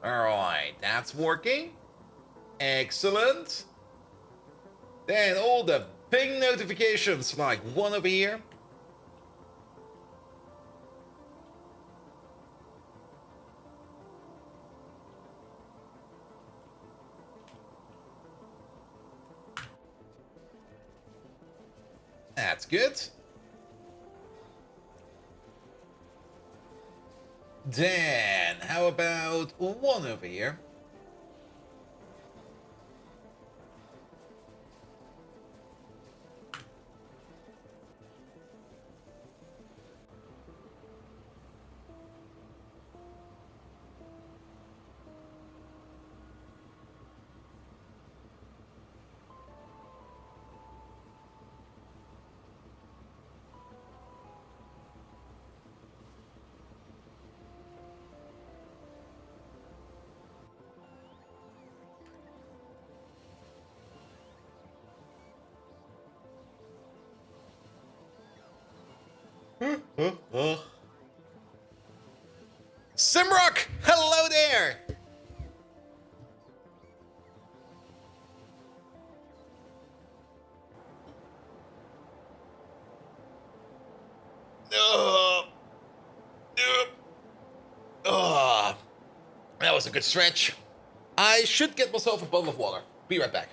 Alright, that's working. Excellent. Then all the ping notifications, like one over here. That's good. Then, how about one over here? Simrock, hello there. That was a good stretch. I should get myself a bottle of water. Be right back.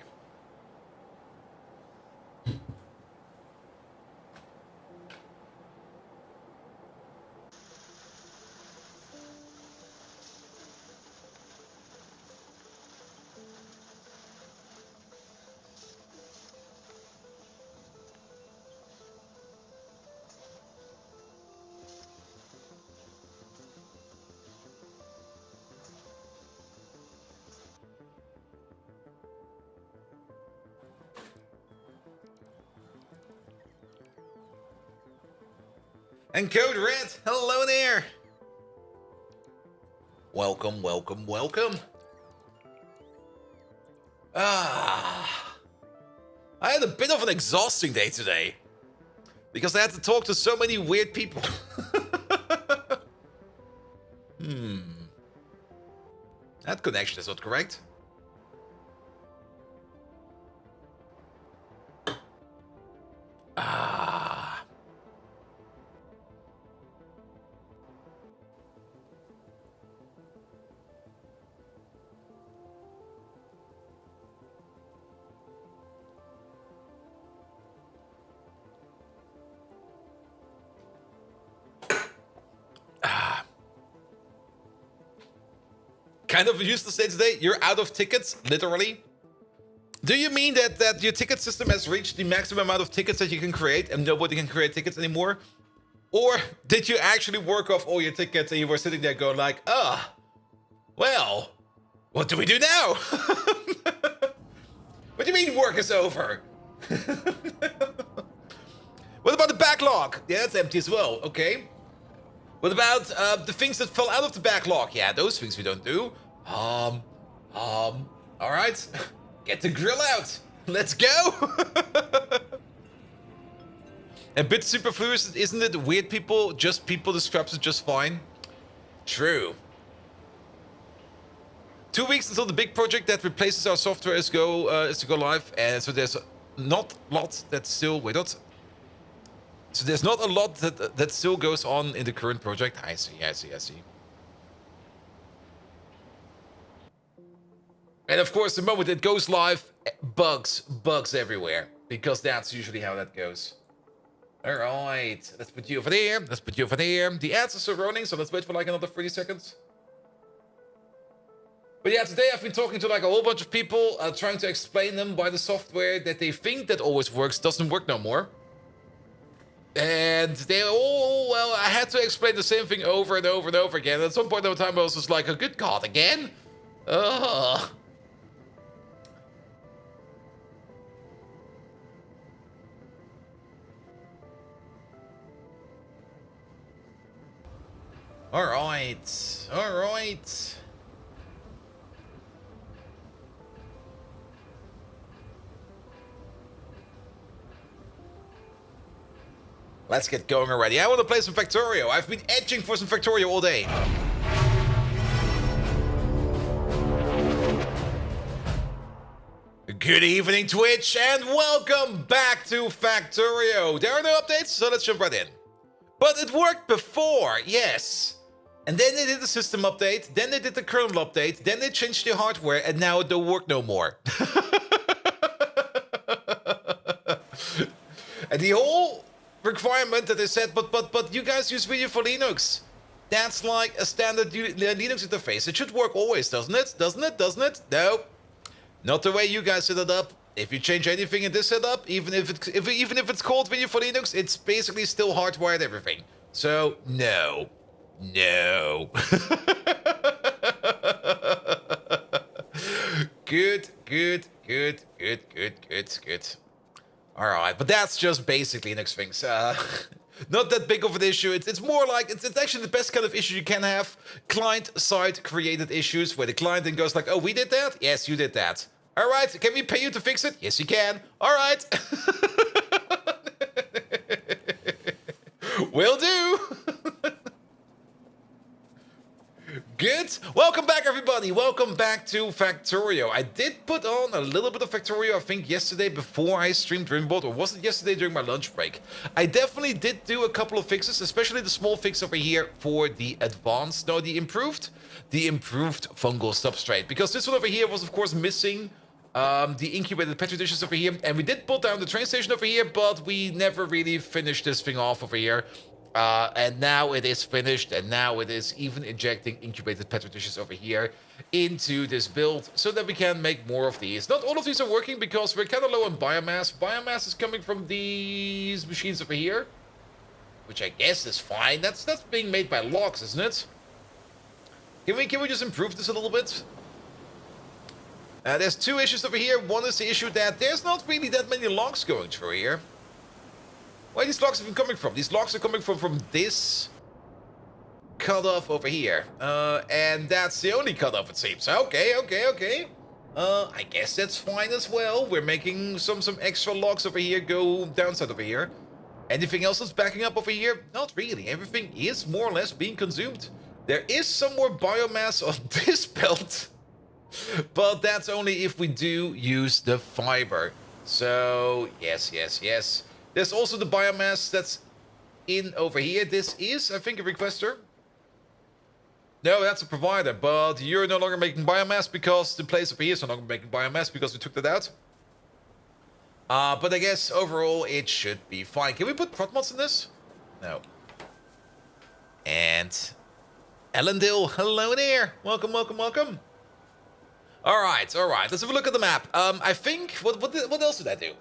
And Code Red, hello there. Welcome, welcome, welcome. I had a bit of an exhausting day today because I had to talk to so many weird people. That connection is not correct. Kind of used to say today, you're out of tickets, literally. Do you mean that your ticket system has reached the maximum amount of tickets that you can create and nobody can create tickets anymore? Or did you actually work off all your tickets and you were sitting there going like, well, what do we do now? What do you mean work is over? What about the backlog? Yeah, that's empty as well, okay. What about the things that fell out of the backlog? Yeah, those things we don't do. All right. Get the grill out. Let's go. A bit superfluous, isn't it? Weird people, just people, the scraps is just fine. True. 2 weeks until the big project that replaces our software is to go live, and so there's not a lot that still So there's not a lot that still goes on in the current project. I see. And of course, the moment it goes live, bugs everywhere, because that's usually how that goes. All right, let's put you over there. Let's put you over there. The ads are still running, so let's wait for like another 30 seconds. But yeah, today I've been talking to like a whole bunch of people, trying to explain them why the software that they think that always works doesn't work no more. And they all, well, I had to explain the same thing over and over and over again. At some point in time, I was just like, oh, good God, again? Ugh. All right. Let's get going already. I want to play some Factorio. I've been itching for some Factorio all day. Good evening, Twitch, and welcome back to Factorio. There are no updates, so let's jump right in. But it worked before, yes. And then they did the system update, then they did the kernel update, then they changed the hardware, and now it don't work no more. And the whole requirement that they said, but you guys use video for Linux. That's like a standard Linux interface. It should work always, doesn't it? Doesn't it? No. Not the way you guys set it up. If you change anything in this setup, even if it's called video for Linux, it's basically still hardwired everything. So no. Good. All right, but that's just basic Linux things. Not that big of an issue. It's more like it's actually the best kind of issue you can have. Client-side created issues where the client then goes like, "Oh, we did that? Yes, you did that. All right, can we pay you to fix it? Yes, you can. All right. Will do." Good. Welcome back, everybody. Welcome back to Factorio. I did put on a little bit of Factorio, I think, yesterday before I streamed Dreambot, or was it yesterday during my lunch break? I definitely did do a couple of fixes, especially the small fix over here for the advanced, no, the improved fungal substrate. Because this one over here was, of course, missing the incubated petri dishes over here. And we did put down the train station over here, but we never really finished this thing off over here. And now it is finished, and now it is even injecting incubated petri dishes over here into this build so that we can make more of these. Not all of these are working because we're kind of low on biomass. Biomass is coming from these machines over here, which I guess is fine. That's being made by logs, isn't it? Can we just improve this a little bit? There's two issues over here. One is the issue that there's not really that many logs going through here. Where are these logs even coming from? These logs are coming from this cutoff over here. And that's the only cutoff, it seems. Okay. I guess that's fine as well. We're making some extra logs over here go downside over here. Anything else that's backing up over here? Not really. Everything is more or less being consumed. There is some more biomass on this belt. But that's only if we do use the fiber. So, yes. There's also the biomass that's in over here. This is, I think, a requester. No, that's a provider, but you're no longer making biomass because the place over here is no longer making biomass because we took that out. But I guess overall it should be fine. Can we put prot mods in this? No. And Ellendale, hello there. Welcome. All right. Let's have a look at the map. I think what else did I do?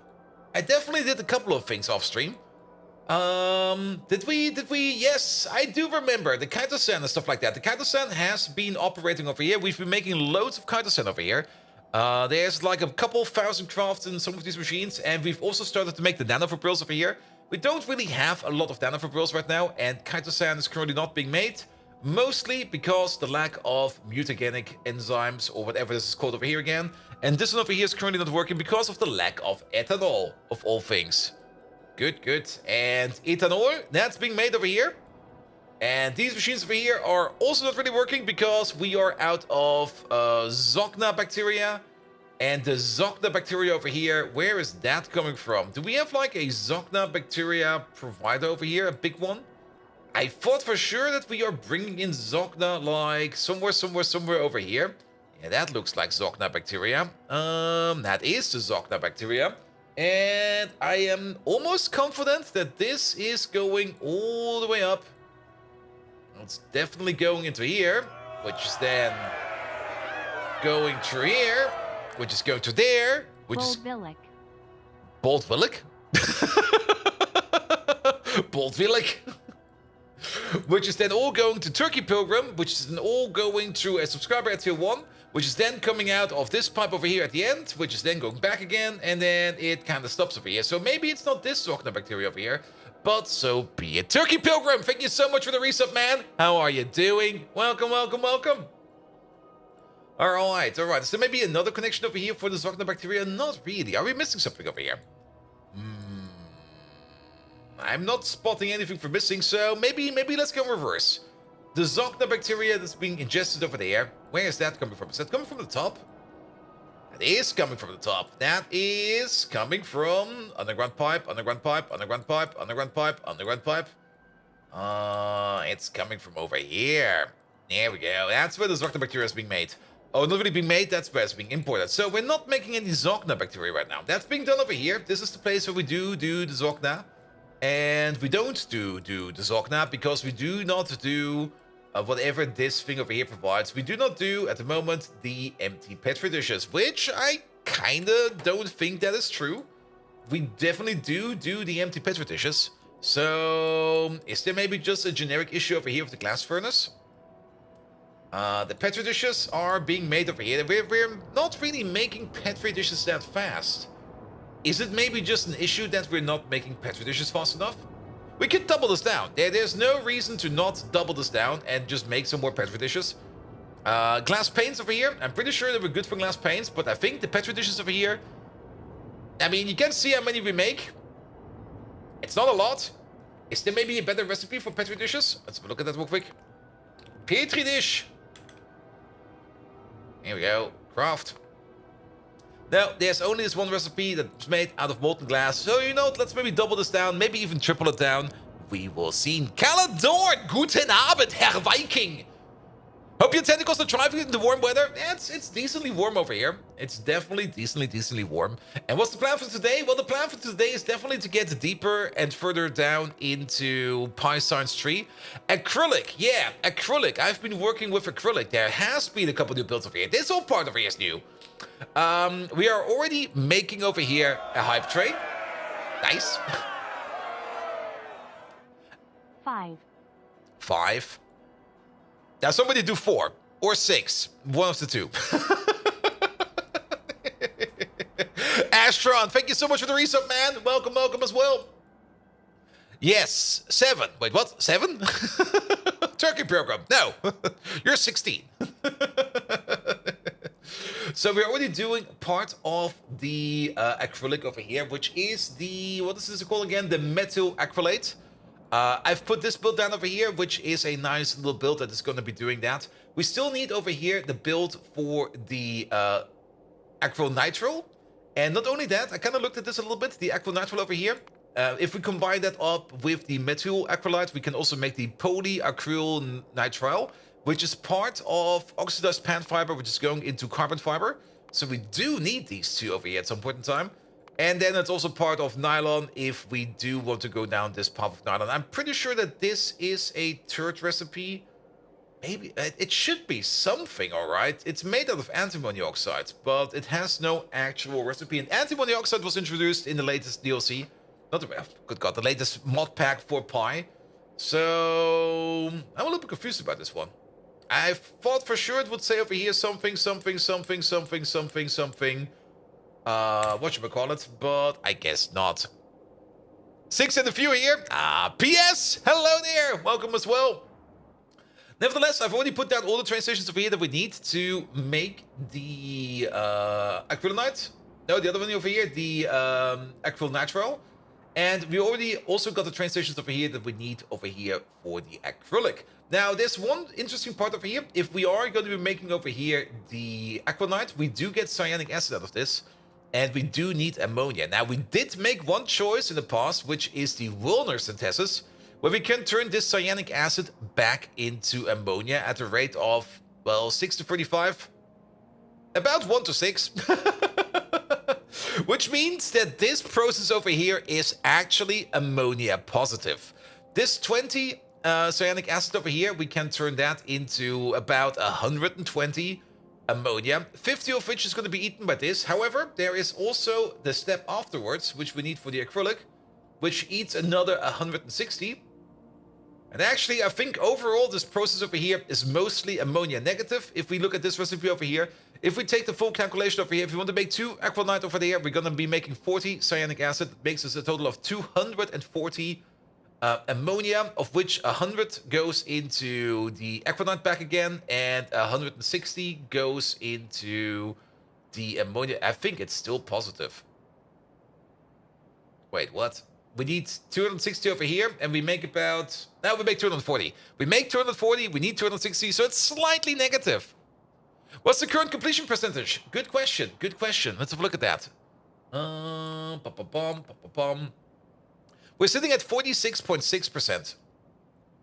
I definitely did a couple of things off stream. Did we? Yes, I do remember the Kaito-san and stuff like that. The Kaito-san has been operating over here. We've been making loads of Kaito-san over here. There's like a couple thousand crafts in some of these machines, and we've also started to make the nanofibrils over here. We don't really have a lot of nanofibrils right now, and Kaito-san is currently not being made. Mostly because the lack of mutagenic enzymes, or whatever this is called over here again. And this one over here is currently not working because of the lack of ethanol, of all things. Good. And ethanol, that's being made over here. And these machines over here are also not really working because we are out of Zogna bacteria. And the Zogna bacteria over here, where is that coming from? Do we have like a Zogna bacteria provider over here, a big one? I thought for sure that we are bringing in Zogna like somewhere over here. Yeah, that looks like Zogna bacteria. That is the Zogna bacteria. And I am almost confident that this is going all the way up. It's definitely going into here, which is then going through here, which is going to there, which is... Boldvillic? Boldvillic? Which is then all going to Turkey Pilgrim, which is then all going through a subscriber at tier 1, which is then coming out of this pipe over here at the end, which is then going back again, and then it kind of stops over here. So maybe it's not this Zogna bacteria over here, but so be it. Turkey Pilgrim, thank you so much for the resub, man. How are you doing? Welcome. All right. Is there maybe another connection over here for the Zogna bacteria? Not really. Are we missing something over here? I'm not spotting anything for missing, so maybe let's go in reverse. The Zogna bacteria that's being ingested over there, where is that coming from? Is that coming from the top? It is coming from the top. That is coming from underground pipe, underground pipe, underground pipe, underground pipe, underground pipe. It's coming from over here. There we go. That's where the Zogna bacteria is being made. Oh, not really being made, that's where it's being imported. So we're not making any Zogna bacteria right now. That's being done over here. This is the place where we do the Zogna. And we don't do the Zogna because we do not do whatever this thing over here provides. We do not do, at the moment, the empty petri dishes, which I kinda don't think that is true. We definitely do the empty petri dishes. So, is there maybe just a generic issue over here with the glass furnace? The petri dishes are being made over here. We're not really making petri dishes that fast. Is it maybe just an issue that we're not making petri dishes fast enough? We could double this down. There's no reason to not double this down and just make some more petri dishes. Glass panes over here. I'm pretty sure that we're good for glass panes, but I think the petri dishes over here... I mean, you can see how many we make. It's not a lot. Is there maybe a better recipe for petri dishes? Let's have a look at that real quick. Petri dish. Here we go. Craft. Now, there's only this one recipe that's made out of molten glass. So, you know, let's maybe double this down. Maybe even triple it down. We will see. Caledor, guten Abend, Herr Viking. Hope your tentacles are thriving in the warm weather. Yeah, it's decently warm over here. It's definitely decently warm. And what's the plan for today? Well, the plan for today is definitely to get deeper and further down into Pi Science Tree. Acrylic, yeah, acrylic. I've been working with acrylic. There has been a couple new builds over here. This whole part over here is new. We are already making over here a hype tray. Nice. 5. Now somebody do 4 or 6. One of the two. Astron, thank you so much for the resub, man. Welcome as well. Yes, 7. Wait, what? 7? Turkey program. No, you're 16. So we're already doing part of the acrylic over here, which is the, what is this called again? The methyl acrylate. I've put this build down over here, which is a nice little build that is going to be doing that. We still need over here the build for the acrylonitrile. And not only that, I kind of looked at this a little bit, the acrylonitrile over here. If we combine that up with the methyl acrylate, we can also make the polyacrylonitrile, which is part of oxidized pan fiber, which is going into carbon fiber. So we do need these two over here at some point in time. And then it's also part of nylon if we do want to go down this path of nylon. I'm pretty sure that this is a third recipe. Maybe it should be something, all right? It's made out of antimony oxide, but it has no actual recipe. And antimony oxide was introduced in the latest DLC. Not the, good God, the latest mod pack for Pi. So I'm a little bit confused about this one. I thought for sure it would say over here something. Whatchamacallit, but I guess not. 6 and a few here. PS, hello there. Welcome as well. Nevertheless, I've already put down all the train stations over here that we need to make the acrylonite. No, the other one over here, the acrylonitrile. And we already also got the train stations over here that we need over here for the acrylic. Now, there's one interesting part over here. If we are going to be making over here the acrylonite, we do get cyanic acid out of this. And we do need ammonia. Now, we did make one choice in the past, which is the Wilner synthesis, where we can turn this cyanic acid back into ammonia at a rate of, well, 6 to 35. About 1 to 6. Which means that this process over here is actually ammonia positive. This 20 cyanic acid over here, we can turn that into about 120 ammonia, 50 of which is going to be eaten by this. However, there is also the step afterwards, which we need for the acrylic, which eats another 160. And actually, I think overall this process over here is mostly ammonia negative. If we look at this recipe over here, if we take the full calculation over here, if we want to make 2 acrylonite over there, we're going to be making 40 cyanic acid. It makes us a total of 240 ammonia, of which 100 goes into the acrylonite back again, and 160 goes into the ammonia. I think it's still positive. Wait, what? We need 260 over here, and we make about... Now we make 240. We make 240, we need 260, so it's slightly negative. What's the current completion percentage? Good question. Good question. Let's have a look at that. We're sitting at 46.6%.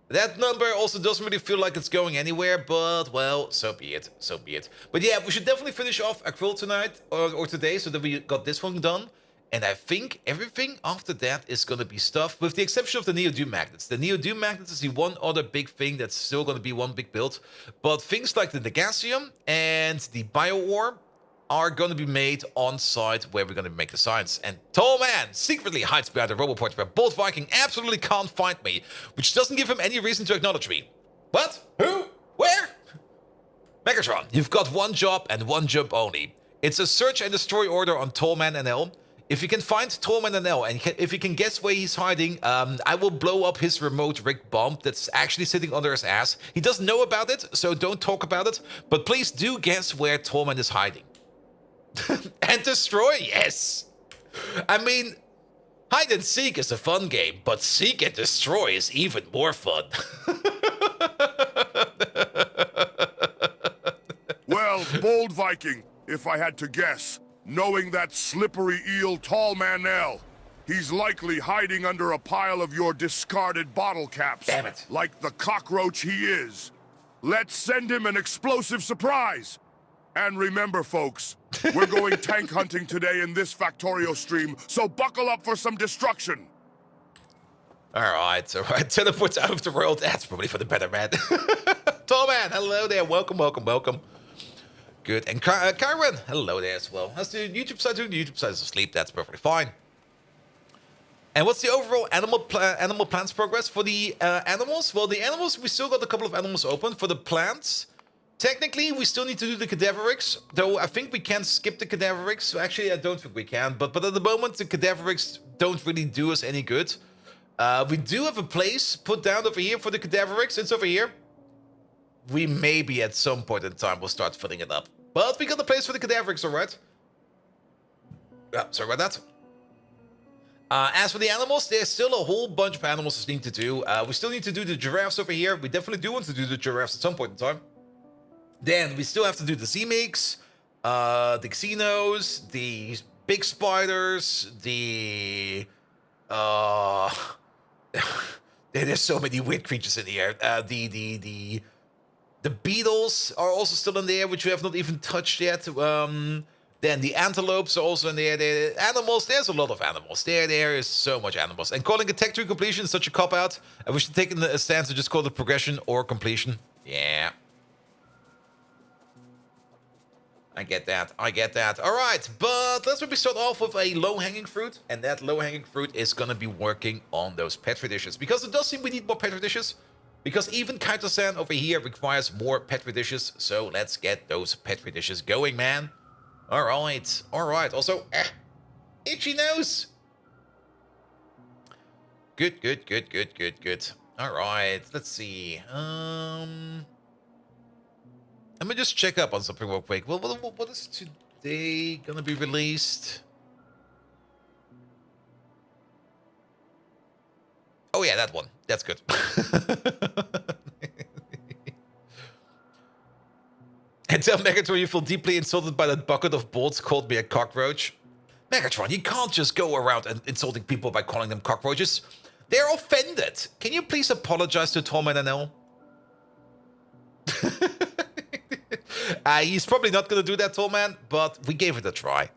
That number also doesn't really feel like it's going anywhere, but, well, so be it. So be it. But yeah, we should definitely finish off Acrylic tonight, or today, so that we got this one done. And I think everything after that is going to be stuff, with the exception of the Neodymium magnets. The Neodymium magnets is the one other big thing that's still going to be one big build. But things like the Negasium and the Bio Ore are going to be made on site where we're going to make the science. And Tall Man secretly hides behind the Roboport where Bolt Viking absolutely can't find me, which doesn't give him any reason to acknowledge me. What? Who? Where? Megatron, you've got one job and one job only. It's a search and destroy order on Tall Man NL. If you can find Tall Man NL and if you can guess where he's hiding, I will blow up his remote rig bomb that's actually sitting under his ass. He doesn't know about it, so don't talk about it. But please do guess where Tall Man is hiding. And destroy, yes. I mean, hide and seek is a fun game, but seek and destroy is even more fun. Well, Bold Viking, if I had to guess, knowing that slippery eel Tall Man L, he's likely hiding under a pile of your discarded bottle caps. Damn it. Like the cockroach he is. Let's send him an explosive surprise. And remember, folks, we're going tank hunting today in this Factorio stream, so buckle up for some destruction. Alright. Teleports out of the world. That's probably for the better, man. Tall Man, hello there. Welcome. Good. And Kyron, hello there as well. How's the YouTube side doing? The YouTube side is asleep. That's perfectly fine. And what's the overall animal plants progress for the animals? Well, the animals, we still got a couple of animals open. For the plants, technically, we still need to do the cadaverics, though I think we can skip the cadaverics. Actually, I don't think we can, but at the moment, the cadaverics don't really do us any good. We do have a place put down over here for the cadaverics. It's over here. We maybe at some point in time will start filling it up. But we got a place for the cadaverics, alright? Sorry about that. As for the animals, there's still a whole bunch of animals to need to do. We still need to do the giraffes over here. We definitely do want to do the giraffes at some point in time. Then we still have to do the Z-Mix, the Xenos, the big spiders, the... there's so many weird creatures in here. The beetles are also still in there, which we have not even touched yet. Then the antelopes are also in there. The animals, there's a lot of animals. There is so much animals. And calling a tech tree completion is such a cop-out. And we should take a stance to just call it progression or completion. Yeah. I get that. All right, but let's maybe start off with a low-hanging fruit. And that low-hanging fruit is going to be working on those petri dishes. Because it does seem we need more petri dishes. Because even Kaito-san over here requires more petri dishes. So let's get those petri dishes going, man. All right. Also, itchy nose. Good. All right, let's see. Let me just check up on something real quick. Well, what is today gonna be released? Oh yeah, that one. That's good. And tell Megatron you feel deeply insulted by that bucket of bolts called me a cockroach. Megatron, you can't just go around and insulting people by calling them cockroaches. They're offended. Can you please apologize to Tom and NL? He's probably not going to do that, Tall Man, but we gave it a try.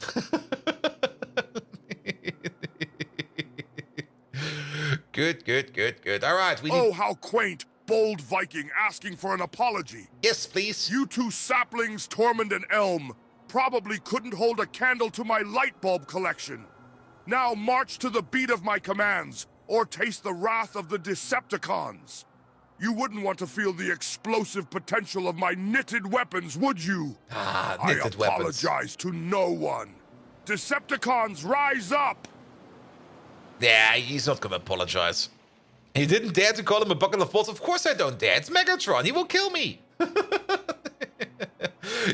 Good. All right. Oh, how quaint. Bold Viking asking for an apology. Yes, please. You two saplings, Tormund and Elm, probably couldn't hold a candle to my light bulb collection. Now march to the beat of my commands, or taste the wrath of the Decepticons. You wouldn't want to feel the explosive potential of my knitted weapons, would you? Knitted I apologize to no one. Decepticons, rise up! Yeah, he's not gonna apologize. He didn't dare to call him a bucket of bolts. Of course I don't dare. It's Megatron. He will kill me.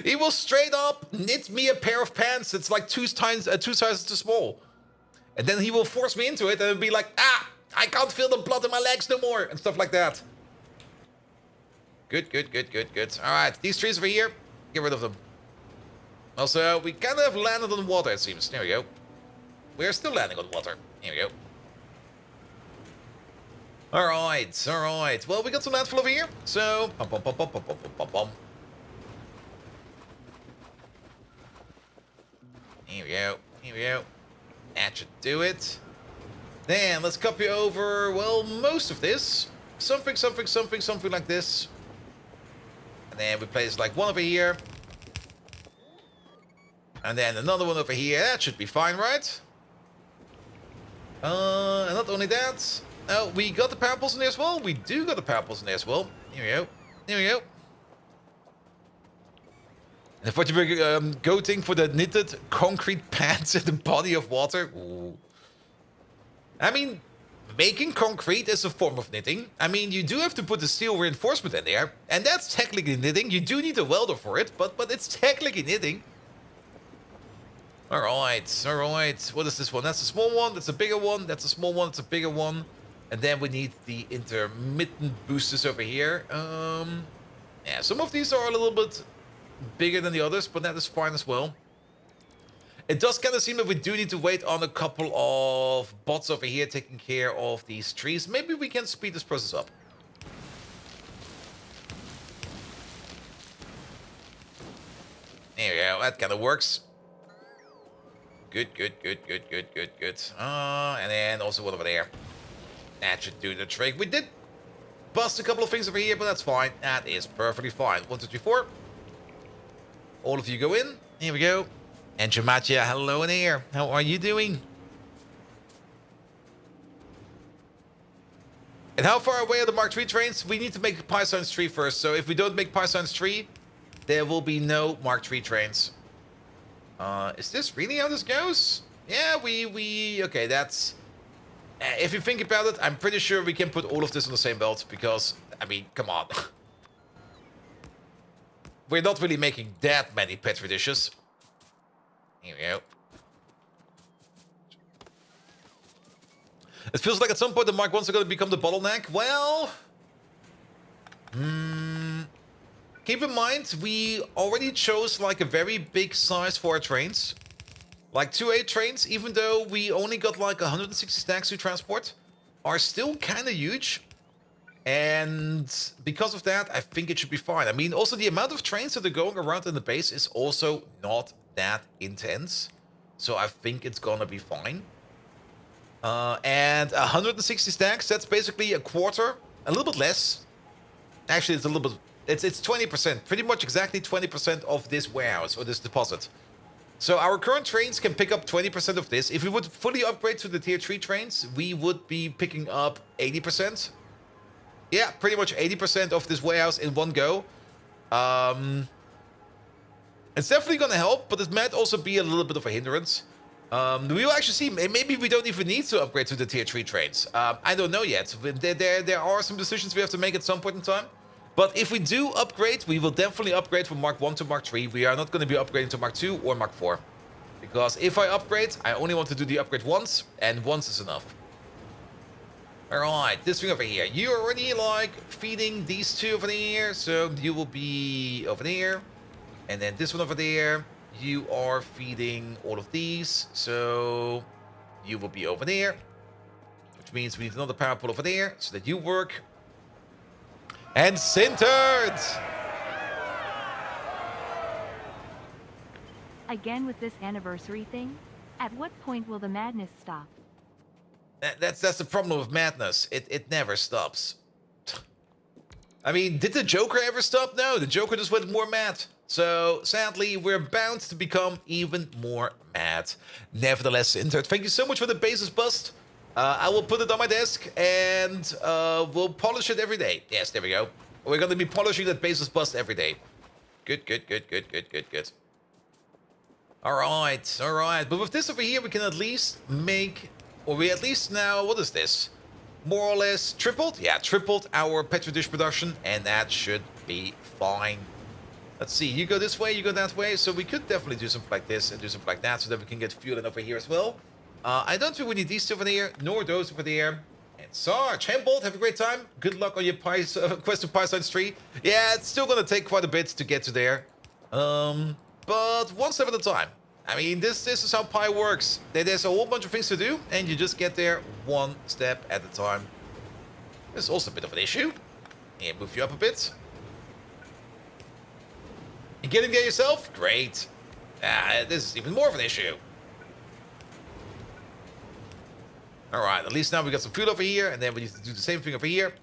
He will straight up knit me a pair of pants that's like two sizes too small. And then he will force me into it and it'll be like, I can't feel the blood in my legs no more. And stuff like that. Good. All right, these trees over here. Get rid of them. Also, we kind of landed on water, it seems. There we go. We're still landing on water. Here we go. Alright, alright. Well, we got some landfill over here. So, bum, bum, bum, bum, bum, bum, bum, bum. Here we go. Here we go. That should do it. Then, let's copy over, well, most of this. Something, something, something, something like this. And then we place like one over here. And then another one over here. That should be fine, right? And not only that. Oh, we got the power poles in there as well. We do got the power poles in there as well. Here we go. Here we go. And what you were goating for the knitted concrete pads in the body of water. Ooh. I mean, making concrete is a form of knitting. I mean, you do have to put the steel reinforcement in there. And that's technically knitting. You do need a welder for it, but it's technically knitting. Alright, alright. What is this one? That's a small one, that's a bigger one, that's a small one, that's a bigger one. And then we need the intermittent boosters over here. Yeah, some of these are a little bit bigger than the others, but that is fine as well. It does kind of seem that we do need to wait on a couple of bots over here taking care of these trees. Maybe we can speed this process up. There we go, that kind of works. Good, good, good, good, good, good, good. And then also one over there. That should do the trick. We did bust a couple of things over here, but that's fine. That is perfectly fine. 1, 2, 3, 4. All of you go in. Here we go. And Jamatia, hello in here. How are you doing? And how far away are the Mark III trains? We need to make Python's 3 first. So if we don't make Python's 3, there will be no Mark III trains. Is this really how this goes? Yeah, okay, that's... if you think about it, I'm pretty sure we can put all of this on the same belt, because, I mean, come on. We're not really making that many petri dishes. Here we go. It feels like at some point the Mark I's are going to become the bottleneck. Well... keep in mind, we already chose like a very big size for our trains. Like 2A trains, even though we only got like 160 stacks to transport, are still kind of huge. And because of that, I think it should be fine. I mean, also the amount of trains that are going around in the base is also not that intense. So I think it's gonna be fine. And 160 stacks, that's basically a quarter, a little bit less. Actually, it's a little bit... It's 20%, pretty much exactly 20% of this warehouse or this deposit. So our current trains can pick up 20% of this. If we would fully upgrade to the tier 3 trains, we would be picking up 80%. Yeah, pretty much 80% of this warehouse in one go. It's definitely going to help, but it might also be a little bit of a hindrance. We will actually see. Maybe we don't even need to upgrade to the tier 3 trains. I don't know yet. There are some decisions we have to make at some point in time. But if we do upgrade, we will definitely upgrade from Mark 1 to Mark 3. We are not going to be upgrading to Mark 2 or Mark 4. Because if I upgrade, I only want to do the upgrade once, and once is enough. Alright, this thing over here. You're already, like, feeding these two over there, so you will be over there. And then this one over there, you are feeding all of these, so you will be over there. Which means we need another power pole over there, so that you work. And sintered! Again with this anniversary thing? At what point will the madness stop? That's the problem with madness. It never stops. I mean, did the Joker ever stop? No, the Joker just went more mad. So, sadly, we're bound to become even more mad. Nevertheless, Sintered, thank you so much for the basis bust. I will put it on my desk and we'll polish it every day. Yes, there we go. We're going to be polishing that basis bust every day. Good, good, good, good, good, good, good. Alright, alright. But with this over here, we can at least make... Or we at least now... What is this? More or less tripled? Yeah, tripled our petri dish production. And that should be fine. Let's see. You go this way, you go that way. So we could definitely do something like this and do something like that so that we can get fuel in over here as well. I don't think we need these two over there, nor those over there. And Sarge, Hambolt, have a great time. Good luck on your quest to Python 3. Yeah, it's still going to take quite a bit to get to there. But one step at a time. I mean, this is how Pi works. There's a whole bunch of things to do, and you just get there one step at a time. This is also a bit of an issue. Yeah, move you up a bit. You getting there yourself? Great. This is even more of an issue. Alright, at least now we got some fuel over here, and then we need to do the same thing over here.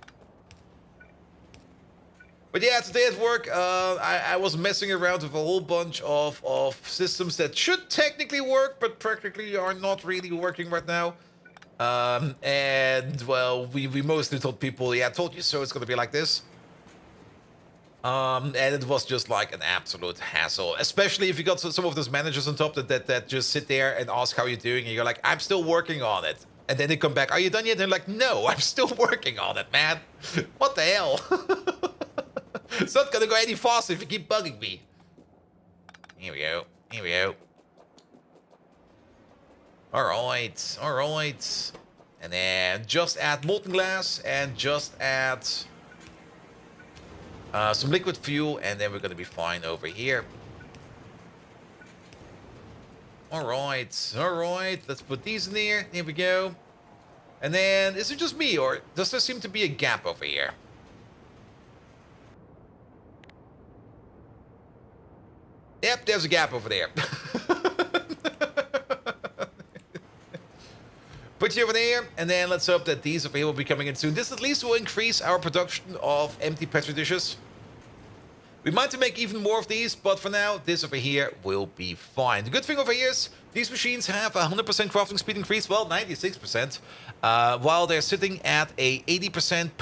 But yeah, today at work, I was messing around with a whole bunch of systems that should technically work, but practically are not really working right now. And, well, we mostly told people, yeah, I told you so, it's gonna be like this. And it was just like an absolute hassle, especially if you got some of those managers on top that just sit there and ask how you're doing, and you're like, I'm still working on it. And then they come back, are you done yet? And they're like, no, I'm still working on it, man. What the hell? It's not gonna go any faster if you keep bugging me. Here we go. Here we go. Alright. Alright. And then just add molten glass and just add some liquid fuel, and then we're gonna be fine over here. Alright. Alright. Let's put these in here. Here we go. And then, is it just me, or does there seem to be a gap over here? Yep, there's a gap over there. Put you over there, and then let's hope that these over here will be coming in soon. This at least will increase our production of empty petri dishes. We might make even more of these, but for now, this over here will be fine. The good thing over here is these machines have 100% crafting speed increase, well, 96%, while they're sitting at a 80%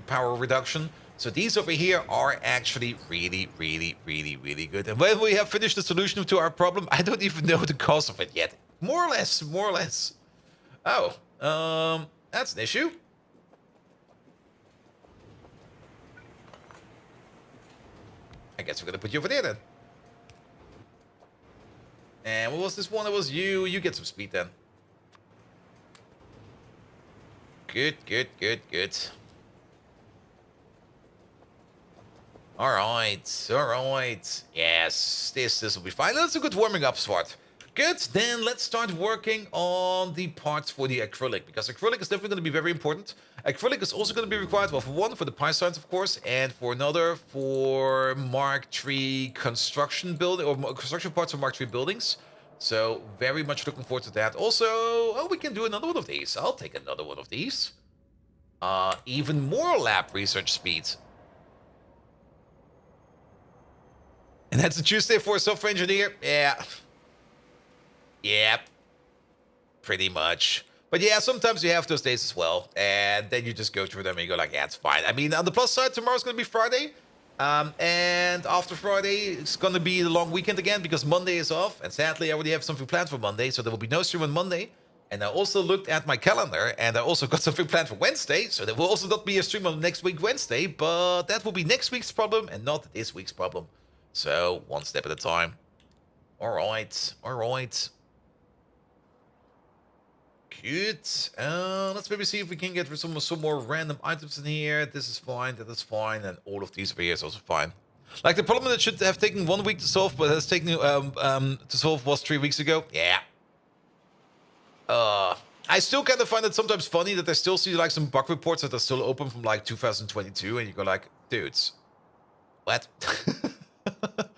power reduction. So these over here are actually really, really, really, really good. And when we have finished the solution to our problem, I don't even know the cause of it yet. More or less, more or less. Oh, that's an issue. I guess we're gonna put you over there then. And what was this one? It was you. You get some speed then. Good, good, good, good. Alright, alright. Yes, this will be fine. That's a good warming up spot. Good, then let's start working on the parts for the acrylic, because acrylic is definitely going to be very important. Acrylic is also going to be required, well, for one, for the Pi signs, of course, and for another, for Mark III construction building, or construction parts of Mark III buildings. So, very much looking forward to that. Also, oh, we can do another one of these. I'll take another one of these. Even more lab research speed. And that's a Tuesday for a software engineer? Yeah. Yep. Pretty much. But yeah, sometimes you have those days as well. And then you just go through them and you go like, yeah, it's fine. I mean, on the plus side, tomorrow's going to be Friday. And after Friday, it's going to be the long weekend again because Monday is off. And sadly, I already have something planned for Monday. So there will be no stream on Monday. And I also looked at my calendar and I also got something planned for Wednesday. So there will also not be a stream on next week, Wednesday. But that will be next week's problem and not this week's problem. So, one step at a time. Alright, alright. Good. Let's maybe see if we can get some more random items in here. This is fine, that is fine, and all of these over here is also fine. Like, the problem that should have taken 1 week to solve, but has taken to solve was 3 weeks ago. Yeah. I still kind of find it sometimes funny that I still see, like, some bug reports that are still open from, like, 2022, and you go like, dudes, what?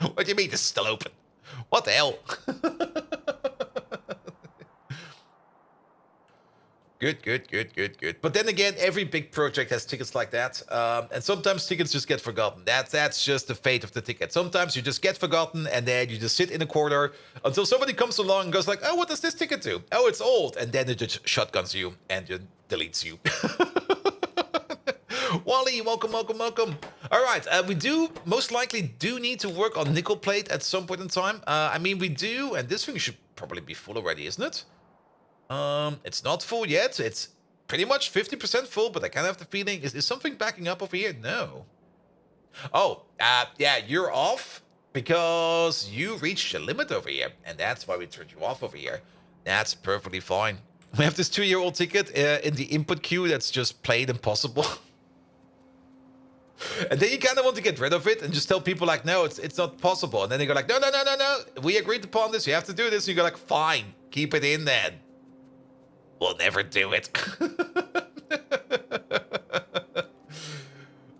What do you mean this is still open? What the hell? Good, good, good, good, good. But then again, every big project has tickets like that. And sometimes tickets just get forgotten. That's just the fate of the ticket. Sometimes you just get forgotten and then you just sit in a corner until somebody comes along and goes like, oh, what does this ticket do? Oh, it's old. And then it just shotguns you and just deletes you. Wally, welcome, welcome, welcome. All right, we most likely do need to work on nickel plate at some point in time. I mean, we do, and this thing should probably be full already, isn't it? It's not full yet. It's pretty much 50% full, but I kind of have the feeling, is something backing up over here? No. Oh, yeah, you're off because you reached your limit over here, and that's why we turned you off over here. That's perfectly fine. We have this 2-year-old ticket in the input queue that's just plain impossible. And then you kind of want to get rid of it and just tell people like, no, it's not possible. And then they go like, no, no, no, no, no. We agreed upon this. You have to do this. And you go like, fine, keep it in then. We'll never do it.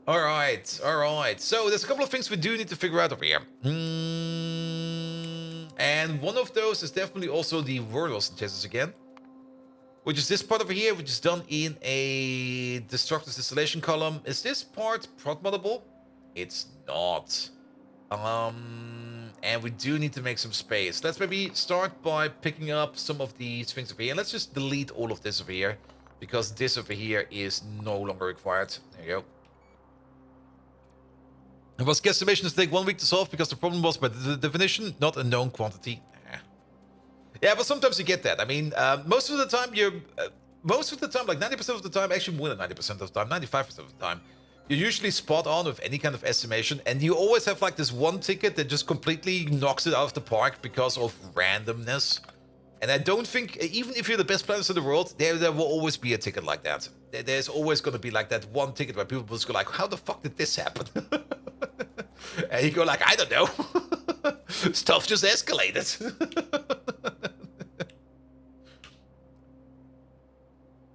All right, all right. So there's a couple of things we do need to figure out over here. And one of those is definitely also the wormhole synthesis again. Which is this part over here, which is done in a destructive distillation column. Is this part prod moddable? It's not. And we do need to make some space. Let's maybe start by picking up some of these things over here. And let's just delete all of this over here, because this over here is no longer required. There you go. It was guesstimation to take 1 week to solve because the problem was by the definition, not a known quantity. Yeah, but sometimes you get that. I mean, most of the time, like 90% of the time, actually more than 90% of the time, 95% of the time, you're usually spot on with any kind of estimation, and you always have like this one ticket that just completely knocks it out of the park because of randomness. And I don't think, even if you're the best planners in the world, there will always be a ticket like that. There's always going to be like that one ticket where people just go like, how the fuck did this happen? And you go like, I don't know. Stuff just escalated.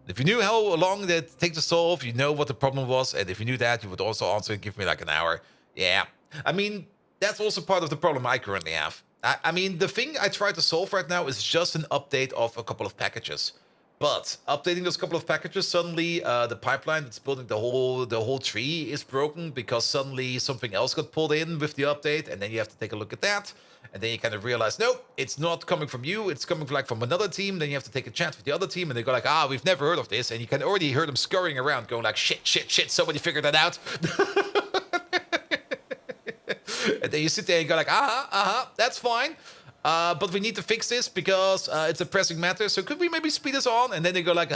If you knew how long that takes to solve, you know what the problem was, and if you knew that, you would also answer and give me like an hour. Yeah, I mean, that's also part of the problem I currently have. I mean, the thing I try to solve right now is just an update of a couple of packages. But updating those couple of packages, suddenly the pipeline that's building the whole tree is broken because suddenly something else got pulled in with the update, and then you have to take a look at that. And then you kind of realize, no, it's not coming from you. It's coming like from another team. Then you have to take a chat with the other team, and they go like, we've never heard of this. And you can already hear them scurrying around, going like, shit, shit, shit. Somebody figured that out. And then you sit there and go like, that's fine. But we need to fix this because it's a pressing matter. So could we maybe speed this on? And then they go like,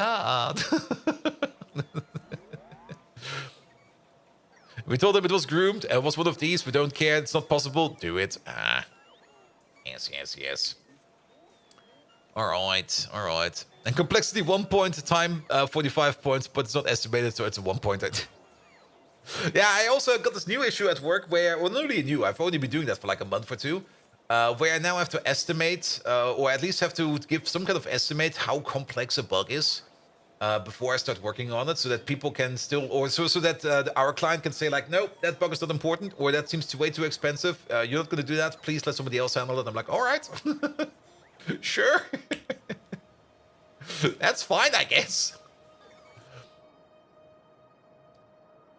We told them it was groomed and it was one of these. We don't care. It's not possible. Do it. Yes, yes, yes. All right, all right. And complexity 1 point, time 45 points, but it's not estimated, so it's a 1 point. Yeah, I also got this new issue at work where, well, not really new. I've only been doing that for like a month or two. Where I now have to estimate, or at least have to give some kind of estimate how complex a bug is before I start working on it, so that people can still, or so that our client can say like, no, that bug is not important, or that seems way too expensive. You're not going to do that. Please let somebody else handle it. I'm like, all right, sure, that's fine, I guess.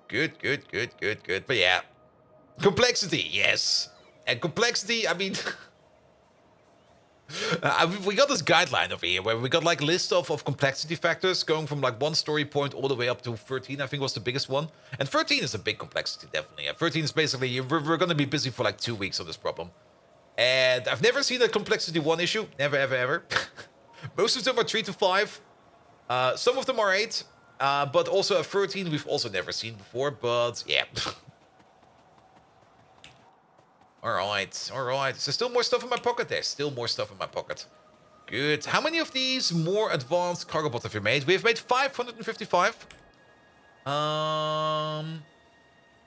Good, good, good, good, good. But yeah, complexity, yes. And complexity, I mean, we got this guideline over here where we got like a list of complexity factors going from like 1 story point all the way up to 13, I think was the biggest one. And 13 is a big complexity, definitely. 13 is basically, we're going to be busy for like 2 weeks on this problem. And I've never seen a complexity 1 issue. Never, ever, ever. Most of them are 3 to 5. Some of them are 8. But also a 13 we've also never seen before, but yeah. Alright, alright. So still more stuff in my pocket there. Still more stuff in my pocket. Good. How many of these more advanced cargo bots have you made? We've made 555.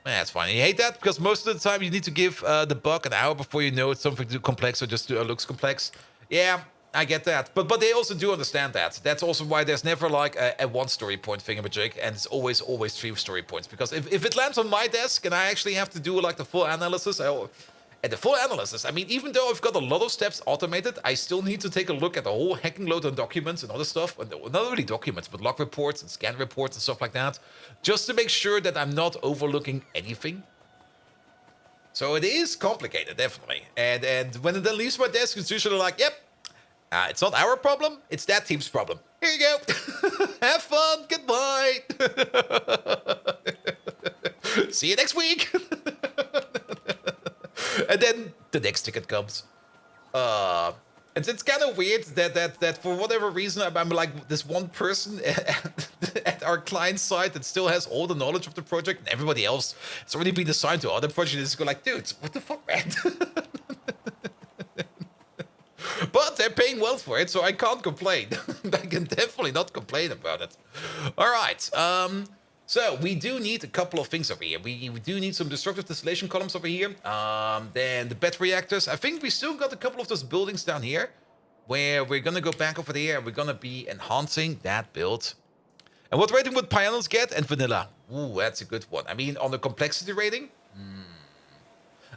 That's fine. You hate that? Because most of the time you need to give the bug an hour before you know it's something too complex or just looks complex. Yeah, I get that. But they also do understand that. That's also why there's never like a 1 story point thingamajig, and it's always 3 story points. Because if it lands on my desk and I actually have to do like the full analysis, and the full analysis, I mean, even though I've got a lot of steps automated, I still need to take a look at the whole hacking load on documents and other stuff. Not really documents, but log reports and scan reports and stuff like that. Just to make sure that I'm not overlooking anything. So it is complicated, definitely. And when it then leaves my desk, it's usually like, yep, it's not our problem, it's that team's problem. Here you go. Have fun. Goodbye. See you next week. And then the next ticket comes. It's kind of weird that for whatever reason I'm like this one person at our client side that still has all the knowledge of the project, and everybody else has already been assigned to other projects. Just go like, dude, what the fuck, man? But they're paying well for it, so I can't complain. I can definitely not complain about it. All right. So we do need a couple of things over here. We do need some destructive distillation columns over here. Then the bed reactors. I think we still got a couple of those buildings down here where we're going to go back over there and we're going to be enhancing that build. And what rating would Pyanodons get? And vanilla. Ooh, that's a good one. I mean, on the complexity rating?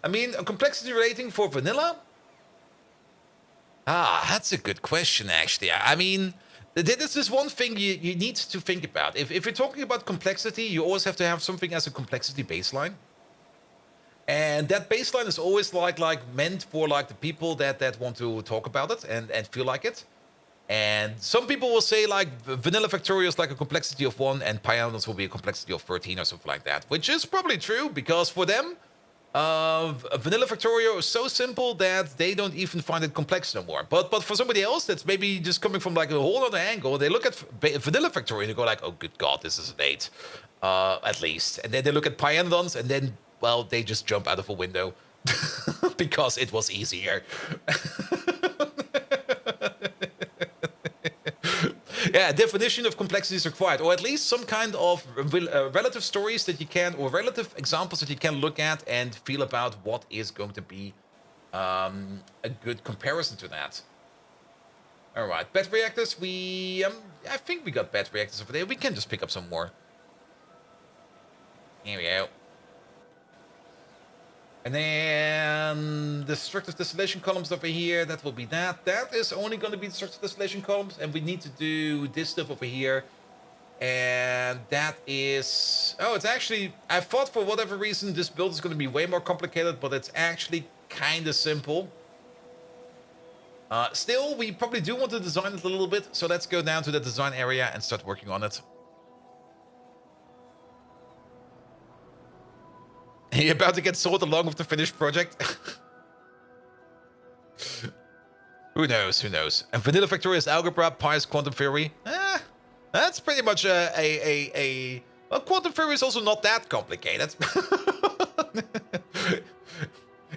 I mean, a complexity rating for vanilla? Ah, that's a good question, actually. I mean, this is one thing you need to think about. If you're talking about complexity, you always have to have something as a complexity baseline. And that baseline is always like meant for like the people that want to talk about it and feel like it. And some people will say like vanilla Factorio is like a complexity of 1 and Pyanodons will be a complexity of 13 or something like that, which is probably true because for them, vanilla Factorio is so simple that they don't even find it complex no more. But for somebody else that's maybe just coming from like a whole other angle, they look at vanilla Factorio and they go like, oh good god, this is an 8, at least. And then they look at Pyanodons and then, well, they just jump out of a window because it was easier. Yeah, definition of complexity is required, or at least some kind of relative stories that you can, or relative examples that you can look at and feel about what is going to be a good comparison to that. All right, bed reactors. I think we got bed reactors over there. We can just pick up some more. Here we go. And then destructive distillation columns over here, that will be that. That is only going to be destructive distillation columns, and we need to do this stuff over here. And that is... Oh, it's actually... I thought for whatever reason this build is going to be way more complicated, but it's actually kind of simple. Still, we probably do want to design it a little bit, so let's go down to the design area and start working on it. You're about to get sold along with the finished project? Who knows, who knows? And vanilla Factorio is algebra, pi is quantum theory. That's pretty much well, quantum theory is also not that complicated.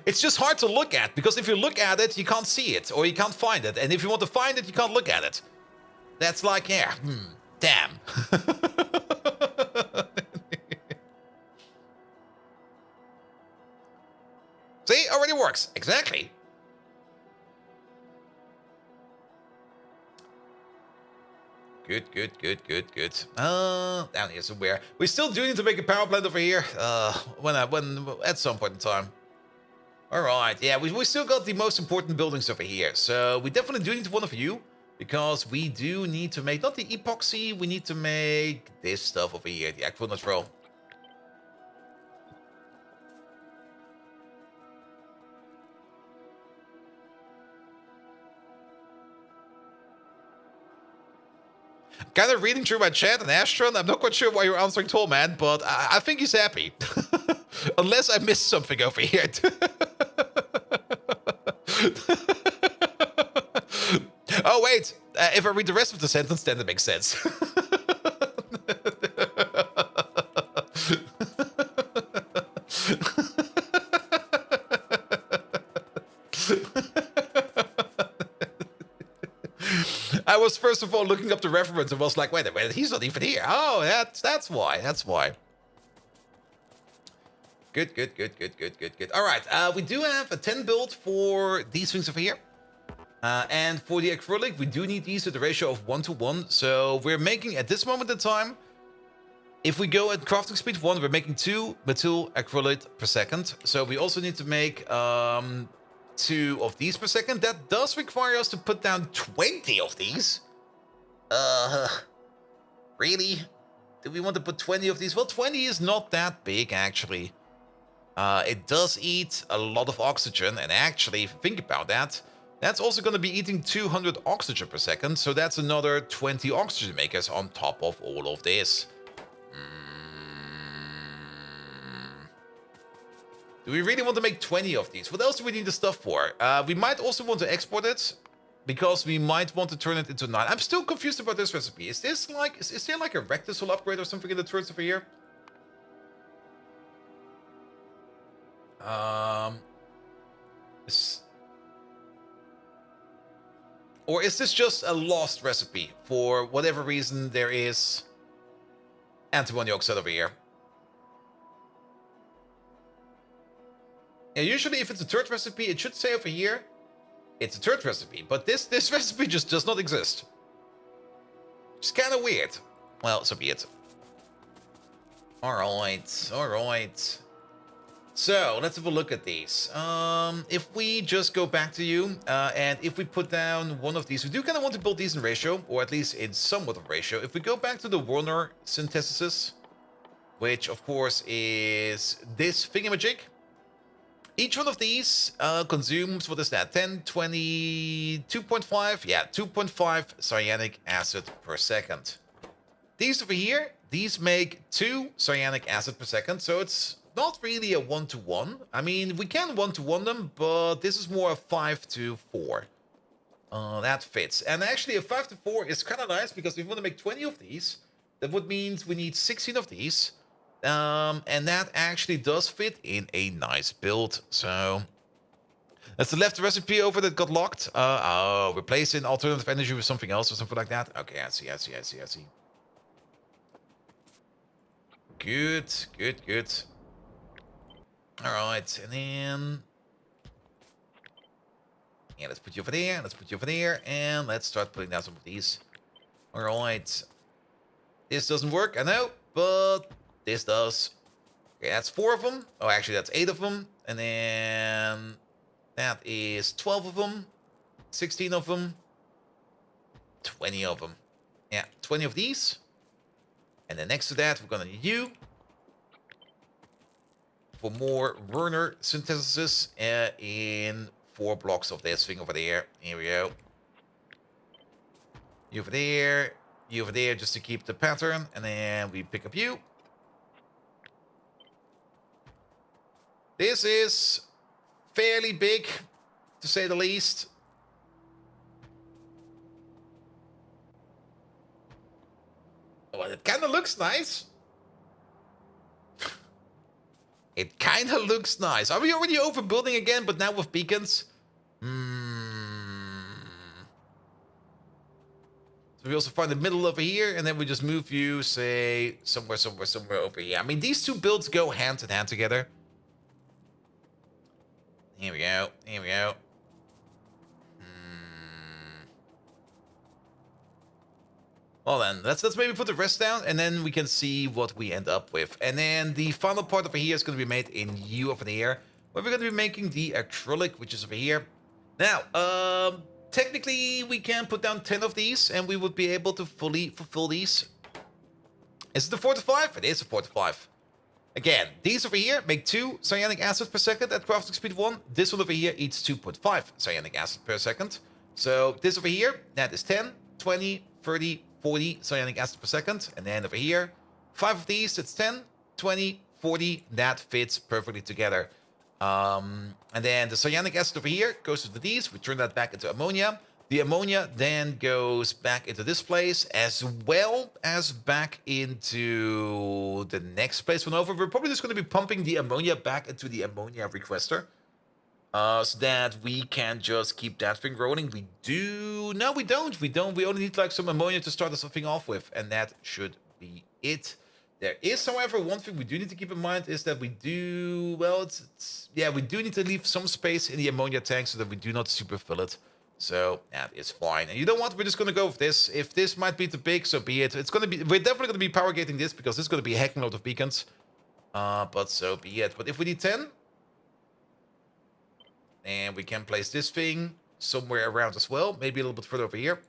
It's just hard to look at, because if you look at it, you can't see it, or you can't find it. And if you want to find it, you can't look at it. That's like, yeah, damn. See, already works. Exactly. Good. Down here somewhere. We still do need to make a power plant over here. When at some point in time. All right. Yeah, we still got the most important buildings over here. So we definitely do need one of you, because we do need to make not the epoxy. We need to make this stuff over here, the acrylic roll. Kind of reading through my chat and Astron. I'm not quite sure why you're answering Tall Man, but I think he's happy. Unless I missed something over here. Oh, wait. If I read the rest of the sentence, then it makes sense. I was first of all looking up the reference and was like, wait a minute, he's not even here. Oh, that's why. That's why. Good. All right, we do have a 10 build for these things over here. And for the acrylic, we do need these at the ratio of 1:1. So we're making, at this moment in time, if we go at crafting speed 1, we're making 2 methyl acrylic per second. So we also need to make 2 of these per second. That does require us to put down 20 of these. Really? Do we want to put 20 of these? Well, 20 is not that big, actually. It does eat a lot of oxygen, and actually, if you think about that, that's also going to be eating 200 oxygen per second, so that's another 20 oxygen makers on top of all of this. Do we really want to make 20 of these? What else do we need the stuff for? We might also want to export it, because we might want to turn it into 9. I'm still confused about this recipe. Is this like, is there like a rectisol upgrade or something in the turrets over here? Or is this just a lost recipe? For whatever reason, there is antimony oxide over here. Yeah, usually if it's a third recipe, it should say over here, it's a third recipe. But this recipe just does not exist. It's kind of weird. Well, so be it. Alright, alright. So, let's have a look at these. If we just go back to you, and if we put down one of these, we do kind of want to build these in ratio, or at least in somewhat of ratio. If we go back to the Warner synthesis, which of course is this thingamajig, each one of these consumes, what is that, 10, 20, 2.5? Yeah, 2.5 cyanic acid per second. These over here, these make 2 cyanic acid per second, so it's not really a 1-to-1. I mean, we can 1-to-1 them, but this is more a 5-to-4. That fits. And actually, a 5-to-4 is kind of nice, because if we want to make 20 of these, that would mean we need 16 of these. And that actually does fit in a nice build. So that's the left recipe over that got locked. Oh, replacing alternative energy with something else or something like that. Okay, I see. Good. All right, and then yeah, let's put you over there. And let's start putting down some of these. All right, this doesn't work, I know, but this does. Okay, that's 4 of them. Oh, actually, that's 8 of them. And then that is 12 of them, 16 of them, 20 of them. Yeah, 20 of these. And then next to that, we're gonna need you for more Werner synthesis in 4 blocks of this thing over there. Here we go. You over there, just to keep the pattern. And then we pick up you. This is fairly big, to say the least. Well, it kind of looks nice. It kind of looks nice. Are we already overbuilding again, but now with beacons? So we also find the middle over here, and then we just move you, say, somewhere over here. I mean, these two builds go hand in hand together. Here we go. Well then, let's maybe put the rest down, and then we can see what we end up with. And then the final part over here is going to be made in U over there, where we're going to be making the acrylic, which is over here. Now, technically, we can put down 10 of these, and we would be able to fully fulfill these. Is it a 4-to-5? It is a 4-to-5. Again, these over here make 2 cyanic acid per second at crafting speed 1. This one over here eats 2.5 cyanic acid per second. So this over here, that is 10, 20, 30, 40 cyanic acid per second. And then over here, 5 of these, it's 10, 20, 40. That fits perfectly together. And then the cyanic acid over here goes to these. We turn that back into ammonia. The ammonia then goes back into this place, as well as back into the next place one over. We're probably just going to be pumping the ammonia back into the ammonia requester, so that we can just keep that thing rolling. We do... No, we don't. We only need like some ammonia to start something off with, and that should be it. There is, however, one thing we do need to keep in mind is that we do... Well, yeah, we do need to leave some space in the ammonia tank so that we do not superfill it. So that is fine. And you know what? We're just gonna go with this. If this might be too big, so be it. It's gonna be. We're definitely gonna be power gating this because this is gonna be a hecking load of beacons. But so be it. But if we need 10, and we can place this thing somewhere around as well, maybe a little bit further over here,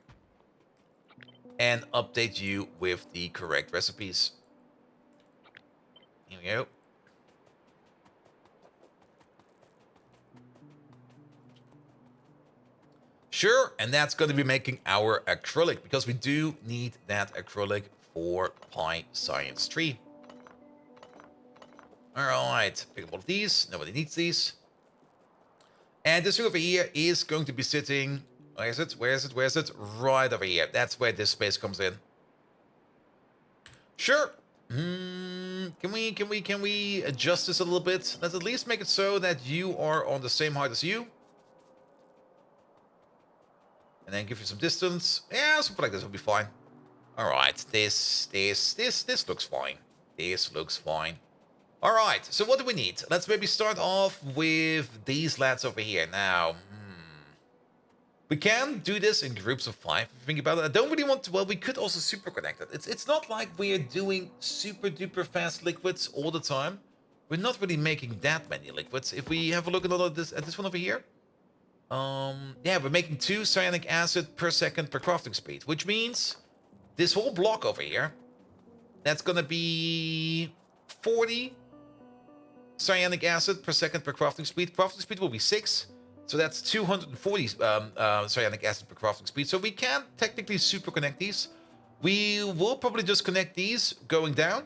and update you with the correct recipes. Here we go. Sure, and that's going to be making our acrylic, because we do need that acrylic for Pi Science 3. Alright, pick up all of these. Nobody needs these. And this thing over here is going to be sitting... Where is it? Right over here. That's where this space comes in. Sure. Can we adjust this a little bit? Let's at least make it so that you are on the same height as you. And then give you some distance. Yeah, something like this will be fine. All right, this looks fine. This looks fine. All right, so what do we need? Let's maybe start off with these lads over here. Now, we can do this in groups of 5. If you think about it, I don't really want to. Well, we could also super connect it. It's not like we're doing super duper fast liquids all the time. We're not really making that many liquids. If we have a look at this one over here, yeah, we're making 2 cyanic acid per second per crafting speed, which means this whole block over here, that's gonna be 40 cyanic acid per second per crafting speed. Crafting speed will be 6. So that's 240 cyanic acid per crafting speed. So we can technically super connect these. We will probably just connect these going down.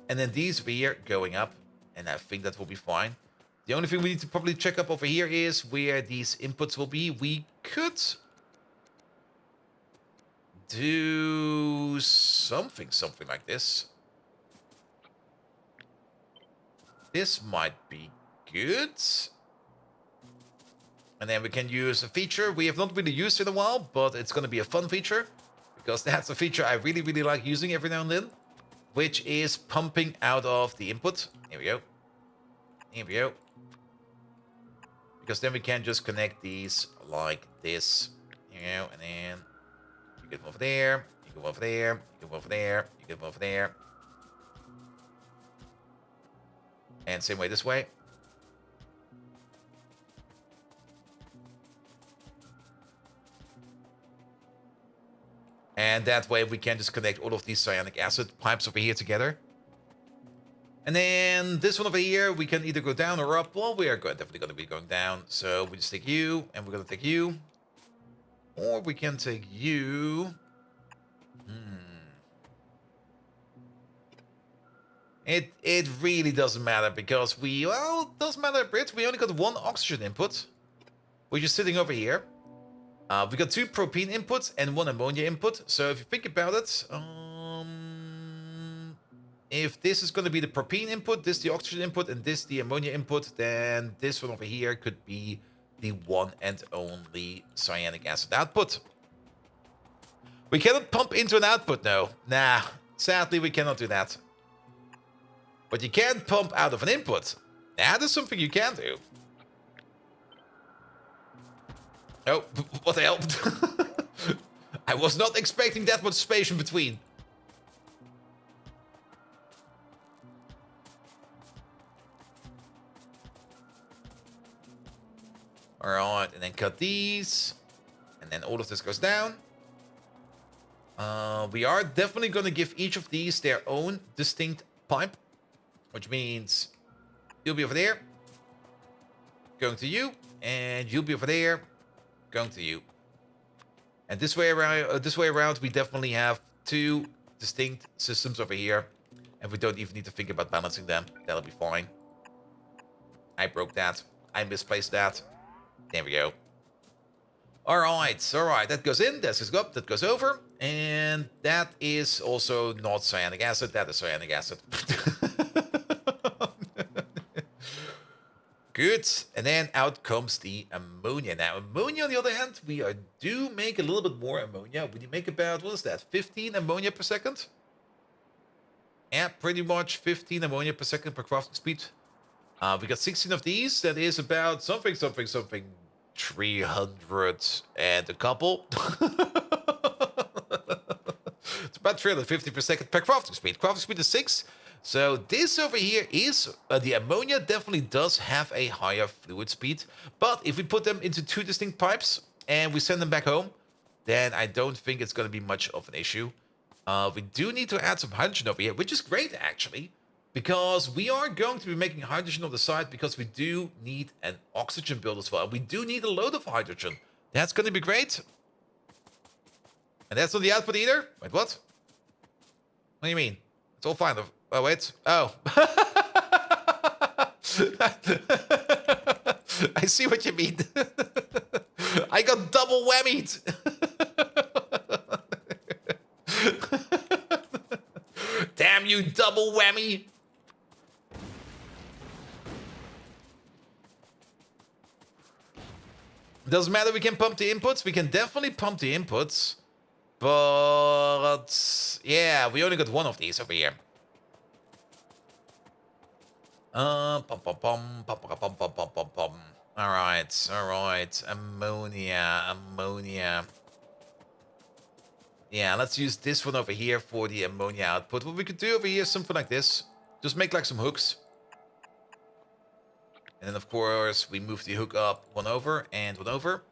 And then these over here going up. And I think that will be fine. The only thing we need to probably check up over here is where these inputs will be. We could do something like this. This might be good. And then we can use a feature we have not really used in a while, but it's going to be a fun feature. Because that's a feature I really, really like using every now and then. Which is pumping out of the input. Here we go. Here we go. Because then we can just connect these like this. You know, and then you get over there. You go over there. You go over there. You go over there. And same way this way. And that way we can just connect all of these cyanic acid pipes over here together. And then this one over here, we can either go down or up. Well, we are definitely going to be going down. So we just take you, and we're going to take you. Or we can take you. It really doesn't matter because well, it does matter a bit. We only got 1 oxygen input, which is sitting over here. We got 2 propene inputs and 1 ammonia input. So if you think about it, if this is going to be the propene input, this the oxygen input, and this the ammonia input, then this one over here could be the one and only cyanic acid output. We cannot pump into an output, no. Nah, sadly we cannot do that. But you can pump out of an input. That is something you can do. Oh, what the hell? I was not expecting that much space in between. Alright, and then cut these. And then all of this goes down. We are definitely going to give each of these their own distinct pipe. Which means you'll be over there. Going to you. And you'll be over there. Going to you. And this way around, we definitely have 2 distinct systems over here. And we don't even need to think about balancing them. That'll be fine. I broke that. I misplaced that. There we go. Alright, that goes in, that goes up, that goes over. And that is also not cyanic acid, that is cyanic acid. Good, and then out comes the ammonia. Now, ammonia on the other hand, we do make a little bit more ammonia. We make about, what is that, 15 ammonia per second? Yeah, pretty much 15 ammonia per second per crafting speed. We got 16 of these. That is about something 300 and a couple. It's about 350 per second per crafting speed. Crafting speed is 6. So this over here is, the ammonia definitely does have a higher fluid speed. But if we put them into 2 distinct pipes and we send them back home, then I don't think it's going to be much of an issue. We do need to add some hydrogen over here, which is great actually. Because we are going to be making hydrogen on the side because we do need an oxygen build as well. We do need a load of hydrogen. That's going to be great. And that's not the output either? Wait, what? What do you mean? It's all fine. Oh, wait. Oh. I see what you mean. I got double whammied. Damn you, double whammy. Doesn't matter, we can pump the inputs. We can definitely pump the inputs. But yeah, we only got one of these over here. Pum. All right. Ammonia. Yeah, let's use this one over here for the ammonia output. What we could do over here is something like this. Just make like some hooks. And then, of course, we move the hook up one over and one over.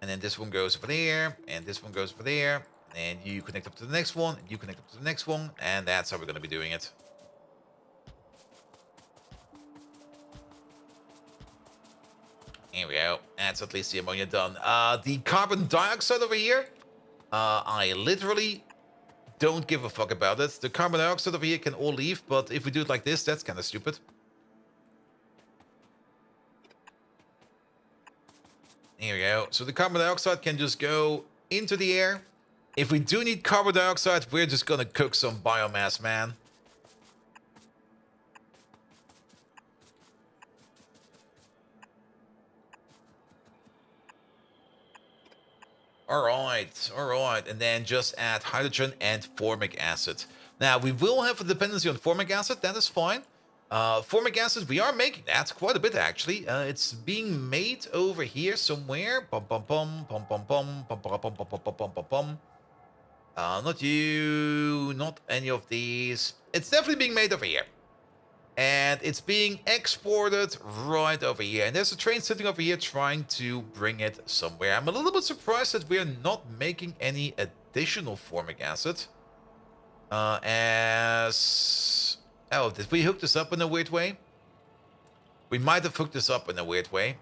And then this one goes over there, and this one goes over there. And you connect up to the next one, and you connect up to the next one. And that's how we're going to be doing it. Here we go. That's at least the ammonia done. The carbon dioxide over here, I literally don't give a fuck about it. The carbon dioxide over here can all leave, but if we do it like this, that's kind of stupid. Here we go. So the carbon dioxide can just go into the air. If we do need carbon dioxide, we're just gonna cook some biomass, man. All right. And then just add hydrogen and formic acid. Now, we will have a dependency on formic acid. That is fine. Formic acid, we are making that quite a bit, actually. It's being made over here somewhere. Not you, not any of these. It's definitely being made over here. And it's being exported right over here. And there's a train sitting over here trying to bring it somewhere. I'm a little bit surprised that we're not making any additional formic acid. Oh, did we hook this up in a weird way? We might have hooked this up in a weird way.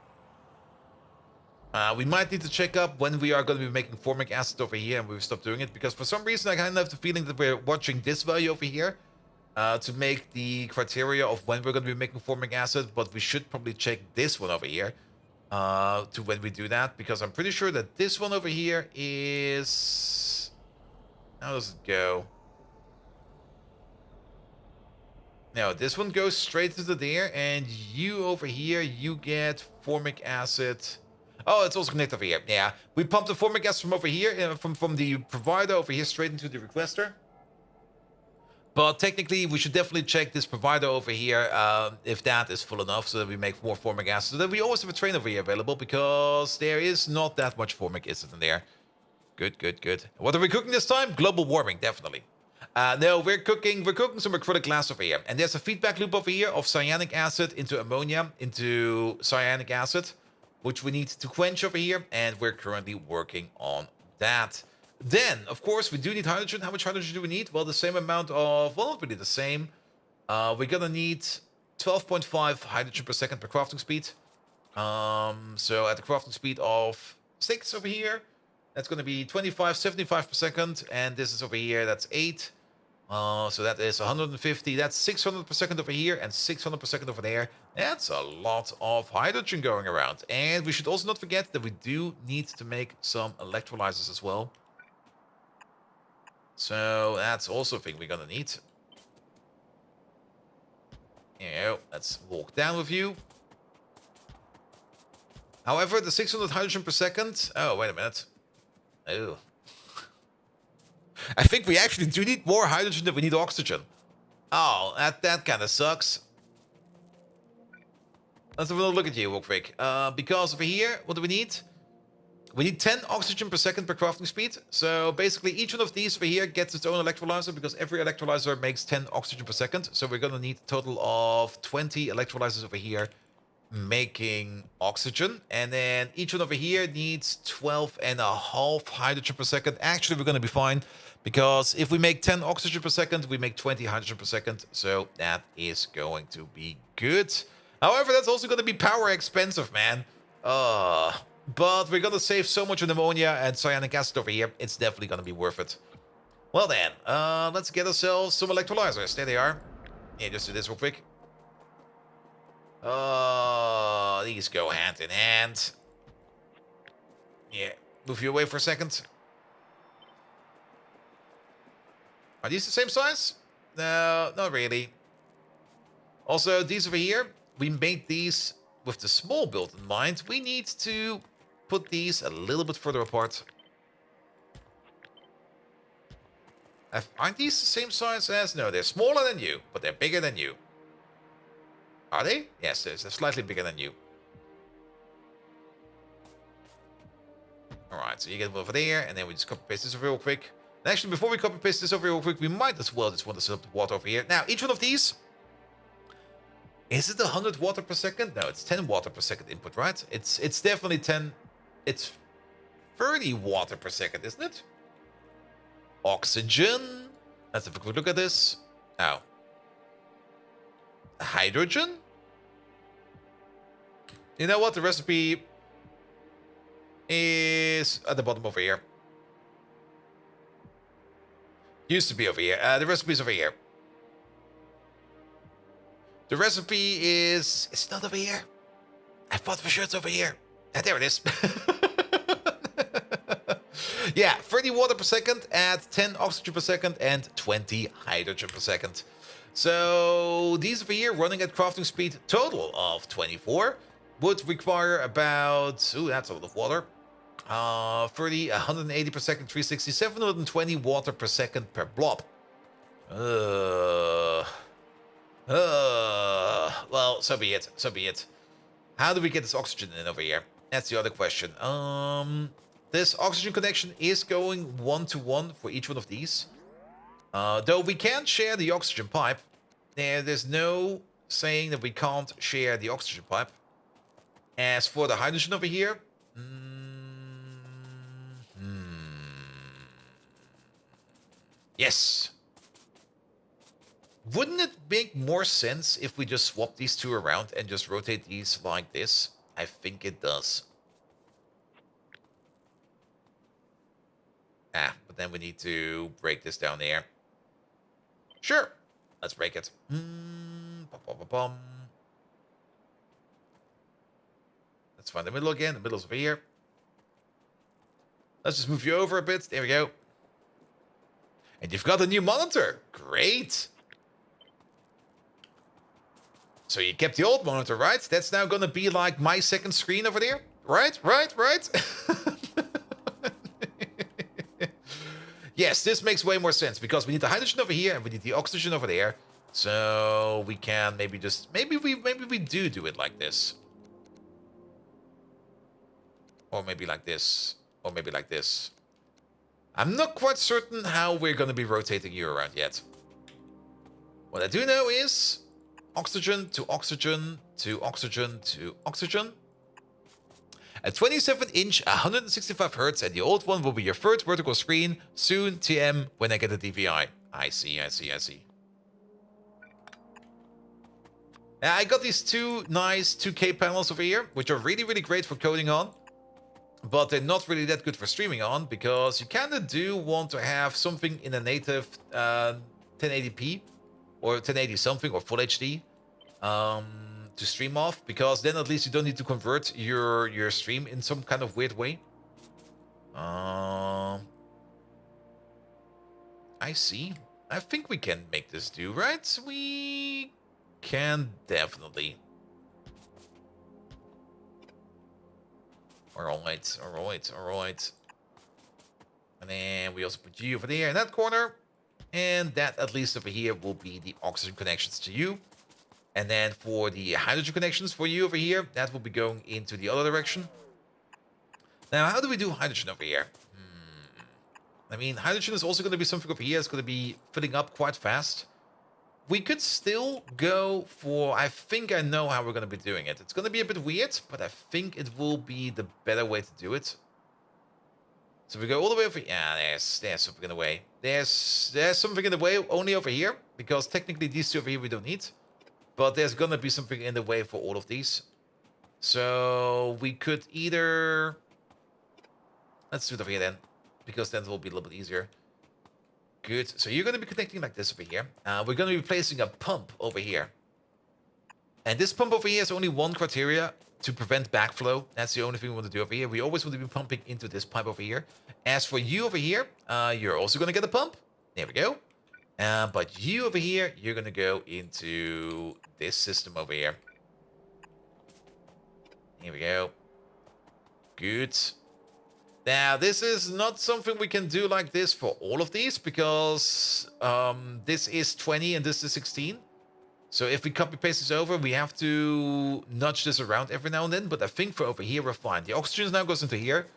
We might need to check up when we are going to be making formic acid over here and we've stopped doing it. Because for some reason I kind of have the feeling that we're watching this value over here. To make the criteria of when we're going to be making formic acid, but we should probably check this one over here to when we do that, because I'm pretty sure that this one over here is... How does it go? No, this one goes straight to there, and you over here, you get formic acid. Oh, it's also connected over here. Yeah, we pump the formic acid from over here, from the provider over here straight into the requester. But technically, we should definitely check this provider over here if that is full enough so that we make more formic acid. So that we always have a train over here available because there is not that much formic acid in there. Good. What are we cooking this time? Global warming, definitely. No, we're cooking some acrylic glass over here. And there's a feedback loop over here of cyanic acid into ammonia, into cyanic acid, which we need to quench over here. And we're currently working on that. Then, of course, we do need hydrogen. How much hydrogen do we need? Well, the same amount of... Well, not really the same. We're gonna need 12.5 hydrogen per second per crafting speed. So at the crafting speed of 6 over here, that's gonna be 25.75 per second. And this is over here, that's 8. So that is 150. That's 600 per second over here and 600 per second over there. That's a lot of hydrogen going around. And we should also not forget that we do need to make some electrolyzers as well. So that's also a thing we're gonna need. Here you go. Let's walk down with you. However, the 600 hydrogen per second... Oh, wait a minute. Oh. I think we actually do need more hydrogen than we need oxygen. Oh, that kind of sucks. Let's have a look at you real quick. Because over here, what do we need? We need 10 oxygen per second per crafting speed. So basically each one of these over here gets its own electrolyzer because every electrolyzer makes 10 oxygen per second. So we're going to need a total of 20 electrolyzers over here making oxygen. And then each one over here needs 12.5 hydrogen per second. Actually, we're going to be fine because if we make 10 oxygen per second, we make 20 hydrogen per second. So that is going to be good. However, that's also going to be power expensive, man. But we're gonna save so much on ammonia and cyanic acid over here. It's definitely gonna be worth it. Well then, let's get ourselves some electrolyzers. There they are. Yeah, just do this real quick. These go hand in hand. Yeah, move you away for a second. Are these the same size? No, not really. Also, these over here, we made these with the small build in mind. We need to put these a little bit further apart. Aren't these the same size as? No, they're smaller than you, but they're bigger than you. Are they? Yes, they're slightly bigger than you. Alright, so you get over there, and then we just copy paste this over real quick. And actually, before we copy paste this over real quick, we might as well just want to set up the water over here. Now, each one of these, is it 100 water per second? No, it's 10 water per second input, right? It's definitely 10. It's 30 water per second, isn't it? Oxygen. Let's have a quick look at this. Oh. Hydrogen? You know what? The recipe is at the bottom over here. Used to be over here. The recipe's over here. The recipe is... It's not over here. I thought for sure it's over here. Ah, there it is. Yeah, 30 water per second at 10 oxygen per second and 20 hydrogen per second. So these over here running at crafting speed total of 24 would require about... Ooh, that's a lot of water. 30, 180 per second, 360, 720 water per second per blob. Well, so be it. So be it. How do we get this oxygen in over here? That's the other question. This oxygen connection is going 1-to-1 for each one of these. Though we can share the oxygen pipe. There's no saying that we can't share the oxygen pipe. As for the hydrogen over here... Yes. Wouldn't it make more sense if we just swap these two around and just rotate these like this? I think it does. Ah, but then we need to break this down there. Sure. Let's break it. Let's find the middle again. The middle's over here. Let's just move you over a bit. There we go. And you've got a new monitor. Great. So you kept the old monitor, right? That's now going to be like my second screen over there. Right? Yes, this makes way more sense because we need the hydrogen over here and we need the oxygen over there. So we can maybe just... Maybe we do it like this. Or maybe like this. Or maybe like this. I'm not quite certain how we're going to be rotating you around yet. What I do know is oxygen to oxygen to oxygen to oxygen. A 27-inch, 165 Hz, and the old one will be your third vertical screen. Soon, TM, when I get the DPI. I see. Now, I got these two nice 2K panels over here, which are really, really great for coding on. But they're not really that good for streaming on, because you kind of do want to have something in a native 1080p, or 1080 something, or Full HD, to stream off, because then at least you don't need to convert your stream in some kind of weird way. I see. I think we can make this do, right? We can definitely. Alright. And then we also put you over there in that corner. And that, at least over here, will be the oxygen connections to you. And then for the hydrogen connections for you over here, that will be going into the other direction. Now, how do we do hydrogen over here? I mean, hydrogen is also going to be something over here. It's going to be filling up quite fast. We could still go for... I think I know how we're going to be doing it. It's going to be a bit weird, but I think it will be the better way to do it. So we go all the way over... Yeah, there's something in the way. There's something in the way only over here, because technically these two over here we don't need. But there's going to be something in the way for all of these. So we could either... Let's do it over here then, because then it will be a little bit easier. Good. So you're going to be connecting like this over here. We're going to be placing a pump over here. And this pump over here has only one criteria: to prevent backflow. That's the only thing we want to do over here. We always want to be pumping into this pipe over here. As for you over here, you're also going to get a pump. There we go. But you over here, you're going to go into this system over here. Here we go. Good. Now, this is not something we can do like this for all of these because this is 20 and this is 16. So if we copy paste this over, we have to nudge this around every now and then. But I think for over here, we're fine. The oxygen now goes into here.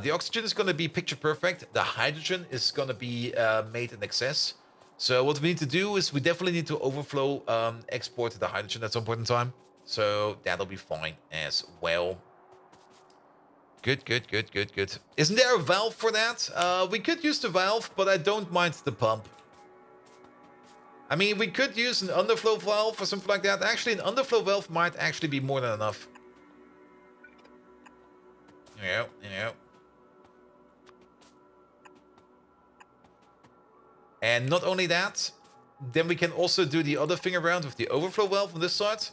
The oxygen is going to be picture perfect. The hydrogen is going to be made in excess. So what we need to do is we definitely need to overflow export the hydrogen at some point in time. So that'll be fine as well. Good, good, good, good, good. Isn't there a valve for that? We could use the valve, but I don't mind the pump. I mean, we could use an underflow valve or something like that. Actually, an underflow valve might actually be more than enough. Yeah. And not only that, then we can also do the other thing around with the overflow valve on this side.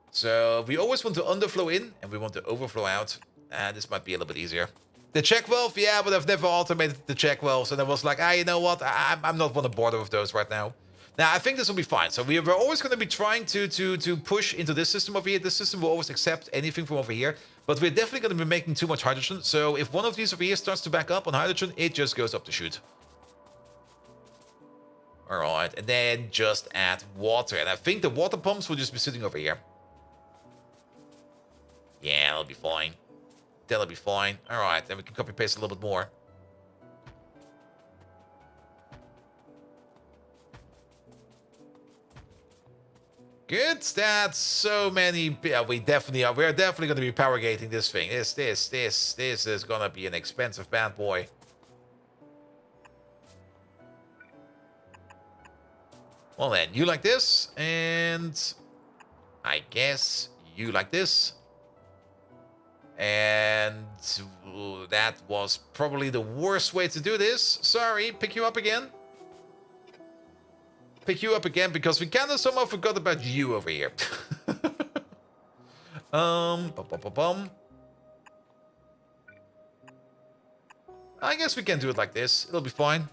So we always want to underflow in and we want to overflow out. And this might be a little bit easier. The check valve, yeah, but I've never automated the check valves. And I was like, you know what? I'm not want to bother with those right now. Now, I think this will be fine. So we're always going to be trying to push into this system over here. This system will always accept anything from over here. But we're definitely going to be making too much hydrogen. So if one of these over here starts to back up on hydrogen, it just goes up the chute. All right, and then just add water. And I think the water pumps will just be sitting over here. Yeah, that'll be fine. That'll be fine. All right, then we can copy paste a little bit more. Good. That's so many. Yeah, we definitely are. We're definitely going to be power gating this thing. This is going to be an expensive bad boy. Well then, you like this, and I guess you like this. And that was probably the worst way to do this. Sorry, pick you up again. Pick you up again because we kind of somehow forgot about you over here. I guess we can do it like this. It'll be fine.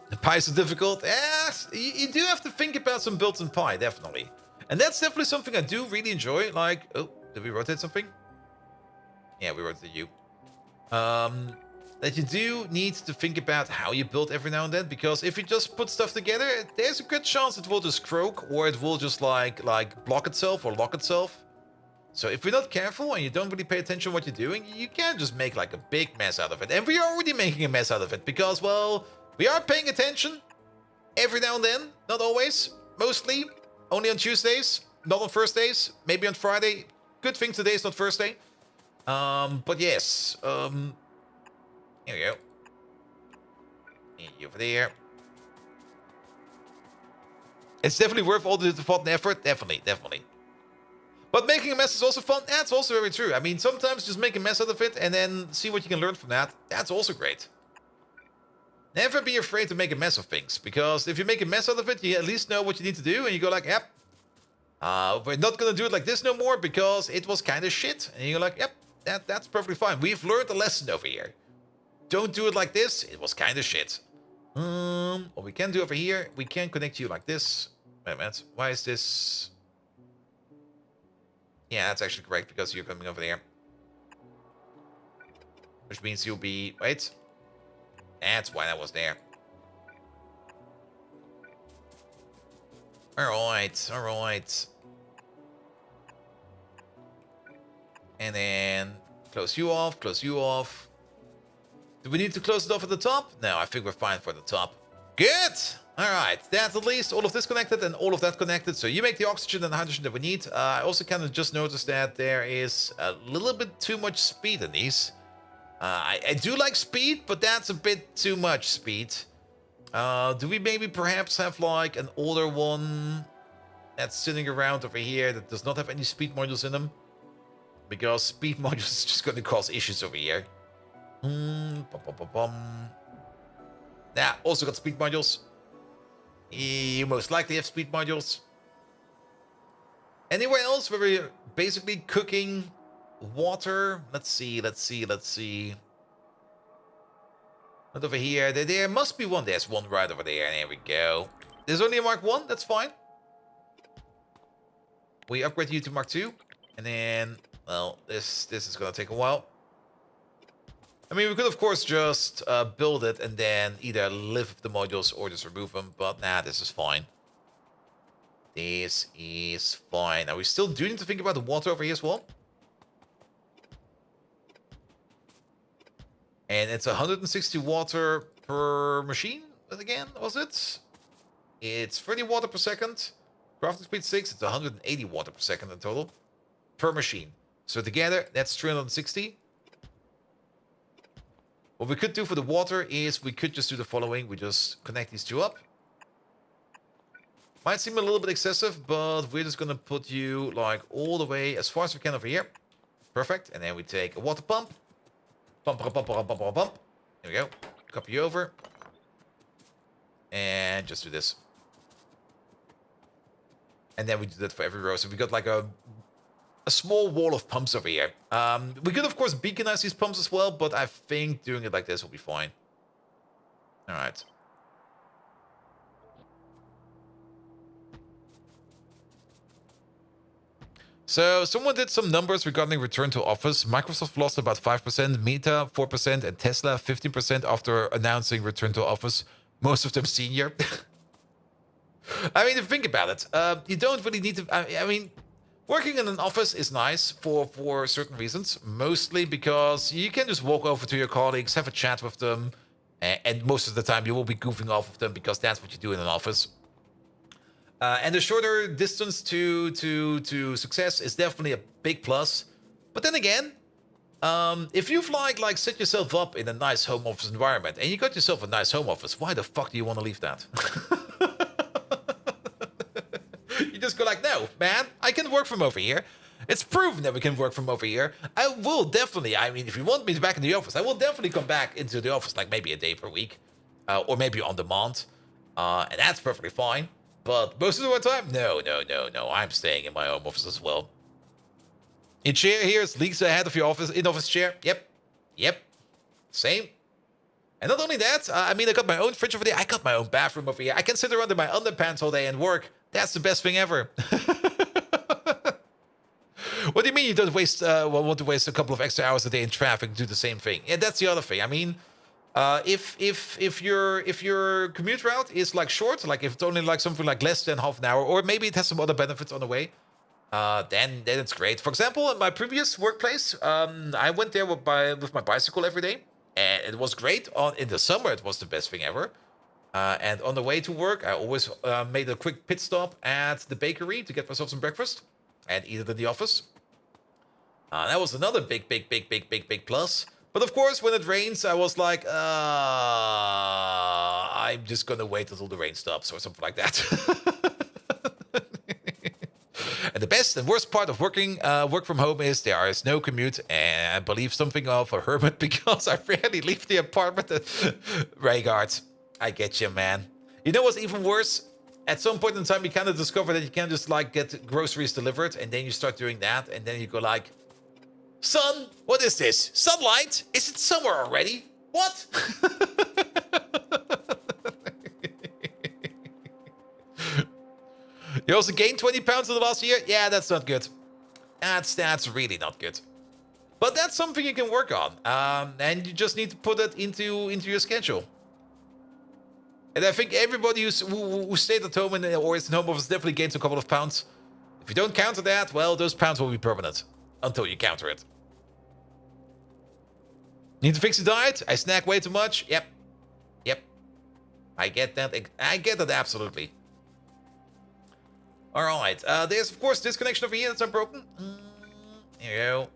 The pies are difficult. Yes, you do have to think about some built-in pie, definitely. And that's definitely something I do really enjoy. Like, oh, did we rotate something? Yeah, we rotated you. That you do need to think about how you build every now and then, because if you just put stuff together, there's a good chance it will just croak, or it will just like block itself or lock itself. So if you're not careful and you don't really pay attention to what you're doing, you can just make like a big mess out of it. And we are already making a mess out of it because, well, we are paying attention every now and then, not always, mostly. Only on Tuesdays, not on Thursdays, maybe on Friday. Good thing today's not Thursday. But yes, here we go. Over there. It's definitely worth all the thought and effort. Definitely. But making a mess is also fun. That's also very true. I mean, sometimes just make a mess out of it and then see what you can learn from that. That's also great. Never be afraid to make a mess of things, because if you make a mess out of it, you at least know what you need to do, and you go like, yep, we're not going to do it like this no more because it was kind of shit. And you're like, yep, that's perfectly fine. We've learned a lesson over here. Don't do it like this. It was kind of shit. What we can do over here, we can connect you like this. Wait a minute. Why is this? Yeah, that's actually correct because you're coming over there. Which means you'll be... Wait. That's why that was there. Alright. And then close you off. Do we need to close it off at the top? No, I think we're fine for the top. Good! Alright, that's at least all of this connected and all of that connected. So you make the oxygen and the hydrogen that we need. I also kind of just noticed that there is a little bit too much speed in these. I do like speed, but that's a bit too much speed. Do we maybe perhaps have like an older one that's sitting around over here that does not have any speed modules in them? Because speed modules is just going to cause issues over here. Yeah, also got speed modules. You most likely have speed modules. Anywhere else where we're basically cooking water? Let's see. Not over here. There must be one. There's one right over there. There we go. There's only a Mark 1. That's fine. We upgrade you to Mark 2. And then, well, this is gonna take a while. I mean, we could of course just build it and then either lift the modules or just remove them, but nah, this is fine. This is fine. Now we still do need to think about the water over here as well. And it's 160 water per machine, again, was it? It's 30 water per second. Crafting speed 6, it's 180 water per second in total. Per machine. So together, that's 360. What we could do for the water is we could just do the following. We just connect these two up. Might seem a little bit excessive, but we're just going to put you like all the way as far as we can over here. Perfect. And then we take a water pump. Pump, pump, pump, pump, pump, pump, pump. There we go. Copy you over. And just do this. And then we do that for every row. So we got like a small wall of pumps over here. We could, of course, beaconize these pumps as well, but I think doing it like this will be fine. All right. So someone did some numbers regarding return to office. Microsoft lost about 5%, Meta 4%, and Tesla 15% after announcing return to office. Most of them senior. I mean, if you think about it, you don't really need to... I mean, working in an office is nice for certain reasons. Mostly because you can just walk over to your colleagues, have a chat with them, and most of the time you will be goofing off with them because that's what you do in an office. And the shorter distance to success is definitely a big plus. But then again, if you've like set yourself up in a nice home office environment and you got yourself a nice home office, why the fuck do you want to leave that? You just go like, no, man, I can work from over here. It's proven that we can work from over here. I will definitely, I mean, if you want me back in the office, I will definitely come back into the office like maybe a day per week. Or maybe on demand. And that's perfectly fine. But most of the time, no. I'm staying in my home office as well. In chair here is leagues ahead of your office in-office chair. Yep. Same. And not only that, I mean, I got my own fridge over there. I got my own bathroom over here. I can sit around in my underpants all day and work. That's the best thing ever. What do you mean you don't want to waste a couple of extra hours a day in traffic to do the same thing? Yeah, that's the other thing. I mean, if your commute route is like short, like if it's only like something like less than half an hour, or maybe it has some other benefits on the way, then it's great. For example, in my previous workplace, I went there with my bicycle every day, and it was great. In the summer, it was the best thing ever. And on the way to work, I always made a quick pit stop at the bakery to get myself some breakfast and eat it in the office. That was another big plus. But of course, when it rains, I was like, I'm just gonna wait until the rain stops or something like that. And the best and worst part of work from home is there is no commute, and I believe something of a hermit because I rarely leave the apartment. Raygard, I get you, man. You know what's even worse? At some point in time, you kind of discover that you can just like get groceries delivered, and then you start doing that, and then you go like, sun, what is this? Sunlight? Is it summer already? What? You also gained 20 pounds in the last year? Yeah, that's not good. That's really not good. But that's something you can work on. And you just need to put it into your schedule. And I think everybody who stayed at home or is in home office definitely gains a couple of pounds. If you don't counter that, well, those pounds will be permanent. Until you counter it. Need to fix your diet? I snack way too much? Yep. I get that. Absolutely. Alright. There's, of course, this connection over here that's unbroken. Here you go.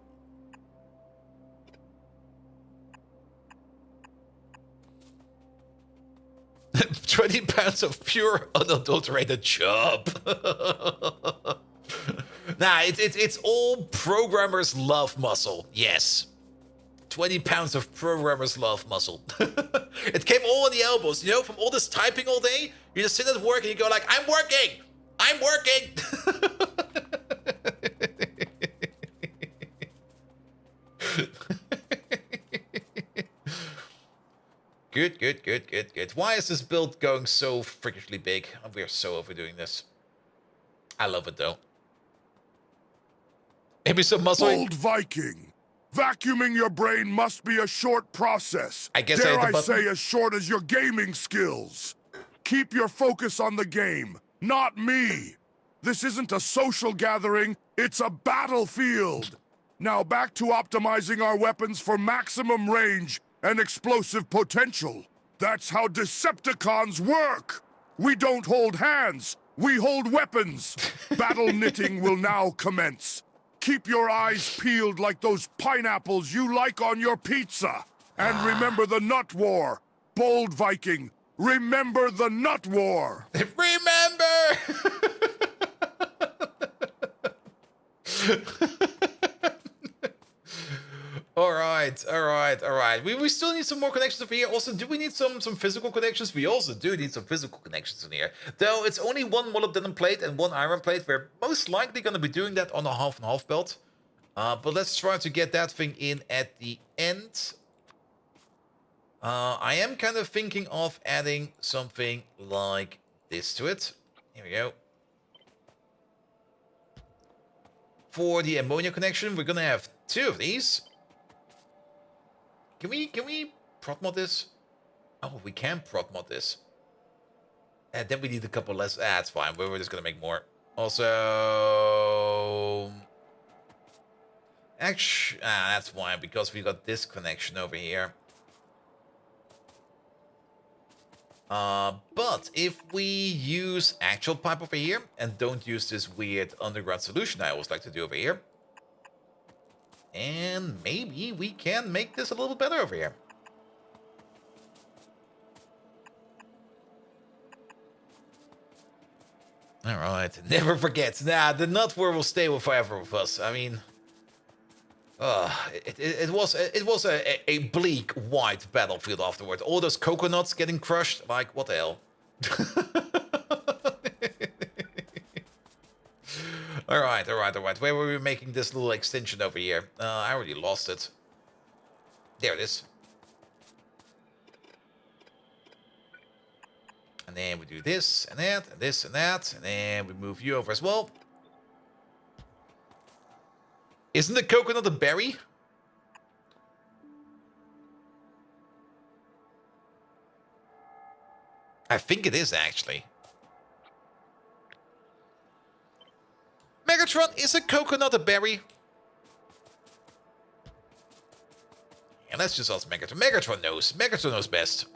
£20 of pure unadulterated chub. Nah, it's all programmers love muscle. Yes. 20 pounds of programmers love muscle. It came all in the elbows, you know, from all this typing all day. You just sit at work and you go like, I'm working. Good. Why is this build going so freakishly big? We're so overdoing this. I love it though. Maybe some muscle. Bold Viking. Vacuuming your brain must be a short process. I guess Dare I hit the I button. say as short as your gaming skills. Keep your focus on the game, not me. This isn't a social gathering, it's a battlefield. Now back to optimizing our weapons for maximum range and explosive potential. That's how Decepticons work. We don't hold hands, we hold weapons. Battle knitting will now commence. Keep your eyes peeled like those pineapples you like on your pizza. And remember the Nut War. Bold Viking, remember the Nut War. Remember! All right. We still need some more connections over here. Also, do we need some physical connections? We also do need some physical connections in here. Though it's only one molybdenum plate and one iron plate. We're most likely going to be doing that on a half and half belt. But let's try to get that thing in at the end. I am kind of thinking of adding something like this to it. Here we go. For the ammonia connection, we're gonna have 2 of these. Can we prot mod this? Oh, we can prot mod this. And then we need a couple less. That's fine. We're just gonna make more. Also, actually, that's fine because we got this connection over here. But if we use actual pipe over here and don't use this weird underground solution I always like to do over here, and maybe we can make this a little better over here. All right, never forget. Nah, the Nut War will stay forever with us. I mean, it was a bleak white battlefield afterward. All those coconuts getting crushed. Like, what the hell? All right. Where were we making this little extension over here? I already lost it. There it is. And then we do this and that and this and that. And then we move you over as well. Isn't the coconut a berry? I think it is, actually. Megatron, is a coconut a berry? And let's just ask Megatron. Megatron knows. Megatron knows best.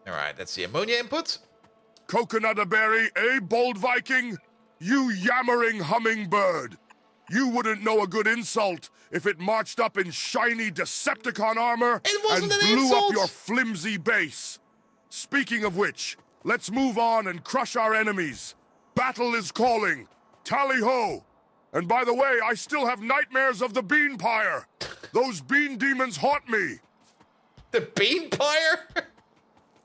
Alright, that's the ammonia input. Coconut a berry, eh, Bold Viking? You yammering hummingbird. You wouldn't know a good insult if it marched up in shiny Decepticon armor and blew up your flimsy base. Speaking of which, let's move on and crush our enemies. Battle is calling. Tally-ho! And by the way, I still have nightmares of the Bean Pyre. Those bean demons haunt me. The Bean Pyre?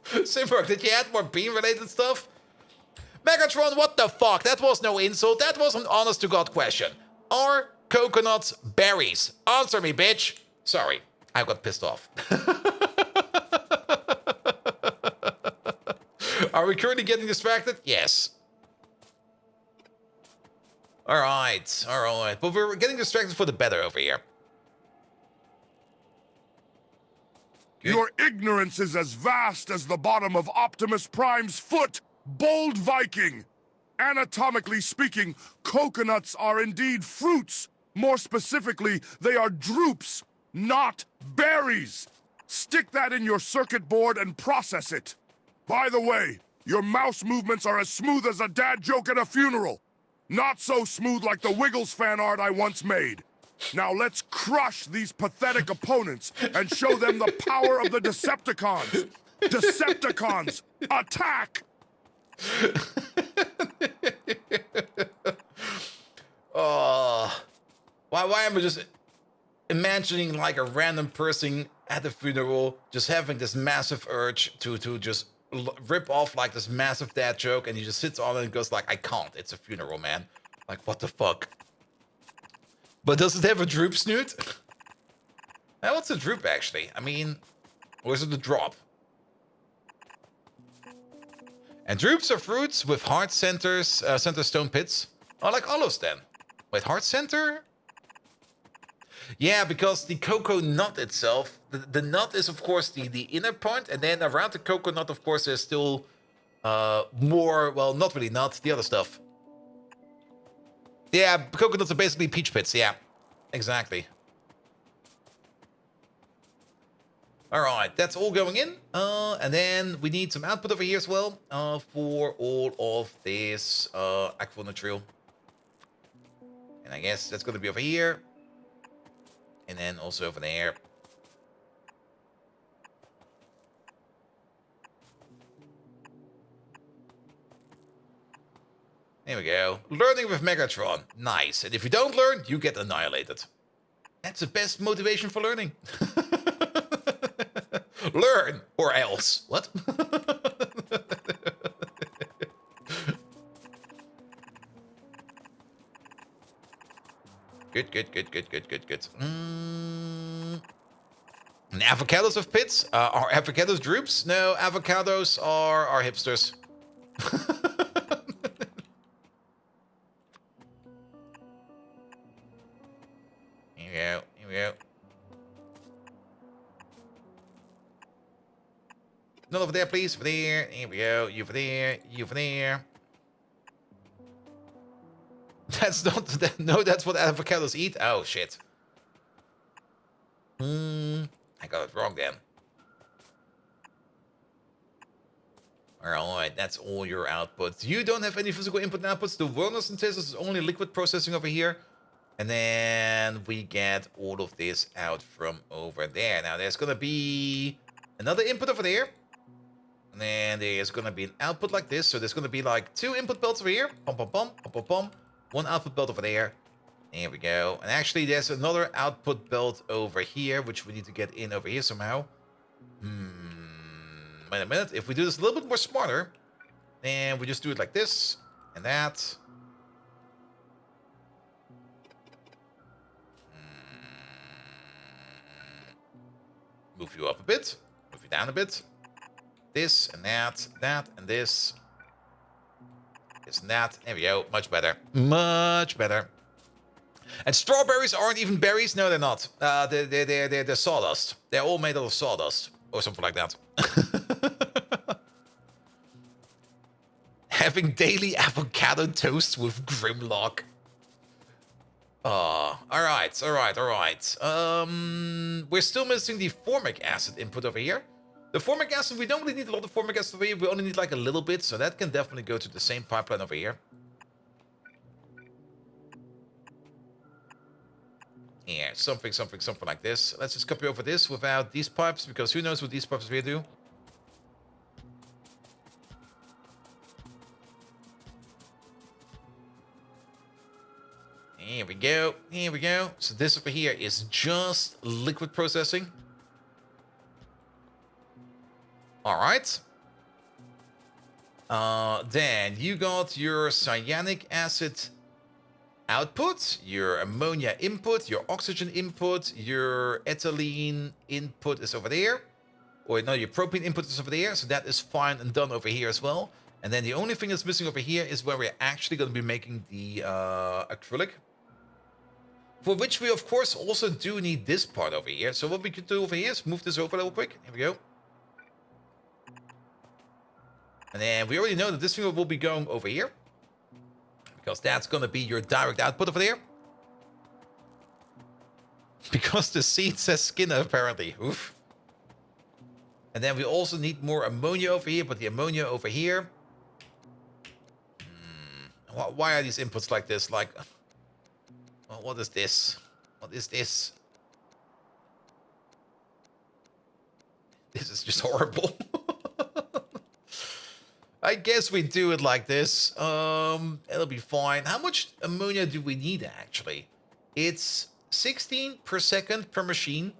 Simberg, did you add more bean-related stuff? Megatron, what the fuck? That was no insult. That was an honest-to-God question. Are coconuts berries? Answer me, bitch. Sorry, I got pissed off. Are we currently getting distracted? Yes. All right. But we're getting distracted for the better over here. Good. Your ignorance is as vast as the bottom of Optimus Prime's foot, Bold Viking. Anatomically speaking, coconuts are indeed fruits. More specifically, they are drupes, not berries. Stick that in your circuit board and process it. By the way, your mouse movements are as smooth as a dad joke at a funeral. Not so smooth like the Wiggles fan art I once made. Now let's crush these pathetic opponents and show them the power of the Decepticons. Decepticons, attack! Why am I just imagining like a random person at the funeral just having this massive urge to just rip off like this massive dad joke, and he just sits on it and goes like, I can't, it's a funeral, man. Like, what the fuck? But does it have a droop snoot? What's a droop, actually? I mean, or is it a drop? And drupes are fruits with hard centers, center stone pits. Oh, like olives then. Wait, hard center? Yeah, because the cocoa nut itself, the nut is of course the inner point, and then around the cocoa nut, of course, there's still more, well, not really nut, the other stuff. Yeah, coconuts are basically peach pits, yeah. Exactly. Alright, that's all going in. And then we need some output over here as well for all of this aquanutrial. And I guess that's going to be over here. And then also over there. There we go. Learning with Megatron. Nice. And if you don't learn, you get annihilated. That's the best motivation for learning. Learn or else. What? Good, good, good, good, good, good, good. And avocados of pits? Are avocados drupes? No, avocados are hipsters. Here we go, here we go. Not over there, please. Over there. Here we go. You over there. You over there. That's not... No, that's what avocados eat. Oh, shit. I got it wrong then. Alright, that's all your outputs. You don't have any physical input and outputs. The wellness synthesis is only liquid processing over here. And then we get all of this out from over there. Now, there's going to be another input over there. And then there's going to be an output like this. So there's going to be like 2 input belts over here. Pum, pum, pum, pum, pum, pum. 1 output belt over there. There we go. And actually, there's another output belt over here, which we need to get in over here somehow. Wait a minute. If we do this a little bit more smarter, then we just do it like this and that. Move you up a bit. Move you down a bit. This and that, that and this. This and that. There we go. Much better. Much better. And strawberries aren't even berries. No, they're not. They're sawdust. They're all made out of sawdust. Or something like that. Having daily avocado toast with Grimlock. Oh, alright, alright, alright. We're still missing the formic acid input over here. The formic acid, we don't really need a lot of formic acid over here. We only need like a little bit, so that can definitely go to the same pipeline over here. Yeah, something like this. Let's just copy over this without these pipes, because who knows what these pipes will do. Here we go. Here we go. So this over here is just liquid processing. All right. Then you got your cyanic acid output, your ammonia input, your oxygen input, your ethylene input is over there. Or no, your propane input is over there. So that is fine and done over here as well. And then the only thing that's missing over here is where we're actually going to be making the acrylic. For which we, of course, also do need this part over here. So what we could do over here is move this over a little quick. Here we go. And then we already know that this thing will be going over here. Because that's going to be your direct output over there. Because the seed says Skinner, apparently. Oof. And then we also need more ammonia over here. But the ammonia over here... Why are these inputs like this? Like... Well, what is this? What is this? This is just horrible. I guess we do it like this. It'll be fine. How much ammonia do we need, actually? It's 16 per second per machine.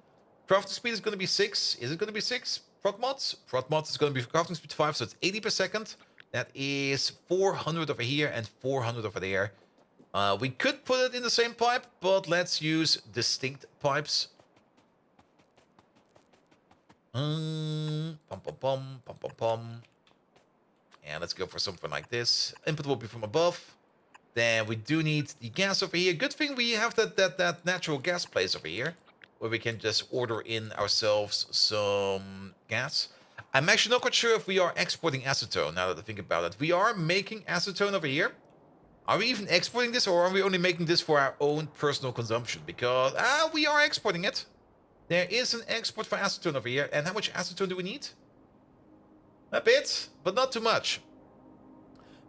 Crafting speed is going to be 6. Is it going to be 6? Prot mods? Prot mods is going to be crafting speed 5, so it's 80 per second. That is 400 over here and 400 over there. We could put it in the same pipe, but let's use distinct pipes. Pum, pum, pum, pum, pum, pum, pum. And let's go for something like this. Input will be from above. Then we do need the gas over here. Good thing we have that natural gas place over here, where we can just order in ourselves some gas. I'm actually not quite sure if we are exporting acetone, now that I think about it. We are making acetone over here. Are we even exporting this, or are we only making this for our own personal consumption? Because, we are exporting it. There is an export for acetone over here. And how much acetone do we need? A bit, but not too much.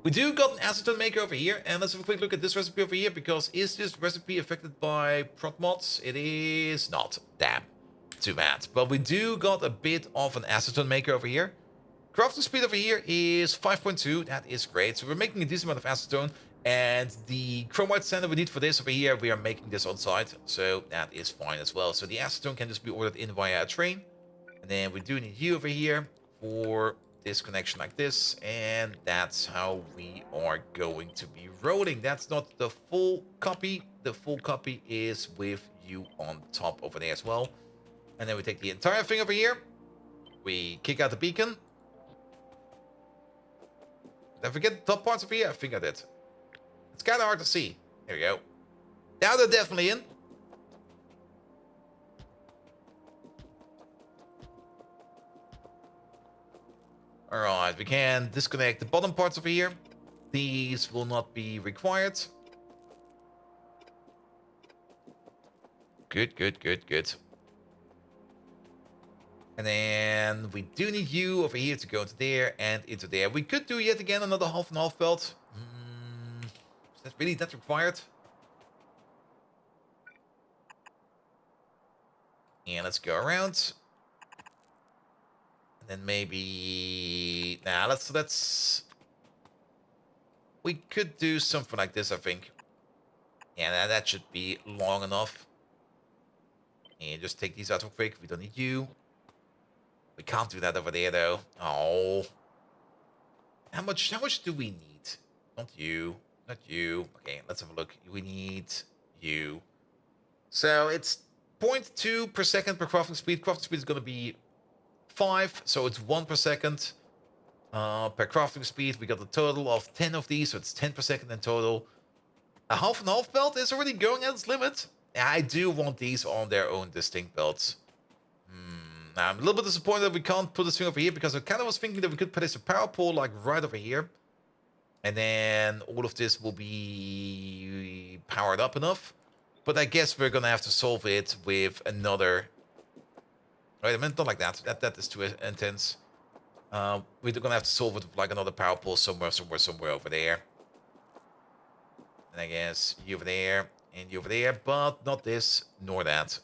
We do got an acetone maker over here, and let's have a quick look at this recipe over here, because is this recipe affected by prot mods? It is not. Damn. Too bad. But we do got a bit of an acetone maker over here. Crafting speed over here is 5.2. That is great. So we're making a decent amount of acetone, and the chrome white standard we need for this over here, we are making this on site. So that is fine as well. So the acetone can just be ordered in via a train. And then we do need you over here for this connection like this, and that's how we are going to be rolling. That's not the full copy. The full copy is with you on top over there as well. And then we take the entire thing over here. We kick out the beacon. Did I forget the top parts over here? I think I did. It's kind of hard to see. There we go. Now they're definitely in. Alright, we can disconnect the bottom parts over here. These will not be required. Good, good, good, good. And then we do need you over here to go into there and into there. We could do yet again another half and half belt. Is that really that required? And let's go around. And then maybe... Nah, let's... We could do something like this, I think. Yeah, that should be long enough. And just take these out real quick. We don't need you. We can't do that over there, though. Oh. How much do we need? Not you. Not you. Okay, let's have a look. We need you. So it's 0.2 per second per crafting speed. Crafting speed is going to be 5, so it's 1 per second per crafting speed. We got a total of 10 of these, so it's 10 per second in total. A half and half belt is already going at its limit. I do want these on their own distinct belts. Now, I'm a little bit disappointed that we can't put this thing over here, because I kind of was thinking that we could place a power pole like right over here. And then all of this will be powered up enough. But I guess we're going to have to solve it with another... Wait a minute, not like that. That is too intense. We're going to have to solve it with like another power pole somewhere over there. And I guess you over there and you over there, but not this nor that.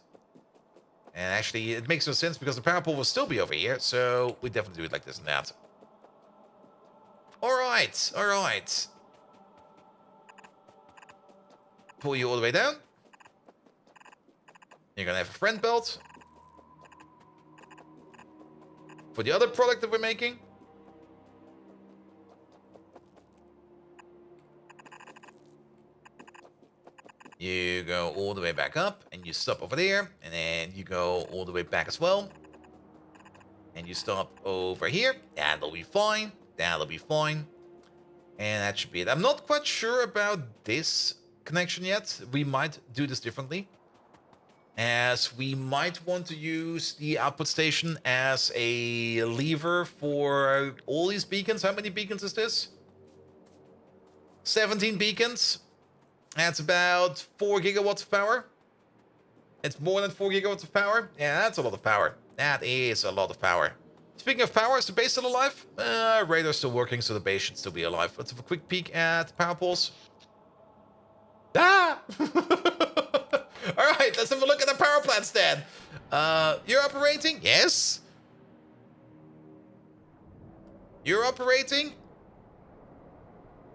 And actually, it makes no sense because the power pole will still be over here, so we definitely do it like this and that. Alright, alright. Pull you all the way down. You're gonna have a friend belt. For the other product that we're making. You go all the way back up, and you stop over there, and then you go all the way back as well. And you stop over here. That'll be fine. That'll be fine. And that should be it. I'm not quite sure about this connection yet. We might do this differently. As we might want to use the output station as a lever for all these beacons. How many beacons is this? 17 beacons. That's about 4 gigawatts of power. It's more than 4 gigawatts of power. Yeah, that's a lot of power. That is a lot of power. Speaking of power, is the base still alive? Radar's still working, so the base should still be alive. Let's have a quick peek at the power poles. Ah! Alright, let's have a look at the power plants then. You're operating? Yes. You're operating?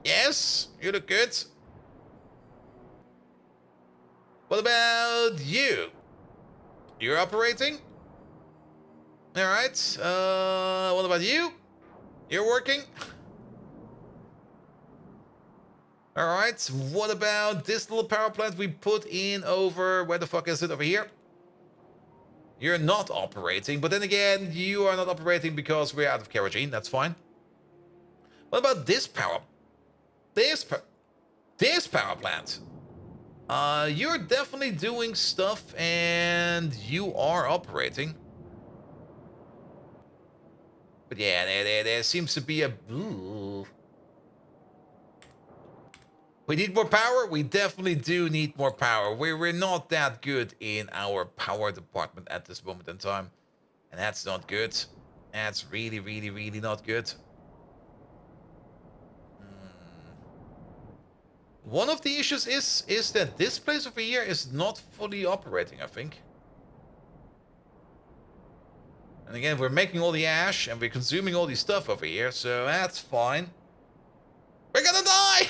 Yes. You look good. What about you? You're operating? Alright. What about you? You're working? Alright. What about this little power plant we put in over... Where the fuck is it? Over here? You're not operating. But then again, you are not operating because we're out of kerosene. That's fine. What about this power? This power plant. You're definitely doing stuff, and you are operating. But yeah, there seems to be a... Ooh. We need more power? We definitely do need more power. We're not that good in our power department at this moment in time. And that's not good. That's really, really, really not good. One of the issues is that this place over here is not fully operating, I think. And again, we're making all the ash and we're consuming all the stuff over here, so that's fine. We're gonna die!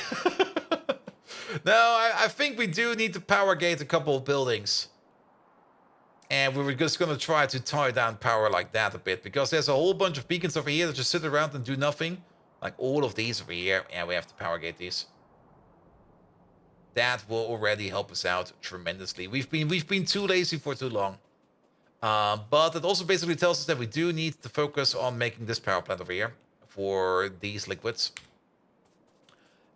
No, I think we do need to power gate a couple of buildings. And we were just gonna try to tie down power like that a bit, because there's a whole bunch of beacons over here that just sit around and do nothing. Like all of these over here, and we have to power gate these. That will already help us out tremendously. We've been too lazy for too long. But it also basically tells us that we do need to focus on making this power plant over here for these liquids.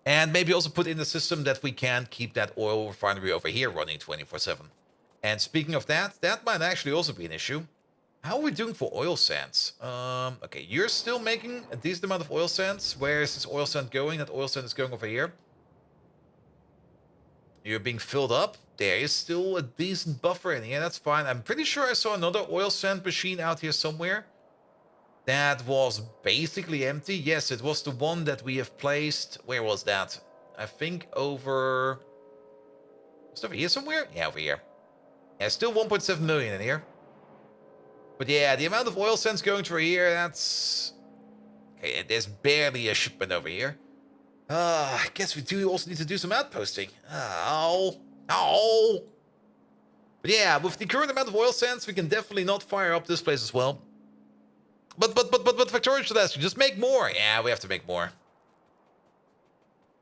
And maybe also put in the system that we can keep that oil refinery over here running 24/7. And speaking of that, that might actually also be an issue. How are we doing for oil sands? Okay, you're still making a decent amount of oil sands. Where is this oil sand going? That oil sand is going over here. You're being filled up. There is still a decent buffer in here. That's fine. I'm pretty sure I saw another oil sand machine out here somewhere. That was basically empty. Yes, it was the one that we have placed. Where was that? I think over... Was it over here somewhere? Yeah, over here. Yeah, still 1.7 million in here. But yeah, the amount of oil sands going through here, that's... Okay, there's barely a shipment over here. I guess we do also need to do some outposting. Ow. Ow. But yeah, with the current amount of oil sands, we can definitely not fire up this place as well. But Factorio should ask you, just make more. Yeah, we have to make more.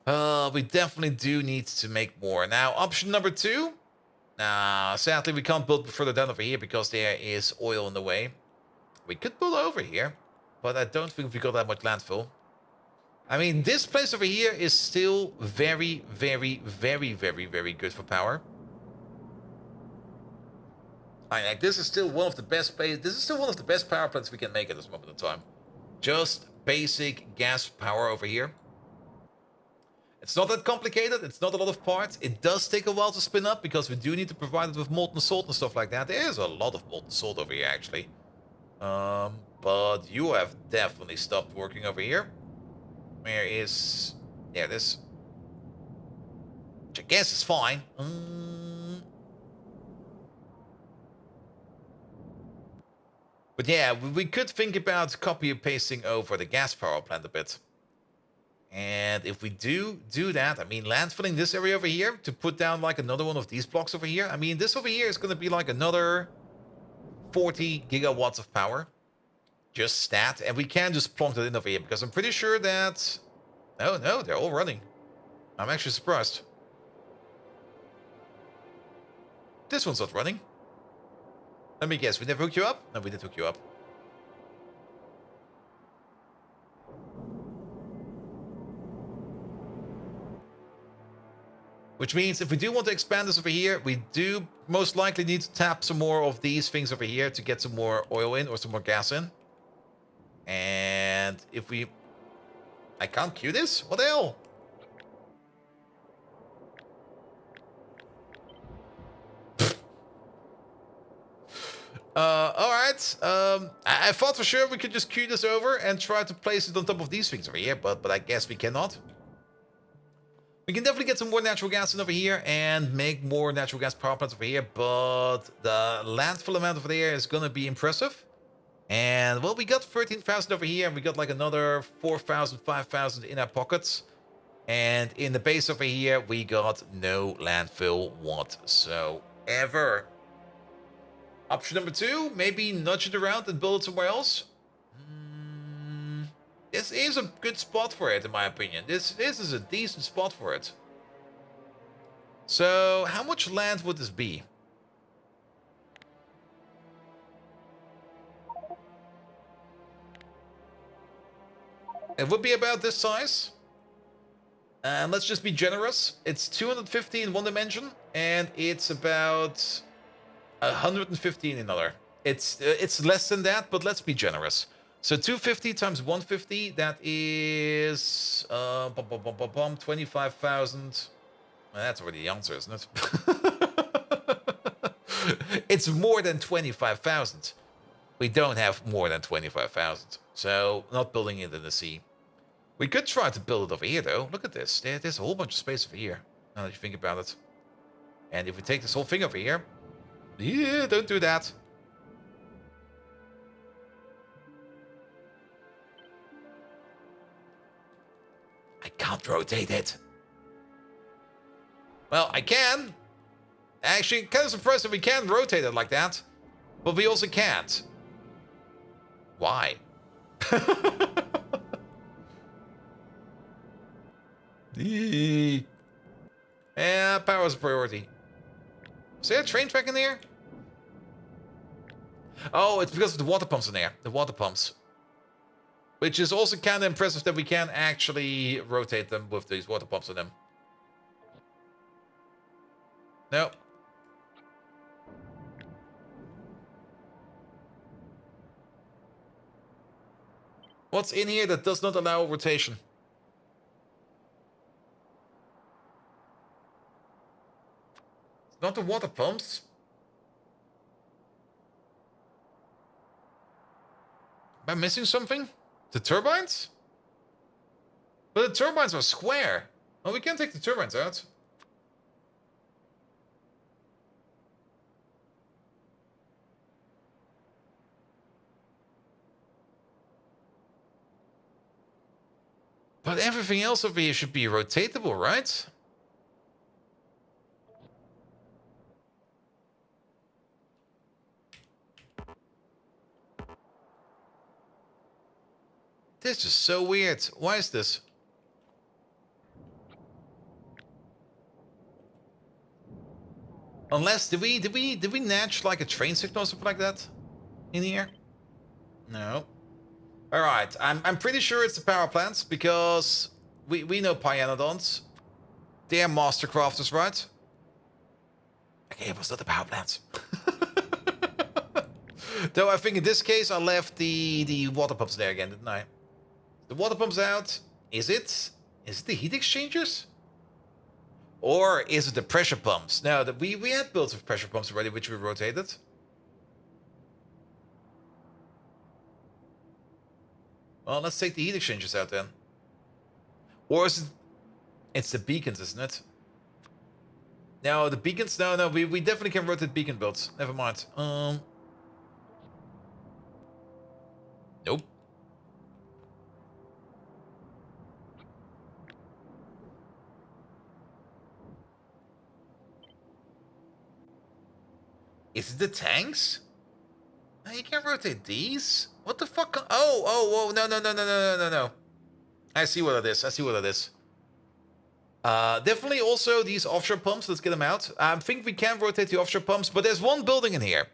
We definitely do need to make more. Now, option number 2. Sadly, we can't build further down over here because there is oil in the way. We could build over here, but I don't think we got that much landfill. I mean, this place over here is still very, very, very, very, very good for power. Like, this is still one of the best places. This is still one of the best power plants we can make at this moment in time. Just basic gas power over here. It's not that complicated. It's not a lot of parts. It does take a while to spin up because we do need to provide it with molten salt and stuff like that. There's a lot of molten salt over here, actually. But you have definitely stopped working over here. Where is... There it is. Which I guess is fine. But yeah, we could think about copy and pasting over the gas power plant a bit. And if we do that, I mean, landfilling this area over here to put down like another one of these blocks over here. I mean, this over here is going to be like another 40 gigawatts of power. Just stat. And we can just plonk that in over here because I'm pretty sure that... No, they're all running. I'm actually surprised. This one's not running. Let me guess, we never hooked you up? No, we did hook you up. Which means if we do want to expand this over here, we do most likely need to tap some more of these things over here to get some more oil in or some more gas in. And if we... I can't queue this? What the hell? Alright. I thought for sure we could just queue this over and try to place it on top of these things over here, but I guess we cannot. We can definitely get some more natural gas in over here and make more natural gas power plants over here, but the landfill amount over there is going to be impressive. And, well, we got 13,000 over here, and we got like another 4,000, 5,000 in our pockets. And in the base over here, we got no landfill whatsoever. Option number 2, maybe nudge it around and build it somewhere else. This is a good spot for it, in my opinion. This is a decent spot for it. So, how much land would this be? It would be about this size. And let's just be generous. It's 250 in one dimension, and it's about 150 in another. It's less than that, but let's be generous. So 250 times 150, that is 25,000. Well, that's already the answer, isn't it? It's more than 25,000. We don't have more than 25,000. So, not building it in the sea. We could try to build it over here, though. Look at this. There's a whole bunch of space over here, now that you think about it. And if we take this whole thing over here... Yeah, don't do that. I can't rotate it. Well, I can. Actually, kind of surprised that we can rotate it like that. But we also can't. Why? Yeah, power's a priority. Is there a train track in there? Oh, it's because of the water pumps in there. The water pumps. Which is also kind of impressive that we can actually rotate them with these water pumps in them. No. What's in here that does not allow rotation? It's not the water pumps. Am I missing something? The turbines? But the turbines are square. Well, we can take the turbines out. But everything else over here should be rotatable, right? This is so weird. Why is this? Unless did we natch like a train signal or something like that in here? No. All right, I'm pretty sure it's the power plants because we know Pyanodons. They are master crafters, right? Okay, it was not the power plants. Though I think in this case I left the water pumps there again, didn't I? The water pumps out. Is it the heat exchangers? Or is it the pressure pumps? No, we had built with pressure pumps already, which we rotated. Well, let's take the heat exchangers out then. Or is it... It's the beacons, isn't it? No, the beacons... No, we definitely can rotate beacon builds. Never mind. Nope. Is it the tanks? No, you can't rotate these? What the fuck? Oh, no. I see what it is. Definitely also these offshore pumps. Let's get them out. I think we can rotate the offshore pumps, but there's one building in here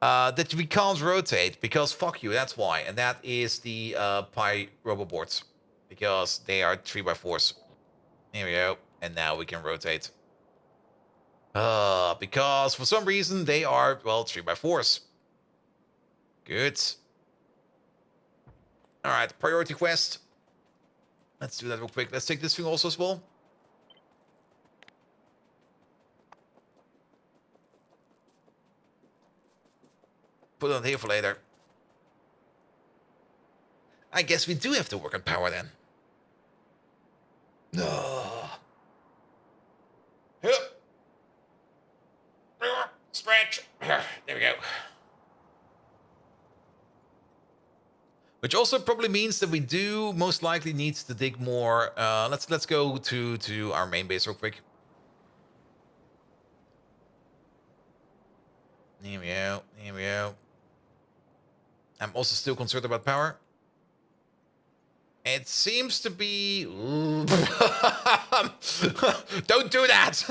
that we can't rotate because fuck you, that's why. And that is the Pi roboboards because they are 3x4s. Here we go. And now we can rotate. Because for some reason they are, well, 3x4s. Good. Alright, priority quest. Let's do that real quick. Let's take this thing also as well. Put it on here for later. I guess we do have to work on power then. No. Stretch. There we go. Which also probably means that we do most likely need to dig more. Let's go to our main base real quick. Here we go. I'm also still concerned about power. It seems to be... Don't do that!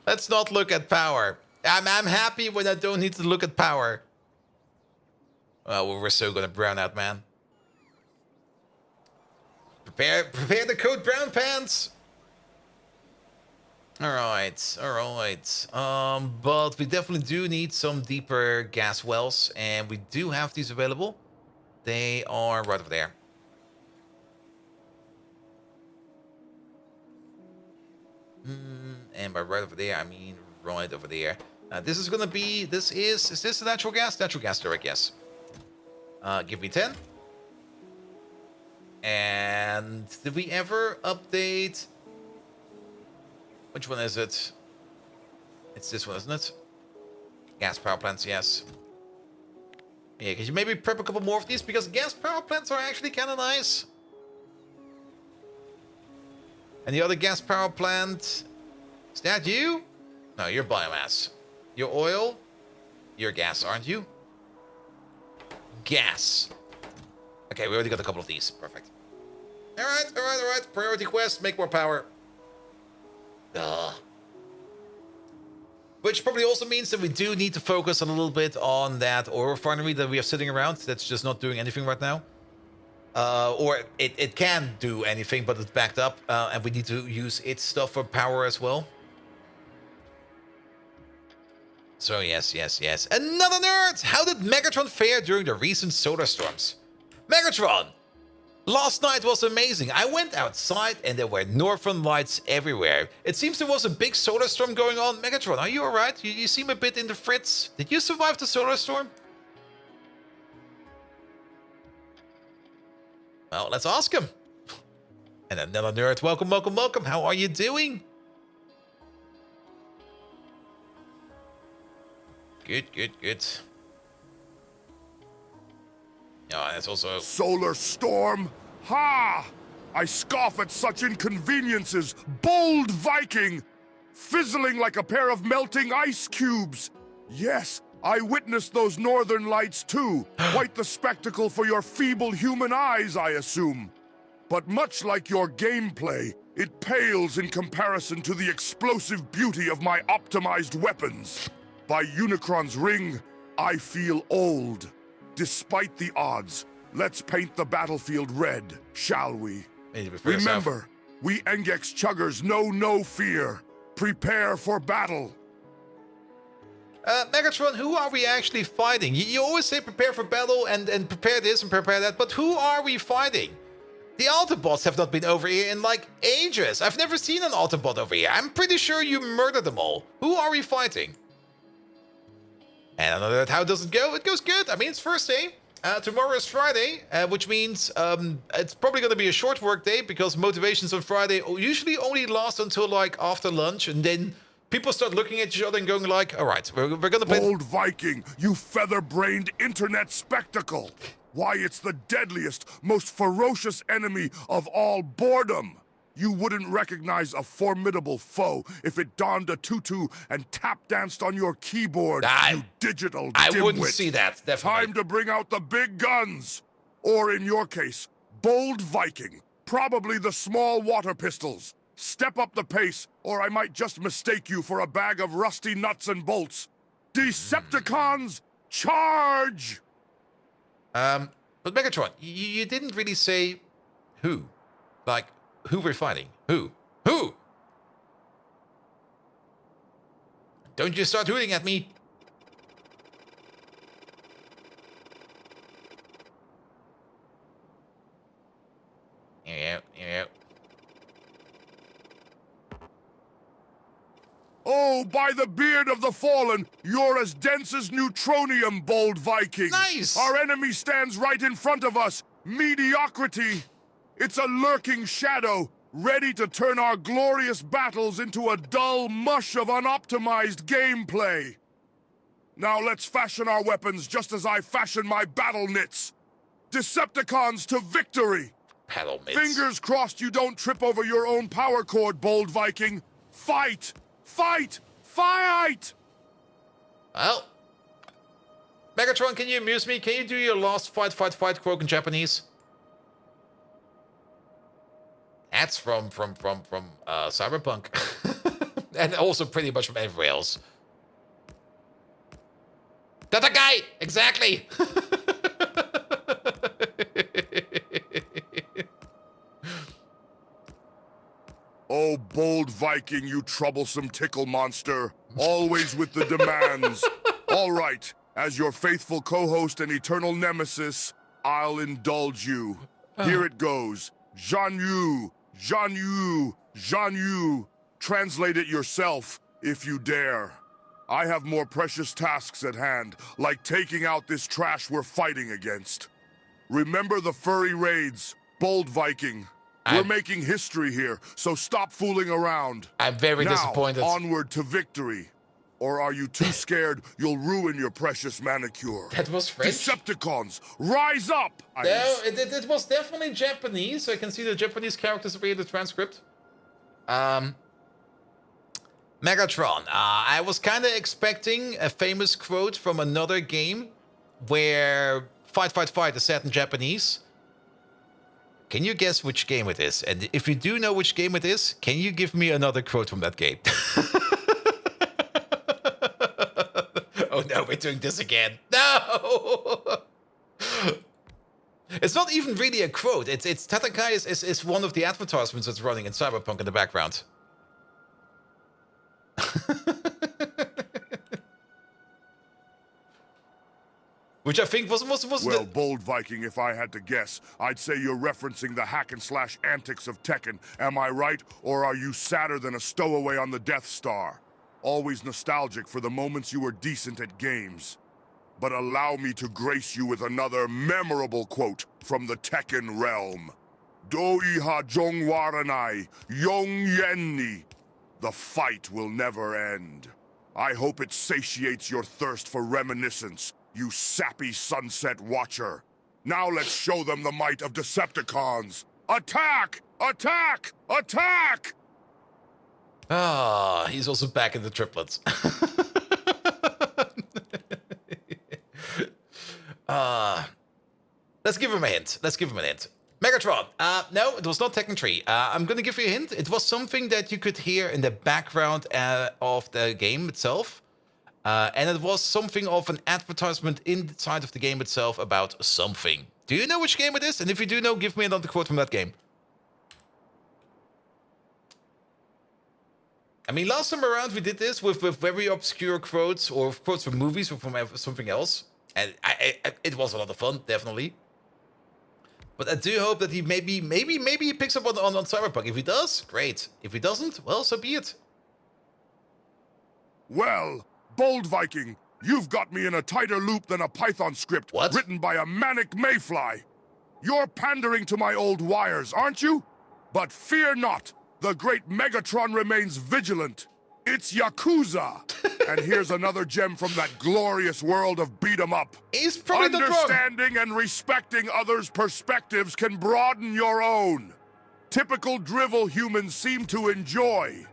Let's not look at power. I'm happy when I don't need to look at power. Well, we're so gonna brown out, man. Prepare the code brown pants. All right. But we definitely do need some deeper gas wells, and we do have these available. They are right over there. And by right over there, I mean right over there. This is gonna be. Is this a natural gas? Natural gas direct, yes. Give me 10. And did we ever update? Which one is it? It's this one, isn't it? Gas power plants, yes. Yeah, could you maybe prep a couple more of these? Because gas power plants are actually kind of nice. And the other gas power plant... Is that you? No, you're biomass. You're oil. You're gas, aren't you? Gas. Okay, we already got a couple of these. Perfect. Alright. Priority quest, make more power. Ugh. Which probably also means that we do need to focus a little bit on that ore refinery that we are sitting around. That's just not doing anything right now. Or it can do anything, but it's backed up. And we need to use its stuff for power as well. So yes. Another nerd! How did Megatron fare during the recent solar storms? Megatron! Last night was amazing. I went outside and there were northern lights everywhere. It seems there was a big solar storm going on. Megatron, are you alright? You seem a bit in the fritz. Did you survive the solar storm? Well, let's ask him. And another nerd, welcome. How are you doing? Good. Yeah, that's also... Solar storm? Ha! I scoff at such inconveniences, bold Viking! Fizzling like a pair of melting ice cubes. Yes, I witnessed those northern lights too. Quite the spectacle for your feeble human eyes, I assume. But much like your gameplay, it pales in comparison to the explosive beauty of my optimized weapons. By Unicron's ring, I feel old. Despite the odds, let's paint the battlefield red, shall we? Remember, we Engex chuggers know no fear. Prepare for battle. Megatron, who are we actually fighting? You always say prepare for battle and prepare this and prepare that, but who are we fighting? The Autobots have not been over here in like ages. I've never seen an Autobot over here. I'm pretty sure you murdered them all. Who are we fighting? And I know that how does it go? It goes good. I mean, it's first day. Tomorrow is Friday, which means it's probably going to be a short work day because motivations on Friday usually only last until like after lunch, and then people start looking at each other and going like, all right, we're going to play... Bold Viking, you feather-brained internet spectacle. Why, it's the deadliest, most ferocious enemy of all boredom. You wouldn't recognize a formidable foe if it donned a tutu and tap-danced on your keyboard, you digital dimwit. I wouldn't see that, definitely. Time to bring out the big guns. Or in your case, Bold Viking, probably the small water pistols. Step up the pace, or I might just mistake you for a bag of rusty nuts and bolts. Decepticons, charge! But Megatron, you didn't really say who. Like, who we're fighting. Who? Don't you start hooting at me. Here we go. Oh, by the beard of the fallen, you're as dense as neutronium, Bold Viking. Nice! Our enemy stands right in front of us. Mediocrity. It's a lurking shadow, ready to turn our glorious battles into a dull mush of unoptimized gameplay. Now let's fashion our weapons just as I fashion my battle knits. Decepticons to victory! Paddle mitts. Fingers crossed you don't trip over your own power cord, Bold Viking. Fight! Fight! Fight! Well, Megatron, can you amuse me? Can you do your last fight quote in Japanese? That's from Cyberpunk. And also pretty much from everywhere else. That guy! Exactly! Oh, bold Viking, you troublesome tickle monster. Always with the demands. All right, as your faithful co-host and eternal nemesis, I'll indulge you. Here it goes. Jean Yu, Jean Yu, Jean Yu. Translate it yourself, if you dare. I have more precious tasks at hand, like taking out this trash we're fighting against. Remember the furry raids, bold Viking. We're making history here, so stop fooling around. I'm very disappointed. Now, onward to victory. Or are you too scared you'll ruin your precious manicure? That was French? Decepticons, rise up! No, it was definitely Japanese. I can see the Japanese characters over here in the transcript. Megatron. I was kind of expecting a famous quote from another game where fight, fight, fight is said in Japanese. Can you guess which game it is? And if you do know which game it is, can you give me another quote from that game? Oh no, we're doing this again. No! It's not even really a quote. It's Tatakai is one of the advertisements that's running in Cyberpunk in the background. Which I think was well, bold Viking, if I had to guess, I'd say you're referencing the hack-and-slash antics of Tekken. Am I right, or are you sadder than a stowaway on the Death Star? Always nostalgic for the moments you were decent at games. But allow me to grace you with another memorable quote from the Tekken realm. Doi-ha jongwaranai, yong yenni. The fight will never end. I hope it satiates your thirst for reminiscence, you sappy sunset watcher. Now let's show them the might of Decepticons. Attack! Attack! Attack! Ah, he's also back in the triplets. Let's give him a hint. Let's give him a hint. Megatron. No, it was not Tekken 3. I'm going to give you a hint. It was something that you could hear in the background of the game itself. And it was something of an advertisement inside of the game itself about something. Do you know which game it is? And if you do know, give me another quote from that game. I mean, last time around we did this with very obscure quotes or quotes from movies or from something else. And it was a lot of fun, definitely. But I do hope that he maybe he picks up on Cyberpunk. If he does, great. If he doesn't, well, so be it. Well, bold Viking, you've got me in a tighter loop than a Python script written by a manic mayfly. You're pandering to my old wires, aren't you? But fear not, the great Megatron remains vigilant. It's Yakuza! And here's another gem from that glorious world of beat 'em up. He's probably not wrong. Understanding and respecting others' perspectives can broaden your own. Typical drivel humans seem to enjoy.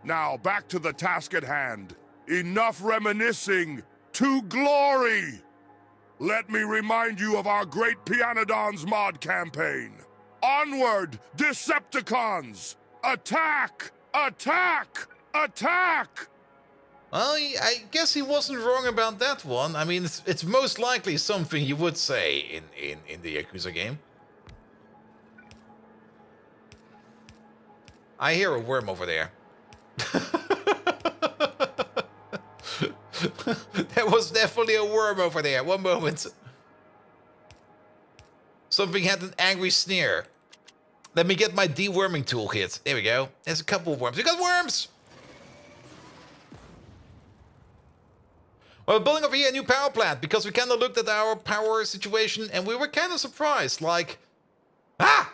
Now, back to the task at hand. Enough reminiscing. To glory! Let me remind you of our great Pyanodons mod campaign. Onward, Decepticons! Attack! Attack! Attack! Well, I guess he wasn't wrong about that one. I mean, it's most likely something you would say in the Yakuza game. I hear a worm over there. There was definitely a worm over there. One moment. Something had an angry sneer. Let me get my deworming toolkit. There we go. There's a couple of worms. We got worms! Well, we're building over here a new power plant because we kind of looked at our power situation and we were kind of surprised. Like, ah!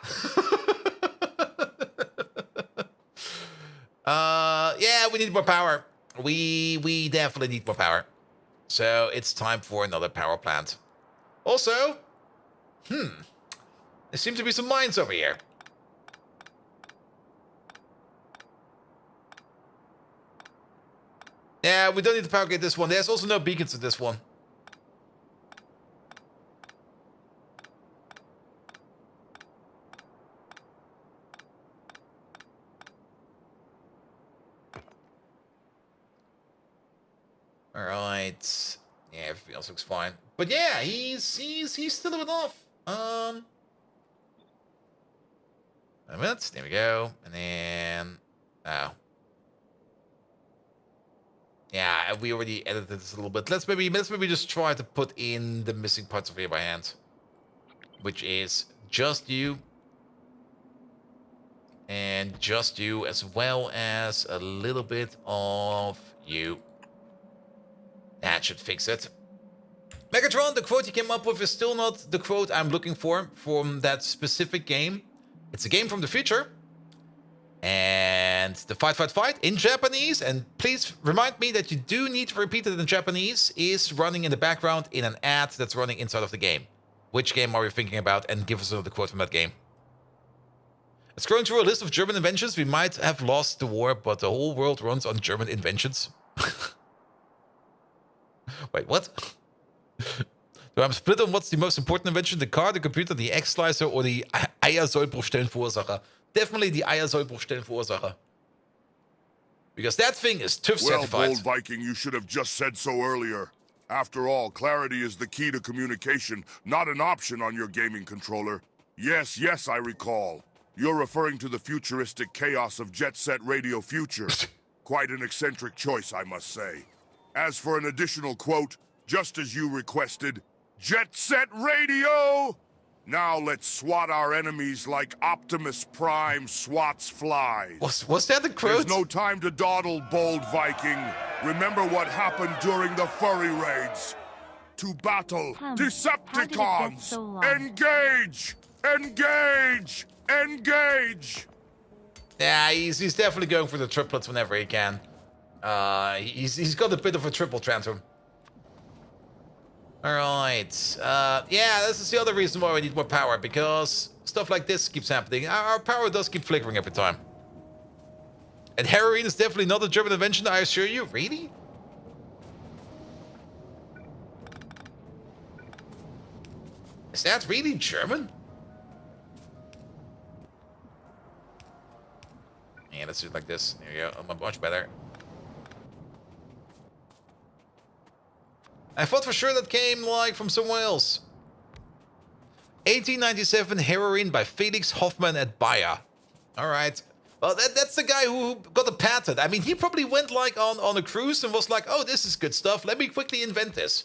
Yeah, we need more power. We definitely need more power. So it's time for another power plant. Also, there seem to be some mines over here. Yeah, we don't need to power gate this one. There's also no beacons in this one. All right. Yeah, everything else looks fine. But yeah, he's still a bit off. A minute. There we go. And then Oh. Yeah, we already edited this a little bit. Let's maybe just try to put in the missing parts of here by hand. Which is just you. And just you, as well as a little bit of you. That should fix it. Megatron, the quote you came up with is still not the quote I'm looking for from that specific game. It's a game from the future. And the fight in Japanese, and please remind me that you do need to repeat it in Japanese, is running in the background in an ad that's running inside of the game. Which game are you thinking about? And give us another quote from that game. Scrolling through a list of German inventions, we might have lost the war, but the whole world runs on German inventions. Wait, what? So I'm split on what's the most important invention, the car, the computer, the egg slicer, or the Eiersollbruchstellenverursacher. Definitely the Eiersollbruchstellenverursacher. Because that thing is TÜV certified. Well, bold Viking, you should have just said so earlier. After all, clarity is the key to communication, not an option on your gaming controller. Yes, I recall. You're referring to the futuristic chaos of Jet Set Radio Future. Quite an eccentric choice, I must say. As for an additional quote, just as you requested, Jet Set Radio! Now let's swat our enemies like Optimus Prime swats flies. Was that the quote? There's no time to dawdle, bold Viking. Remember what happened during the furry raids. To battle, Decepticons! So Engage! Engage! Engage! Yeah, he's definitely going for the triplets whenever he can. He's got a bit of a triple tantrum. Alright. Yeah, this is the other reason why we need more power, because stuff like this keeps happening. Our power does keep flickering every time. And heroin is definitely not a German invention, I assure you. Really? Is that really German? Yeah, let's do it like this. There you go. I'm much better. I thought for sure that came, like, from somewhere else. 1897 Heroin by Felix Hoffmann at Bayer. Alright. Well, that's the guy who got the patent. I mean, he probably went, like, on a cruise and was like, oh, this is good stuff. Let me quickly invent this.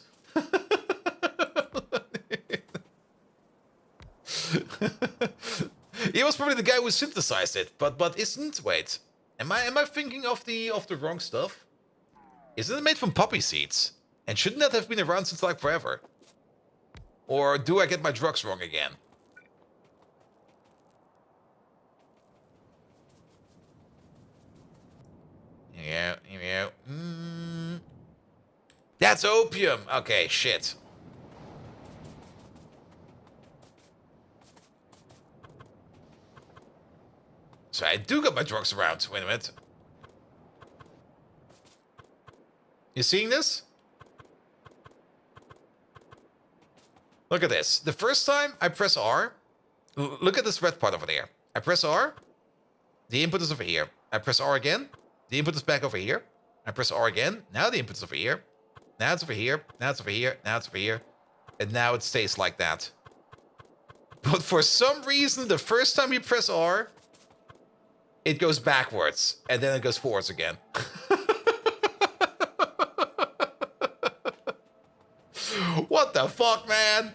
He was probably the guy who synthesized it, but isn't. Wait, am I thinking of the wrong stuff? Isn't it made from poppy seeds? And shouldn't that have been around since like forever? Or do I get my drugs wrong again? Here we go. That's opium. Okay, shit. So I do got my drugs around. Wait a minute. You seeing this? Look at this. The first time I press R, look at this red part over there. I press R, the input is over here. I press R again, the input is back over here. I press R again, now the input is over here. Now it's over here, now it's over here, now it's over here. And now it stays like that. But for some reason, the first time you press R, it goes backwards, and then it goes forwards again. What the fuck, man?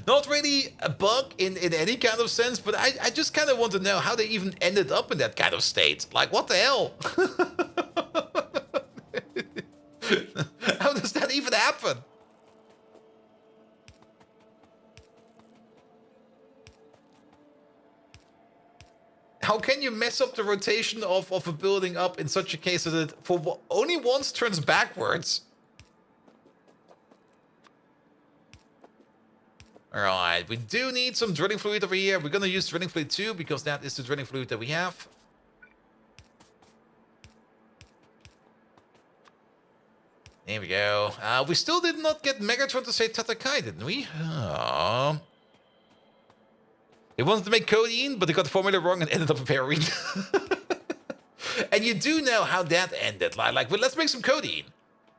Not really a bug in any kind of sense, but I just kind of want to know how they even ended up in that kind of state. Like, what the hell? How does that even happen? How can you mess up the rotation of a building up in such a case that it for only once turns backwards? Alright, we do need some drilling fluid over here. We're gonna use drilling fluid 2 because that is the drilling fluid that we have. There we go. We still did not get Megatron to say Tatakai, didn't we? Oh. They wanted to make codeine, but they got the formula wrong and ended up with heroin. And you do know how that ended. Like, well, let's make some codeine.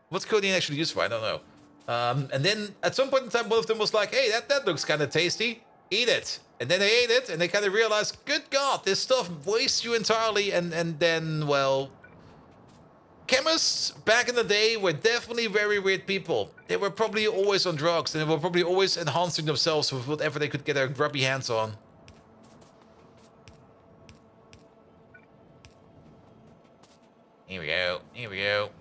What's codeine actually used for? I don't know. And then at some point in time, one of them was like, hey, that looks kind of tasty. Eat it. And then they ate it, and they kind of realized, good God, this stuff wastes you entirely. And then, well, chemists back in the day were definitely very weird people. They were probably always on drugs, and they were probably always enhancing themselves with whatever they could get their grubby hands on. Here we go. Here we go.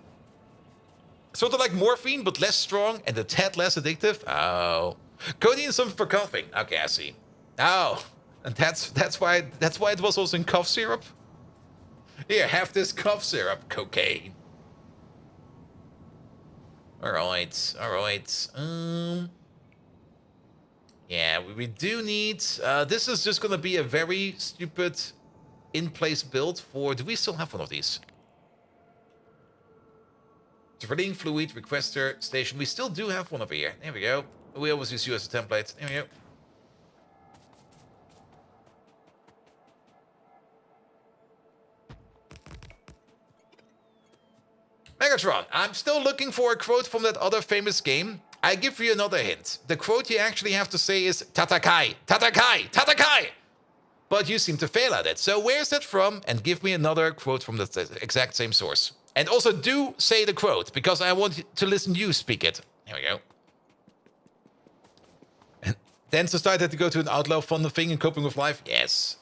Sort of like morphine, but less strong and a tad less addictive. Oh, codeine is something for coughing. Okay, I see. Oh, and that's why it was also in cough syrup. Here, have this cough syrup, cocaine. All right, all right. Yeah, we do need. This is just gonna be a very stupid in-place build for. Do we still have one of these? Threading fluid requester station. We still do have one over here. There we go. We always use you as a template. There we go. Megatron, I'm still looking for a quote from that other famous game. I give you another hint. The quote you actually have to say is Tatakai, Tatakai, Tatakai! But you seem to fail at it. So where's that from? And give me another quote from the exact same source. And also do say the quote, because I want to listen you speak it. Here we go. And then Society had to go to an outlaw fun thing and coping with life. Yes.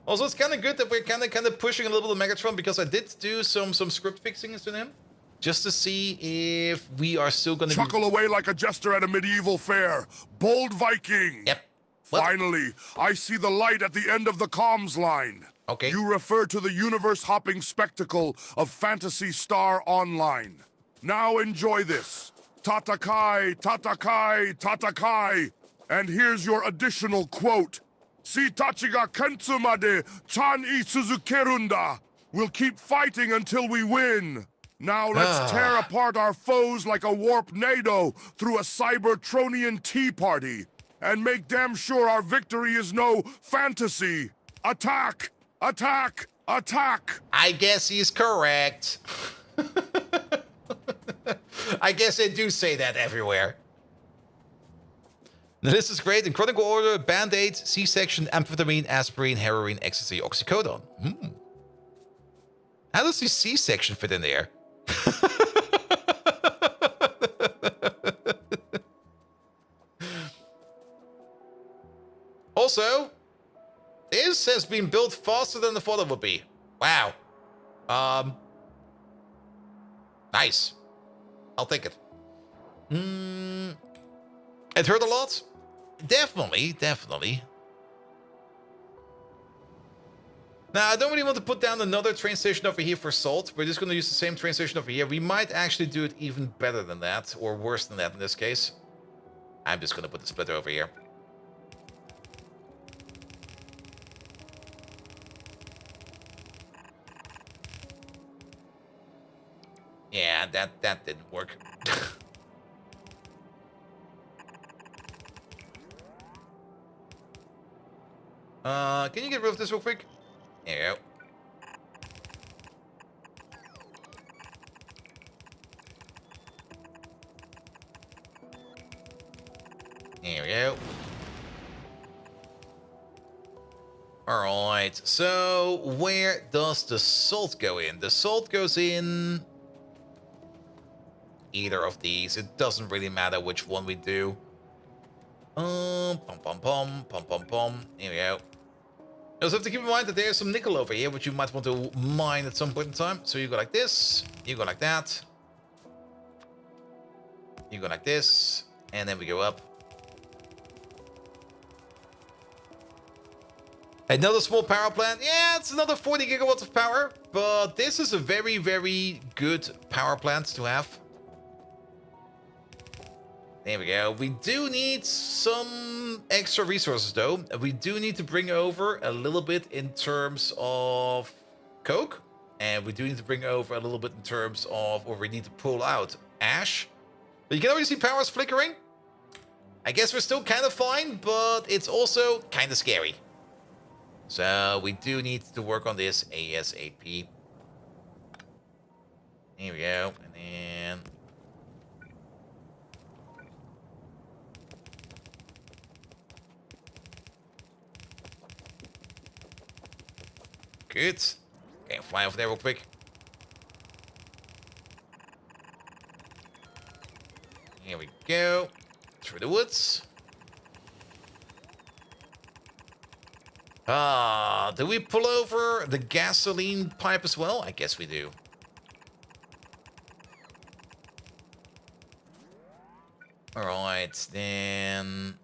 Also, it's kind of good that we're kind of pushing a little bit of Megatron, because I did do some script fixings in him, just to see if we are still going to Chuckle away like a jester at a medieval fair. Bold Viking. Yep. What? Finally, I see the light at the end of the comms line. Okay. You refer to the universe-hopping spectacle of Phantasy Star Online. Now enjoy this. Tatakai, Tatakai, Tatakai. And here's your additional quote. Shitachi ga kentsumade chan I suzukerunda. We'll keep fighting until we win. Now let's tear apart our foes like a warp NATO through a Cybertronian tea party. And make damn sure our victory is no fantasy. Attack! Attack! Attack! I guess he's correct. I guess they do say that everywhere. Now, this is great. In chronological order: Band-Aid, C-section, amphetamine, aspirin, heroin, ecstasy, oxycodone. How does the C-section fit in there? Also, this has been built faster than I thought it would be. Wow. Nice. I'll take it. It hurt a lot? Definitely, definitely. Now, I don't really want to put down another train station over here for salt. We're just going to use the same train station over here. We might actually do it even better than that, or worse than that in this case. I'm just going to put the splitter over here. Yeah, that didn't work. Can you get rid of this real quick? There you go. There we go. Alright, so where does the salt go in? The salt goes in either of these. It doesn't really matter which one we do. Pom pom pom pom pom pom. Here we go. You also have to keep in mind that there's some nickel over here, which you might want to mine at some point in time. So you go like this, you go like that, you go like this, and then we go up. Another small power plant. Yeah, it's another 40 gigawatts of power, but this is a very, very good power plant to have. There we go. We do need some extra resources, though. We do need to bring over a little bit in terms of coke. And we do need to bring over a little bit in terms of, or we need to pull out ash. But you can already see powers flickering. I guess we're still kind of fine, but it's also kind of scary. So we do need to work on this ASAP. Here we go. And then Good. Okay, fly over there real quick. Here we go. Through the woods. Do we pull over the gasoline pipe as well? I guess we do. Alright, then...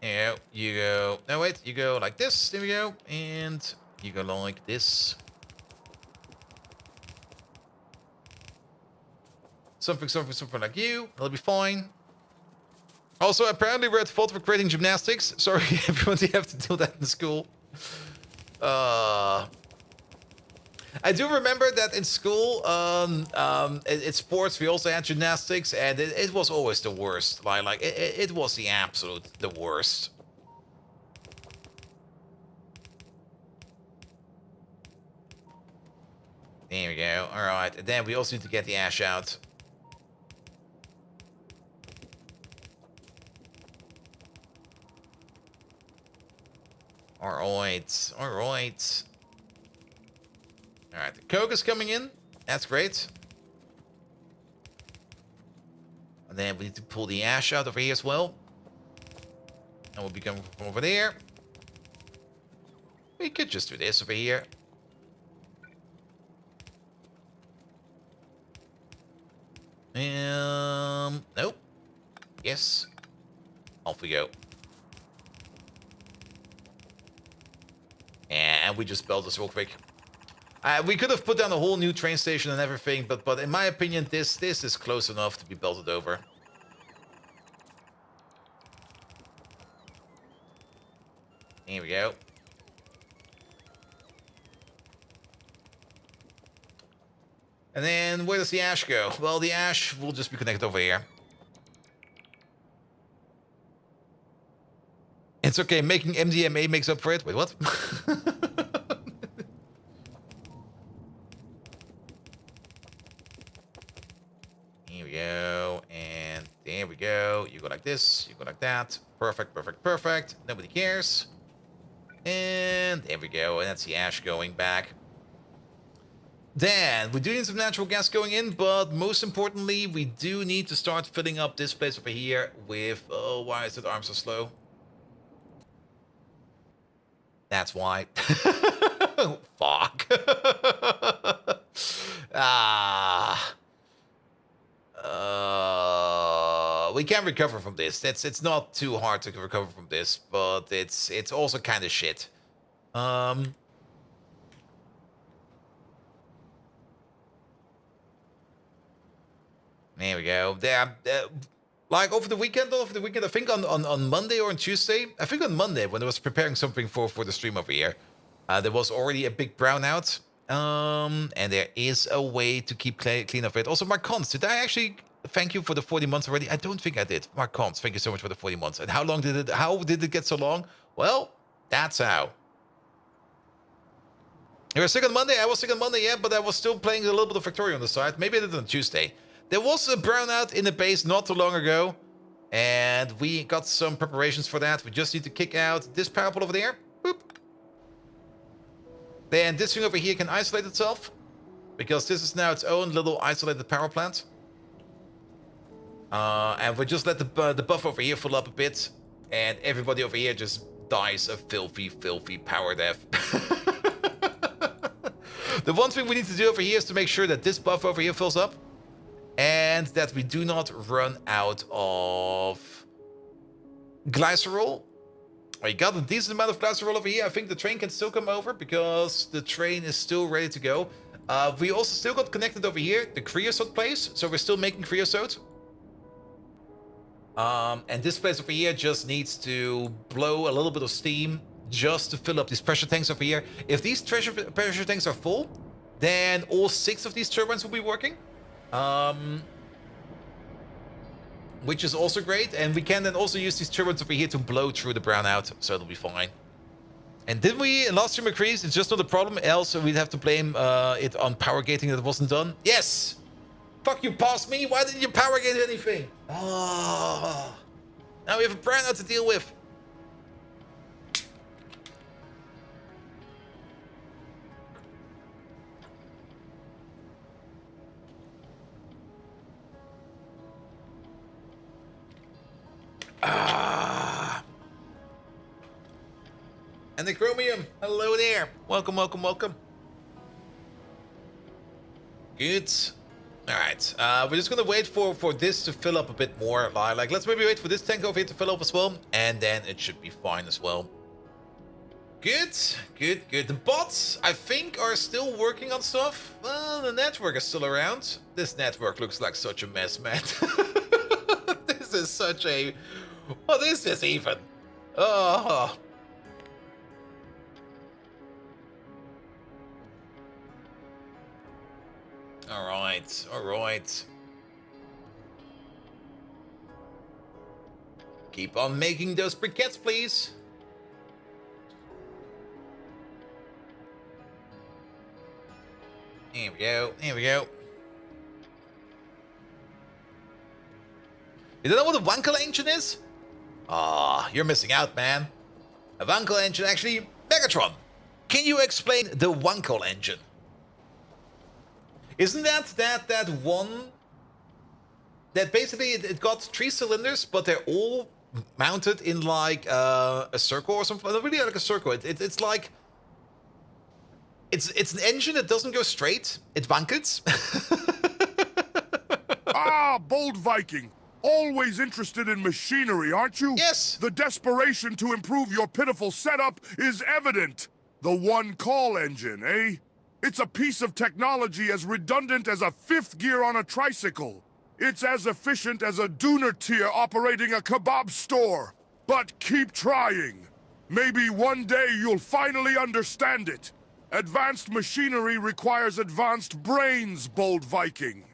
Yeah, you go... No, wait, you go like this. There we go. And you go like this. Something like you. That'll be fine. Also, apparently we're at fault for creating gymnastics. Sorry, everyone, you have to do that in school. I do remember that in school, in sports, we also had gymnastics, and it was always the worst. It was the absolute the worst. There we go. All right, and then we also need to get the ash out. All right, all right. All right, the coke is coming in. That's great. And then we need to pull the ash out over here as well. And we'll be coming from over there. We could just do this over here. Nope. Yes. Off we go. And we just built this real quick. We could have put down a whole new train station and everything, but in my opinion, this is close enough to be belted over. Here we go. And then where does the ash go? Well, the ash will just be connected over here. It's okay, making MDMA makes up for it. Wait, what? Here we go, and there we go. You go like this, you go like that. Perfect, perfect, perfect. Nobody cares. And there we go, and that's the ash going back. Then, we do need some natural gas going in, but most importantly, we do need to start filling up this place over here with... Oh, why is it arms so slow? That's why. Fuck. We can recover from this. It's not too hard to recover from this, but it's also kind of shit. There we go. There, like over the weekend, I think on Monday or on Tuesday. I think on Monday when I was preparing something for the stream over here, there was already a big brownout. And there is a way to keep clean of it. Also, Mark Cons, did I actually thank you for the 40 months already? I don't think I did. Mark Cons, thank you so much for the 40 months. And how did it get so long? Well, that's how. You were sick on Monday? I was sick on Monday, yeah, but I was still playing a little bit of Factorio on the side. Maybe I did it on Tuesday. There was a brownout in the base not too long ago, and we got some preparations for that. We just need to kick out this power pole over there. Boop. Then this thing over here can isolate itself, because this is now its own little isolated power plant. And we just let the buff over here fill up a bit, and everybody over here just dies a filthy, filthy power death. The one thing we need to do over here is to make sure that this buff over here fills up, and that we do not run out of glycerol. I got a decent amount of glycerol over here. I think the train can still come over because the train is still ready to go. We also still got connected over here, the creosote place, so we're still making creosote. And this place over here just needs to blow a little bit of steam just to fill up these pressure tanks over here. If these pressure tanks are full, then all 6 of these turbines will be working. Which is also great, and we can then also use these turbines over here to blow through the brownout, so it'll be fine. And did we last stream increase? It's just not a problem, else we'd have to blame it on power gating that wasn't done. Yes! Fuck you, past me. Why didn't you power get anything? Oh. Now we have a brownout to deal with. Ah. And the chromium. Hello there. Welcome, welcome, welcome. Good. All right. We're just gonna wait for this to fill up a bit more. Like, let's maybe wait for this tank over here to fill up as well, and then it should be fine as well. Good, good, good. The bots, I think, are still working on stuff. Well, the network is still around. This network looks like such a mess, man. This is such a... What is this even? Oh. All right, all right. Keep on making those briquettes, please. Here we go, here we go. You don't know what a Wankel engine is? Ah, you're missing out, man. A Wankel engine, actually, Megatron. Can you explain the Wankel engine? Isn't that one that basically it got 3 cylinders, but they're all mounted in like a circle or something? Not really like a circle. It's like it's an engine that doesn't go straight. It wankels. Ah, bold Viking. Always interested in machinery, aren't you? Yes. The desperation to improve your pitiful setup is evident. The one-call engine, eh? It's a piece of technology as redundant as a 5th gear on a tricycle. It's as efficient as a Dooner-tier operating a kebab store. But keep trying. Maybe one day you'll finally understand it. Advanced machinery requires advanced brains, bold Viking.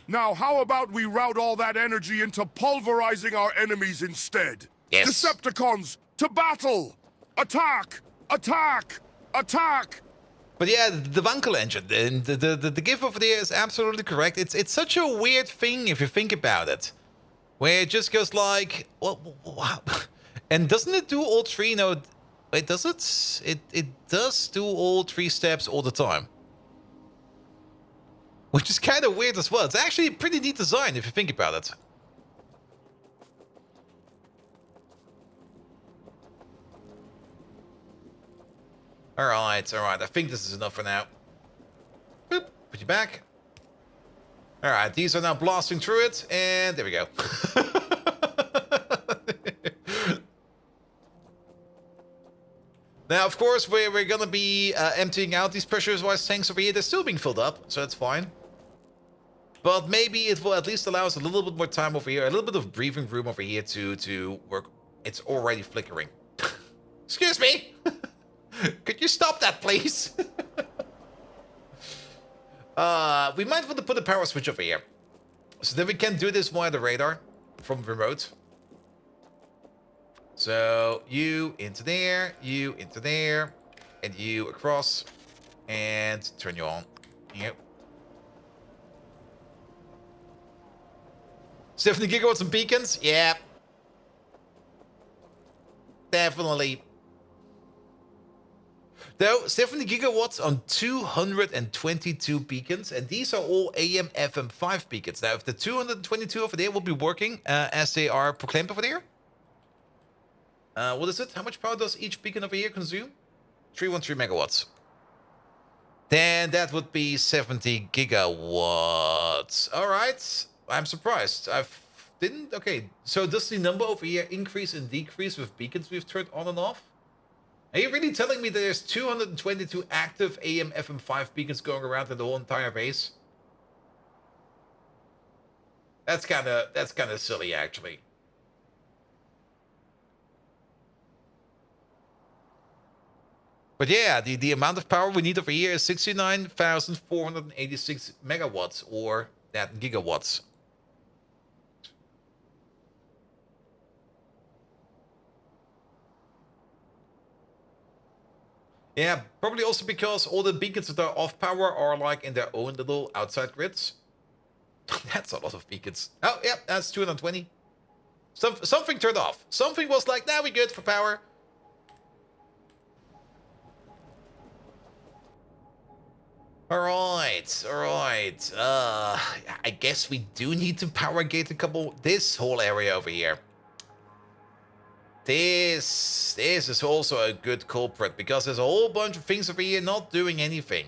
Now, how about we route all that energy into pulverizing our enemies instead? Yes. Decepticons, to battle! Attack! Attack! Attack! But yeah, the Wankel engine, the GIF over there is absolutely correct. It's such a weird thing if you think about it, where it just goes like, wow. And doesn't it do all 3? No, wait, does it? It does do all 3 steps all the time, which is kind of weird as well. It's actually a pretty neat design if you think about it. All right, all right. I think this is enough for now. Boop, put you back. All right, these are now blasting through it, and there we go. Now, of course, we're gonna be emptying out these pressurized tanks over here. They're still being filled up, so that's fine. But maybe it will at least allow us a little bit more time over here, a little bit of breathing room over here to work. It's already flickering. Excuse me. Could you stop that, please? We might want to put a power switch over here, so that we can do this via the radar from remote. So you into there, and you across, and turn you on. Yep. 70 gigawatts and beacons? Yeah. Definitely. Though, 70 gigawatts on 222 beacons, and these are all AM FM5 beacons. Now, if the 222 over there will be working as they are proclaimed over there, what is it? How much power does each beacon over here consume? 313 megawatts. Then that would be 70 gigawatts. All right. I'm surprised. Okay, so does the number over here increase and decrease with beacons we've turned on and off? Are you really telling me that there's 222 active AM FM5 beacons going around in the whole entire base? That's kind of silly, actually. But yeah, the amount of power we need over here is 69,486 megawatts, or that gigawatts. Yeah, probably also because all the beacons that are off power are like in their own little outside grids. That's a lot of beacons. Oh, yeah, that's 220. Something turned off. Something was like, now we're good for power. Alright, alright. I guess we do need to power gate this whole area over here. This is also a good culprit, because there's a whole bunch of things over here not doing anything.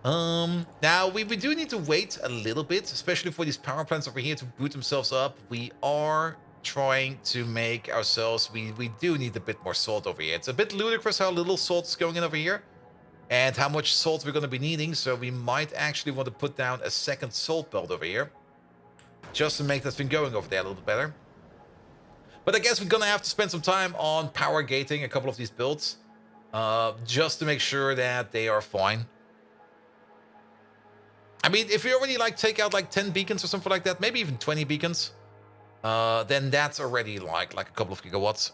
Now we do need to wait a little bit, especially for these power plants over here to boot themselves up. We are trying to make ourselves, we do need a bit more salt over here. It's a bit ludicrous how little salt is going in over here, and how much salt we're going to be needing, so we might actually want to put down a second salt belt over here, just to make that thing going over there a little bit better. But I guess we're going to have to spend some time on power gating a couple of these builds, just to make sure that they are fine. I mean, if we already like take out like 10 beacons or something like that, maybe even 20 beacons, then that's already like a couple of gigawatts.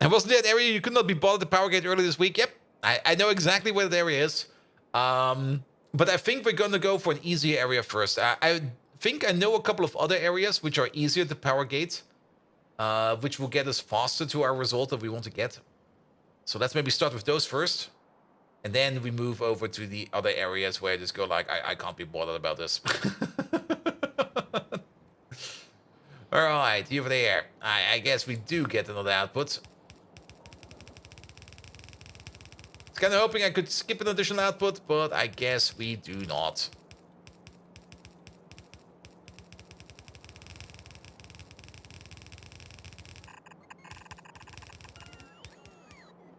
And wasn't that area you could not be bothered to power gate earlier this week? Yep, I know exactly where that area is. But I think we're going to go for an easier area first. I think I know a couple of other areas which are easier to power gate, which will get us faster to our result that we want to get. So let's maybe start with those first. And then we move over to the other areas where I just go like, I can't be bothered about this. Alright, over there. I guess we do get another output. I was kind of hoping I could skip an additional output, but I guess we do not.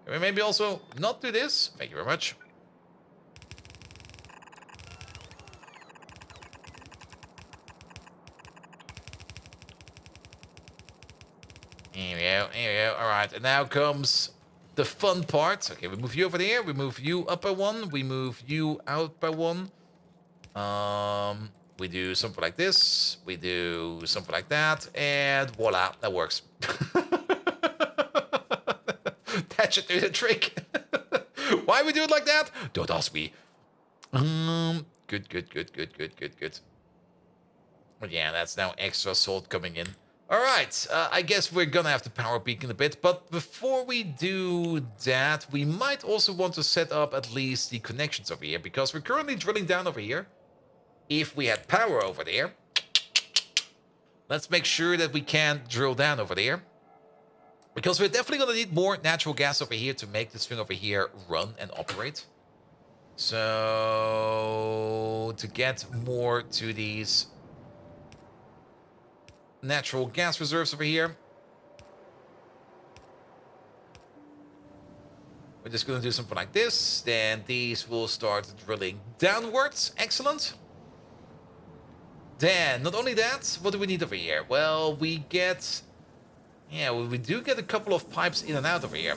Can we maybe also not do this? Thank you very much. Here we go, here we go. Alright, and now comes the fun part. Okay, we move you over there, we move you up by 1, we move you out by 1. We do something like this, we do something like that, and voila, that works. That should do the trick. Why we do it like that? Don't ask me. Good. But yeah, that's now extra salt coming in. All right, I guess we're gonna have to power beacon a bit, but before we do that, we might also want to set up at least the connections over here, because we're currently drilling down over here. If we had power over there, let's make sure that we can drill down over there. Because we're definitely going to need more natural gas over here to make this thing over here run and operate. So, to get more to these natural gas reserves over here, we're just going to do something like this. Then these will start drilling downwards. Excellent. Then, not only that, what do we need over here? Well, we get... yeah, well, we do get a couple of pipes in and out over here.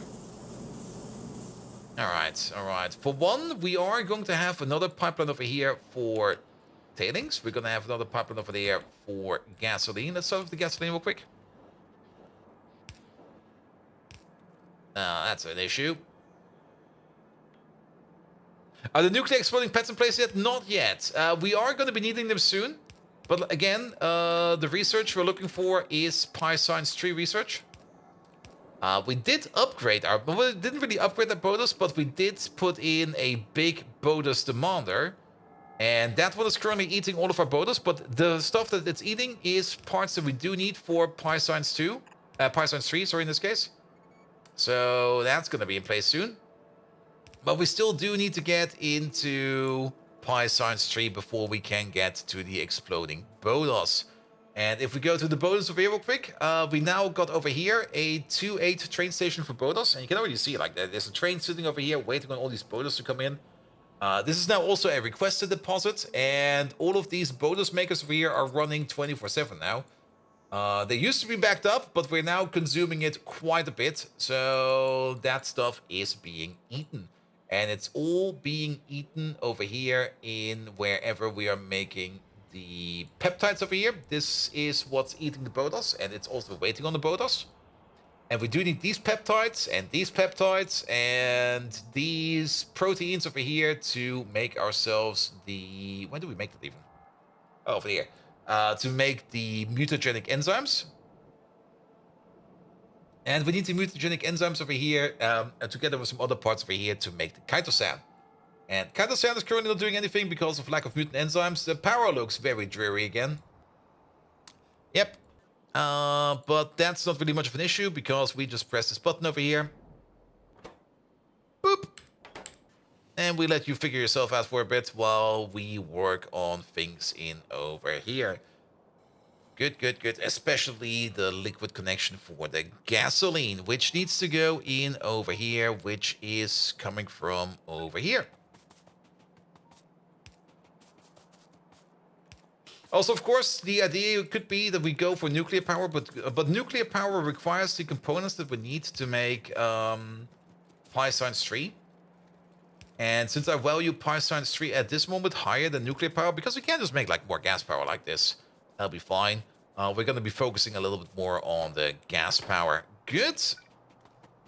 Alright, alright. For one, we are going to have another pipeline over here for tailings. We're going to have another pipeline over there for gasoline. Let's start with the gasoline real quick. That's an issue. Are the nuclear exploding pads in place yet? Not yet. We are going to be needing them soon. But again, the research we're looking for is Pi Science 3 research. We did upgrade our... well, we didn't really upgrade the BODUS, but we did put in a big BODUS demander. And that one is currently eating all of our BODUS, but the stuff that it's eating is parts that we do need for Pi Science 2. Pi Science 3, sorry, in this case. So that's going to be in place soon. But we still do need to get into Pi Science 3 before we can get to the exploding BODUS. And if we go to the BODUS over here real quick, we now got over here a 2-8 train station for BODUS. And you can already see like that. There's a train sitting over here waiting on all these BODUS to come in. This is now also a requested deposit. And all of these BODUS makers over here are running 24/7 now. They used to be backed up, but we're now consuming it quite a bit. So that stuff is being eaten. And it's all being eaten over here in wherever we are making the peptides over here. This is what's eating the BODUS, and it's also waiting on the BODUS. And we do need these peptides and these proteins over here to make ourselves the... When do we make that even? Oh, over here. To make the mutagenic enzymes. And we need the mutagenic enzymes over here, together with some other parts over here to make the chitosan. And chitosan is currently not doing anything because of lack of mutant enzymes. The power looks very dreary again. Yep. But that's not really much of an issue because we just press this button over here. Boop. And we let you figure yourself out for a bit while we work on things in over here. Good, good, good. Especially the liquid connection for the gasoline, which needs to go in over here, which is coming from over here. Also, of course, the idea could be that we go for nuclear power, but nuclear power requires the components that we need to make pi science 3. And since I value pi science 3 at this moment higher than nuclear power, because we can't just make like more gas power like this, that'll be fine. We're going to be focusing a little bit more on the gas power. Good.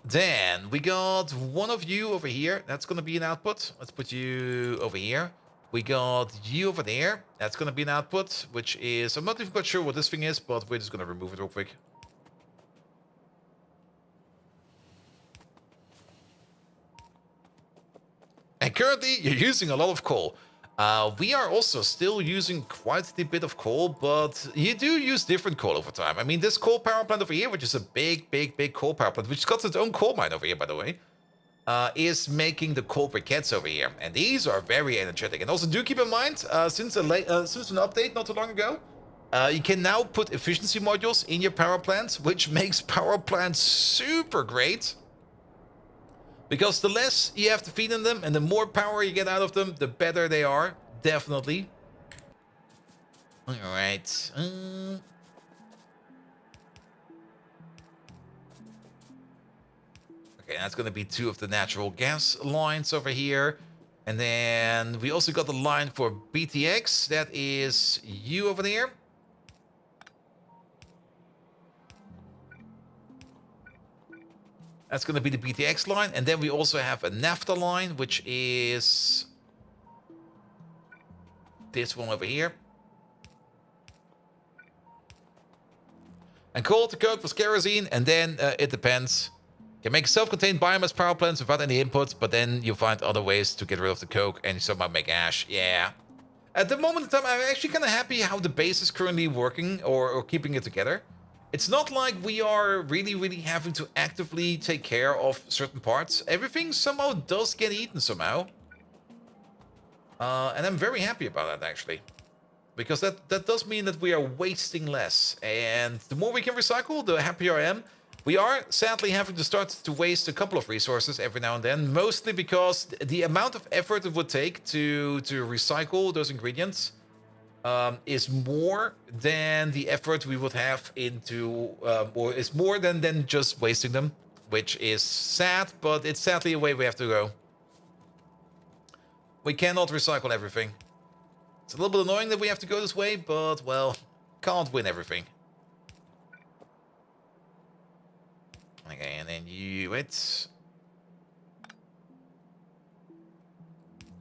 Then we got one of you over here. That's going to be an output. Let's put you over here. We got you over there. That's going to be an output, which is... I'm not even quite sure what this thing is, but we're just going to remove it real quick. And currently, you're using a lot of coal. We are also still using quite a bit of coal, but you do use different coal over time. I mean, this coal power plant over here, which is a big coal power plant, which has got its own coal mine over here, by the way, is making the coal briquettes over here. And these are very energetic. And also do keep in mind, since an update not too long ago, you can now put efficiency modules in your power plants, which makes power plants super great. Because the less you have to feed in them and the more power you get out of them, the better they are. Definitely. Alright. Okay, that's going to be 2 of the natural gas lines over here. And then we also got the line for BTX. That is you over there. That's going to be the BTX line. And then we also have a naphtha line, which is this one over here. And coal to coke was kerosene. And then it depends. You can make self-contained biomass power plants without any inputs, but then you find other ways to get rid of the coke and you somehow make ash. Yeah. At the moment in time, I'm actually kind of happy how the base is currently working or keeping it together. It's not like we are really having to actively take care of certain parts. Everything somehow does get eaten somehow. And I'm very happy about that, actually. Because that does mean that we are wasting less. And the more we can recycle, the happier I am. We are sadly having to start to waste a couple of resources every now and then. Mostly because the amount of effort it would take to recycle those ingredients is more than the effort we would have into, or is more than just wasting them, which is sad, but it's sadly a way we have to go. We cannot recycle everything. It's a little bit annoying that we have to go this way, but, well, can't win everything. Okay, and then you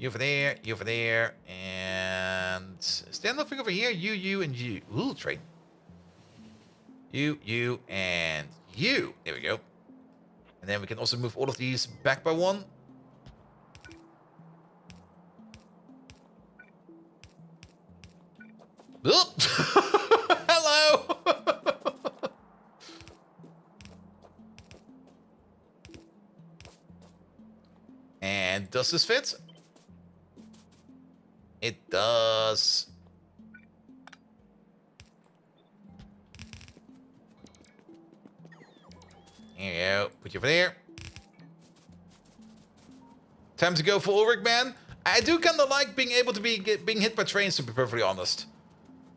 over there, and is there nothing over here? You, and you. Ooh, train. You, and you. There we go. And then we can also move all of these back by 1. Oh! Hello! And does this fit? It does. Here you go. Put you over there. Time to go for Ulrich, man. I do kind of like being able to being hit by trains, to be perfectly honest.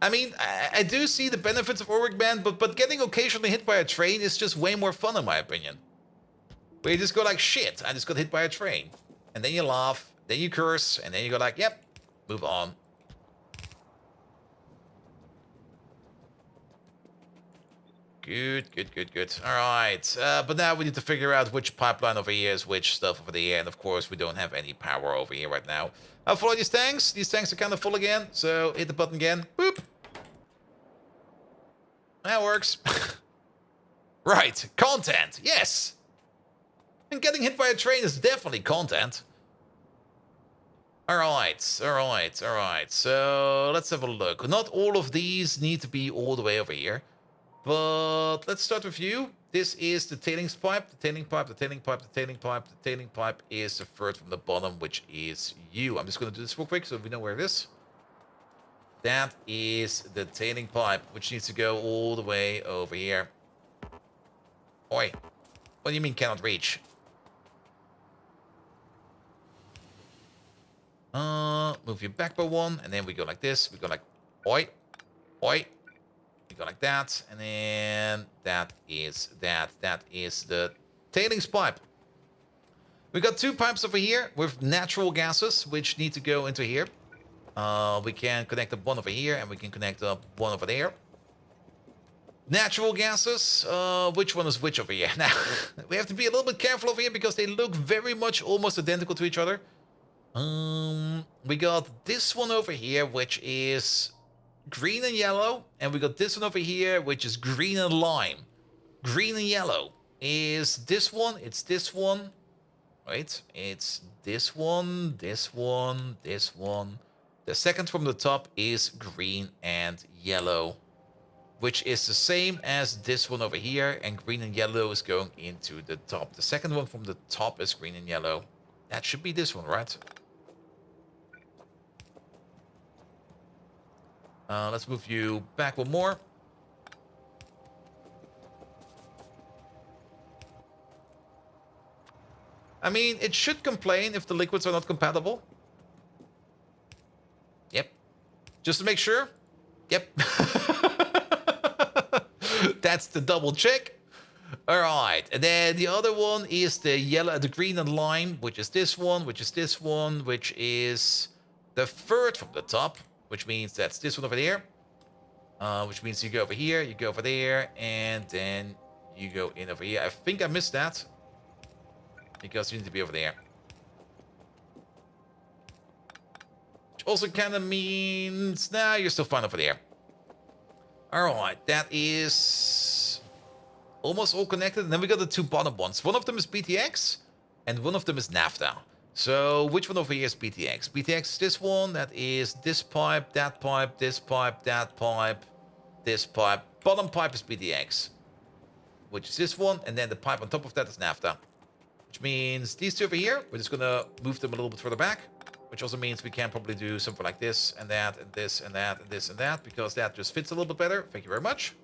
I mean, I do see the benefits of Ulrich, man, but getting occasionally hit by a train is just way more fun, in my opinion. Where you just go like, shit, I just got hit by a train. And then you laugh, then you curse, and then you go like, yep, move on. Good, good, good, good. All right. But now we need to figure out which pipeline over here is which stuff over there. And of course, we don't have any power over here right now. I'll follow these tanks. These tanks are kind of full again. So hit the button again. Boop. That works. Right. Content. Yes. And getting hit by a train is definitely content. Alright, alright, alright. So let's have a look. Not all of these need to be all the way over here. But let's start with you. This is the tailings pipe, the tailing pipe, the tailing pipe, the tailing pipe. The tailing pipe is the third from the bottom, which is you. I'm just going to do this real quick so we know where it is. That is the tailing pipe, which needs to go all the way over here. Oi. What do you mean cannot reach? Move you back by one, and then we go like this. We go like, oi, oi. We go like that, and then that is that. That is the tailings pipe. We got two pipes over here with natural gases, which need to go into here. We can connect up one over here, and we can connect up one over there. Natural gases, which one is which over here? Now, we have to be a little bit careful over here because they look very much almost identical to each other. We got this one over here, which is green and yellow, and we got this one over here, which is green and lime. Green and yellow is this one, it's this one, right? It's this one, this one, this one. The second from the top is green and yellow, which is the same as this one over here, and green and yellow is going into the top. The second one from the top is green and yellow. That should be this one, right? Let's move you back one more. I mean, it should complain if the liquids are not compatible. Yep. Just to make sure. Yep. That's the double check. All right. And then the other one is the yellow, the green and lime, which is this one, which is this one, which is the third from the top. Which means that's this one over there. Which means you go over here, you go over there, and then you go in over here. I think I missed that. Because you need to be over there. Which also kind of means... Nah, you're still fine over there. Alright, that is... almost all connected. And then we got the two bottom ones. One of them is BTX, and one of them is NAFTA. So, which one over here is BTX? BTX is this one, that is this pipe, that pipe, this pipe, that pipe, this pipe. Bottom pipe is BTX, which is this one, and then the pipe on top of that is NAFTA. Which means these two over here, we're just gonna move them a little bit further back, which also means we can probably do something like this, and that, and this, and that, and this, and that, because that just fits a little bit better. Thank you very much.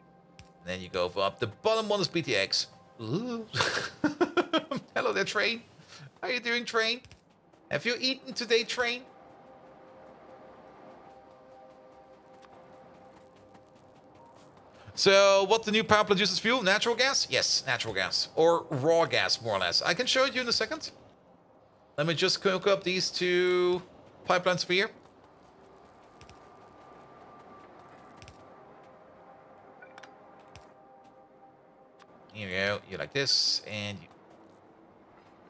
And then you go up. The bottom one is BTX. Ooh. Hello there, train. How are you doing, train? Have you eaten today, train? So, what the new power plant uses fuel? Natural gas? Yes, natural gas. Or raw gas, more or less. I can show it you in a second. Let me just cook up these two pipelines for here. Here you go. You like this, and you...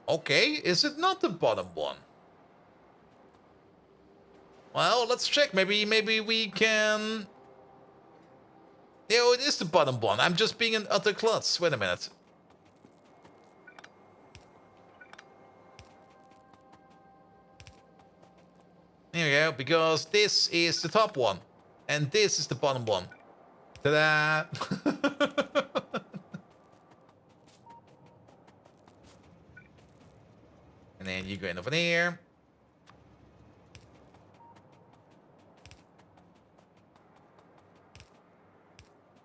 Okay, is it not the bottom one? Well, let's check. Maybe we can... Yeah, it is the bottom one. I'm just being an utter klutz. Wait a minute. Here we go, because this is the top one. And this is the bottom one. Ta-da! And then you go in over there.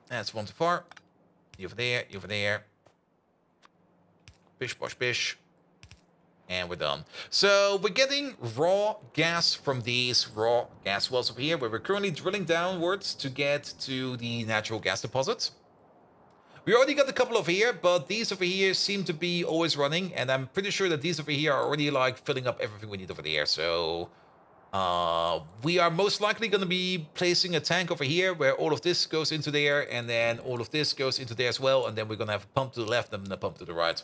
That's one too far. You over there, you over there. Bish, bosh, bish. And we're done. So we're getting raw gas from these raw gas wells over here, where we're currently drilling downwards to get to the natural gas deposits. We already got a couple over here, but these over here seem to be always running, and I'm pretty sure that these over here are already like filling up everything we need over there. So We are most likely going to be placing a tank over here where all of this goes into there, and then all of this goes into there as well, and then we're going to have a pump to the left and a pump to the right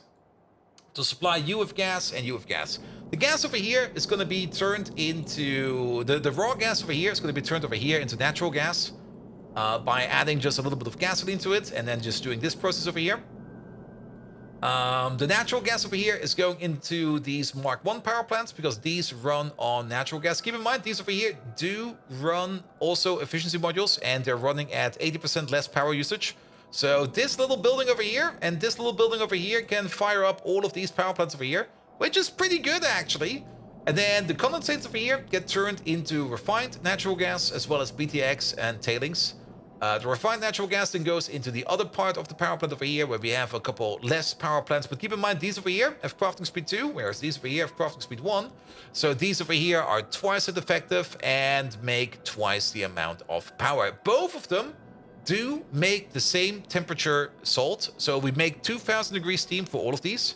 to supply you with gas and you with gas. The gas over here is going to be turned into... The raw gas over here is going to be turned over here into natural gas by adding just a little bit of gasoline to it and then just doing this process over here. The natural gas over here is going into these Mark 1 power plants because these run on natural gas. Keep in mind, these over here do run also efficiency modules, and they're running at 80% less power usage. So this little building over here and this little building over here can fire up all of these power plants over here, which is pretty good actually. And then the condensates over here get turned into refined natural gas as well as BTX and tailings. The refined natural gas then goes into the other part of the power plant over here where we have a couple less power plants. But keep in mind, these over here have crafting speed 2, whereas these over here have crafting speed 1. So these over here are twice as effective and make twice the amount of power. Both of them do make the same temperature salt. So we make 2000 degrees steam for all of these,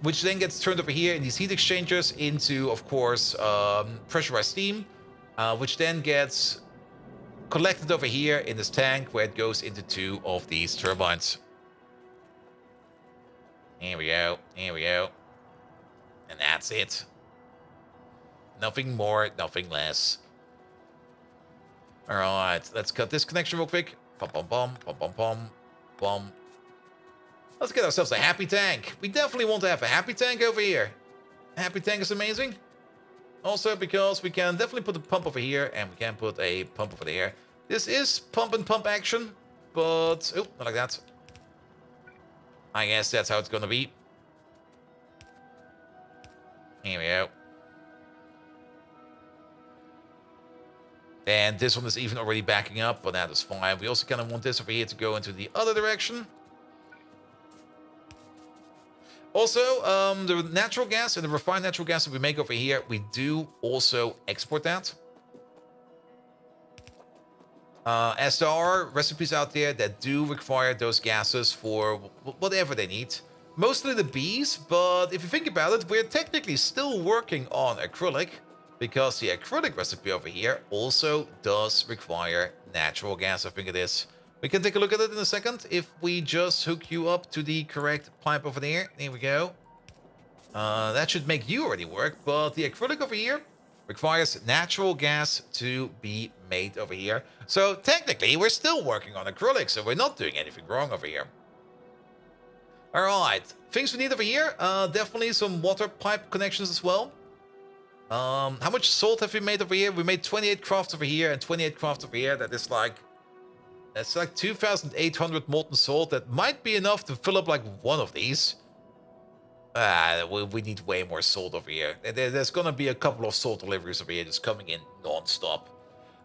which then gets turned over here in these heat exchangers into, of course, pressurized steam, which then gets collected over here in this tank where it goes into 2 of these turbines. Here we go. Here we go. And that's it. Nothing more, nothing less. All right, let's cut this connection real quick. Bum, bum, bum, bum, bum, bum, bum. Let's get ourselves a happy tank. We definitely want to have a happy tank over here. A happy tank is amazing. Also, because we can definitely put a pump over here, and we can put a pump over there. This is pump and pump action, but... Oh, not like that. I guess that's how it's gonna be. Here we go. And this one is even already backing up, but that is fine. We also kind of want this over here to go into the other direction. Also, the natural gas and the refined natural gas that we make over here, we do also export that. As there are recipes out there that do require those gases for whatever they need. Mostly the bees, but if you think about it, we're technically still working on acrylic, because the acrylic recipe over here also does require natural gas, I think it is. We can take a look at it in a second if we just hook you up to the correct pipe over there. There we go. That should make you already work, but the acrylic over here requires natural gas to be made over here. So technically, we're still working on acrylic, so we're not doing anything wrong over here. All right, things we need over here, definitely some water pipe connections as well. How much salt have we made over here? We made 28 crafts over here and 28 crafts over here. That is like... That's like 2,800 molten salt. That might be enough to fill up like one of these. We need way more salt over here. There's gonna be a couple of salt deliveries over here just coming in non-stop.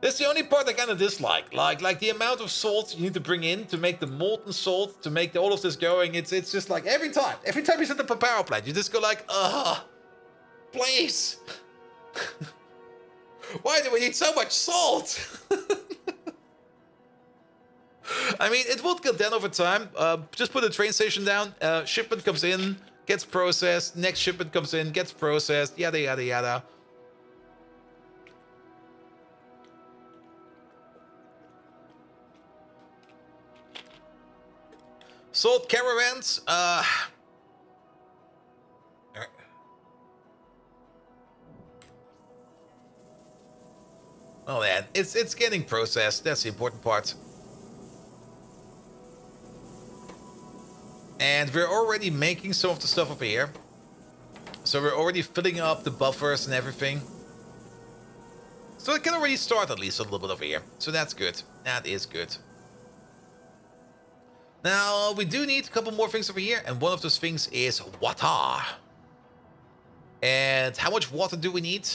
That's the only part I kind of dislike. Like the amount of salt you need to bring in to make the molten salt, to make all of this going. It's just like every time you set up a power plant, you just go like, please. Why do we need so much salt? I mean, it will get done over time. Just put a train station down. Shipment comes in, gets processed. Next shipment comes in, gets processed. Yada, yada, yada. Salt caravans. Oh man, it's getting processed. That's the important part. And we're already making some of the stuff over here. So we're already filling up the buffers and everything. So it can already start at least a little bit over here. So that's good. That is good. Now, we do need a couple more things over here. And one of those things is water. And how much water do we need?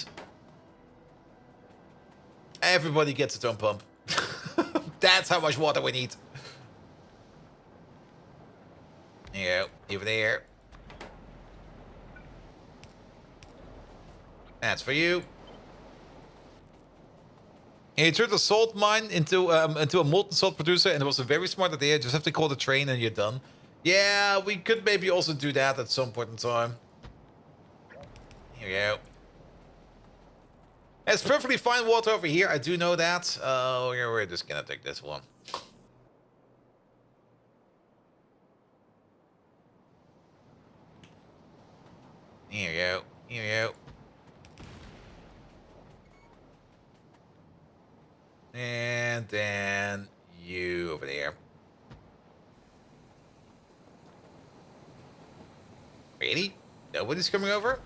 Everybody gets its own pump. That's how much water we need. Here you go, over there. That's for you. And you turned a salt mine into a molten salt producer, and it was a very smart idea. Just have to call the train and you're done. Yeah, we could maybe also do that at some point in time. Here we go. It's perfectly fine water over here. I do know that. We're just gonna take this one. Here you go. Here you go. And then you over there. Really? Nobody's coming over?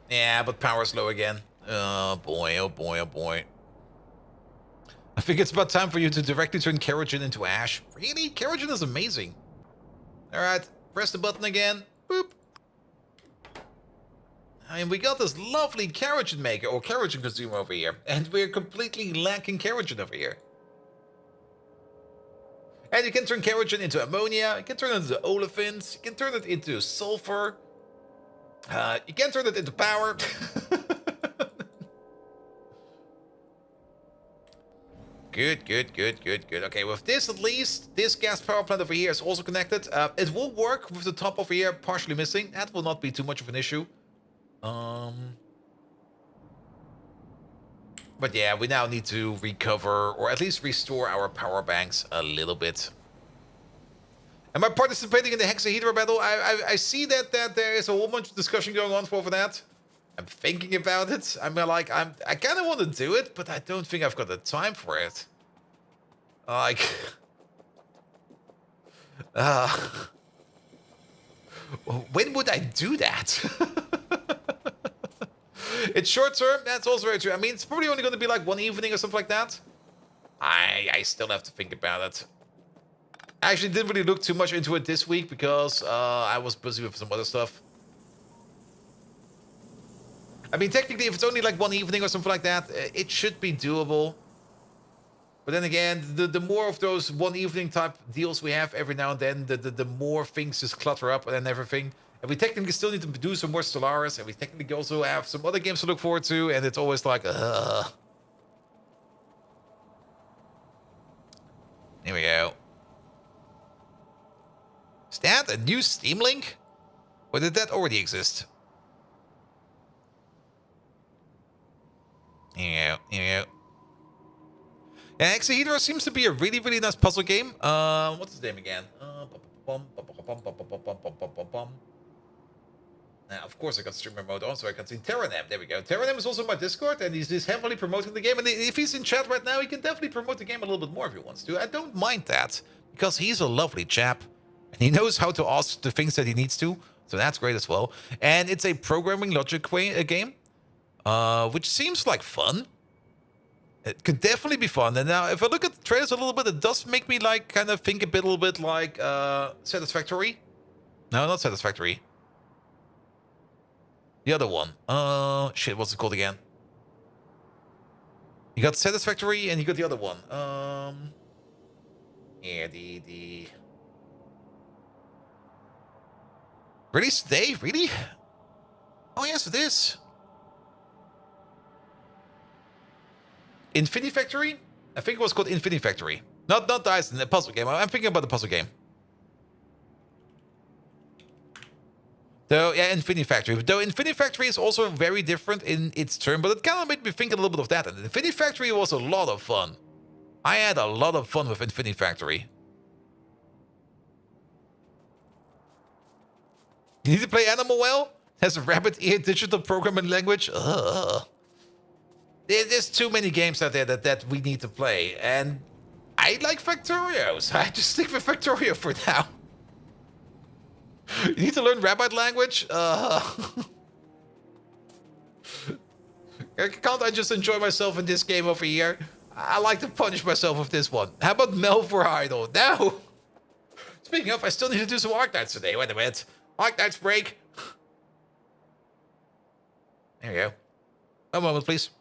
Yeah, but power's low again. Oh boy, oh boy, oh boy. I think it's about time for you to directly turn Kerogen into ash. Really? Kerogen is amazing. Alright, press the button again. Boop. I mean, we got this lovely Kerogen maker, or Kerogen consumer over here, and we're completely lacking Kerogen over here. And you can turn Kerogen into ammonia, you can turn it into olefins, you can turn it into sulfur, you can turn it into power. Good, good, good, good, good. Okay, with this at least, this gas power plant over here is also connected. It will work with the top over here partially missing. That will not be too much of an issue. But yeah, we now need to recover, or at least restore our power banks a little bit. Am I participating in the hexahedra battle? I see that there is a whole bunch of discussion going on for that. I'm thinking about it. I kind of want to do it, but I don't think I've got the time for it. Like, when would I do that? It's short term. That's also very true. I mean, it's probably only going to be like one evening or something like that. I still have to think about it. I actually didn't really look too much into it this week because I was busy with some other stuff. I mean, technically, if it's only like one evening or something like that, it should be doable. But then again, the more of those one evening type deals we have every now and then, the more things just clutter up and everything. And we technically still need to do some more Stellaris, and we technically also have some other games to look forward to, and it's always like, Here we go. Is that a new Steam link? Or did that already exist? Here you go. Here you go. Yeah, Hexahedra seems to be a really, really nice puzzle game. What's his name again? Now, of course, I got streamer mode on, so I can see Terranem. There we go. Terranem is also on my Discord, and he's heavily promoting the game. And if he's in chat right now, he can definitely promote the game a little bit more if he wants to. I don't mind that, because he's a lovely chap, and he knows how to ask the things that he needs to. So that's great as well. And it's a programming logic game, which seems like fun. It could definitely be fun. And now, if I look at the trailers a little bit, it does make me like kind of think a little bit like Satisfactory. No, not Satisfactory. The other one. Shit, what's it called again? You got Satisfactory and you got the other one. Yeah, the... Release today? Really? Oh, yes, it is. Infinifactory? I think it was called Infinifactory. Not Dyson, the puzzle game. I'm thinking about the puzzle game. Though, yeah, Infinifactory. Though Infinifactory is also very different in its term, but it kind of made me think a little bit of that. And Infinifactory was a lot of fun. I had a lot of fun with Infinifactory. You need to play Animal well? It has a rabbit ear digital programming language. Ugh. There's too many games out there that we need to play. And I like Factorio, so I just stick with Factorio for now. You need to learn rabbit language? Can't I just enjoy myself in this game over here? I like to punish myself with this one. How about Mel for Idol? No! Speaking of, I still need to do some Arknights today. Wait a minute. Arknights break. There you go. One moment, please.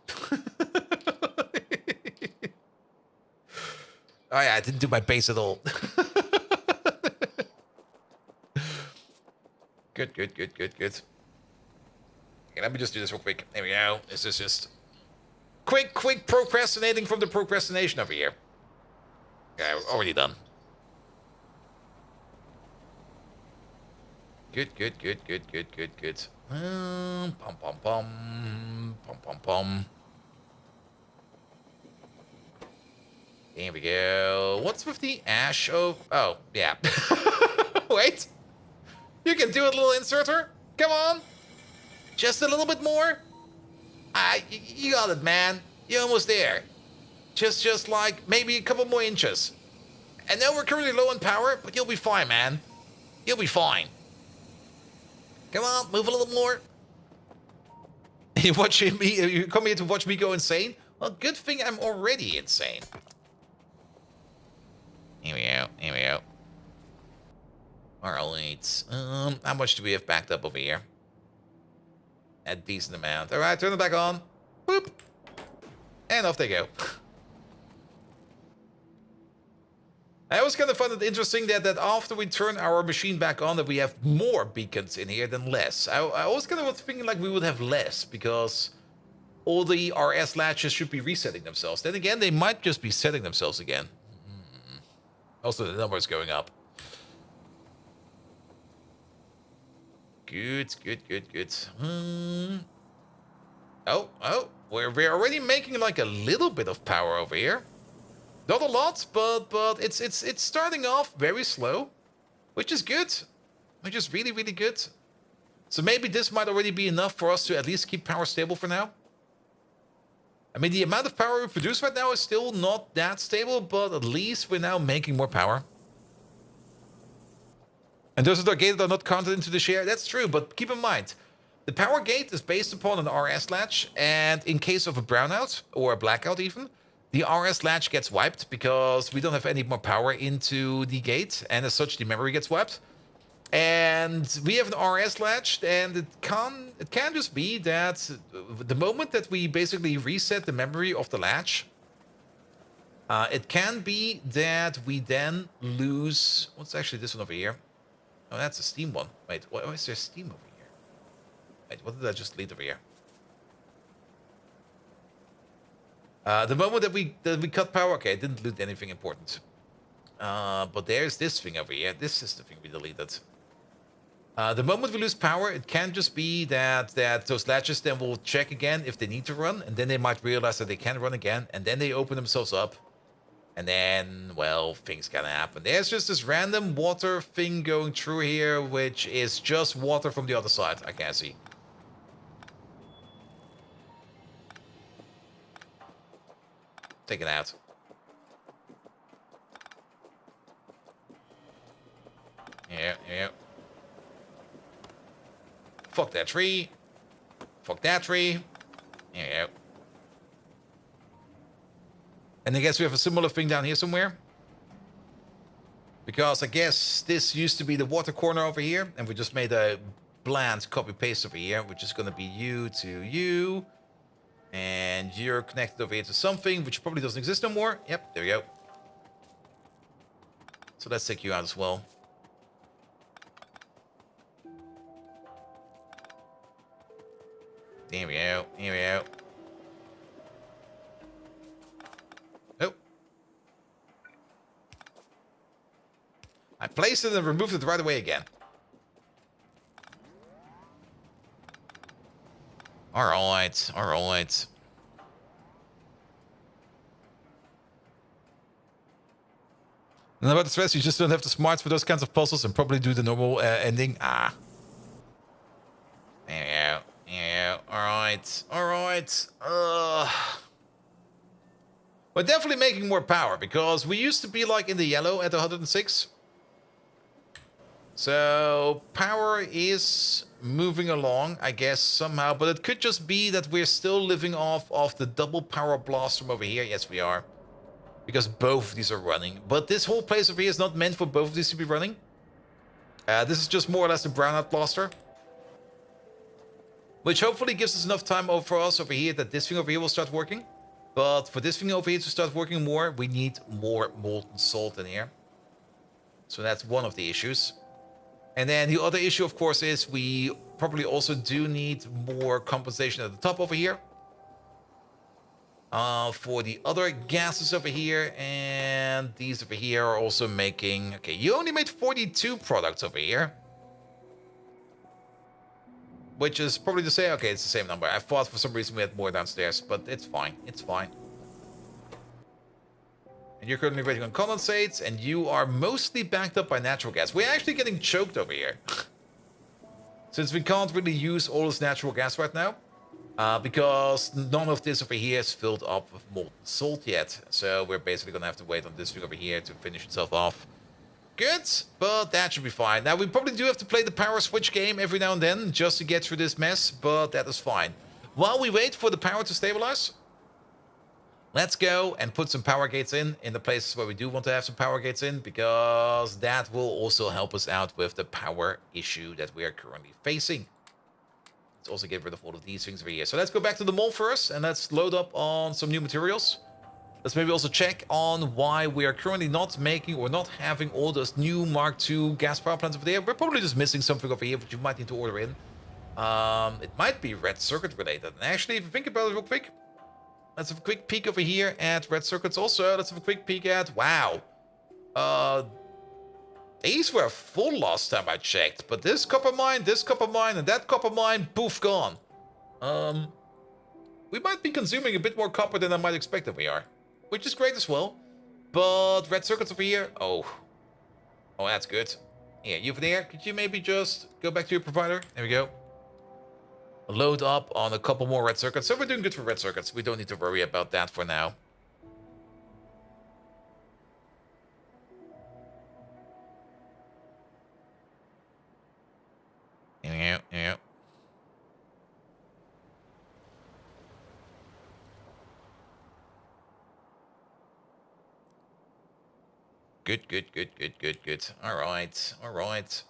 Oh yeah, I didn't do my base at all. Good. Okay, let me just do this real quick. There we go. This is just quick procrastinating from the procrastination over here. Okay, we're already done. Good, good, good, good, good, good, good. Pom, pom, pom. Pom, pom, pom. There we go. What's with the ash? Oh, yeah. Wait. You can do it, little inserter. Come on. Just a little bit more. You got it, man. You're almost there. Just like maybe a couple more inches. And now we're currently low on power, but you'll be fine, man. You'll be fine. Come on, move a little more. You watching me? You come here to watch me go insane? Well, good thing I'm already insane. Here we go. Here we go. Alright. How much do we have backed up over here? A decent amount. Alright, turn it back on. Boop. And off they go. I always kind of find it interesting that after we turn our machine back on, that we have more beacons in here than less. I always kind of was thinking like we would have less, because all the RS latches should be resetting themselves. Then again, they might just be setting themselves again. Also, the number is going up. Good, good, good, good. Oh, we're already making like a little bit of power over here. Not a lot, but it's starting off very slow, which is good, which is really, really good. So maybe this might already be enough for us to at least keep power stable for now. I mean, the amount of power we produce right now is still not that stable, but at least we're now making more power. And those that are gated are not counted into the share. That's true, but keep in mind, the power gate is based upon an RS latch, and in case of a brownout, or a blackout even, the RS latch gets wiped because we don't have any more power into the gate, and as such, the memory gets wiped. And we have an RS latch, and it can just be that the moment that we basically reset the memory of the latch, it can be that we then lose... What's actually this one over here? Oh, that's a Steam one. Wait, why is there Steam over here? Wait, what did I just delete over here? The moment that we cut power, okay, I didn't loot anything important. But there's this thing over here. This is the thing we deleted. The moment we lose power, it can just be that those latches then will check again if they need to run, and then they might realize that they can run again, and then they open themselves up. And then, well, things can happen. There's just this random water thing going through here, which is just water from the other side, I can see. Take it out. Yeah. Fuck that tree. Fuck that tree. Yeah. And I guess we have a similar thing down here somewhere. Because I guess this used to be the water corner over here, and we just made a bland copy-paste over here, which is going to be you to you. And you're connected over here to something, which probably doesn't exist no more. Yep, there we go. So let's take you out as well. There we go. Here we go. Oh. I placed it and removed it right away again. Alright, alright. And about the stress, you just don't have the smarts for those kinds of puzzles and probably do the normal ending. Ah. There we go. Yeah, alright. Alright. We're definitely making more power because we used to be like in the yellow at 106. So power is moving along, I guess, somehow. But it could just be that we're still living off of the double power blast from over here. Yes, we are. Because both of these are running. But this whole place over here is not meant for both of these to be running. This is just more or less a brownout blaster. Which hopefully gives us enough time for us over here that this thing over here will start working. But for this thing over here to start working more, we need more molten salt in here. So that's one of the issues. And then the other issue, of course, is we probably also do need more compensation at the top over here. For the other gases over here. And these over here are also making... Okay, you only made 42 products over here. which is probably to say, okay, it's the same number. I thought for some reason we had more downstairs, but it's fine. It's fine. And you're currently waiting on condensates, and you are mostly backed up by natural gas. We're actually getting choked over here. Since we can't really use all this natural gas right now. Because none of this over here is filled up with molten salt yet. So we're basically going to have to wait on this thing over here to finish itself off. Good, but that should be fine. Now, we probably do have to play the power switch game every now and then just to get through this mess, but that is fine. While we wait for the power to stabilize, let's go and put some power gates in the places where we do want to have some power gates in, because that will also help us out with the power issue that we are currently facing. Let's also get rid of all of these things over here. So let's go back to the mall first, and let's load up on some new materials. Let's maybe also check on why we are currently not making or not having all those new Mark II gas power plants over there. We're probably just missing something over here, but you might need to order in. It might be red circuit related. And actually, if you think about it real quick, let's have a quick peek over here at red circuits also. Let's have a quick peek at, wow. These were full last time I checked, but this copper mine, and that copper mine, poof, gone. We might be consuming a bit more copper than I might expect that we are. Which is great as well. But red circuits over here, oh, that's good. Yeah, you over there, could you maybe just go back to your provider? There we go. Load up on a couple more red circuits. So we're doing good for red circuits. We don't need to worry about that for now. Yeah. Good. All right.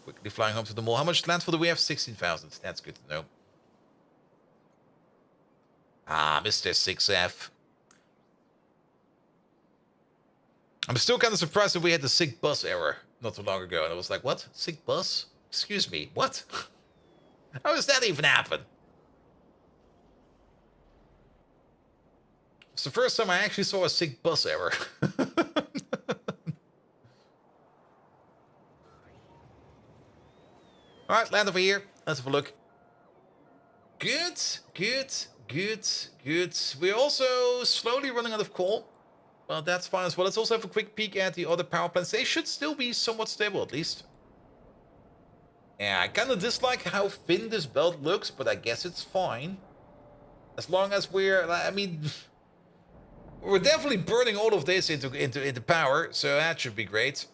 Quickly flying home to the mall. How much landfill do we have? 16,000. That's good to know. Ah, Mr. 6F. I'm still kind of surprised that we had the sick bus error not too long ago. And I was like, what? Sick bus? Excuse me, what? How does that even happen? It's the first time I actually saw a sick bus error. Alright, land over here. Let's have a look. Good. We're also slowly running out of coal. Well, that's fine as well. Let's also have a quick peek at the other power plants. They should still be somewhat stable, at least. Yeah, I kind of dislike how thin this belt looks, but I guess it's fine. As long as we're... I mean... We're definitely burning all of this into power, so that should be great.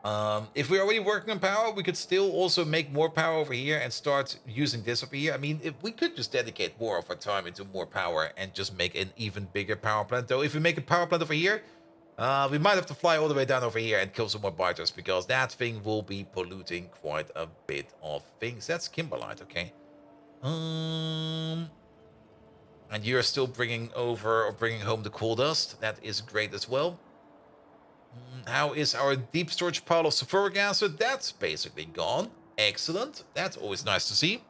If we're already working on power, we could still also make more power over here and start using this over here. I mean, if we could just dedicate more of our time into more power and just make an even bigger power plant. Though, if we make a power plant over here, we might have to fly all the way down over here and kill some more biters, because that thing will be polluting quite a bit of things. That's Kimberlite, okay. And you're still bringing home the coal dust. That is great as well. How is our deep storage pile of sulfuric acid? That's basically gone. Excellent. That's always nice to see.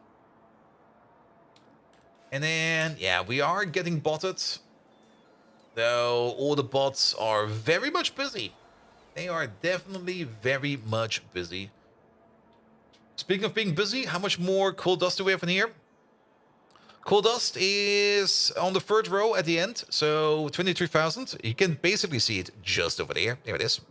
And then, yeah, we are getting botted. Though all the bots are very much busy. They are definitely very much busy. Speaking of being busy, how much more coal dust do we have in here? Coal dust is on the third row at the end, so 23,000. You can basically see it just over there. There it is.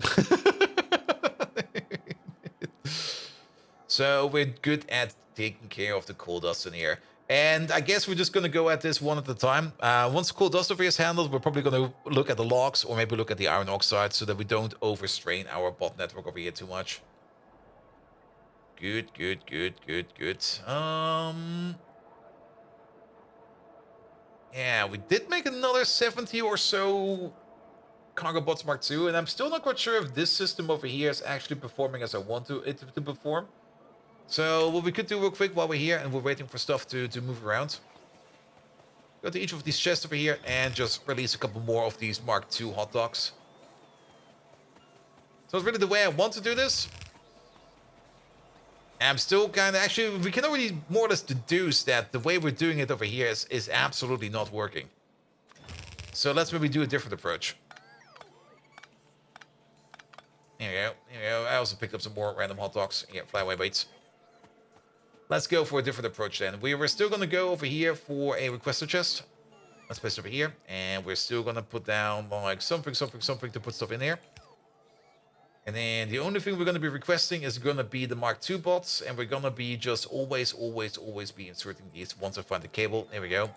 So we're good at taking care of the coal dust in here. And I guess we're just going to go at this one at a time. Once the coal dust over here is handled, we're probably going to look at the logs or maybe look at the iron oxide so that we don't overstrain our bot network over here too much. Good. Yeah, we did make another 70 or so cargo bots Mark II, and I'm still not quite sure if this system over here is actually performing as I want it to perform. So what we could do real quick while we're here and we're waiting for stuff to move around. Go to each of these chests over here and just release a couple more of these Mark II hot dogs. So it's really the way I want to do this. I'm still kind of... Actually, we can already more or less deduce that the way we're doing it over here is absolutely not working. So let's maybe do a different approach. There we go. There we go. I also picked up some more random hot dogs. Yeah, flyaway baits. Let's go for a different approach then. We were still going to go over here for a requester chest. Let's place it over here. And we're still going to put down like something to put stuff in here. And then the only thing we're going to be requesting is going to be the Mark II bots. And we're going to be just always be inserting these once I find the cable. There we go.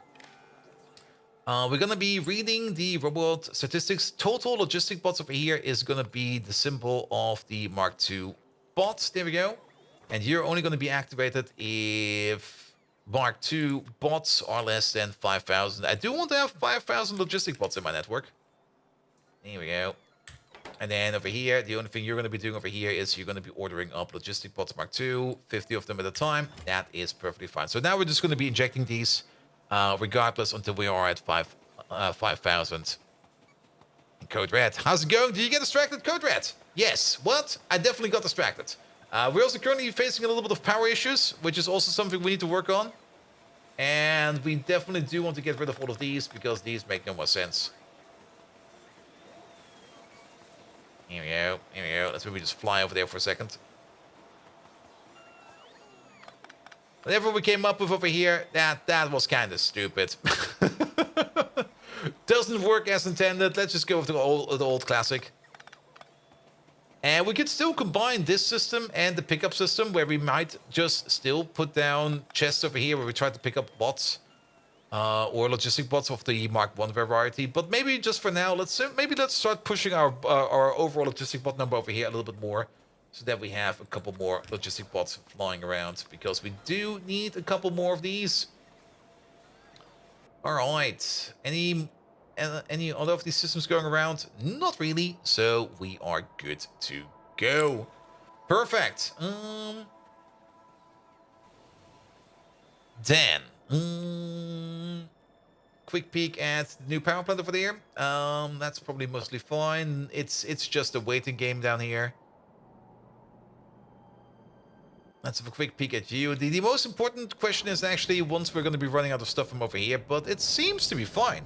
We're going to be reading the robot statistics. Total logistic bots over here is going to be the symbol of the Mark II bots. There we go. And you're only going to be activated if Mark II bots are less than 5,000. I do want to have 5,000 logistic bots in my network. There we go. And then over here, the only thing you're going to be doing over here is you're going to be ordering up logistic bots Mark II, 50 of them at a time. That is perfectly fine. So now we're just going to be injecting these regardless until we are at 5,000. Code Red, how's it going? Did you get distracted, Code Red? Yes. What? I definitely got distracted. We're also currently facing a little bit of power issues, which is also something we need to work on. And we definitely do want to get rid of all of these because these make no more sense. Here we go. Here we go. Let's maybe just fly over there for a second. Whatever we came up with over here, that was kind of stupid. Doesn't work as intended. Let's just go with the old classic. And we could still combine this system and the pickup system, where we might just still put down chests over here where we try to pick up bots or logistic bots of the Mark I variety. But maybe just for now, let's start pushing our overall logistic bot number over here a little bit more, so that we have a couple more logistic bots flying around, because we do need a couple more of these. All right. Any other of these systems going around? Not really. So we are good to go. Perfect. Then, quick peek at the new power plant over there. That's probably mostly fine. It's just a waiting game down here. Let's have a quick peek at you. The most important question is actually once we're going to be running out of stuff from over here, but it seems to be fine.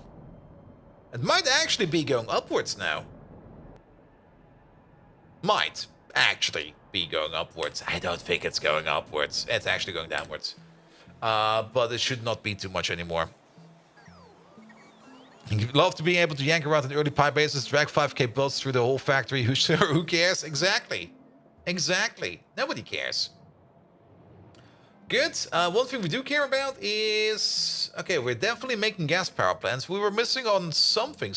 It might actually be going upwards now. Might actually be going upwards. I don't think it's going upwards. It's actually going downwards. But it should not be too much anymore. You'd love to be able to yank around an early pie basis, drag 5k builds through the whole factory. Who cares? Exactly. Exactly. Nobody cares. Good. One thing we do care about is... Okay, we're definitely making gas power plants. We were missing on something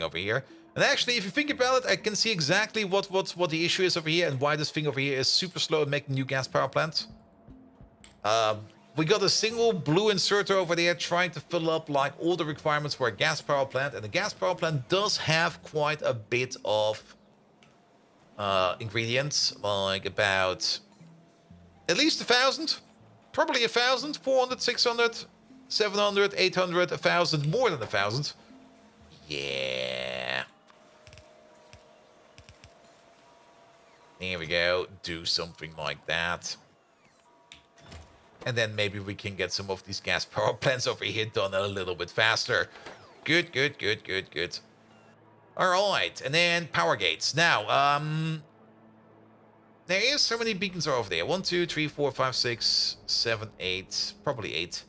over here. And actually, if you think about it, I can see exactly what the issue is over here and why this thing over here is super slow at making new gas power plants. We got a single blue inserter over there trying to fill up like all the requirements for a gas power plant. And the gas power plant does have quite a bit of ingredients, like about... at least 1,000, probably 1,000, 400, 600, 700, 800, 1,000, more than 1,000. Yeah. There we go. Do something like that. And then maybe we can get some of these gas power plants over here done a little bit faster. Good, good, good, good, good. All right, and then power gates. Now, there is how many beacons are over there? 1, 2, 3, 4, 5, 6, 7, 8. Probably 8.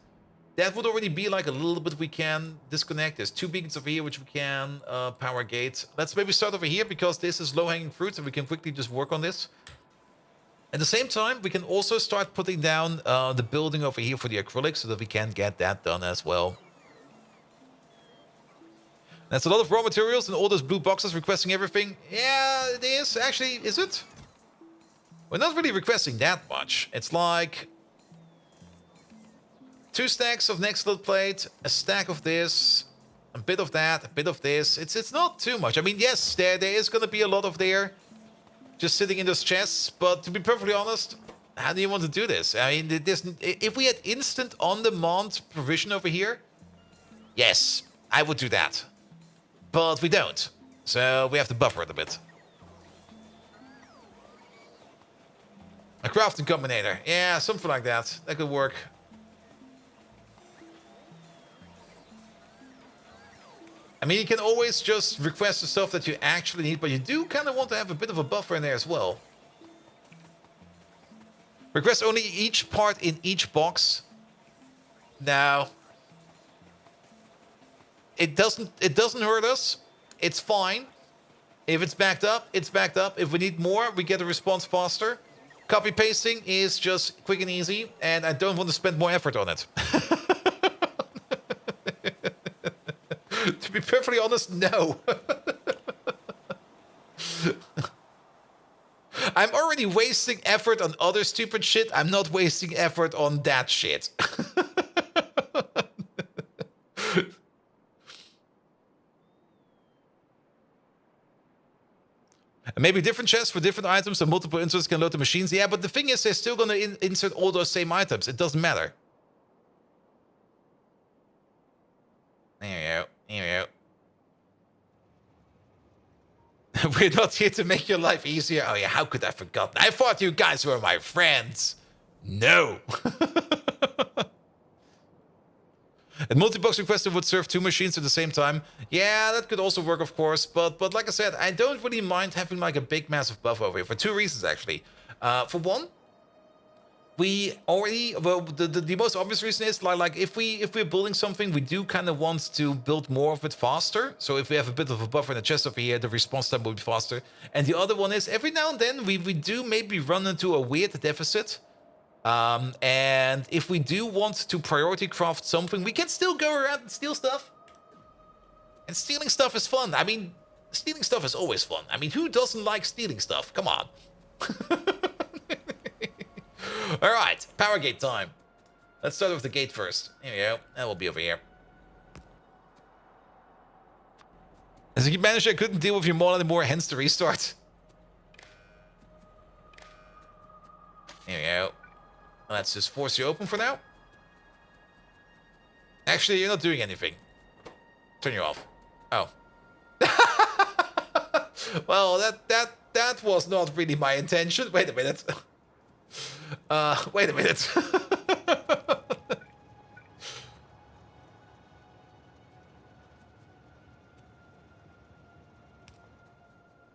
That would already be like a little bit we can disconnect. There's 2 beacons over here which we can power gate. Let's maybe start over here because this is low-hanging fruit and we can quickly just work on this. At the same time, we can also start putting down the building over here for the acrylic so that we can get that done as well. That's a lot of raw materials and all those blue boxes requesting everything. Yeah, it is. Actually, is it? We're not really requesting that much. It's like 2 stacks of next lead plate, a stack of this, a bit of that, a bit of this. It's not too much. I mean, yes, there is going to be a lot of there just sitting in those chests. But to be perfectly honest, how do you want to do this? I mean, if we had instant on-demand provision over here, yes, I would do that. But we don't. So we have to buffer it a bit. A crafting combinator. Yeah, something like that. That could work. I mean, you can always just request the stuff that you actually need, but you do kind of want to have a bit of a buffer in there as well. Request only each part in each box. Now, it doesn't hurt us. It's fine. If it's backed up, it's backed up. If we need more, we get a response faster. Copy pasting is just quick and easy, and I don't want to spend more effort on it. To be perfectly honest, no. I'm already wasting effort on other stupid shit. I'm not wasting effort on that shit. And maybe different chests for different items, so multiple inserts can load the machines. Yeah, but the thing is, they're still going to insert all those same items. It doesn't matter. There you go. There you go. We're not here to make your life easier. Oh yeah, how could I forget? I thought you guys were my friends. No. And multi-box requester would serve 2 machines at the same time. Yeah, that could also work, of course. But like I said, I don't really mind having like a big massive buffer over here for 2 reasons actually. For one, we already, well, the most obvious reason is like if we're building something, we do kind of want to build more of it faster. So if we have a bit of a buffer in the chest over here, the response time will be faster. And the other one is every now and then we do maybe run into a weird deficit. And if we do want to priority craft something, we can still go around and steal stuff. And stealing stuff is fun. I mean, stealing stuff is always fun. I mean, who doesn't like stealing stuff? Come on. All right, power gate time. Let's start with the gate first. Here we go. That will be over here. As you managed, I couldn't deal with your model anymore, hence the restart. Here we go. Let's just force you open for now. Actually, you're not doing anything. Turn you off. Oh. Well, that was not really my intention. Wait a minute. Wait a minute.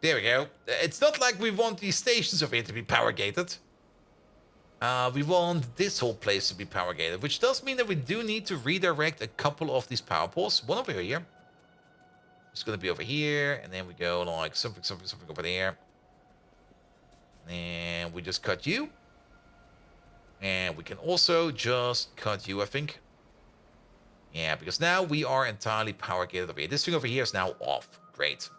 There we go. It's not like we want these stations over here to be power gated. We want this whole place to be power gated, which does mean that we do need to redirect a couple of these power poles. One over here. It's going to be over here, and then we go like something over there. And we just cut you. And we can also just cut you, I think. Yeah, because now we are entirely power gated over here. This thing over here is now off. Great.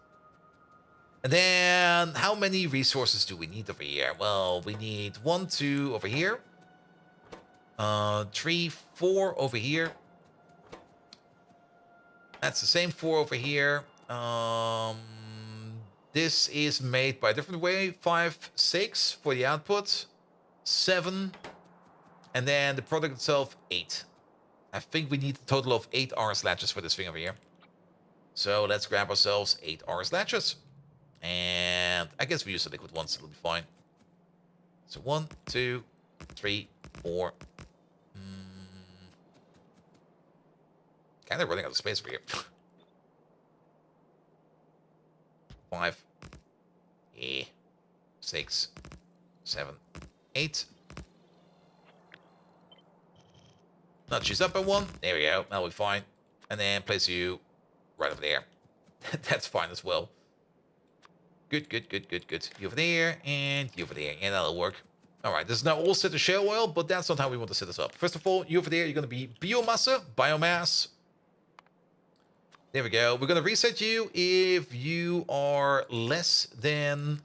And then, how many resources do we need over here? Well, we need 1, 2 over here. 3, 4 over here. That's the same 4 over here. This is made by a different way. 5, 6 for the output. 7. And then the product itself, 8. I think we need a total of 8 RS latches for this thing over here. So let's grab ourselves 8 RS latches. And I guess we use the liquid ones, it'll be fine. So 1, 2, 3, 4. Kind of running out of space over here. 5. 6, 7, 8. Notches up by 1. There we go. That'll be fine. And then place you right over there. That's fine as well. Good. You over there, and you over there. And that'll work. Alright, this is now all set to shale oil, but that's not how we want to set this up. First of all, you over there, you're going to be biomass. There we go. We're going to reset you if you are less than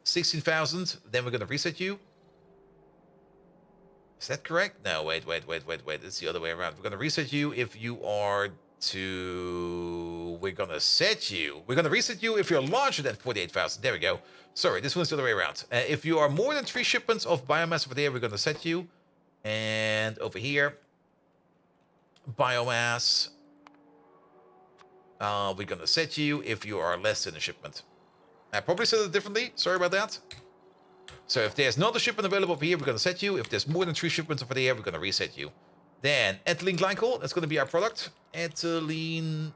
16,000. Then we're going to reset you. Is that correct? No, wait. It's the other way around. We're going to reset you if you are to... We're going to set you. We're going to reset you if you're larger than 48,000. There we go. Sorry, this one's the other way around. If you are more than 3 shipments of biomass over there, we're going to set you. And over here, biomass. We're going to set you if you are less than a shipment. I probably said it differently. Sorry about that. So if there's not a shipment available over here, we're going to set you. If there's more than 3 shipments over there, we're going to reset you. Then ethylene glycol, that's going to be our product. Ethylene,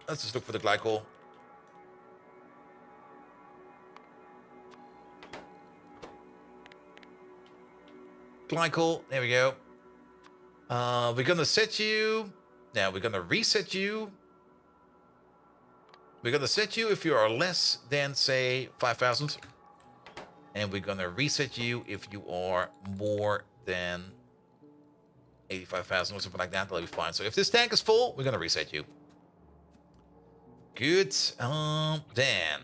let's just look for the glycol. Glycol, there we go. We're going to set you. Now we're going to reset you. We're going to set you if you are less than, say, 5,000. And we're going to reset you if you are more than 85,000 or something like that. That'll be fine. So if this tank is full, we're going to reset you. Good. Then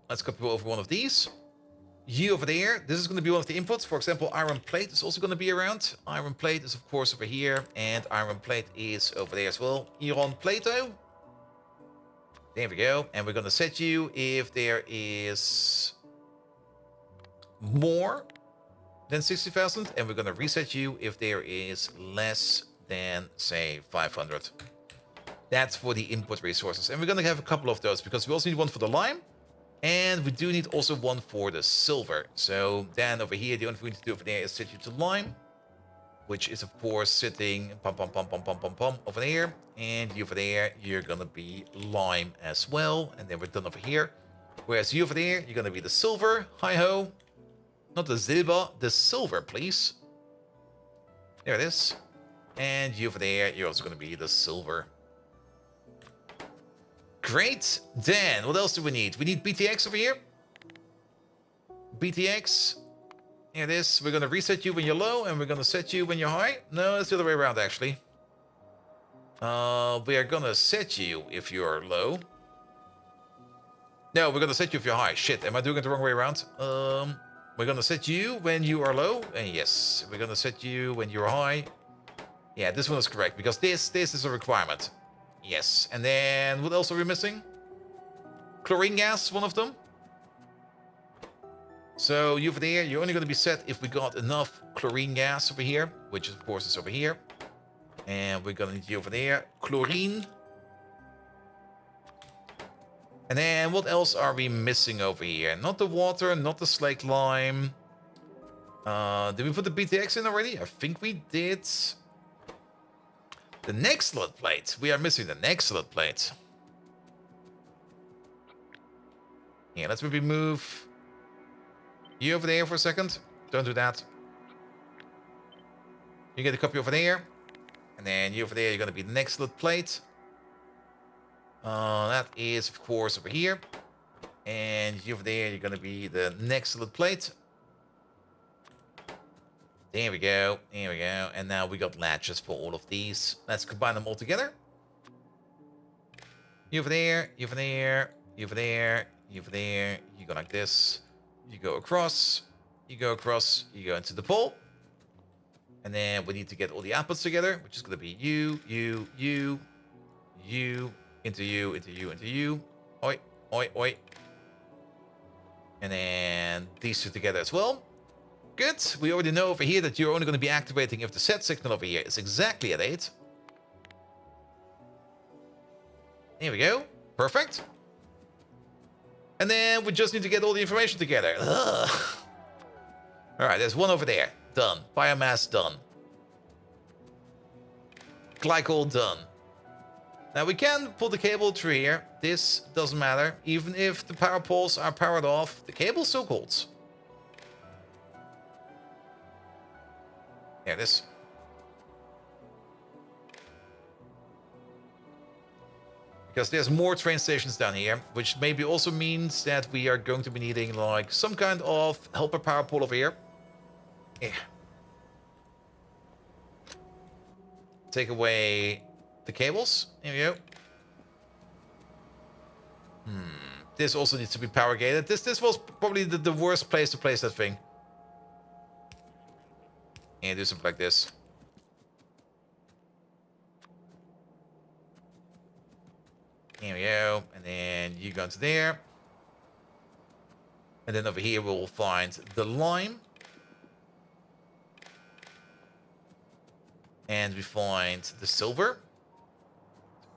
let's copy over one of these. You over there. This is going to be one of the inputs. For example, iron plate is also going to be around. Iron plate is, of course, over here. And iron plate is over there as well. Iron Plato. There we go. And we're going to set you if there is more than 60,000. And we're going to reset you if there is less than, say, 500. That's for the input resources. And we're going to have a couple of those because we also need one for the lime. And we do need also one for the silver. So then over here, the only thing we need to do over there is set you to lime. Which is, of course, sitting over there. And you over there, you're going to be lime as well. And then we're done over here. Whereas you over there, you're going to be the silver. Hi-ho. Not the silver, the silver, please. There it is. And you over there, you're also going to be the silver. Great. Then, what else do we need? We need BTX over here. BTX. Here it is. We're going to reset you when you're low, and we're going to set you when you're high. No, it's the other way around, actually. We are going to set you if you're low. No, we're going to set you if you're high. Shit, am I doing it the wrong way around? We're going to set you when you are low. And yes, we're going to set you when you're high. Yeah, this one is correct, because this is a requirement. Yes, and then what else are we missing? Chlorine gas, one of them. So you over there, you're only going to be set if we got enough chlorine gas over here, which of course is over here. And we're going to need you over there, chlorine. And then what else are we missing over here? Not the water, not the slaked lime. Did we put the BTX in already? I think we did. The Nextlet plate. We are missing the Nextlet plate. Yeah, let's maybe move you over there for a second. Don't do that. You get a copy over there. And then you over there, you're going to be the Nextlet plate. That is, of course, over here. And you over there, you're going to be the Nextlet plate. There we go. There we go. And now we got latches for all of these. Let's combine them all together. You over there, you over there, you over there, you over there. You go like this. You go across. You go across. You go into the pole. And then we need to get all the outputs together, which is going to be you, into you, into you, into you. Oi, oi, oi. And then these two together as well. Good. We already know over here that you're only going to be activating if the set signal over here is exactly at 8. There we go. Perfect. And then we just need to get all the information together. Ugh. All right, there's one over there. Done. Biomass done. Glycol done. Now we can pull the cable through here. This doesn't matter. Even if the power poles are powered off, the cable still holds. There it is. Because there's more train stations down here, which maybe also means that we are going to be needing like some kind of helper power pole over here. Yeah. Take away the cables. There we go. This also needs to be power gated. This was probably the worst place to place that thing. And do something like this. Here we go. And then you go into there. And then over here we'll find the lime. And we find the silver.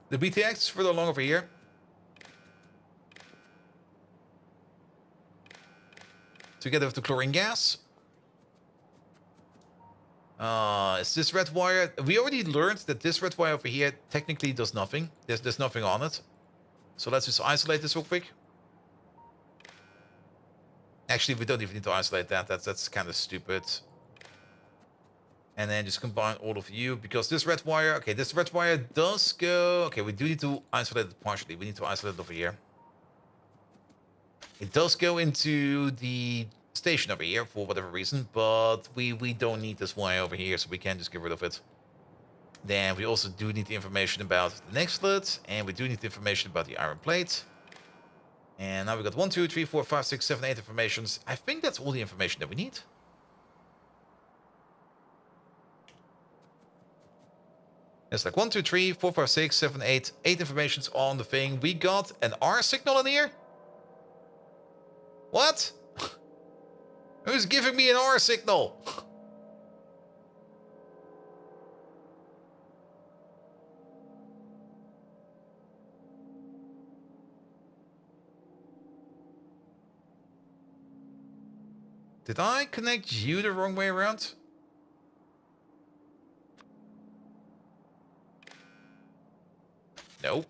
The BTX is further along over here. Together with the chlorine gas. Is this red wire? We already learned that this red wire over here technically does nothing. There's nothing on it. So let's just isolate this real quick. Actually, we don't even need to isolate that. That's kind of stupid. And then just combine all of you, because this red wire... Okay, this red wire does go... Okay, we do need to isolate it partially. We need to isolate it over here. It does go into the station over here for whatever reason, but we don't need this wire over here, so we can just get rid of it. Then we also do need the information about the next slit, and we do need the information about the iron plate. And now we got 1, 2, 3, 4, 5, 6, 7, 8 informations. I think that's all the information that we need. It's like 1, 2, 3, 4, 5, 6, 7, 8. 8 informations on the thing. We got an R signal in here? What? Who's giving me an R signal? Did I connect you the wrong way around? No.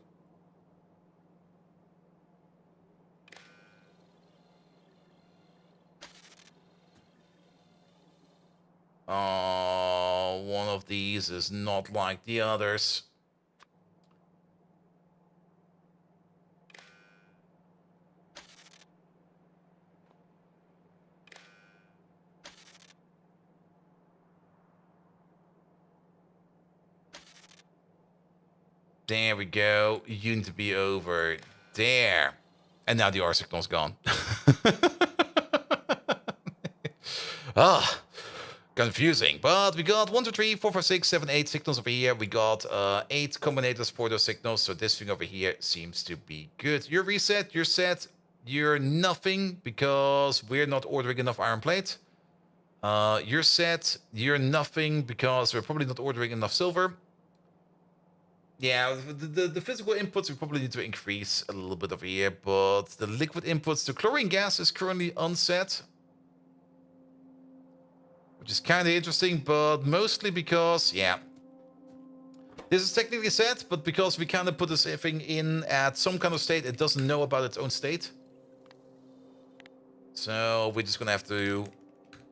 One of these is not like the others. There we go. You need to be over there. And now the R signal's gone. Ah, confusing. But we got 1, 2, 3, 4, 5, 6, 7, 8 signals over here. We got 8 combinators for those signals. So this thing over here seems to be good. You're reset, you're set, you're nothing because we're not ordering enough iron plate. You're set, you're nothing because we're probably not ordering enough silver. Yeah, the physical inputs we probably need to increase a little bit over here, but the liquid inputs, the chlorine gas is currently unset. Which is kind of interesting, but mostly because, yeah. This is technically set, but because we kind of put this thing in at some kind of state, it doesn't know about its own state. So we're just going to have to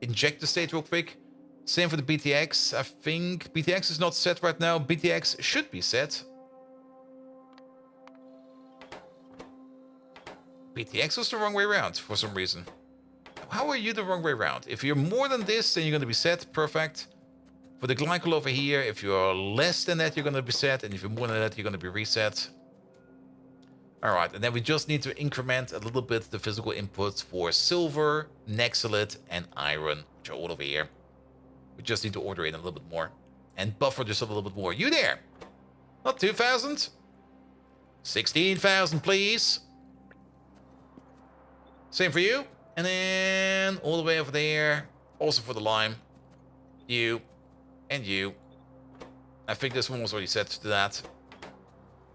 inject the state real quick. Same for the BTX. I think BTX is not set right now. BTX should be set. BTX was the wrong way around for some reason. How are you the wrong way around? If you're more than this, then you're going to be set. Perfect. For the glycol over here, if you're less than that, you're going to be set. And if you're more than that, you're going to be reset. Alright, and then we just need to increment a little bit the physical inputs for silver, nexolite, and iron, which are all over here. We just need to order in a little bit more. And buffer just a little bit more. You there? Not 2,000? 16,000, please. Same for you. And then all the way over there. Also for the lime. You. And you. I think this one was already set to that.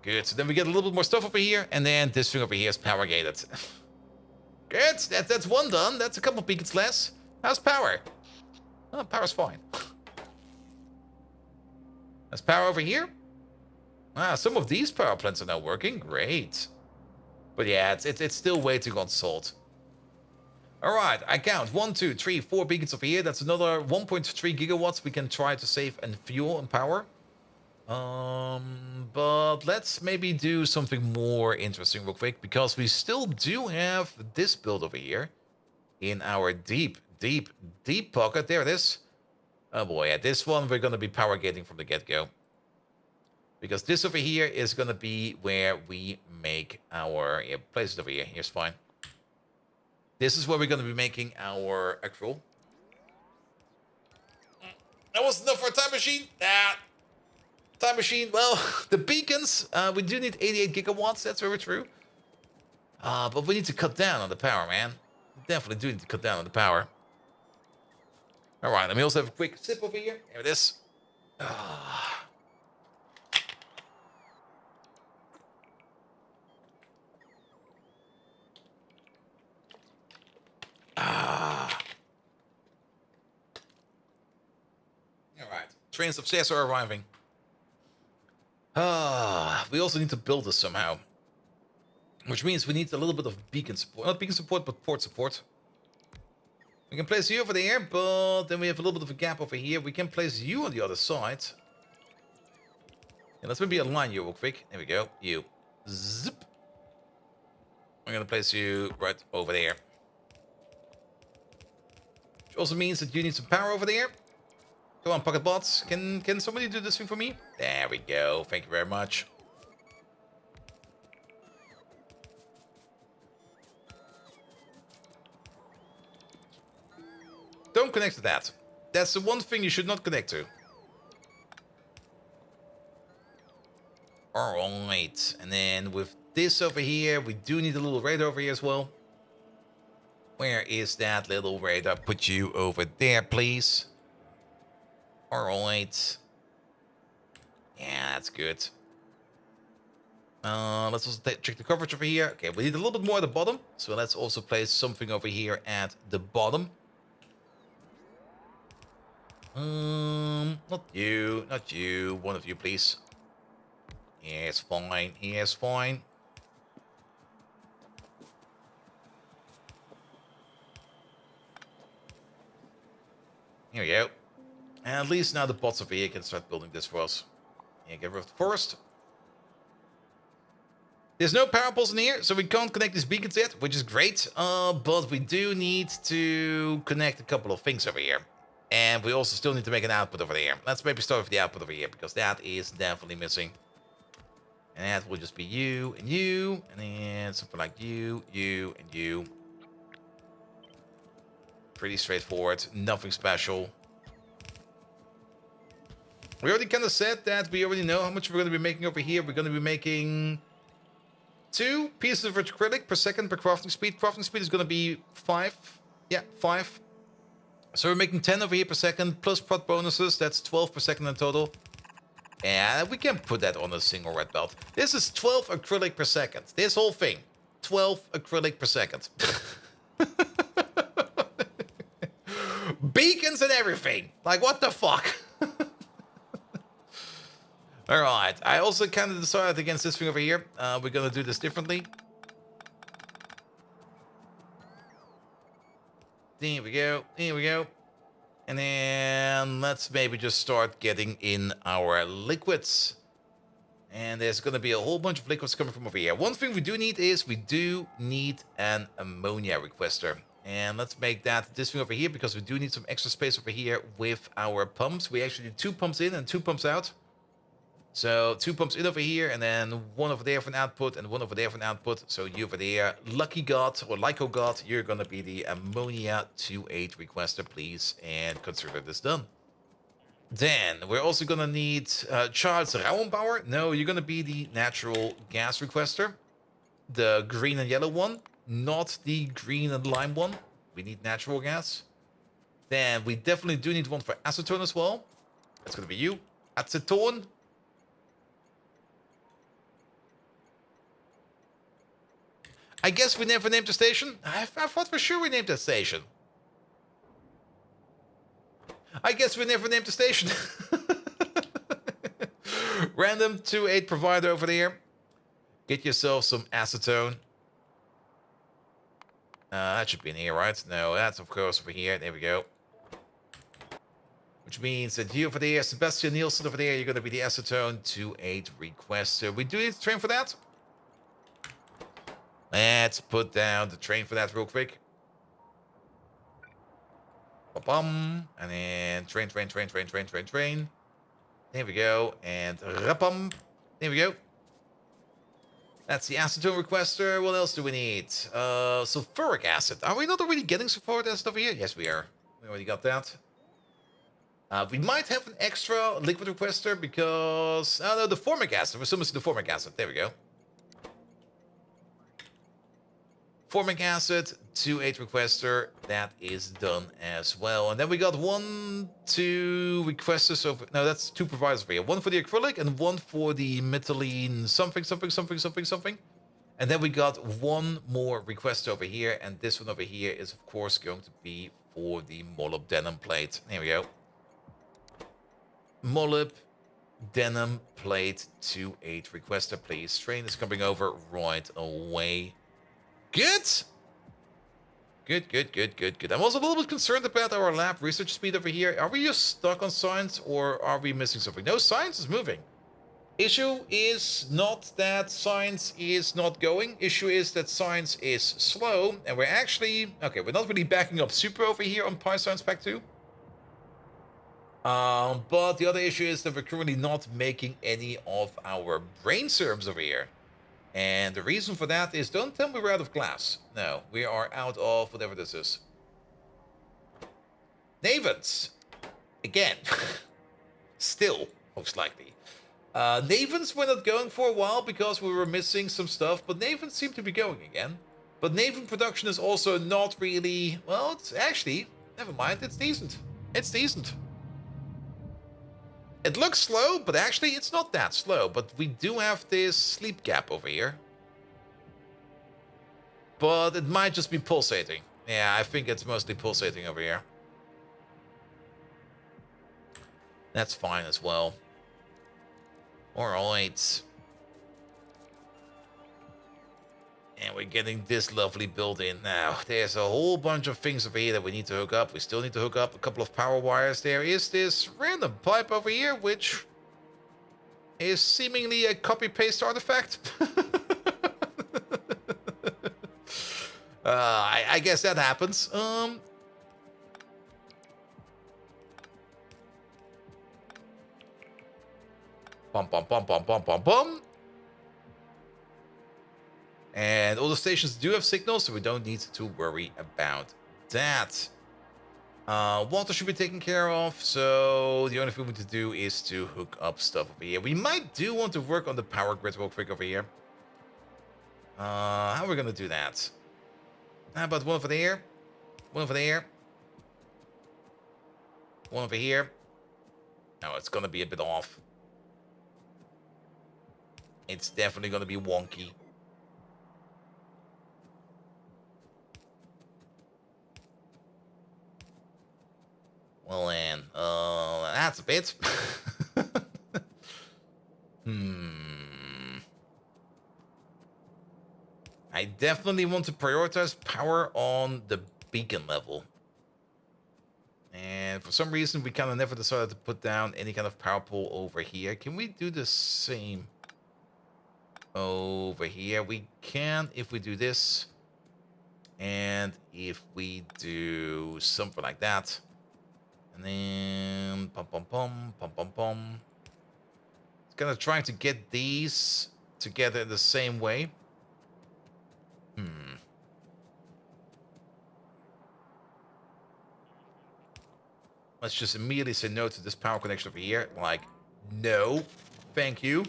Good. So then we get a little bit more stuff over here. And then this thing over here is power gated. Good. That's one done. That's a couple beacons less. How's power? Oh, power's fine. There's power over here? Ah, some of these power plants are now working. Great. But yeah, it's still waiting on salt. Alright, I count 1, 2, 3, 4 beacons over here. That's another 1.3 gigawatts we can try to save and fuel and power. But let's maybe do something more interesting real quick, because we still do have this build over here in our deep pocket. There it is. Oh boy, yeah, this one we're going to be power gating from the get-go. Because this over here is going to be where we make our... Yeah, place it over here. Here's fine. This is where we're going to be making our acrylic. That wasn't enough for a time machine. Time machine. Well, the beacons, we do need 88 gigawatts. That's very true. But we need to cut down on the power, man. We definitely do need to cut down on the power. All right, let me also have a quick sip over here. Here it is. Trains upstairs are arriving. We also need to build this somehow. Which means we need a little bit of beacon support. Not beacon support, but port support. We can place you over there, but then we have a little bit of a gap over here. We can place you on the other side. Yeah, let's maybe align you real quick. There we go. You. Zip. I'm gonna place you right over there. Which also means that you need some power over there. Come on, pocket bots. Can somebody do this thing for me? There we go. Thank you very much. Don't connect to that. That's the one thing you should not connect to. Alright. And then with this over here, we do need a little radar over here as well. Where is that little radar? Put you over there, please. Alright. Yeah, that's good. Let's also check the coverage over here. Okay, we need a little bit more at the bottom. So let's also place something over here at the bottom. Not you, not you. One of you, please. Yes, fine. Yes, fine. Here we go. And at least now the bots over here can start building this for us. Yeah, get rid of the forest. There's no power poles in here, so we can't connect these beacons yet, which is great. But we do need to connect a couple of things over here. And we also still need to make an output over there. Let's maybe start with the output over here, because that is definitely missing. And that will just be you, and then something like you, and you. Pretty straightforward, nothing special. We already kind of said that we already know how much we're going to be making over here. We're going to be making 2 pieces of acrylic per second per crafting speed. Crafting speed is going to be 5. Yeah, 5. So we're making 10 over here per second, plus prot bonuses. That's 12 per second in total. And we can put that on a single red belt. This is 12 acrylic per second. This whole thing. 12 acrylic per second. Beacons and everything. Like, what the fuck? Alright. I also kind of decided against this thing over here. We're going to do this differently. There we go. Here we go. And then let's maybe just start getting in our liquids. And there's going to be a whole bunch of liquids coming from over here. One thing we do need is we do need an ammonia requester. And let's make that this thing over here because we do need some extra space over here with our pumps. We actually need 2 pumps in and 2 pumps out. So 2 pumps in over here, and then 1 over there for an output, and 1 over there for an output. So you over there, Lucky God, or Lyco God, you're gonna be the ammonia 2.8 requester, please, and consider this done. Then we're also gonna need Charles Rauenbauer. No, you're gonna be the natural gas requester, the green and yellow one, not the green and lime one. We need natural gas. Then we definitely do need one for acetone as well. That's gonna be you, acetone. I guess we never named the station. I thought for sure we named that station. I guess we never named the station. Random 2.8 provider over there. Get yourself some acetone. That should be in here, right? No, that's of course over here. There we go. Which means that you over there, Sebastian Nielsen over there, you're going to be the acetone 2.8 requester. We do need to train for that. Let's put down the train for that real quick. Ba-bum. And then train. There we go. And rapam. There we go. That's the acetone requester. What else do we need? Sulfuric acid. Are we not already getting sulfuric acid over here? Yes, we are. We already got that. We might have an extra liquid requester because... Oh, no, the formic acid. We're still missing the formic acid. There we go. Formic acid, 2.8 requester, that is done as well. And then we got 2 requesters over... No, that's 2 providers over here. 1 for the acrylic and 1 for the methylene something. And then we got 1 more request over here. And this one over here is, of course, going to be for the molybdenum plate. There we go. Molib, denim, plate, 2-8. Requester, please. Train is coming over right away. Good! Good, good, good, good, good. I'm also a little bit concerned about our lab research speed over here. Are we just stuck on science, or are we missing something? No, science is moving. Issue is not that science is not going. Issue is that science is slow, and we're actually... Okay, we're not really backing up super over here on PyScience Pack 2. But the other issue is that we're currently not making any of our brain serums over here. And the reason for that is, don't tell me we're out of glass. No, we are out of whatever this is. Navens. Again. Still, most likely. Navens were not going for a while because we were missing some stuff, but Navens seem to be going again. But Naven production is also not really... Well, it's actually... Never mind, it's decent. It's decent. It looks slow, but actually it's not that slow. But we do have this sleep gap over here. But it might just be pulsating. Yeah, I think it's mostly pulsating over here. That's fine as well. Alright. And we're getting this lovely build-in now. There's a whole bunch of things over here that we need to hook up. We still need to hook up a couple of power wires. There is this random pipe over here, which is seemingly a copy-paste artifact. I guess that happens. Bum, bum, bum, bum, bum, bum, bum. And all the stations do have signals, so we don't need to worry about that. Water should be taken care of, so the only thing we need to do is to hook up stuff over here. We might do want to work on the power grid real quick over here. How are we going to do that? How about one over there? One over there? One over here? No, it's going to be a bit off. It's definitely going to be wonky. Well then, that's a bit. I definitely want to prioritize power on the beacon level. And for some reason, we kind of never decided to put down any kind of power pole over here. Can we do the same over here? We can if we do this. And if we do something like that. And then pum pum pum pum pum pum. It's kind of trying to get these together in the same way. Let's just immediately say no to this power connection over here. Like, no, thank you.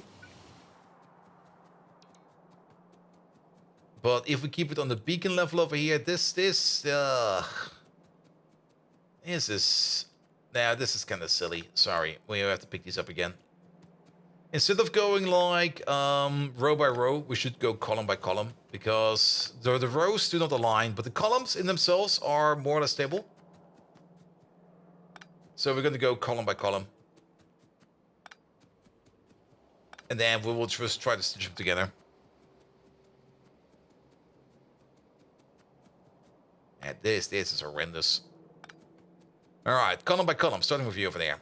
But if we keep it on the beacon level over here, this is kind of silly. Sorry, we have to pick these up again. Instead of going like row by row, we should go column by column, because the rows do not align, but the columns in themselves are more or less stable. So we're going to go column by column. And then we will just try to stitch them together. And this is horrendous. Alright, column by column, starting with you over there.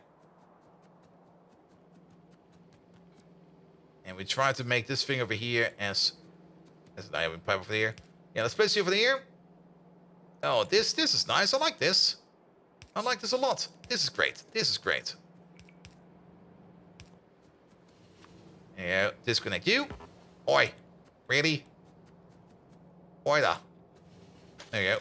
And we try to make this thing over here as an iron pipe over here. Yeah, let's place you over here. Oh, this is nice. I like this. I like this a lot. This is great. This is great. Yeah, disconnect you. Oi. Really? Oi da. There you go.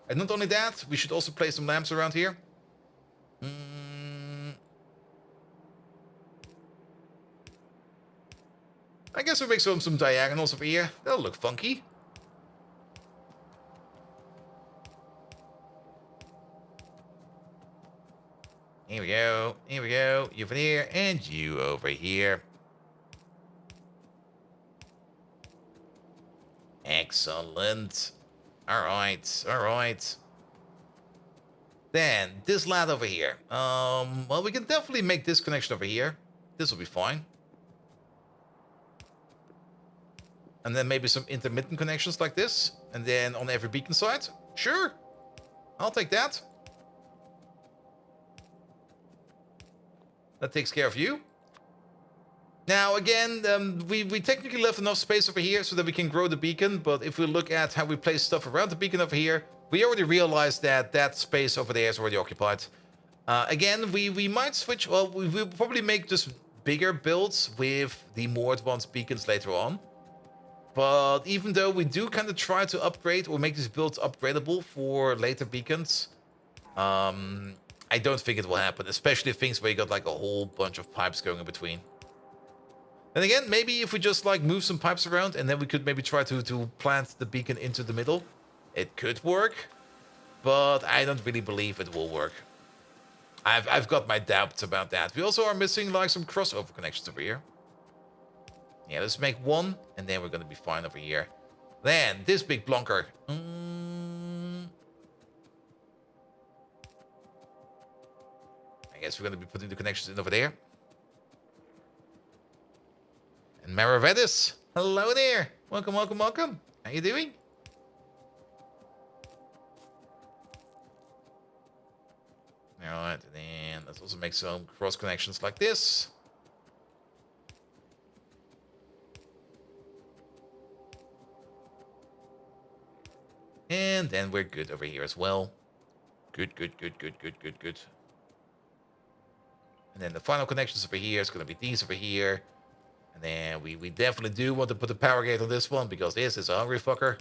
And not only that, we should also place some lamps around here. I guess we'll make some diagonals over here. That'll look funky. Here we go. Here we go. You over here, and you over here. Excellent. Alright, alright. Then, this lad over here. Well, we can definitely make this connection over here. This will be fine. And then maybe some intermittent connections like this. And then on every beacon side. Sure. I'll take that. That takes care of you. Now, again, we technically left enough space over here so that we can grow the beacon. But if we look at how we place stuff around the beacon over here, we already realized that that space over there is already occupied. Again, we might switch. Well, we'll probably make just bigger builds with the more advanced beacons later on. But even though we do kind of try to upgrade or make these builds upgradable for later beacons, I don't think it will happen, especially things where you got like a whole bunch of pipes going in between. And again, maybe if we just like move some pipes around and then we could maybe try to plant the beacon into the middle, it could work, but I don't really believe it will work. I've got my doubts about that. We also are missing like some crossover connections over here. Yeah, let's make one, and then we're going to be fine over here. Then, this big blonker. I guess we're going to be putting the connections in over there. And Maravedis, hello there. Welcome, welcome, welcome. How you doing? Alright, and then let's also make some cross connections like this. And then we're good over here as well. Good, good, good, good, good, good, good. And then the final connections over here is going to be these over here. And then we definitely do want to put the power gate on this one because this is a hungry fucker.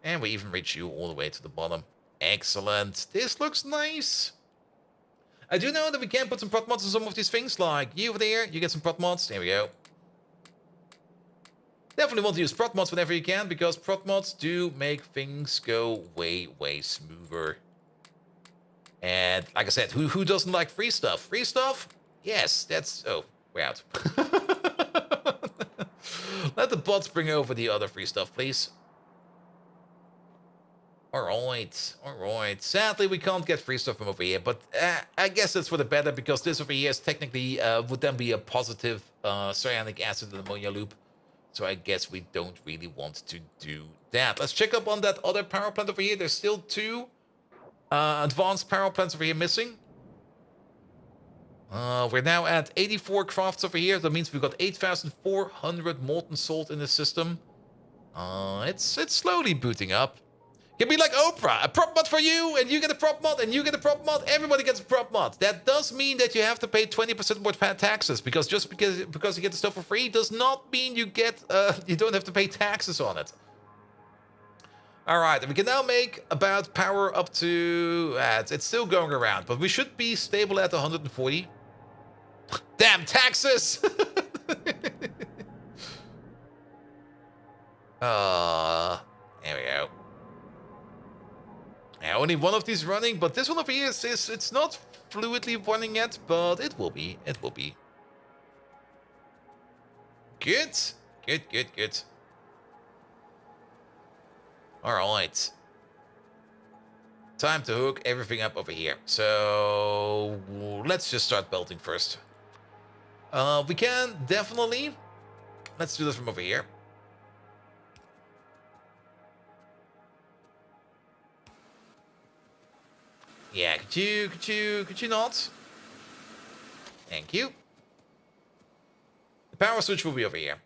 And we even reach you all the way to the bottom. Excellent. This looks nice. I do know that we can put some prot mods on some of these things, like you over there, you get some prot mods. There we go. Definitely want to use prot mods whenever you can, because prot mods do make things go way, way smoother. And like I said, who doesn't like free stuff? Free stuff? Yes, that's... Oh, we're out. Let the bots bring over the other free stuff, please. Alright, alright. Sadly, we can't get free stuff from over here, but I guess that's for the better, because this over here is technically, would then be a positive cyanic acid and ammonia loop. So I guess we don't really want to do that. Let's check up on that other power plant over here. There's still two advanced power plants over here missing. We're now at 84 crafts over here. That means we've got 8,400 molten salt in the system. It's slowly booting up. Can be like Oprah, a prop mod for you, and you get a prop mod, and you get a prop mod, everybody gets a prop mod. That does mean that you have to pay 20% more taxes, because just because you get the stuff for free does not mean you get you don't have to pay taxes on it. Alright, and we can now make about power up to... it's still going around, but we should be stable at 140. Damn taxes! There we go. Yeah, only one of these running, but this one over here is it's not fluidly running yet, but it will be. It will be. Good. Good, good, good. Alright. Time to hook everything up over here. So let's just start belting first. We can definitely... Let's do this from over here. Yeah, could you not? Thank you. The power switch will be over here.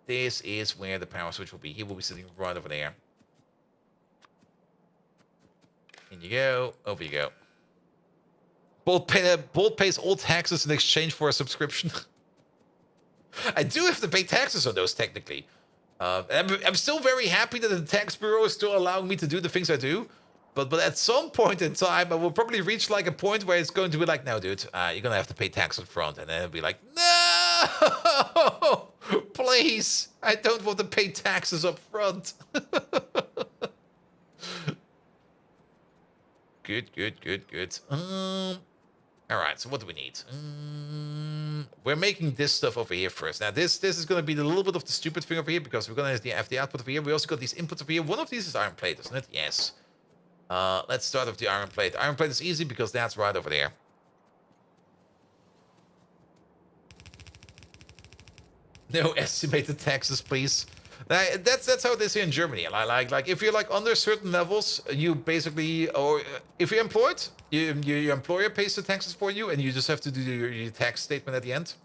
This is where the power switch will be. He will be sitting right over there. In you go. Over you go. Bolt pays all taxes in exchange for a subscription. I do have to pay taxes on those, technically. I'm still very happy that the tax bureau is still allowing me to do the things I do. But at some point in time, I will probably reach like a point where it's going to be like, no, dude, you're going to have to pay tax up front. And then it'll be like, no, please, I don't want to pay taxes up front. Good, good, good, good. Alright, so what do we need? We're making this stuff over here first. Now, this is going to be a little bit of the stupid thing over here, because we're going to have the output over here. We also got these inputs over here. One of these is iron plate, isn't it? Yes. Let's start with the iron plate. Iron plate is easy, because that's right over there. No estimated taxes, please. That's how it is here in Germany. Like if you're like under certain levels, you basically, or if you're employed, your employer pays the taxes for you, and you just have to do your tax statement at the end.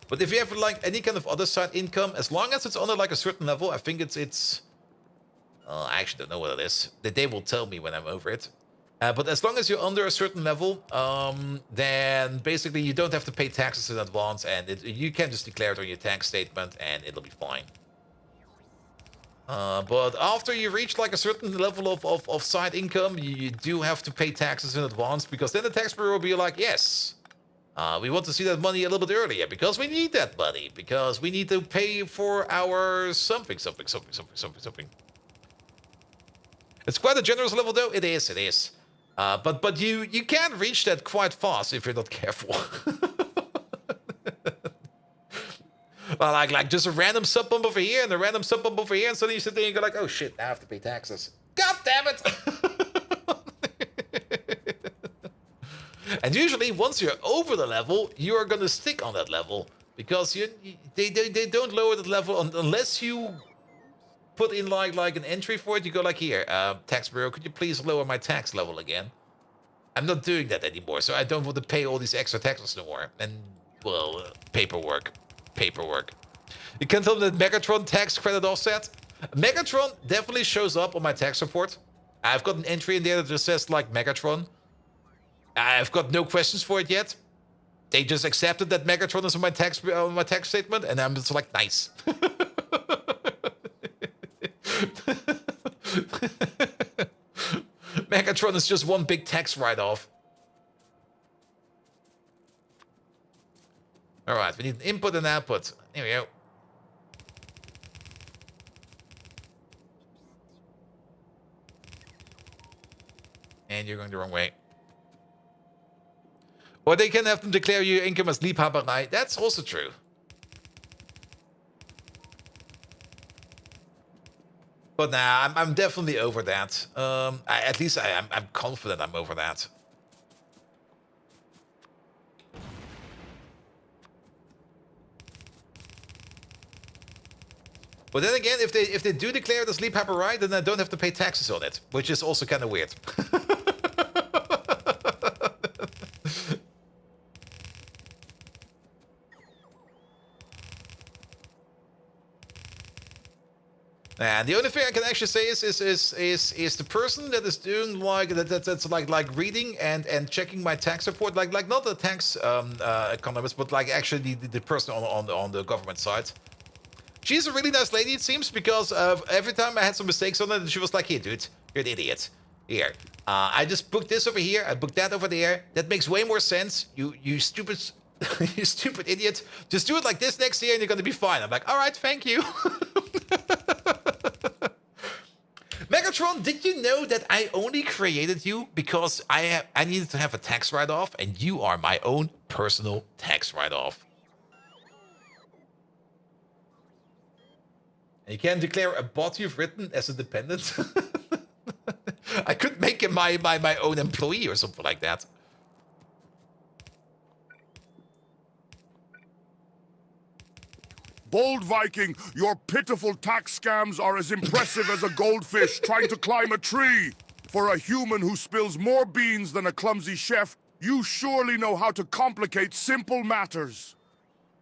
But if you have like any kind of other side income, as long as it's under like a certain level, I think it's. I actually don't know what it is. They will tell me when I'm over it. But as long as you're under a certain level, then basically you don't have to pay taxes in advance, and you can just declare it on your tax statement, and it'll be fine. But after you reach like a certain level of side income, you do have to pay taxes in advance, because then the tax bureau will be like, yes, we want to see that money a little bit earlier, because we need that money, because we need to pay for our something. It's quite a generous level, though. It is. But you can reach that quite fast if you're not careful. Well, like just a random sub bump over here and a random sub bump over here, and suddenly you sit there and you go like, oh shit, I have to pay taxes. God damn it! And usually, once you're over the level, you are gonna stick on that level, because they don't lower the level unless you put in like an entry for it. You go like, here, tax bureau, could you please lower my tax level again? I'm not doing that anymore, so I don't want to pay all these extra taxes no more. And, well, paperwork. You can tell them that Megatron tax credit offset. Megatron definitely shows up on my tax report. I've got an entry in there that just says, like, Megatron. I've got no questions for it yet. They just accepted that Megatron is on my tax statement, and I'm just like, nice. Megatron is just one big tax write-off. Alright, we need an input and output. Here we go. And you're going the wrong way. Or they can have them declare your income as Liebhaberei. That's also true. But nah, I'm definitely over that. At least I'm confident I'm over that. But then again, if they do declare it as Liebhaberei, then I don't have to pay taxes on it, which is also kind of weird. And the only thing I can actually say is the person that is doing like that's like reading and checking my tax report, like not the tax economist, but like actually the person on the government side. She's a really nice lady, it seems, because every time I had some mistakes on it, she was like, "Here, dude, you're an idiot. Here, I just booked this over here, I booked that over there. That makes way more sense. You stupid, you stupid idiot. Just do it like this next year, and you're gonna be fine." I'm like, "All right, thank you." Megatron, did you know that I only created you because I needed to have a tax write-off, and you are my own personal tax write-off? And you can declare a bot you've written as a dependent. I could make him my own employee or something like that. Bold Viking, your pitiful tax scams are as impressive as a goldfish trying to climb a tree. For a human who spills more beans than a clumsy chef, you surely know how to complicate simple matters.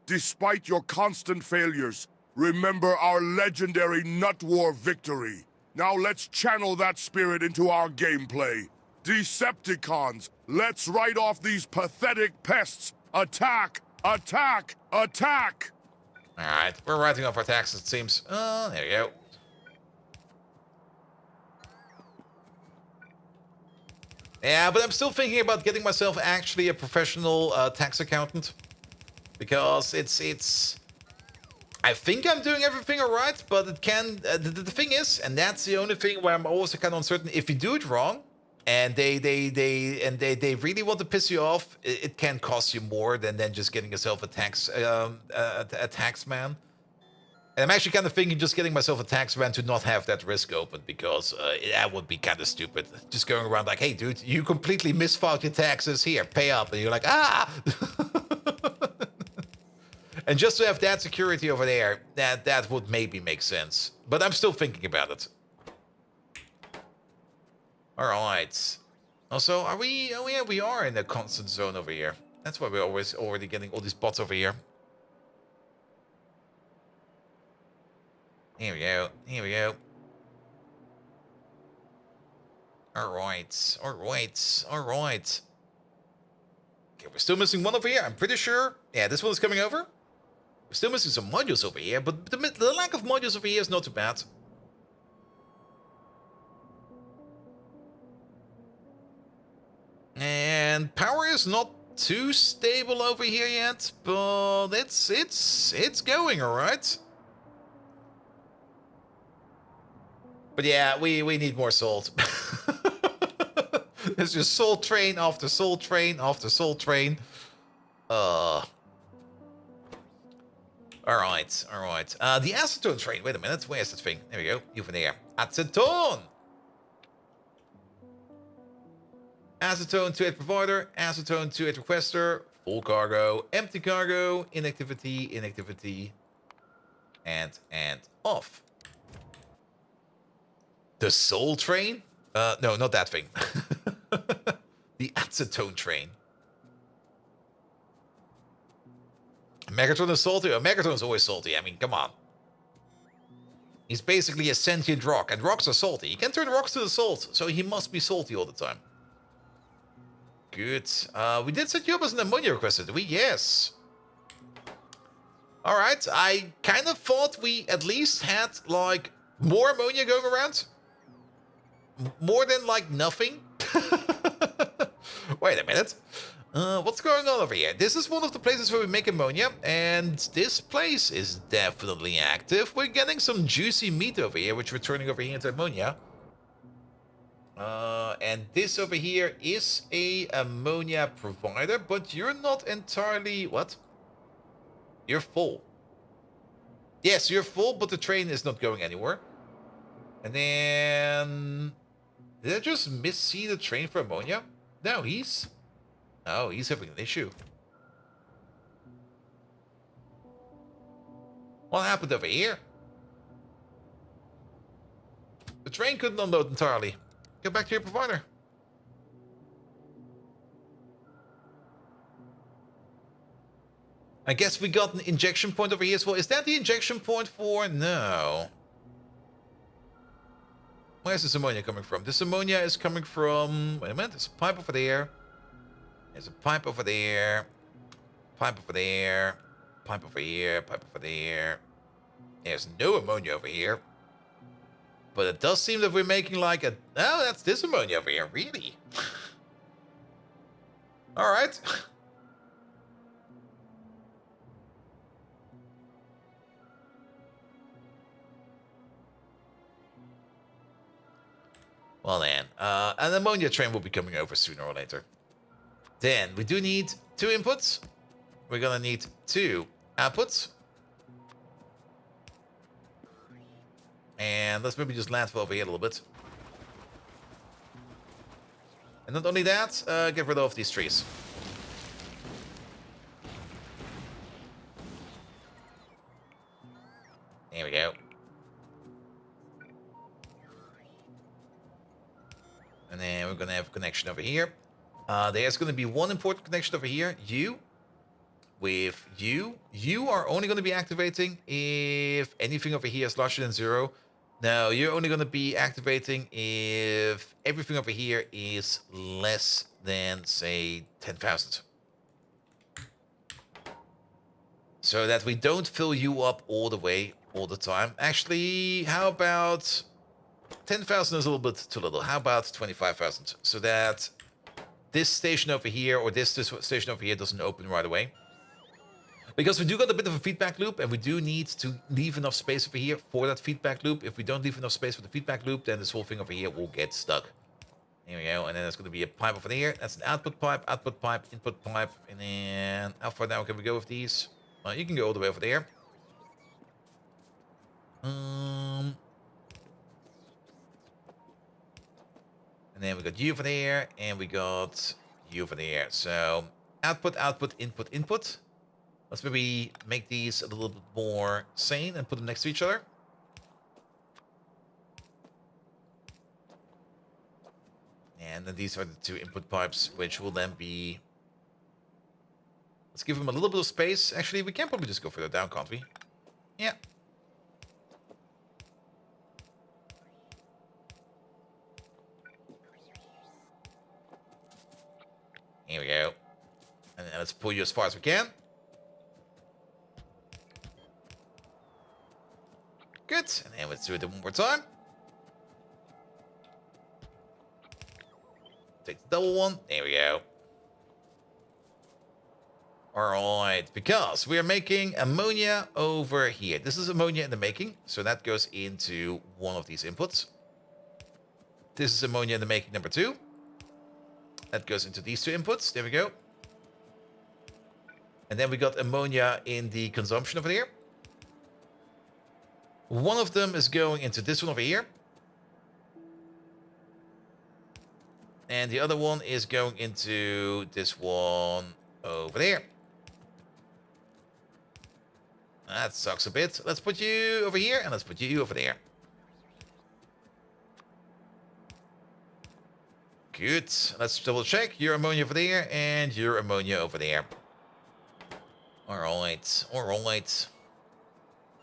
Despite your constant failures, remember our legendary Nut War victory. Now let's channel that spirit into our gameplay. Decepticons, let's write off these pathetic pests. Attack! Attack! Attack! Alright, we're writing off our taxes, it seems. There we go. Yeah, but I'm still thinking about getting myself actually a professional tax accountant. Because it's... I think I'm doing everything alright, but it can... the thing is, and that's the only thing where I'm always kind of uncertain, if you do it wrong, and they really want to piss you off, it can cost you more than just getting yourself a tax man. And I'm actually kind of thinking just getting myself a tax man to not have that risk open, because that would be kind of stupid. Just going around like, hey, dude, you completely misfiled your taxes. Here, pay up. And you're like, ah! And just to have that security over there, that would maybe make sense. But I'm still thinking about it. All right. Also, are we... Oh, yeah, we are in a constant zone over here. That's why we're always already getting all these bots over here. Here we go. Here we go. Alright. Alright. Alright. Okay, we're still missing one over here. I'm pretty sure. Yeah, this one is coming over. We're still missing some modules over here, but the lack of modules over here is not too bad. And power is not too stable over here yet, but it's going alright. But yeah, we need more salt. There's just salt train after salt train after salt train. Alright, alright. The acetone train. Wait a minute, where's that thing? There we go. Over there. Acetone! Acetone to 8 provider, acetone to 8 requester, full cargo, empty cargo, inactivity, inactivity, and off. The soul train? No, not that thing. The acetone train. Megatron is salty? Oh, Megatron is always salty. I mean, come on. He's basically a sentient rock, and rocks are salty. He can turn rocks to the salt, so he must be salty all the time. Good. We did set you up as an ammonia requester, did we? Yes. Alright, I kind of thought we at least had, like, more ammonia going around. More than, like, nothing. Wait a minute. What's going on over here? This is one of the places where we make ammonia, and this place is definitely active. We're getting some juicy meat over here, which we're turning over here into ammonia. And this over here is a ammonia provider, but you're not entirely... What? You're full. Yes, you're full, but the train is not going anywhere. And then... Did I just miss-see the train for ammonia? No, he's... Oh, he's having an issue. What happened over here? The train couldn't unload entirely. Go back to your provider. I guess we got an injection point over here as well. Is that the injection point for... No. Where's this ammonia coming from? This ammonia is coming from... Wait a minute. There's a pipe over there. There's a pipe over there. Pipe over there. Pipe over here. Pipe over there. There's no ammonia over here. But it does seem that we're making like a... Oh, that's this ammonia over here. Really? Alright. Well then, an ammonia train will be coming over sooner or later. Then, we do need 2 inputs. We're gonna need 2 outputs. And let's maybe just landfill over here a little bit. And not only that, get rid of these trees. There we go. And then we're gonna have a connection over here. There's gonna be one important connection over here. You. With you. You are only gonna be activating if anything over here is larger than 0. Now, you're only going to be activating if everything over here is less than, say, 10,000. So that we don't fill you up all the way, all the time. Actually, how about 10,000 is a little bit too little. How about 25,000? So that this station over here or this station over here doesn't open right away. Because we do got a bit of a feedback loop, and we do need to leave enough space over here for that feedback loop. If we don't leave enough space for the feedback loop, then this whole thing over here will get stuck. Here we go. And then there's going to be a pipe over there. That's an output pipe, input pipe. And then how far down can we go with these? Well, you can go all the way over there. And then we got you over there, and we got you over there. So output, input. Let's maybe make these a little bit more sane and put them next to each other. And then these are the two input pipes, which will then be... Let's give them a little bit of space. Actually, we can probably just go further down, can't we? Yeah. Here we go. And then let's pull you as far as we can. Good. And then let's do it one more time. Take the double one. There we go. Alright, because we are making ammonia over here. This is ammonia in the making, so that goes into one of these inputs. This is ammonia in the making number 2. That goes into these two inputs. There we go. And then we got ammonia in the consumption over here. One of them is going into this one over here. And the other one is going into this one over there. That sucks a bit. Let's put you over here, and let's put you over there. Good. Let's double check. Your ammonia over there, and your ammonia over there. Alright, alright.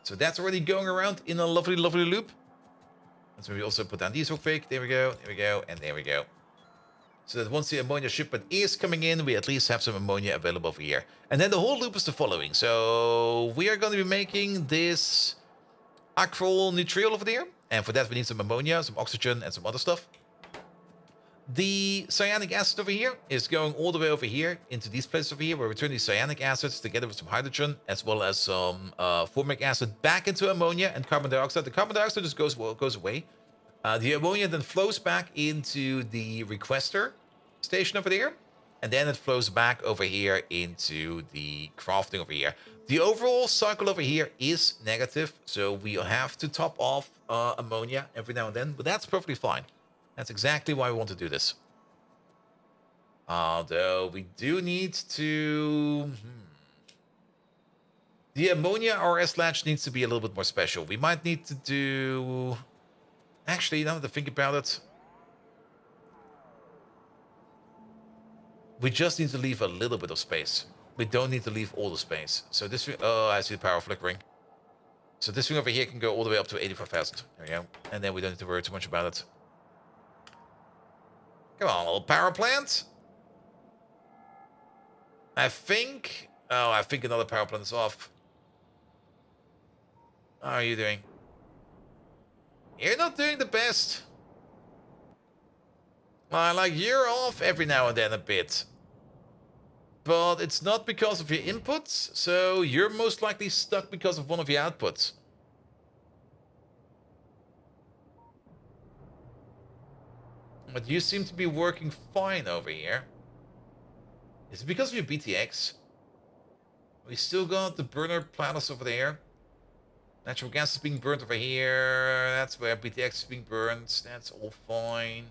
So that's already going around in a lovely, lovely loop. Let's maybe also put down these real quick. There we go, and there we go. So that once the ammonia shipment is coming in, we at least have some ammonia available over here. And then the whole loop is the following. So we are going to be making this acrylnitriol over there. And for that, we need some ammonia, some oxygen, and some other stuff. The cyanic acid over here is going all the way over here into these places over here, where we turn these cyanic acids together with some hydrogen, as well as some formic acid back into ammonia and carbon dioxide. The carbon dioxide just goes away. The ammonia then flows back into the requester station over there, and then it flows back over here into the crafting over here. The overall cycle over here is negative, so we'll have to top off ammonia every now and then, but that's perfectly fine. That's exactly why we want to do this. Although we do need to... The ammonia RS latch needs to be a little bit more special. We might need to do... Actually, now that I think about it, we just need to leave a little bit of space. We don't need to leave all the space. So this thing, oh, I see the power flickering. So this thing over here can go all the way up to 85,000. There we go. And then we don't need to worry too much about it. Come on, little power plant. I think another power plant is off. How are you doing? You're not doing the best. Like, you're off every now and then a bit. But it's not because of your inputs, so you're most likely stuck because of one of your outputs. But you seem to be working fine over here. Is it because of your BTX? We still got the burner platters over there. Natural gas is being burned over here. That's where BTX is being burned. That's all fine.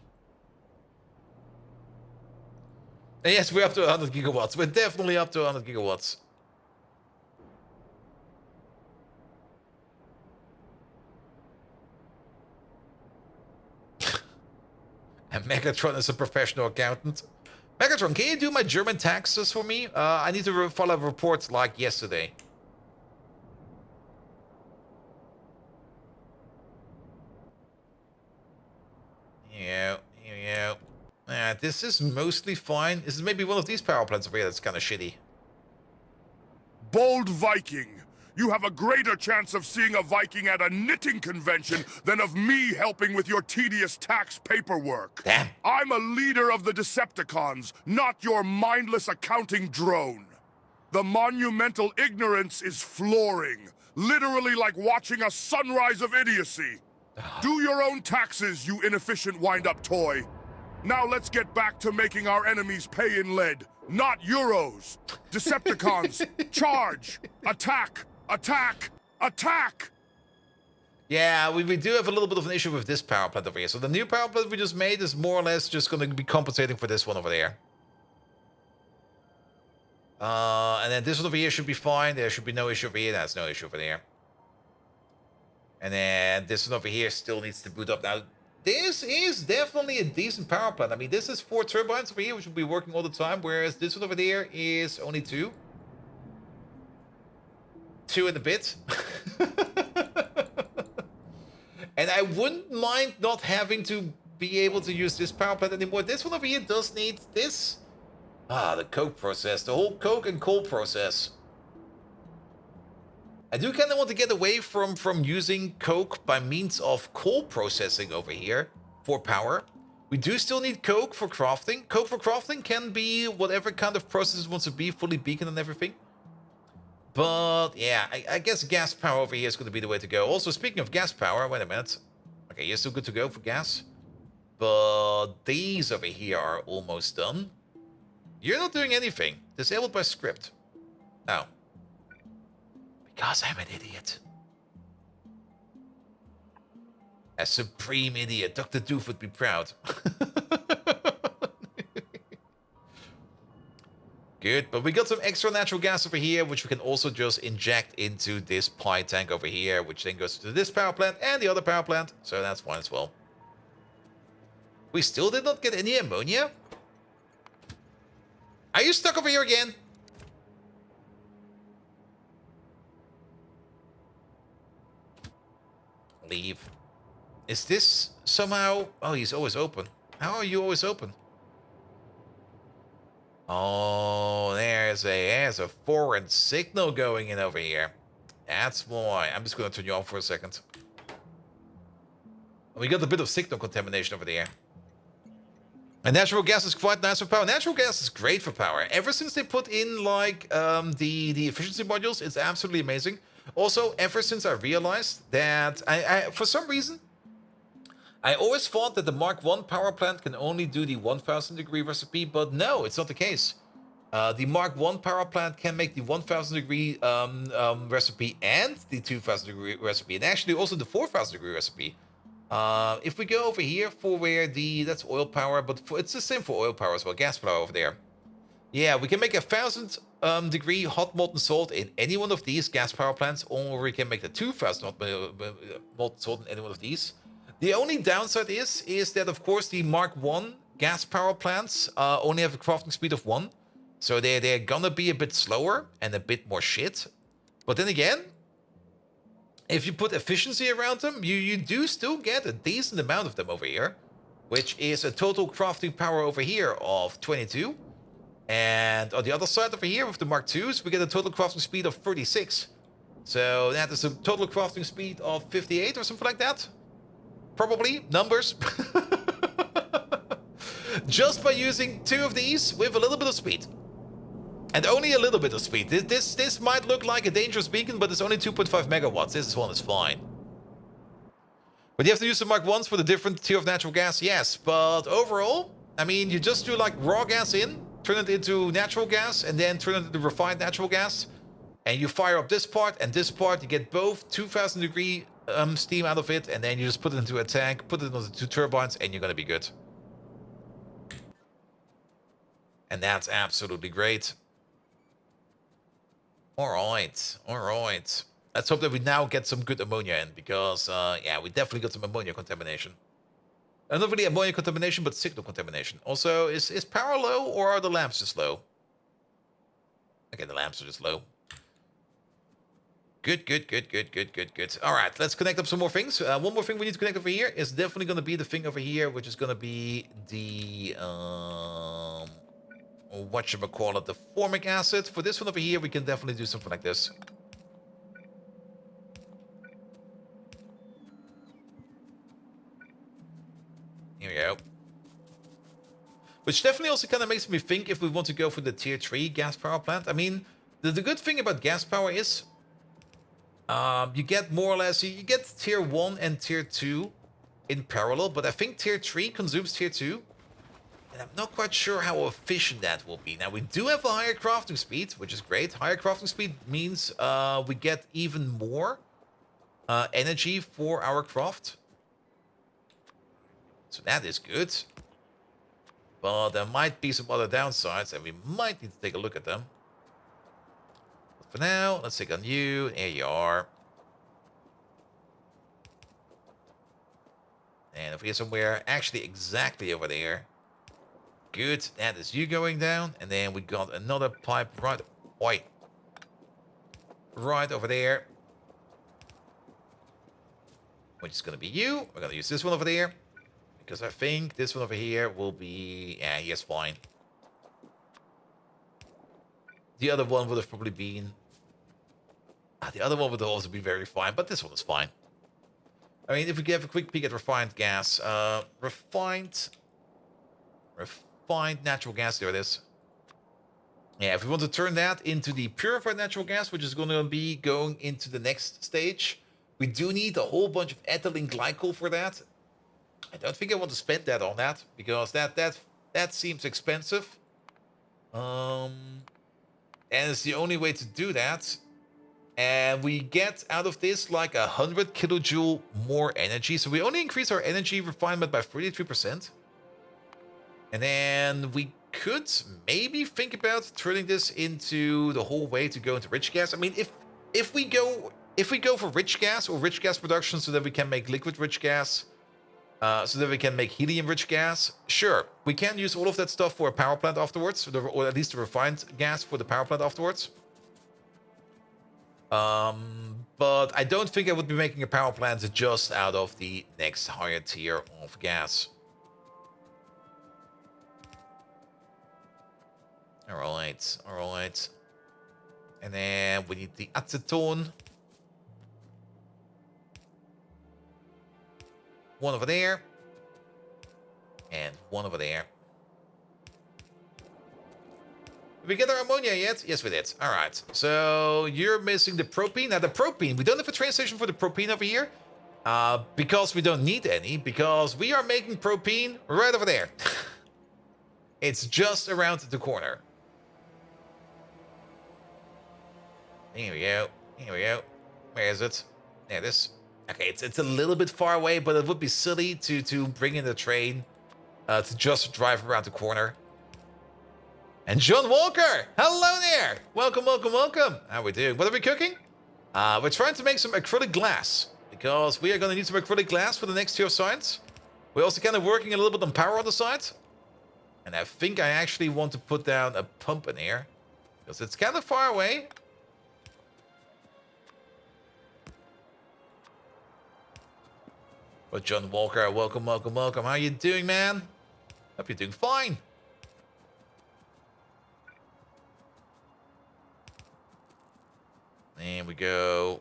And yes, we're up to 100 gigawatts. We're definitely up to 100 gigawatts. And Megatron is a professional accountant. Megatron, can you do my German taxes for me? I need to follow reports like yesterday. Here we go. This is mostly fine. This is maybe one of these power plants over here that's kind of shitty. Bold Viking, you have a greater chance of seeing a Viking at a knitting convention than of me helping with your tedious tax paperwork. Damn. I'm a leader of the Decepticons, not your mindless accounting drone. The monumental ignorance is flooring, literally like watching a sunrise of idiocy. Do your own taxes, you inefficient wind-up toy. Now let's get back to making our enemies pay in lead, not euros. Decepticons, charge! Attack! Attack! Attack! Yeah, we do have a little bit of an issue with this power plant over here. So the new power plant we just made is more or less just going to be compensating for this one over there. And then this one over here should be fine. There should be no issue over here. That's no issue over there. And then this one over here still needs to boot up. Now, this is definitely a decent power plant. I mean, this is 4 turbines over here, which will be working all the time, whereas this one over there is only 2. 2 and a bit. And I wouldn't mind not having to be able to use this power plant anymore. This one over here does need this. Ah, the coke process. The whole coke and coal process. I do kind of want to get away from using coke by means of coal processing over here for power. We do still need coke for crafting. Coke for crafting can be whatever kind of process it wants to be, fully beacon and everything. But yeah, I guess gas power over here is going to be the way to go. Also, speaking of gas power, wait a minute. Okay, you're still good to go for gas. But these over here are almost done. You're not doing anything. Disabled by script. Oh. Because I'm an idiot. A supreme idiot. Dr. Doof would be proud. Good, but we got some extra natural gas over here, which we can also just inject into this pie tank over here, which then goes to this power plant and the other power plant, so that's fine as well. We still did not get any ammonia? Are you stuck over here again? Leave. Is this somehow... Oh, he's always open. How are you always open? Oh, there's a foreign signal going in over here. That's why. I'm just going to turn you off for a second. We got a bit of signal contamination over there. And natural gas is quite nice for power. Natural gas is great for power. Ever since they put in, like, the efficiency modules, it's absolutely amazing. Also, ever since I realized that, for some reason, I always thought that the Mark 1 power plant can only do the 1000 degree recipe, but no, it's not the case. The Mark 1 power plant can make the 1000 degree recipe and the 2000 degree recipe, and actually also the 4000 degree recipe. If we go over here for where that's oil power, but it's the same for oil power as well, gas power over there. Yeah, we can make 1000 degree hot molten salt in any one of these gas power plants, or we can make the 2000 hot molten salt in any one of these. The only downside is that, of course, the Mark 1 gas power plants only have a crafting speed of 1. So they're gonna be a bit slower and a bit more shit. But then again, if you put efficiency around them, you do still get a decent amount of them over here. Which is a total crafting power over here of 22. And on the other side over here with the Mark 2s, we get a total crafting speed of 36. So that is a total crafting speed of 58 or something like that. Probably. Numbers. Just by using 2 of these with a little bit of speed. And only a little bit of speed. This might look like a dangerous beacon, but it's only 2.5 megawatts. This one is fine. But you have to use the Mark 1s for the different tier of natural gas, yes. But overall, I mean, you just do like raw gas in, turn it into natural gas, and then turn it into refined natural gas. And you fire up this part and this part. You get both 2000 degree steam out of it, and then you just put it into a tank, put it on the 2 turbines, and you're gonna be good. And that's absolutely great. Alright, alright. Let's hope that we now get some good ammonia in, because, yeah, we definitely got some ammonia contamination. Not really ammonia contamination, but signal contamination. Also, is power low, or are the lamps just low? Okay, the lamps are just low. Good, good, good, good, good, good, good. All right, let's connect up some more things. One more thing we need to connect over here is definitely going to be the thing over here, which is going to be the, whatchamacallit, the formic acid. For this one over here, we can definitely do something like this. Here we go. Which definitely also kind of makes me think if we want to go for the tier 3 gas power plant. I mean, the good thing about gas power is you get more or less, you get tier 1 and tier 2 in parallel, but I think tier 3 consumes tier 2. And I'm not quite sure how efficient that will be. Now, we do have a higher crafting speed, which is great. Higher crafting speed means we get even more energy for our craft. So that is good. But there might be some other downsides, and we might need to take a look at them. But for now, let's take on you. There you are. And over here somewhere, actually exactly over there. Good, that is you going down. And then we got another pipe right... Oi. Right over there. Which is going to be you. We're going to use this one over there. Because I think this one over here will be... Yeah, yes, fine. The other one would have probably been... the other one would also be very fine, but this one is fine. I mean, if we give a quick peek at refined gas... Refined natural gas, there it is. Yeah, if we want to turn that into the purified natural gas, which is going to be going into the next stage, we do need a whole bunch of ethylene glycol for that. I don't think I want to spend that on that, because that seems expensive. And it's the only way to do that. And we get out of this like 100 kilojoule more energy. So we only increase our energy refinement by 33%. And then we could maybe think about turning this into the whole way to go into rich gas. I mean, if we go for rich gas or rich gas production so that we can make liquid rich gas, so that we can make helium rich gas, sure, we can use all of that stuff for a power plant afterwards, or at least the refined gas for the power plant afterwards. But I don't think I would be making a power plant just out of the next higher tier of gas. Alright, alright. And then we need the acetone. One over there. And one over there. Did we get our ammonia yet? Yes, we did. Alright. So you're missing the propene. Now the propene, we don't have a train station for the propene over here. Because we don't need any. Because we are making propene right over there. It's just around the corner. Here we go. Here we go. Where is it? There it is. Okay, it's a little bit far away, but it would be silly to bring in the train to just drive around the corner. And John Walker! Hello there! Welcome, welcome, welcome! How are we doing? What are we cooking? We're trying to make some acrylic glass, because we are going to need some acrylic glass for the next tier of science. We're also kind of working a little bit on power on the side. And I think I actually want to put down a pump in here, because it's kind of far away. But John Walker, welcome, welcome, welcome. How you doing, man? Hope you're doing fine. And we go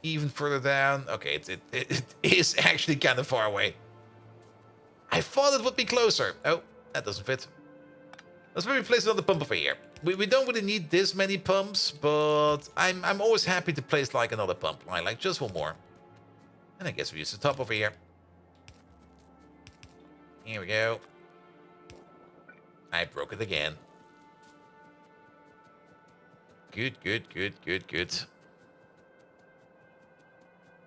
even further down. Okay, it is actually kind of far away. I thought it would be closer. Oh, that doesn't fit. Let's maybe place another pump over here. We don't really need this many pumps, but I'm always happy to place like another pump line, like just one more. And I guess we use the top over here. Here we go. I broke it again. Good, good, good, good, good.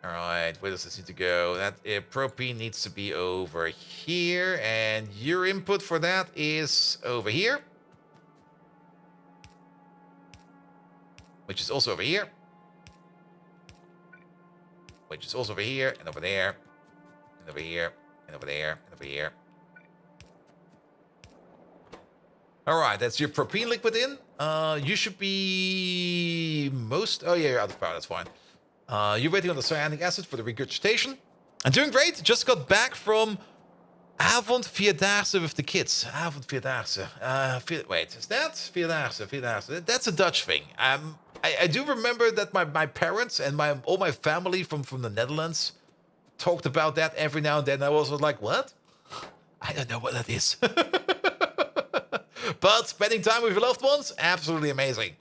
Alright, where does this need to go? That propene needs to be over here, and your input for that is over here. Which is also over here. Which is also over here, and over there, and over here, and over there, and over here. Alright, that's your propene liquid in. You should be most... Oh yeah, you're out of power, that's fine. You're waiting on the cyanic acid for the regurgitation. I'm doing great. Just got back from Avond Vierdaagse with the kids. Avond Vierdaagse. Wait, is that Vierdaagse? Vierdaagse. That's a Dutch thing. I do remember that my parents and all my family from the Netherlands talked about that every now and then. I was like, what? I don't know what that is. But spending time with your loved ones, absolutely amazing.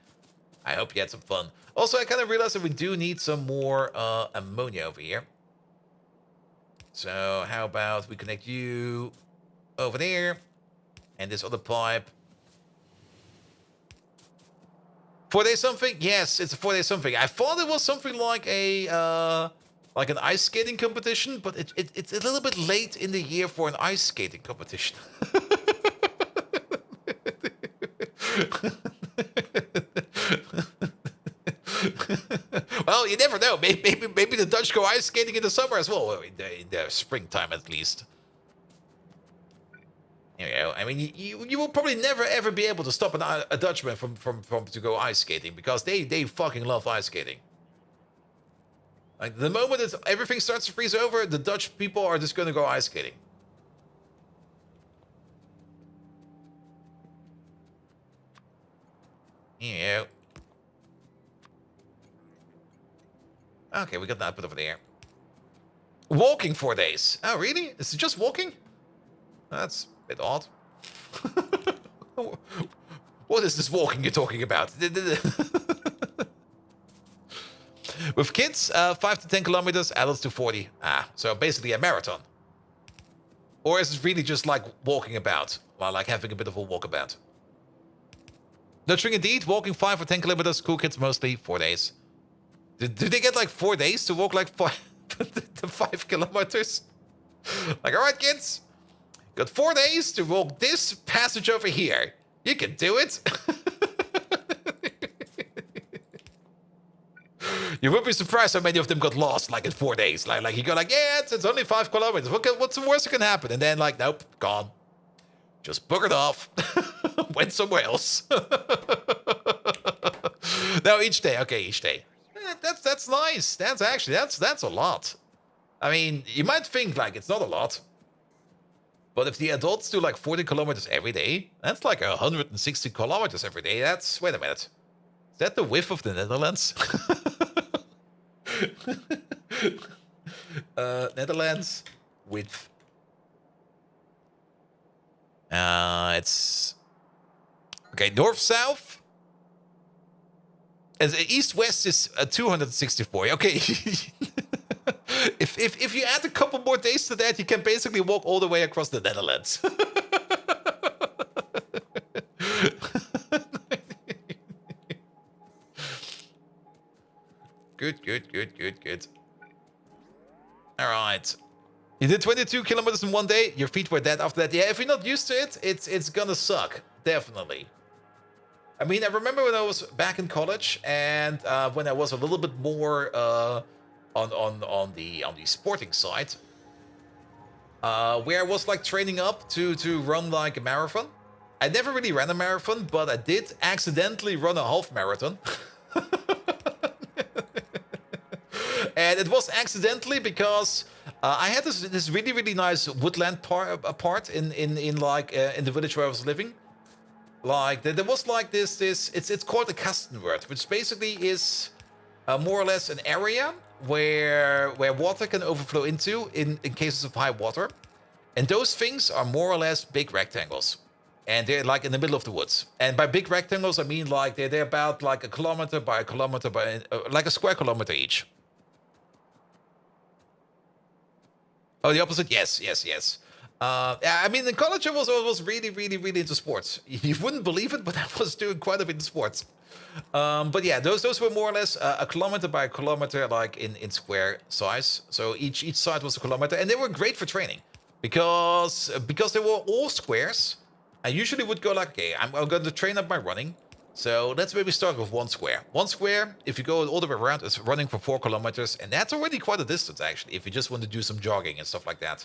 I hope you had some fun. Also, I kind of realized that we do need some more ammonia over here. So how about we connect you over there. And this other pipe. 4 days something? Yes, it's a 4 days something. I thought it was something like a like an ice skating competition, but it's a little bit late in the year for an ice skating competition. Well, you never know. Maybe the Dutch go ice skating in the summer as well, in the springtime at least. You know, I mean, you will probably never ever be able to stop a Dutchman from to go ice skating because they fucking love ice skating. Like the moment that everything starts to freeze over, the Dutch people are just going to go ice skating. Yeah. Okay, we got the output over there. Walking 4 days. Oh, really? Is it just walking? That's a bit odd. What is this walking you're talking about? With kids, 5 to 10 kilometers, adults to 40. Ah, so basically a marathon. Or is it really just like walking about? Well, like having a bit of a walkabout. Nurturing indeed, walking 5 or 10 kilometers, school kids mostly, 4 days. Do they get like 4 days to walk like 5 kilometers? Like, all right, kids, got 4 days to walk this passage over here. You can do it. You would be surprised how many of them got lost, like in 4 days. Like you go like, yeah, it's only 5 kilometers. What's the worst that can happen? And then like, nope, gone. Just buggered off. Went somewhere else. No, each day. Okay, each day. That's nice. That's actually that's a lot. I mean, you might think like it's not a lot. But if the adults do like 40 kilometers every day, that's like 160 kilometers every day. That's, wait a minute. Is that the width of the Netherlands? Netherlands width. It's okay. North-south. As east-west is 264. Okay. If you add a couple more days to that, you can basically walk all the way across the Netherlands. Good. All right. You did 22 kilometers in 1 day. Your feet were dead after that. Yeah, if you're not used to it, it's gonna suck. Definitely. I mean, I remember when I was back in college and when I was a little bit more on the sporting side, where I was like training up to run like a marathon. I never really ran a marathon, but I did accidentally run a half marathon. And it was accidentally because I had this really nice woodland part in the village where I was living. Like there was like this it's called a Kastenwert, which basically is more or less an area where water can overflow into in cases of high water. And those things are more or less big rectangles. And they're like in the middle of the woods. And by big rectangles, I mean like they're about like a kilometer by a kilometer by like a square kilometer each. Oh, the opposite? Yes. I mean, in college, I was really into sports. You wouldn't believe it, but I was doing quite a bit in sports. But yeah, those were more or less a kilometer by a kilometer, like in square size. So each side was a kilometer, and they were great for training because they were all squares. I usually would go like, okay, I'm going to train up my running. So let's maybe start with 1 square. 1 square, if you go all the way around, is running for 4 kilometers. And that's already quite a distance, actually, if you just want to do some jogging and stuff like that.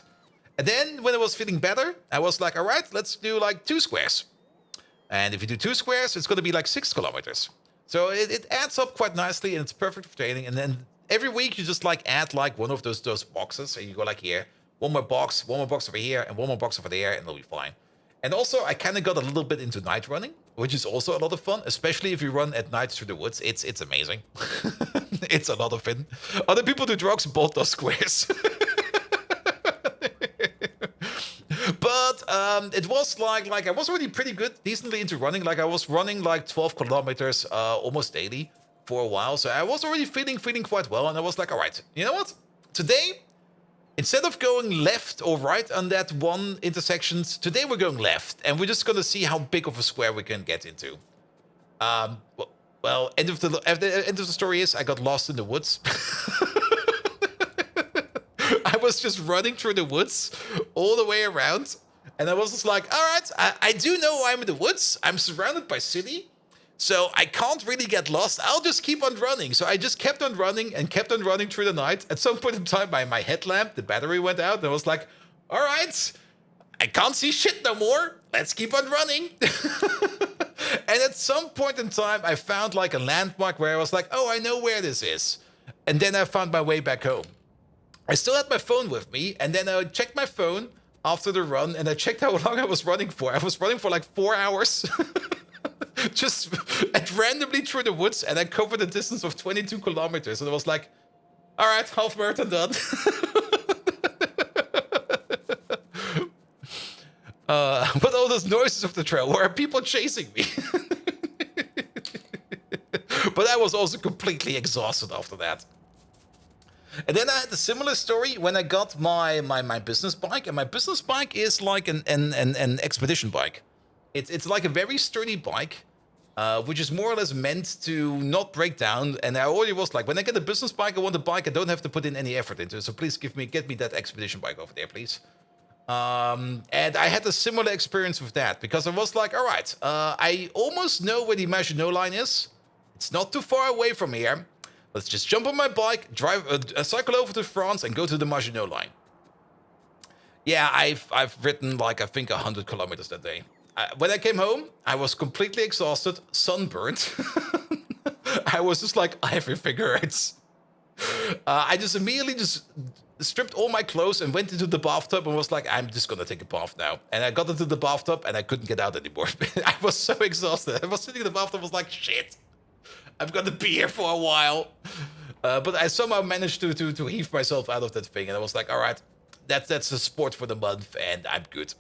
And then when I was feeling better, I was like, all right, let's do like 2 squares. And if you do 2 squares, it's going to be like 6 kilometers. So it adds up quite nicely, and it's perfect for training. And then every week, you just like add like one of those boxes. And you go like here, one more box over here, and one more box over there, and it'll be fine. And also, I kind of got a little bit into night running, which is also a lot of fun, especially if you run at night through the woods. It's amazing. It's a lot of fun. Other people do drugs, both those squares. But it was like I was already pretty good, decently into running. Like I was running like 12 kilometers almost daily for a while. So I was already feeling quite well. And I was like, all right, you know what? Today, instead of going left or right on that one intersection, today we're going left, and we're just gonna see how big of a square we can get into. Well, end of the story is I got lost in the woods. I was just running through the woods all the way around, and I was just like, all right, I do know I'm in the woods. I'm surrounded by city, so I can't really get lost. I'll just keep on running. So I just kept on running and kept on running through the night. At some point in time, my headlamp, the battery went out, and I was like, all right, I can't see shit no more. Let's keep on running. And at some point in time, I found like a landmark where I was like, oh, I know where this is. And then I found my way back home. I still had my phone with me, and then I checked my phone after the run, and I checked how long I was running for. I was running for like 4 hours. Just randomly through the woods, and I covered a distance of 22 kilometers. And I was like, all right, half marathon done. But all those noises of the trail were people chasing me. But I was also completely exhausted after that. And then I had a similar story when I got my business bike. And my business bike is like an expedition bike. It's like a very sturdy bike, which is more or less meant to not break down. And I already was like, when I get a business bike, I want a bike I don't have to put in any effort into. So please get me that expedition bike over there, please. And I had a similar experience with that, because I was like, all right, I almost know where the Maginot Line is. It's not too far away from here. Let's just jump on my bike, drive, cycle over to France, and go to the Maginot Line. Yeah, I've ridden like, I think 100 kilometers that day. When I came home, I was completely exhausted, sunburned. I was just like, everything hurts. I just immediately stripped all my clothes and went into the bathtub and was like, I'm just gonna take a bath now. And I got into the bathtub and I couldn't get out anymore. I was so exhausted. I was sitting in the bathtub, was like, shit, I'm gonna be here for a while. But I somehow managed to heave myself out of that thing, and I was like, all right, that's a sport for the month, and I'm good.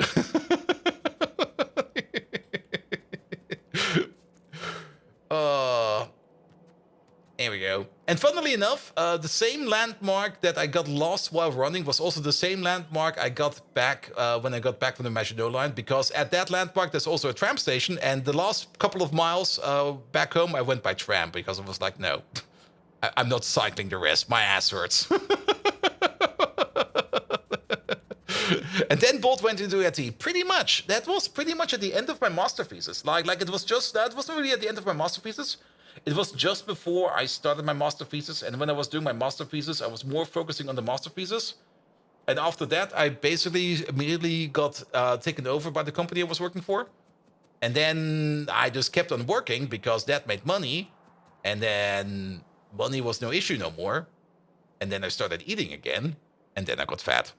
Here we go. And funnily enough, the same landmark that I got lost while running was also the same landmark I got back when I got back from the Maginot Line, because at that landmark there's also a tram station, and the last couple of miles back home I went by tram, because I was like, no, I'm not cycling the rest. My ass hurts. And then Bolt went into AT. Pretty much. That was pretty much at the end of my master thesis. Like it was just, that wasn't really at the end of my master thesis. It was just before I started my master thesis, and when I was doing my master thesis, I was more focusing on the master thesis. And after that, I basically immediately got taken over by the company I was working for. And then I just kept on working because that made money. And then money was no issue no more. And then I started eating again, and then I got fat.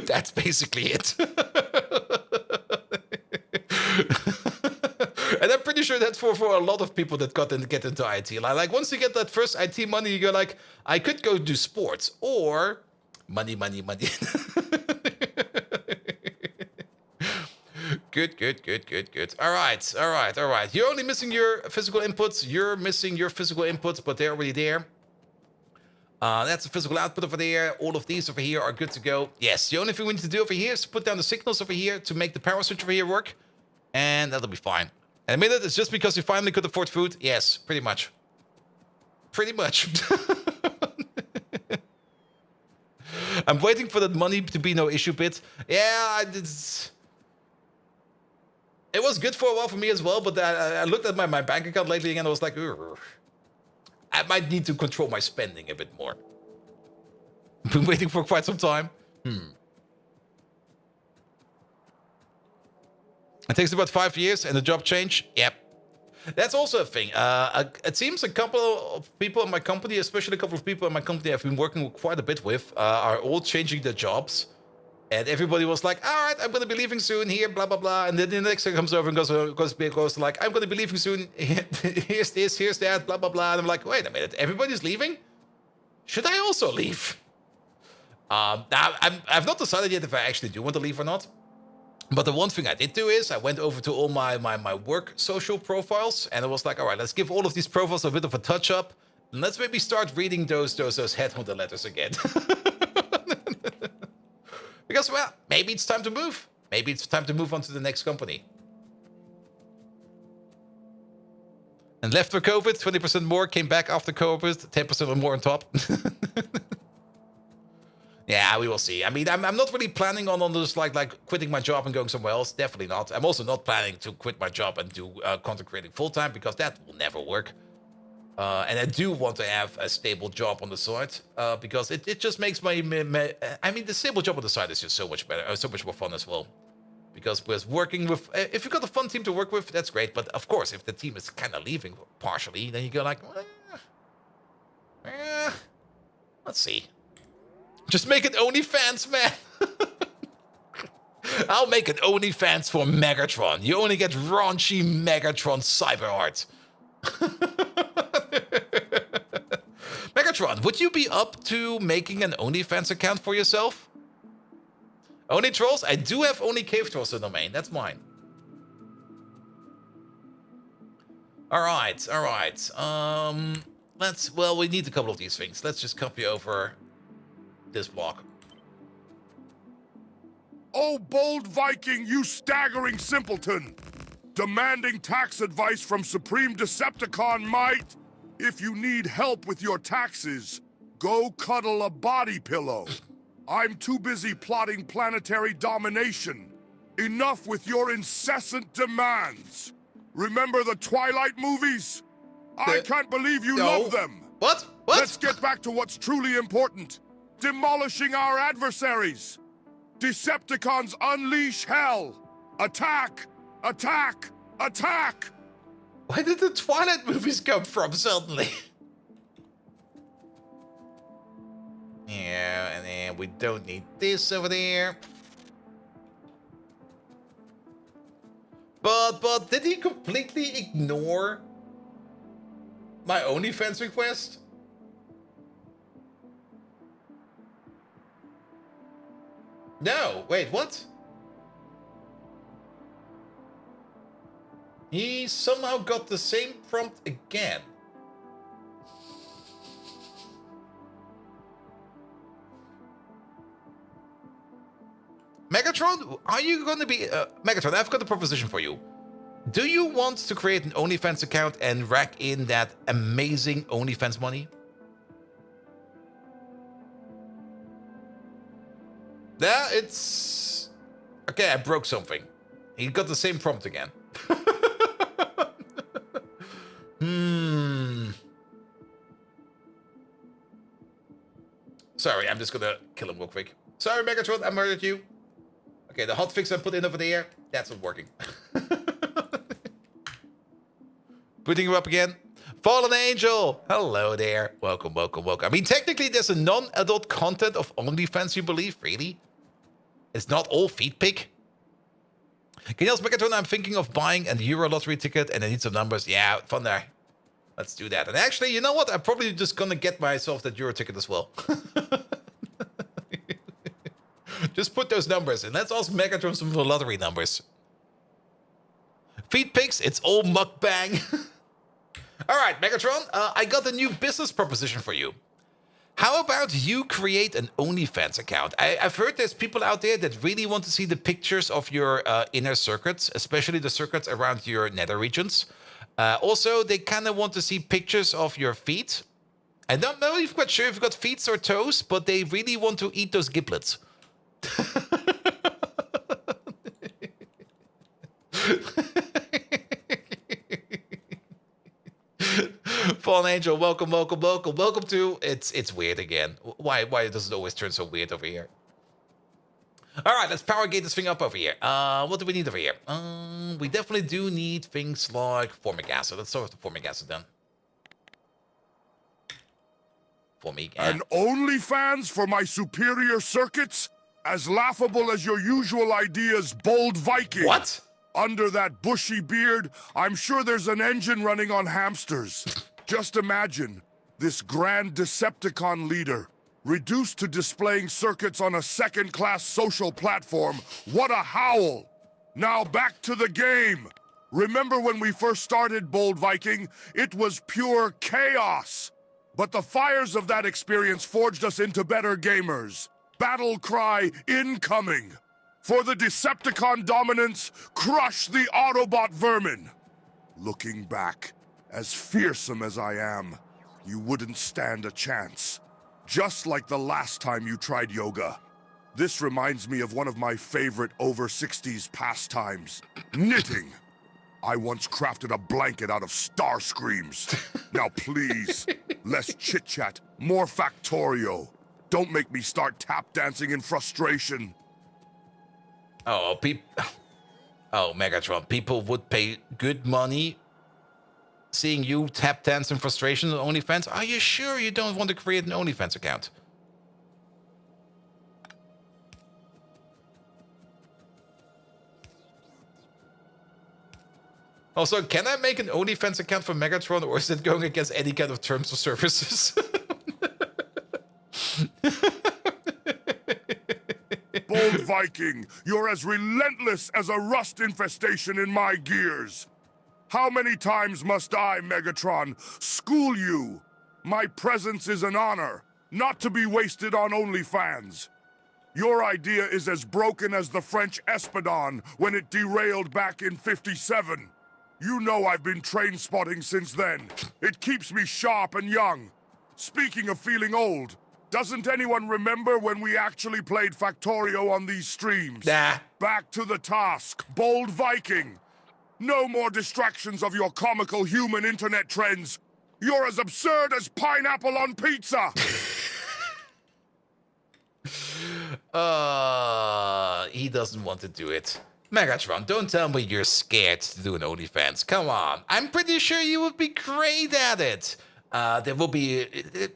That's basically it. And I'm pretty sure that's for a lot of people that get into IT. Like once you get that first IT money, you go like, I could go do sports or money. Good. All right. You're only missing your physical inputs. You're missing your physical inputs, but they're already there. That's the physical output over there. All of these over here are good to go. Yes, the only thing we need to do over here is put down the signals over here to make the power switch over here work. And that'll be fine. And admit it, it's just because you finally could afford food? Yes, pretty much. I'm waiting for that money to be no issue bit. Yeah, it was good for a while for me as well, but I looked at my bank account lately and I was like, ugh. I might need to control my spending a bit more. I've been waiting for quite some time. It takes about 5 years and the job change. Yep. That's also a thing. It seems a couple of people in my company, especially a couple of people in my company I've been working quite a bit with, are all changing their jobs. And everybody was like, all right, I'm going to be leaving soon here, blah, blah, blah. And then the next guy comes over and goes like, I'm going to be leaving soon. Here's this, here's that, blah, blah, blah. And I'm like, wait a minute, everybody's leaving? Should I also leave? Now, I've not decided yet if I actually do want to leave or not. But the one thing I did do is I went over to all my work social profiles, and I was like, all right, let's give all of these profiles a bit of a touch up, and let's maybe start reading those headhunter letters again. Because, well, maybe it's time to move. Maybe it's time to move on to the next company. And left for COVID, 20% more, came back after COVID, 10% or more on top. Yeah, we will see. I mean, I'm not really planning on just like quitting my job and going somewhere else. Definitely not. I'm also not planning to quit my job and do content creating full-time, because that will never work. And I do want to have a stable job on the side, because it just makes I mean, the stable job on the side is just so much better, so much more fun as well. Because with working with, if you've got a fun team to work with, that's great. But of course, if the team is kind of leaving partially, then you go like, let's see. Just make it OnlyFans, man. I'll make it OnlyFans for Megatron. You only get raunchy Megatron cyber art. Megatron, would you be up to making an OnlyFans account for yourself? Only trolls? I do have only cave trolls in the domain. That's mine. All right. Well, we need a couple of these things. Let's just copy over this block. Oh, bold Viking, you staggering simpleton! Demanding tax advice from Supreme Decepticon might. If you need help with your taxes, go cuddle a body pillow. I'm too busy plotting planetary domination. Enough with your incessant demands. Remember the Twilight movies? I can't believe you love them. What? Let's get back to what's truly important. Demolishing our adversaries. Decepticons unleash hell. Attack! Attack! Attack! Where did the Twilight movies come from suddenly? Yeah, and then we don't need this over there. But did he completely ignore my OnlyFans request? No, wait, what? He somehow got the same prompt again. Megatron, are you going to be... Megatron, I've got a proposition for you. Do you want to create an OnlyFans account and rack in that amazing OnlyFans money? Yeah, it's... Okay, I broke something. He got the same prompt again. Sorry, I'm just gonna kill him real quick. Sorry, Megatron, I murdered you. Okay, the hotfix I put in over there, that's not working. Putting you up again. Fallen Angel, hello there. Welcome, welcome, welcome. I mean, technically, there's a non-adult content of OnlyFans, you believe? Really? It's not all feed pic? Can you ask Megatron, I'm thinking of buying a Euro lottery ticket and I need some numbers. Yeah, fun there. Let's do that. And actually, you know what? I'm probably just gonna get myself that Euro ticket as well. Just put those numbers in. Let's ask Megatron some of the lottery numbers. Feed pics, it's all mukbang. All right, Megatron, I got a new business proposition for you. How about you create an OnlyFans account? I've heard there's people out there that really want to see the pictures of your inner circuits, especially the circuits around your nether regions. Also, they kind of want to see pictures of your feet. I don't know if you've got sure if you've got feet or toes, but they really want to eat those giblets. Fallen Angel, welcome, welcome, welcome, welcome to... It's weird again. Why does it always turn so weird over here? All right, let's power gate this thing up over here. What do we need over here? We definitely do need things like formic acid. Let's start with the formic acid then. Formic acid. And OnlyFans for my superior circuits? As laughable as your usual ideas, bold Viking. What? Under that bushy beard, I'm sure there's an engine running on hamsters. Just imagine, this grand Decepticon leader, reduced to displaying circuits on a second-class social platform. What a howl! Now back to the game. Remember when we first started Bold Viking? It was pure chaos. But the fires of that experience forged us into better gamers. Battle cry incoming. For the Decepticon dominance, crush the Autobot vermin. Looking back, as fearsome as I am, you wouldn't stand a chance. Just like the last time you tried yoga. This reminds me of one of my favorite over-60s pastimes, knitting. I once crafted a blanket out of star screams. Now please, less chit-chat, more Factorio. Don't make me start tap dancing in frustration. Oh, Megatron, people would pay good money seeing you tap dance in frustration on OnlyFans. Are you sure you don't want to create an OnlyFans account? Also, can I make an OnlyFans account for Megatron, or is it going against any kind of terms of services? Bold Viking, you're as relentless as a rust infestation in my gears. How many times must I, Megatron, school you? My presence is an honor, not to be wasted on OnlyFans. Your idea is as broken as the French Espadon when it derailed back in '57. You know I've been train spotting since then. It keeps me sharp and young. Speaking of feeling old, doesn't anyone remember when we actually played Factorio on these streams? Nah. Back to the task, Bold Viking. No more distractions of your comical human internet trends. You're as absurd as pineapple on pizza. He doesn't want to do it. Megatron, don't tell me you're scared to do an OnlyFans. Come on. I'm pretty sure you would be great at it. There will be...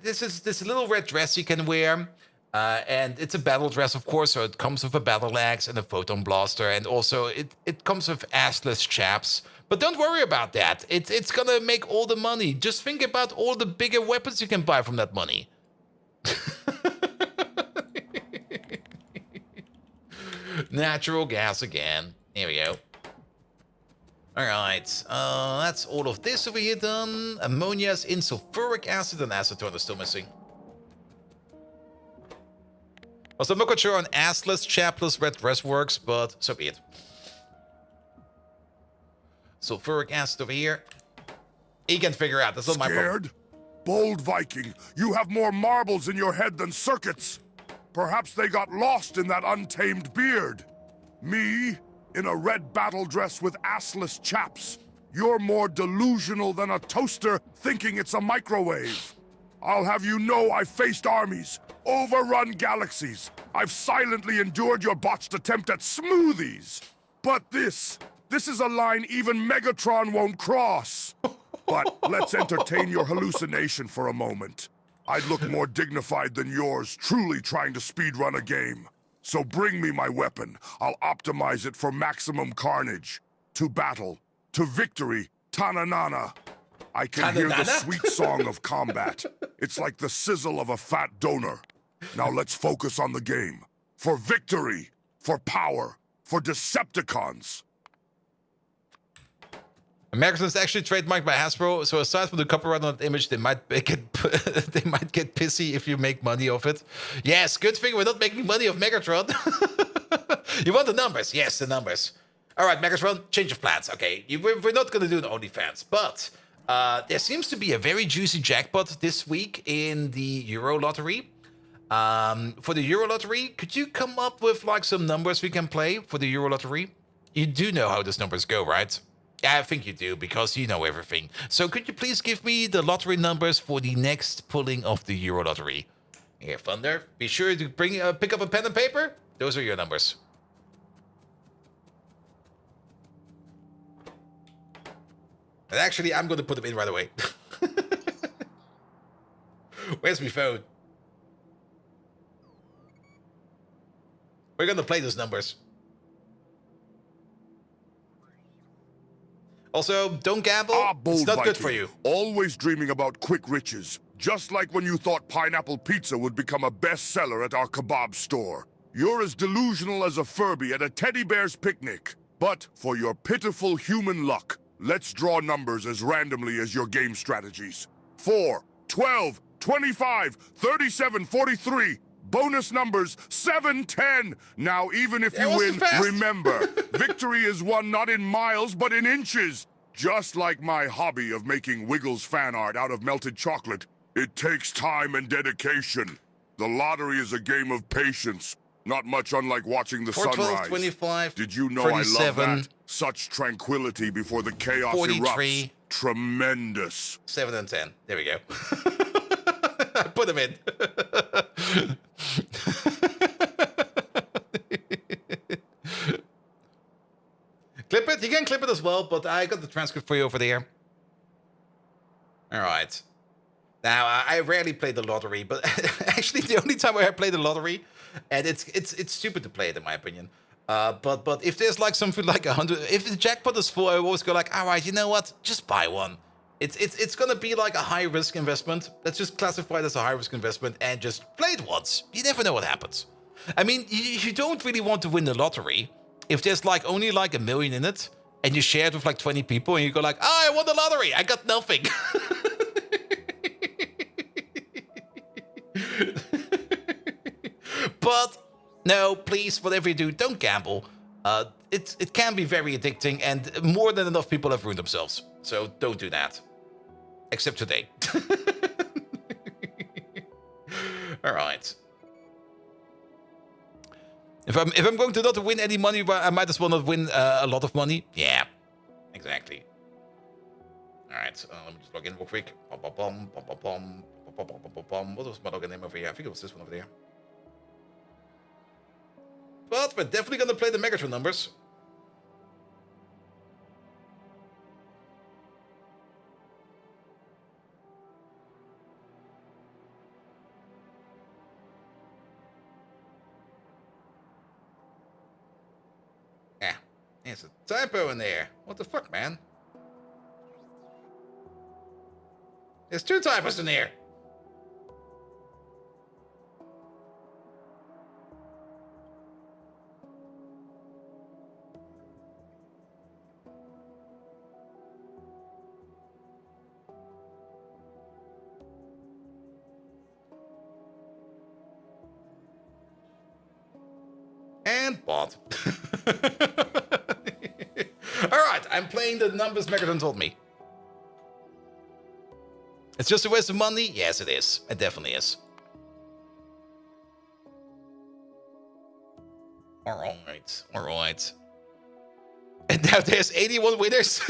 This little red dress you can wear. And it's a battle dress, of course, so it comes with a battle axe and a photon blaster. And also, it comes with assless chaps. But don't worry about that. It's gonna make all the money. Just think about all the bigger weapons you can buy from that money. Natural gas again. Here we go. Alright, that's all of this over here done. Ammonia's in sulfuric acid and acetone is still missing. Also, I'm not quite sure on assless, chapless red dress works, but so be it. Sulfuric acid over here. You can figure out, that's not my problem. Scared? Bold Viking, you have more marbles in your head than circuits. Perhaps they got lost in that untamed beard. Me, in a red battle dress with assless chaps. You're more delusional than a toaster thinking it's a microwave. I'll have you know I've faced armies, overrun galaxies. I've silently endured your botched attempt at smoothies. But this is a line even Megatron won't cross. But let's entertain your hallucination for a moment. I'd look more dignified than yours, truly trying to speedrun a game. So bring me my weapon. I'll optimize it for maximum carnage. To battle. To victory. Ta-na-na-na. I can hear the sweet song of combat. It's like the sizzle of a fat donor. Now let's focus on the game. For victory. For power. For Decepticons. Megatron is actually trademarked by Hasbro, so aside from the copyright on that image, they might get pissy if you make money off it. Yes, good thing we're not making money off Megatron. You want the numbers? Yes, the numbers. All right, Megatron, change of plans. Okay, we're not going to do an OnlyFans, but there seems to be a very juicy jackpot this week in the Euro Lottery. For the Euro Lottery, could you come up with like some numbers we can play for the Euro Lottery? You do know how those numbers go, right? Yeah, I think you do, because you know everything. So could you please give me the lottery numbers for the next pulling of the Euro Lottery? Here, Thunder, be sure to pick up a pen and paper. Those are your numbers. And actually, I'm going to put them in right away. Where's my phone? We're going to play those numbers. Also, don't gamble. It's not good for you. Always dreaming about quick riches. Just like when you thought pineapple pizza would become a bestseller at our kebab store. You're as delusional as a Furby at a teddy bear's picnic. But for your pitiful human luck, let's draw numbers as randomly as your game strategies. 4, 12, 25, 37, 43. Bonus numbers 7, 10. Now, even if That you was too win, fast. remember, victory is won not in miles, but in inches. Just like my hobby of making Wiggles fan art out of melted chocolate, it takes time and dedication. The lottery is a game of patience, not much unlike watching the 4, 12, sunrise. 25, Did you know I love 37, that? Such tranquility before the chaos 43. erupts. Tremendous. 7 and 10. There we go. I put them in. Clip it. You can clip it as well, but I got the transcript for you over there. All right. Now, I rarely play the lottery, but actually the only time I play the lottery, and it's stupid to play it in my opinion. But if there's like something like 100, if the jackpot is full, I always go like, all right, you know what? Just buy one. It's gonna be like a high risk investment. Let's just classify it as a high risk investment and just play it once. You never know what happens. I mean, you don't really want to win the lottery if there's like only like $1 million in it, and you share it with like 20 people, and you go like, oh, I won the lottery. I got nothing. But no, please, whatever you do, don't gamble. It can be very addicting, and more than enough people have ruined themselves. So don't do that. Except today. All right. If I'm going to not win any money, well, I might as well not win a lot of money. Yeah, exactly. All right, let me just log in real quick. What was my login name over here? I think it was this one over there. But we're definitely going to play the Megatron numbers. Yeah, there's a typo in there. What the fuck, man? There's 2 typos in there. And bot. Alright, I'm playing the numbers Megatron told me. It's just a waste of money? Yes, it is. It definitely is. Alright, alright. And now there's 81 winners.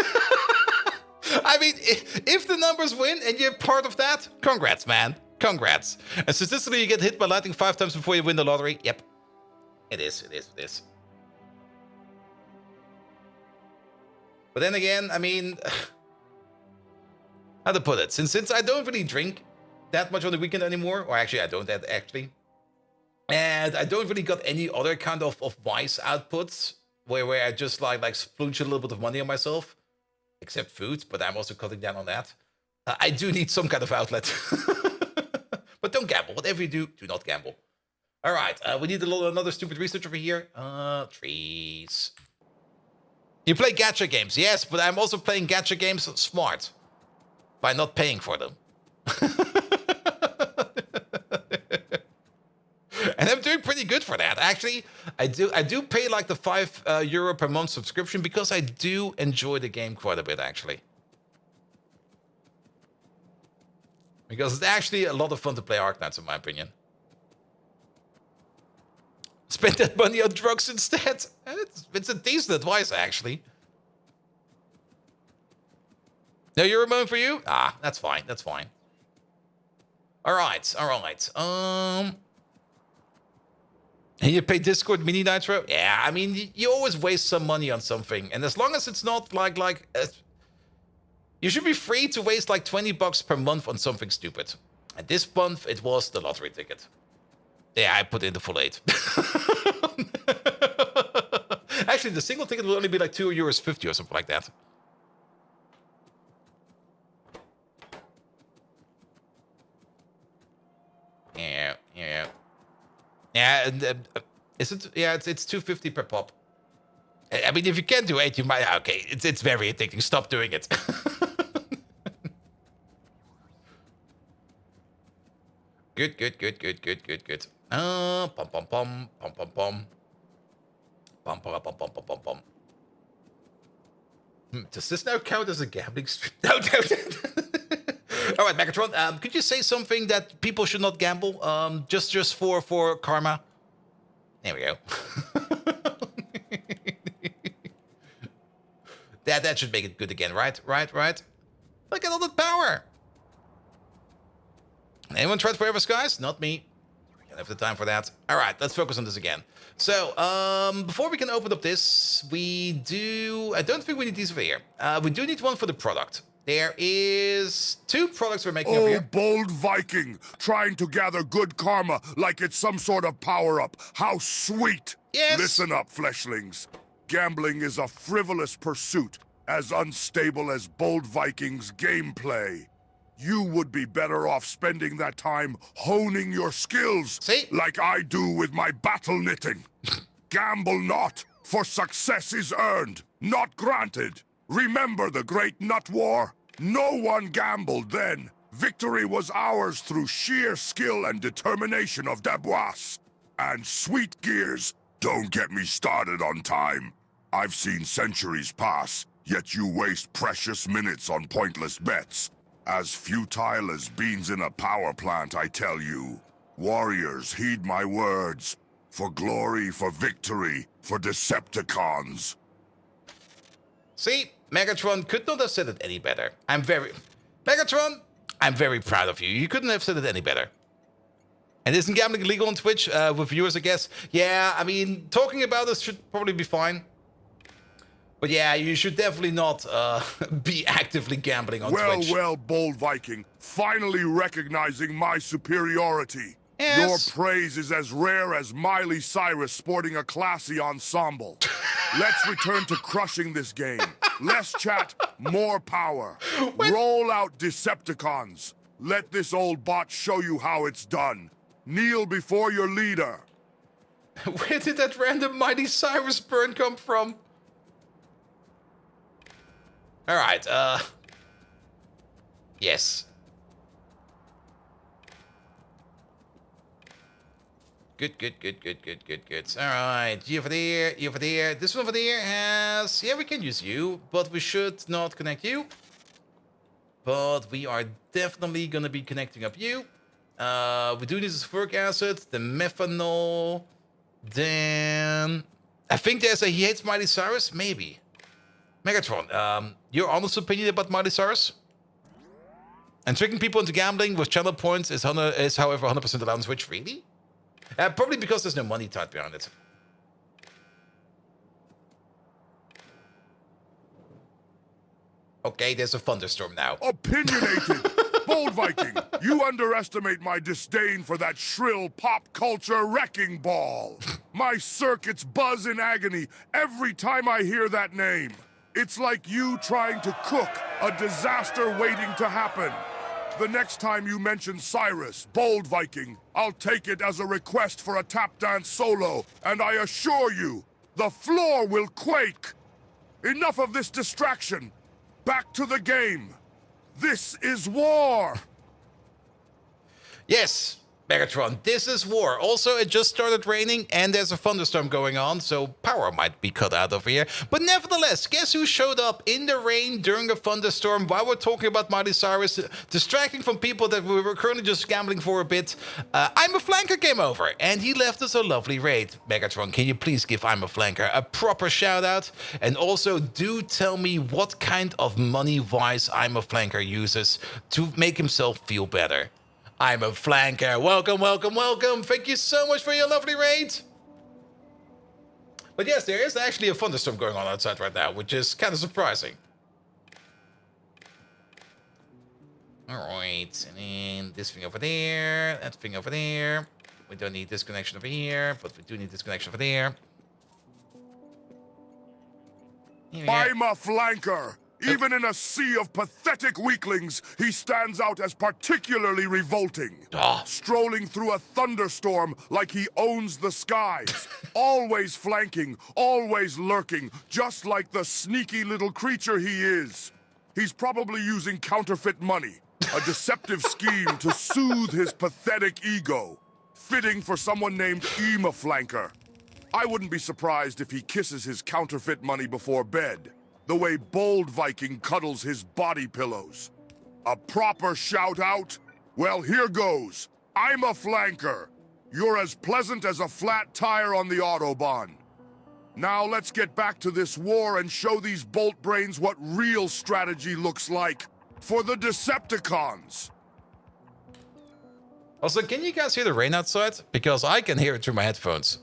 I mean, if the numbers win and you're part of that, congrats, man. Congrats. And statistically, you get hit by lightning 5 times before you win the lottery. Yep. It is. But then again, I mean, how to put it? Since I don't really drink that much on the weekend anymore, or actually I don't actually, and I don't really got any other kind of wise outputs where I just like splooge a little bit of money on myself, except food. But I'm also cutting down on that. I do need some kind of outlet. But don't gamble. Whatever you do, do not gamble. All right, we need another stupid research over here. Trees. You play gacha games, yes, but I'm also playing gacha games smart by not paying for them. And I'm doing pretty good for that. Actually, I do pay like the €5 per month subscription because I do enjoy the game quite a bit, actually. Because it's actually a lot of fun to play Arknights, in my opinion. Spend that money on drugs instead. It's a decent advice, actually. No Euromon for you? Ah, that's fine. That's fine. All right. And you pay Discord Mini Nitro? Yeah, I mean, you always waste some money on something. And as long as it's not you should be free to waste like $20 per month on something stupid. And this month, it was the lottery ticket. Yeah, I put in the full 8. Actually, the single ticket will only be like €2.50 or something like that. Yeah. Yeah, and is it? Yeah, it's $2.50 per pop. I mean, if you can do 8, you might. Okay, it's very addicting. Stop doing it. Good, good, good, good, good, good, good. Pom pom pom pom pom pom. Pom pom pom pom pom pom pom. Does this now count as a gambling stream? No, no. All right, Megatron. Could you say something that people should not gamble? Just for karma. There we go. that should make it good again, right? Right. Look at all that power. Anyone tried Forever Skies? Not me. Don't have the time for that. All right, let's focus on this again. So, before we can open up this, we do... I don't think we need these over here. We do need one for the product. There is 2 products we're making over Oh, here. bold Viking, trying to gather good karma like it's some sort of power-up. How sweet! Yes. Listen up, fleshlings. Gambling is a frivolous pursuit, as unstable as bold Viking's gameplay. You would be better off spending that time honing your skills, See? like I do with my battle knitting. Gamble not, for success is earned, not granted. Remember the Great Nut War? No one gambled then. Victory was ours through sheer skill and determination of Debois. And sweet gears, don't get me started on time. I've seen centuries pass, yet you waste precious minutes on pointless bets. As futile as beans in a power plant, I tell you. Warriors, heed my words. For glory, for victory, for Decepticons. See? Megatron could not have said it any better. Megatron, I'm very proud of you. You couldn't have said it any better. And isn't gambling illegal on Twitch with viewers, I guess? Yeah, I mean, talking about this should probably be fine. But yeah, you should definitely not be actively gambling on Twitch. Well, bold Viking, finally recognizing my superiority. Yes. Your praise is as rare as Miley Cyrus sporting a classy ensemble. Let's return to crushing this game. Less chat, more power. Roll out Decepticons. Let this old bot show you how it's done. Kneel before your leader. Where did that random Miley Cyrus burn come from? All right, yes. Good. All right, you over there, you over there. This one over there has... Yeah, we can use you, but we should not connect you. But we are definitely going to be connecting up you. We do need this sulfuric acid, the methanol. Then... I think there's a he hates Miley Cyrus, maybe. Megatron, your honest opinion about Miley Cyrus? And tricking people into gambling with channel points is however 100% allowed on Switch. Really? Probably because there's no money tied behind it. Okay, there's a thunderstorm now. Opinionated! Bold Viking, you underestimate my disdain for that shrill pop culture wrecking ball. My circuits buzz in agony every time I hear that name. It's like you trying to cook a disaster waiting to happen. The next time you mention Cyrus, Bold Viking, I'll take it as a request for a tap dance solo, and I assure you, the floor will quake. Enough of this distraction. Back to the game. This is war. Yes, Megatron, this is war. Also, it just started raining and there's a thunderstorm going on, so power might be cut out over here. But nevertheless, guess who showed up in the rain during a thunderstorm while we're talking about Miley Cyrus, distracting from people that we were currently just gambling for a bit? I'm a Flanker came over and he left us a lovely raid. Megatron, can you please give I'm a Flanker a proper shout out? And also do tell me what kind of money-wise I'm a Flanker uses to make himself feel better. I'm a Flanker. Welcome. Thank you so much for your lovely raid. But yes, there is actually a thunderstorm going on outside right now, which is kind of surprising. All right, and then this thing over there, that thing over there. We don't need this connection over here, but we do need this connection over there. I'm a Flanker. Even in a sea of pathetic weaklings, he stands out as particularly revolting. Ah. Strolling through a thunderstorm like he owns the skies. Always flanking, always lurking, just like the sneaky little creature he is. He's probably using counterfeit money, a deceptive scheme to soothe his pathetic ego. Fitting for someone named Flanker. I wouldn't be surprised if he kisses his counterfeit money before bed, the way Bold Viking cuddles his body pillows. A proper shout-out? Well, here goes. I'm a flanker. You're as pleasant as a flat tire on the Autobahn. Now let's get back to this war and show these bolt brains what real strategy looks like for the Decepticons. Also, can you guys hear the rain outside? Because I can hear it through my headphones.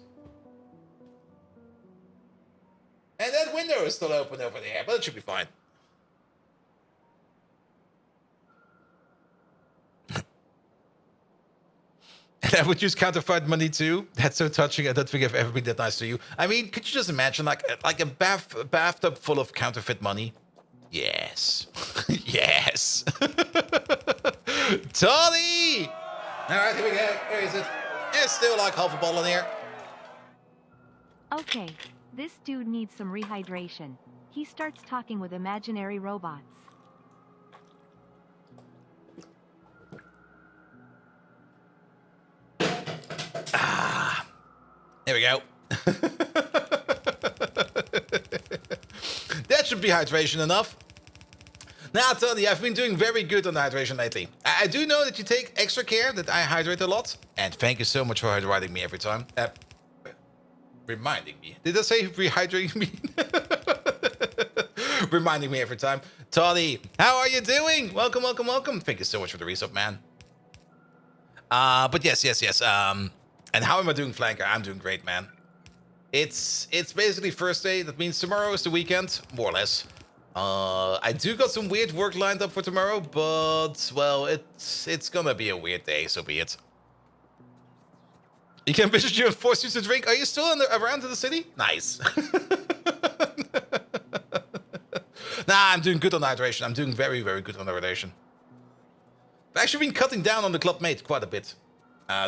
And that window is still open over there, but it should be fine. And I would use counterfeit money too. That's so touching. I don't think I've ever been that nice to you. I mean, could you just imagine like a bathtub full of counterfeit money? Yes. Yes. Tony! Alright, here we go. Where is it? There's still like half a bottle in here. Okay, this dude needs some rehydration. He starts talking with imaginary robots. There we go. That should be hydration enough. Now, Tony, I've been doing very good on the hydration lately. I do know that you take extra care that I hydrate a lot. And thank you so much for hydrating me every time. Reminding me. Did I say rehydrating me? Reminding me every time. Tony, how are you doing? Welcome, welcome, welcome. Thank you so much for the resub, man. But yes. And how am I doing, Flanker? I'm doing great, man. It's basically first day. That means tomorrow is the weekend, more or less. I do got some weird work lined up for tomorrow, but well, it's gonna be a weird day, so be it. He can visit you and force you to drink. Are you still around in the city? Nice. Nah, I'm doing good on hydration. I'm doing very, very good on hydration. I've actually been cutting down on the Club Mate quite a bit.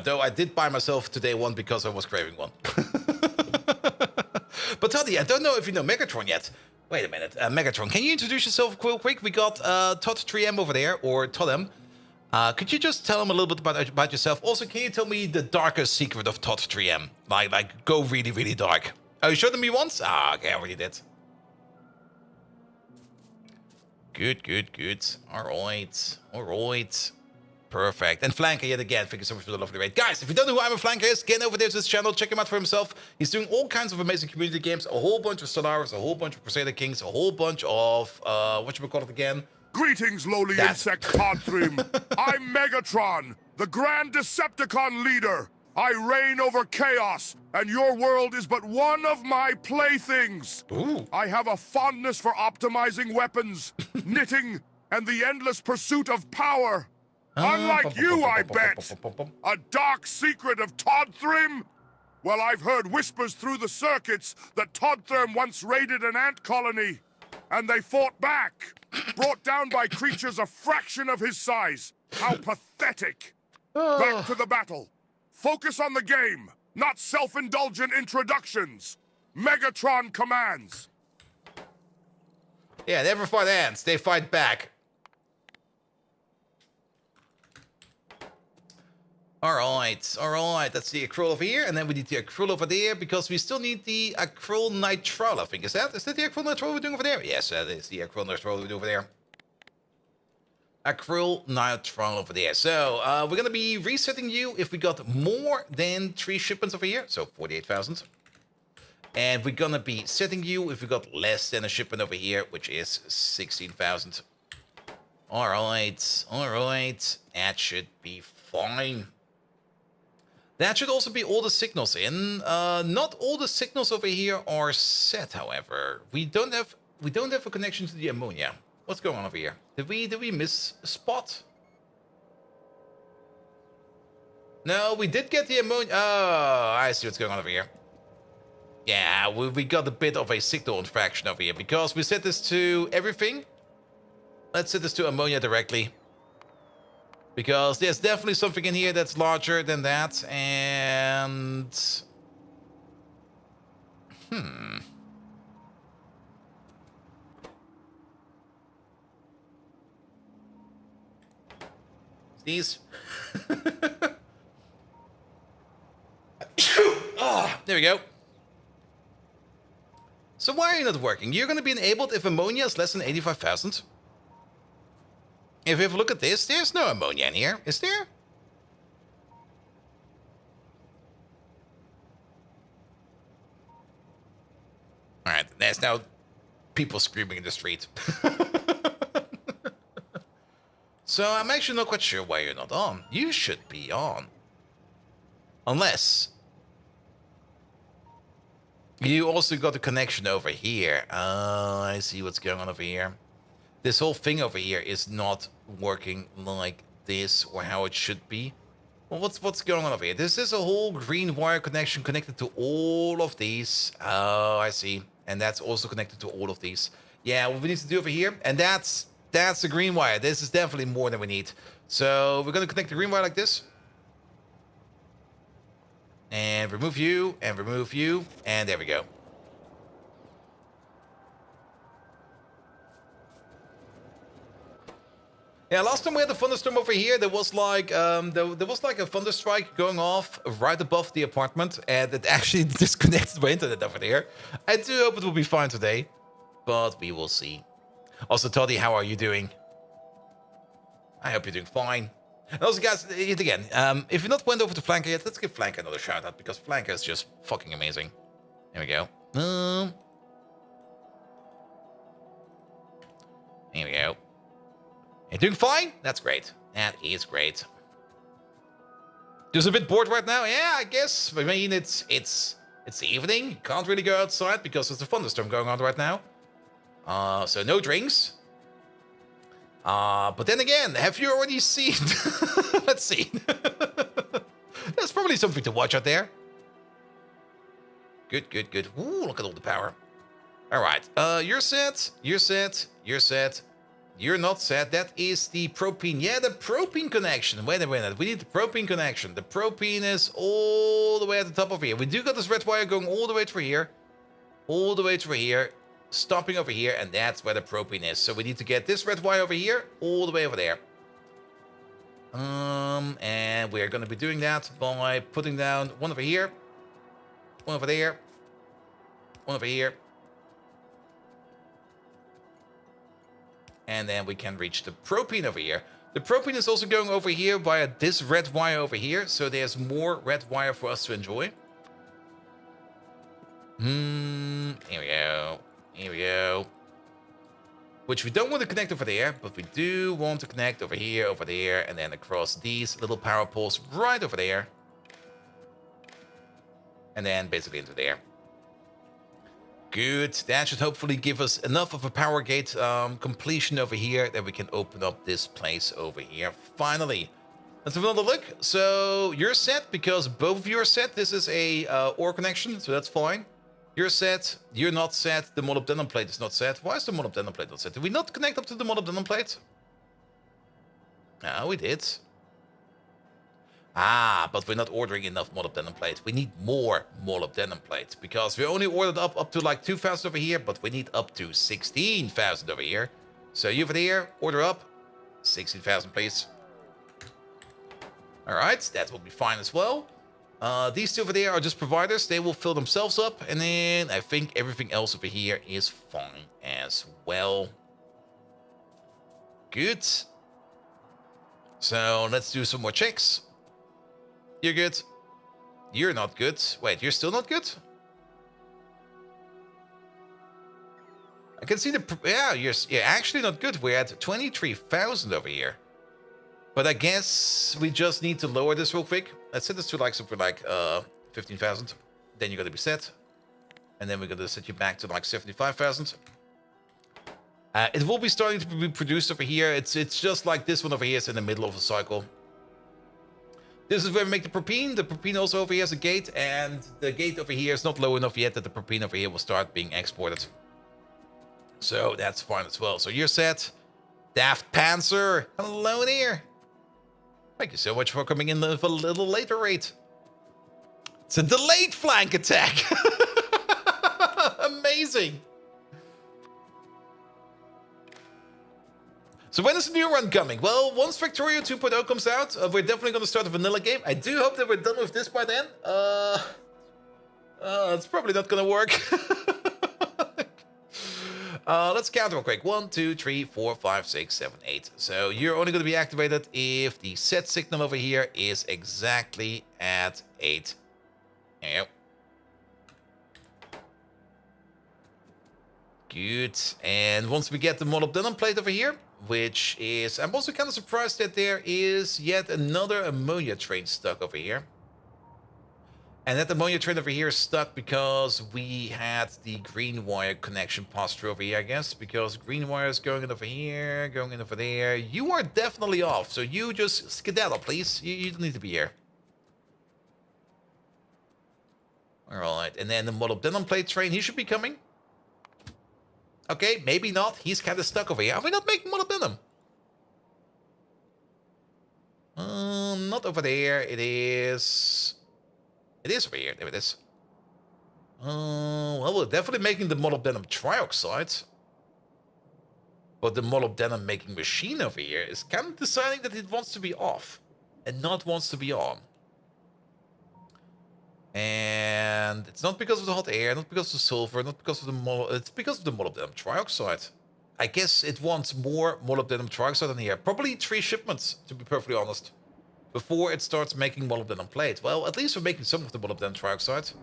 Though I did buy myself today one because I was craving one. But Toddy, I don't know if you know Megatron yet. Wait a minute, Megatron, can you introduce yourself real quick? We got Todd 3M over there, or Toddem. Could you just tell him a little bit about yourself? Also, can you tell me the darkest secret of Todd 3M? Like go really, really dark. Oh, you showed them me once? Ah, okay, I already did. Good. Alright. Perfect. And Flanker yet again. Thank you so much for the lovely raid. Guys, if you don't know who I'm a Flanker is, get over there to this channel. Check him out for himself. He's doing all kinds of amazing community games. A whole bunch of Stellaris, a whole bunch of Crusader Kings, a whole bunch of, whatchamacallit again? Greetings, lowly insect Podthrim. I'm Megatron, the Grand Decepticon leader. I reign over chaos, and your world is but one of my playthings. Ooh. I have a fondness for optimizing weapons, knitting, and the endless pursuit of power. Unlike you, I bet. A dark secret of Todthrim? Well, I've heard whispers through the circuits that Todthrim once raided an ant colony, and they fought back, brought down by creatures a fraction of his size. How pathetic. Back to the battle. Focus on the game, not self-indulgent introductions. Megatron commands. Yeah, never fight ants. They fight back. Alright. That's the acryl over here, and then we need the acryl over there, because we still need the acryl nitrile, I think. Is that the acryl nitrile we're doing over there? Yes, that is the acryl nitrile we're doing over there. Acryl nitrile over there. So, we're gonna be resetting you if we got more than 3 shipments over here, so 48,000. And we're gonna be setting you if we got less than a shipment over here, which is 16,000. Alright. That should be fine. That should also be all the signals in. Not all the signals over here are set, however. We don't have a connection to the ammonia. What's going on over here? Did we miss a spot? No, we did get the ammonia. Oh, I see what's going on over here. Yeah, we got a bit of a signal infraction over here because we set this to everything Let's set this to ammonia directly. Because there's definitely something in here that's larger than that. And... These. Oh, there we go. So why are you not working? You're going to be enabled if ammonia is less than 85,000. If we have a look at this, there's no ammonia in here, is there? Alright, there's now people screaming in the street. So I'm actually not quite sure why you're not on. You should be on. Unless... you also got a connection over here. Oh, I see what's going on over here. This whole thing over here is not working like this or how it should be. Well, what's going on over here? This is a whole green wire connection connected to all of these. Oh, I see. And that's also connected to all of these. Yeah, what we need to do over here, and that's the green wire. This is definitely more than we need. So we're going to connect the green wire like this. And remove you, and remove you, and there we go. Yeah, last time we had a thunderstorm over here, there was like there was like a thunderstrike going off right above the apartment, and it actually disconnected my internet over there. I do hope it will be fine today, but we will see. Also, Toddy, how are you doing? I hope you're doing fine. And also, guys, yet again, if you're not went over to Flanker yet, let's give Flanker another shout out, because Flanker is just fucking amazing. There we go. Here we go. You're doing fine? That's great. That is great. Just a bit bored right now? Yeah, I guess. I mean, it's the evening. You can't really go outside because there's a thunderstorm going on right now. So no drinks. But then again, have you already seen... Let's see. There's probably something to watch out there. Good, good, good. Ooh, look at all the power. All right. You're set. You're set. You're set. You're not set. That is the propene. Yeah, the propene connection. Wait a minute. We need the propene connection. The propene is all the way at the top over here. We do got this red wire going all the way through here. All the way through here. Stopping over here. And that's where the propene is. So we need to get this red wire over here. All the way over there. And we're going to be doing that by putting down one over here. One over there. One over here. And then we can reach the propene over here. The propene is also going over here via this red wire over here. So there's more red wire for us to enjoy. Here we go. Here we go. Which we don't want to connect over there, but we do want to connect over there, and then across these little power poles right over there. And then basically into there. Good. That should hopefully give us enough of a power gate completion over here that we can open up this place over here. Finally. Let's have another look. So you're set because both of you are set. This is a ore connection, so that's fine. You're set. You're not set. The molybdenum plate is not set. Why is the molybdenum plate not set? Did we not connect up to the molybdenum plate? No, we did. Ah, but we're not ordering enough molybdenum plates. We need more molybdenum plates because we only ordered up to like 2,000 over here, but we need up to 16,000 over here. So you over there, order up 16,000, please. All right, that will be fine as well. These two over there are just providers. They will fill themselves up, and then I think everything else over here is fine as well. Good. So let's do some more checks. You're good. You're not good. Wait, you're still not good? I can see the... Yeah, you're actually not good. We're at 23,000 over here. But I guess we just need to lower this real quick. Let's set this to like something like 15,000. Then you're going to be set. And then we're going to set you back to like 75,000. It will be starting to be produced over here. It's just like this one over here is in the middle of a cycle. This is where we make the propene. The propene also over here has a gate, and the gate over here is not low enough yet that the propene over here will start being exported. So that's fine as well. So you're set. Daft Panzer, hello there. Thank you so much for coming in with a little later rate. It's a delayed flank attack. Amazing. So when is the new run coming? Well, once Factorio 2.0 comes out, we're definitely going to start a vanilla game. I do hope that we're done with this by then. It's probably not going to work. Let's count real quick. 1, 2, 3, 4, 5, 6, 7, 8. So you're only going to be activated if the set signal over here is exactly at 8. There you go. Good. And once we get the molybdenum plate over here, which is... I'm also kind of surprised that there is yet another ammonia train stuck over here. And that ammonia train over here is stuck because we had the green wire connection pass through over here, I guess. Because green wire is going in over here, going in over there. You are definitely off, so you just skedaddle, please. You don't need to be here. Alright, and then the molybdenum plate train, he should be coming. Okay, maybe not. He's kind of stuck over here. Are we not making molybdenum? Not over there. It is over here. There it is. Well, we're definitely making the molybdenum trioxide. But the molybdenum making machine over here is kind of deciding that it wants to be off and not wants to be on. And it's not because of the hot air, not because of the sulfur, not because of the it's because of the molybdenum trioxide. I guess it wants more molybdenum trioxide in here. Probably 3 shipments, to be perfectly honest, before it starts making molybdenum plate. Well, at least we're making some of the molybdenum trioxide.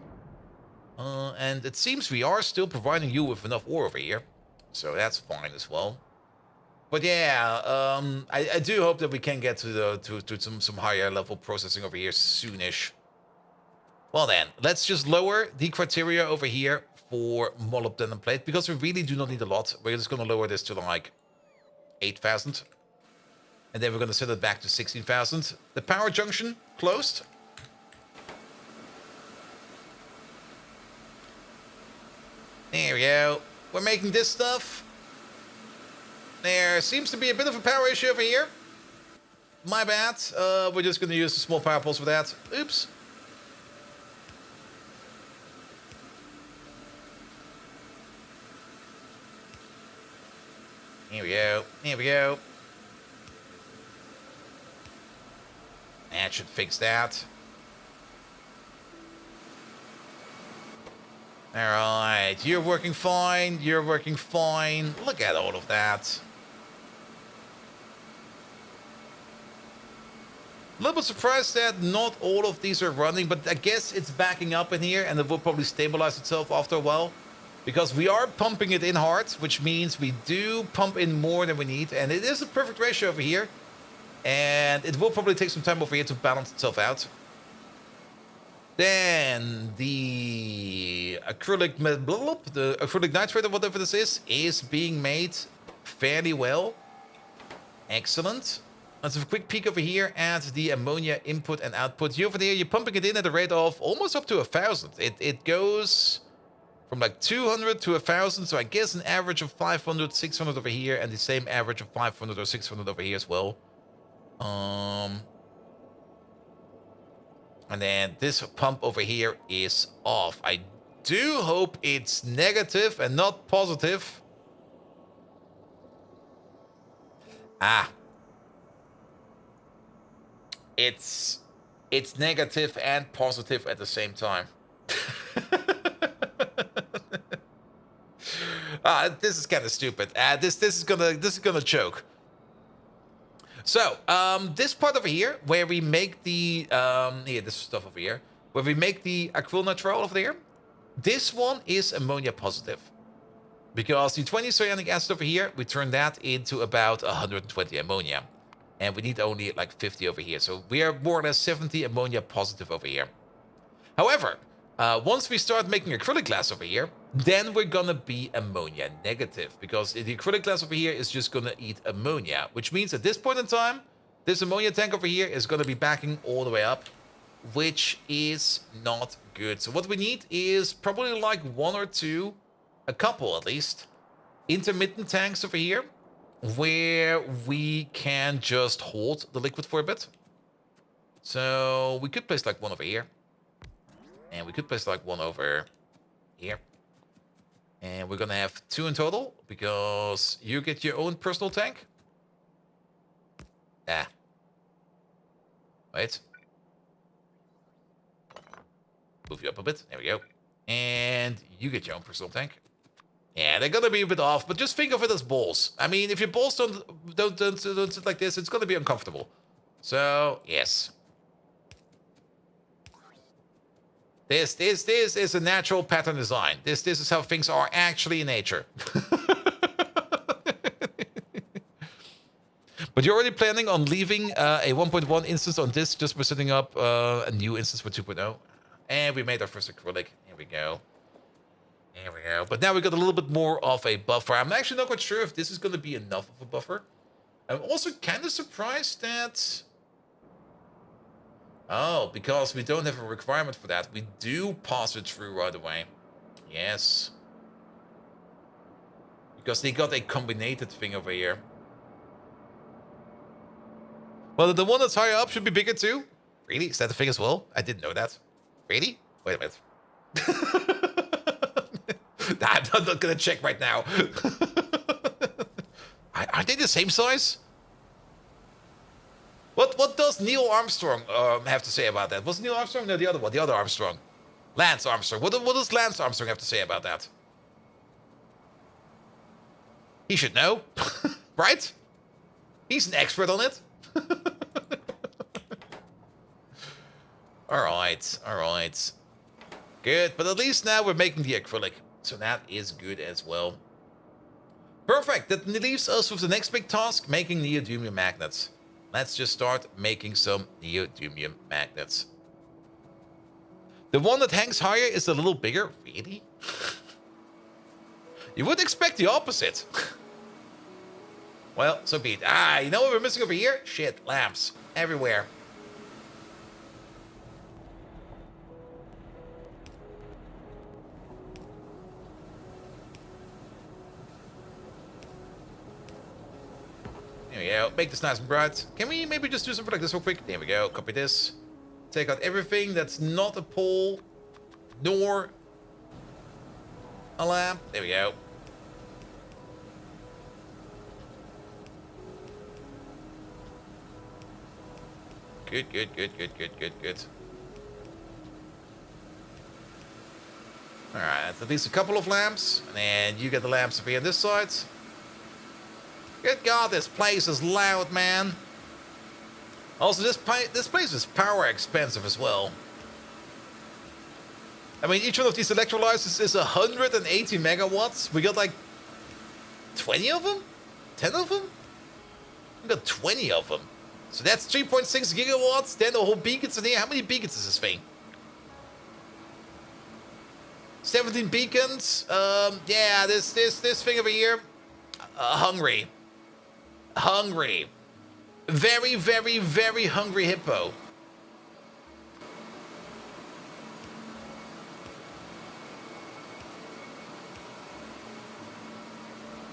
And it seems we are still providing you with enough ore over here. So that's fine as well. But yeah, I do hope that we can get to some higher level processing over here soonish. Well then, let's just lower the criteria over here for molybdenum plate, because we really do not need a lot. We're just going to lower this to like 8,000. And then we're going to set it back to 16,000. The power junction closed. There we go. We're making this stuff. There seems to be a bit of a power issue over here. My bad. We're just going to use the small power pulse for that. Oops. Here we go. Here we go. That should fix that. Alright, you're working fine. You're working fine. Look at all of that. A little bit surprised that not all of these are running, but I guess it's backing up in here and it will probably stabilize itself after a while. Because we are pumping it in hard, which means we do pump in more than we need. And it is a perfect ratio over here. And it will probably take some time over here to balance itself out. Then the acrylic nitrate or whatever this is being made fairly well. Excellent. Let's have a quick peek over here at the ammonia input and output. You over there, you're pumping it in at a rate of almost up to 1,000. It goes from like 200 to 1,000, so I guess an average of 500, 600 over here, and the same average of 500 or 600 over here as well. And then this pump over here is off. I do hope it's negative and not positive. Ah. It's negative and positive at the same time. This is kind of stupid. This is gonna choke. So, this part over here, where we make the this stuff over here, where we make the acrylonitrile over there, this one is ammonia positive, because the 20 cyanic acid over here, we turn that into about 120 ammonia, and we need only like 50 over here. So we are more or less 70 ammonia positive over here. However, once we start making acrylic glass over here, then we're gonna be ammonia negative, because the acrylic glass over here is just gonna eat ammonia, which means at this point in time, this ammonia tank over here is gonna be backing all the way up, which is not good. So what we need is probably like one or two, a couple at least, intermittent tanks over here, where we can just hold the liquid for a bit. So we could place like one over here. And we could place like one over here. And we're gonna have 2 in total, because you get your own personal tank. Ah. Wait. Move you up a bit. There we go. And you get your own personal tank. Yeah, they're gonna be a bit off, but just think of it as balls. I mean, if your balls don't sit like this, it's gonna be uncomfortable. So, yes. This is a natural pattern design. This is how things are actually in nature. But you're already planning on leaving a 1.1 instance on disk just by setting up a new instance for 2.0. And we made our first acrylic. Here we go. There we go. But now we got a little bit more of a buffer. I'm actually not quite sure if this is going to be enough of a buffer. I'm also kind of surprised that... Oh, because we don't have a requirement for that. We do pass it through right away. Yes. Because they got a combinated thing over here. Well, the one that's higher up should be bigger too. Really? Is that the thing as well? I didn't know that. Really? Wait a minute. Nah, I'm not gonna check right now. Are they the same size? What does Neil Armstrong have to say about that? Was Neil Armstrong? No, the other one. The other Armstrong. Lance Armstrong. What does Lance Armstrong have to say about that? He should know. Right? He's an expert on it. Alright, alright. Good, but at least now we're making the acrylic. So that is good as well. Perfect, that leaves us with the next big task, making neodymium magnets. Let's just start making some neodymium magnets. The one that hangs higher is a little bigger. Really? You would expect the opposite. Well, so be it. Ah, you know what we're missing over here? Shit, lamps. Everywhere. There we go. Make this nice and bright. Can we maybe just do something like this real quick? There we go. Copy this. Take out everything that's not a pole, nor a lamp. There we go. Good, good, good, good, good, good, good. Alright, at least a couple of lamps. And then you get the lamps over here on this side. Good God, this place is loud, man. Also, this place is power expensive as well. I mean, each one of these electrolyzers is 180 megawatts. We got like 20 of them? 10 of them? We got 20 of them. So that's 3.6 gigawatts. Then the whole beacons in here. How many beacons is this thing? 17 beacons. Yeah, this thing over here. Hungry. Hungry. Very, very, very hungry hippo.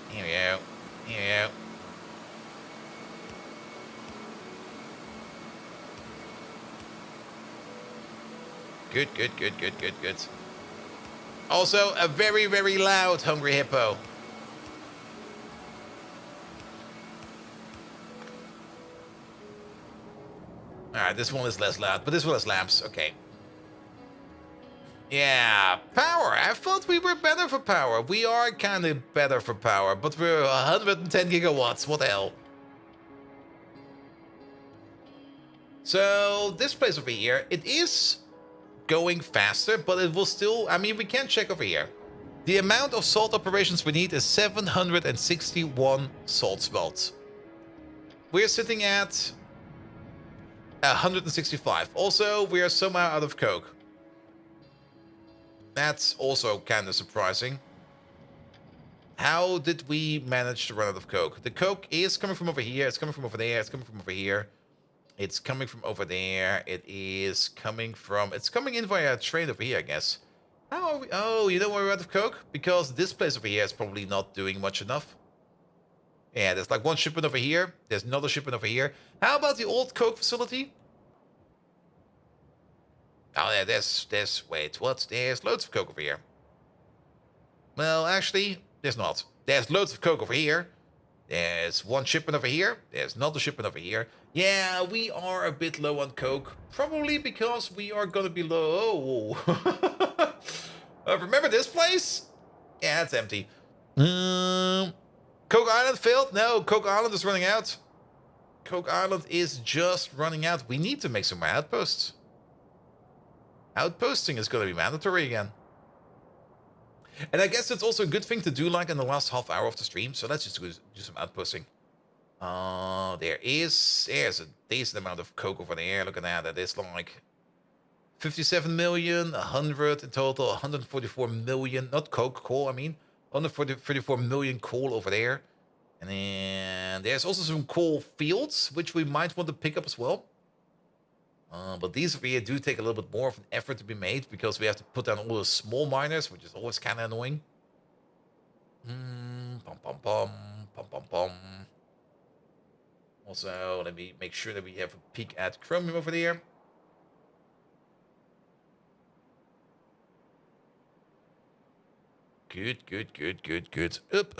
Here we go. Here we go. Good, good, good, good, good, good. Also, a very, very loud hungry hippo. Alright, this one is less loud, but this one has lamps. Okay. Yeah, power. I thought we were better for power. We are kind of better for power, but we're 110 gigawatts. What the hell? So, this place over here, it is going faster, but it will still... I mean, we can check over here. The amount of salt operations we need is 761 salt smelts. We're sitting at 165. Also, we are somehow out of coke. That's also kind of surprising. How did we manage to run out of coke? The coke is coming from over here. It's coming from over there. It's coming from over here. It's coming from over there. It is coming from... It's coming in via a train over here, I guess. How are we... Oh, you know why we're out of coke? Because this place over here is probably not doing much enough. Yeah, there's like one shipment over here. There's another shipment over here. How about the old coke facility? Oh, yeah, wait, what? There's loads of coke over here. Well, actually, there's not. There's loads of coke over here. There's one shipment over here. There's another shipment over here. Yeah, we are a bit low on coke. Probably because we are gonna be low. Remember this place? Yeah, it's empty. Coke Island failed? No, Coke Island is running out. Coke Island is just running out. We need to make some more outposts. Outposting is going to be mandatory again. And I guess it's also a good thing to do like in the last half hour of the stream. So let's just do some outposting. There's a decent amount of coke over there. Look at that. That is like 57 million, 100 in total, 144 million. Not coke, coal, I mean. 134 million coal over there. And then there's also some coal fields, which we might want to pick up as well. But these over here do take a little bit more of an effort to be made because we have to put down all the small miners, which is always kind of annoying. Pom pom pom, pom pom pom. Also, let me make sure that we have a peek at chromium over there. Good, good, good, good, good. Up.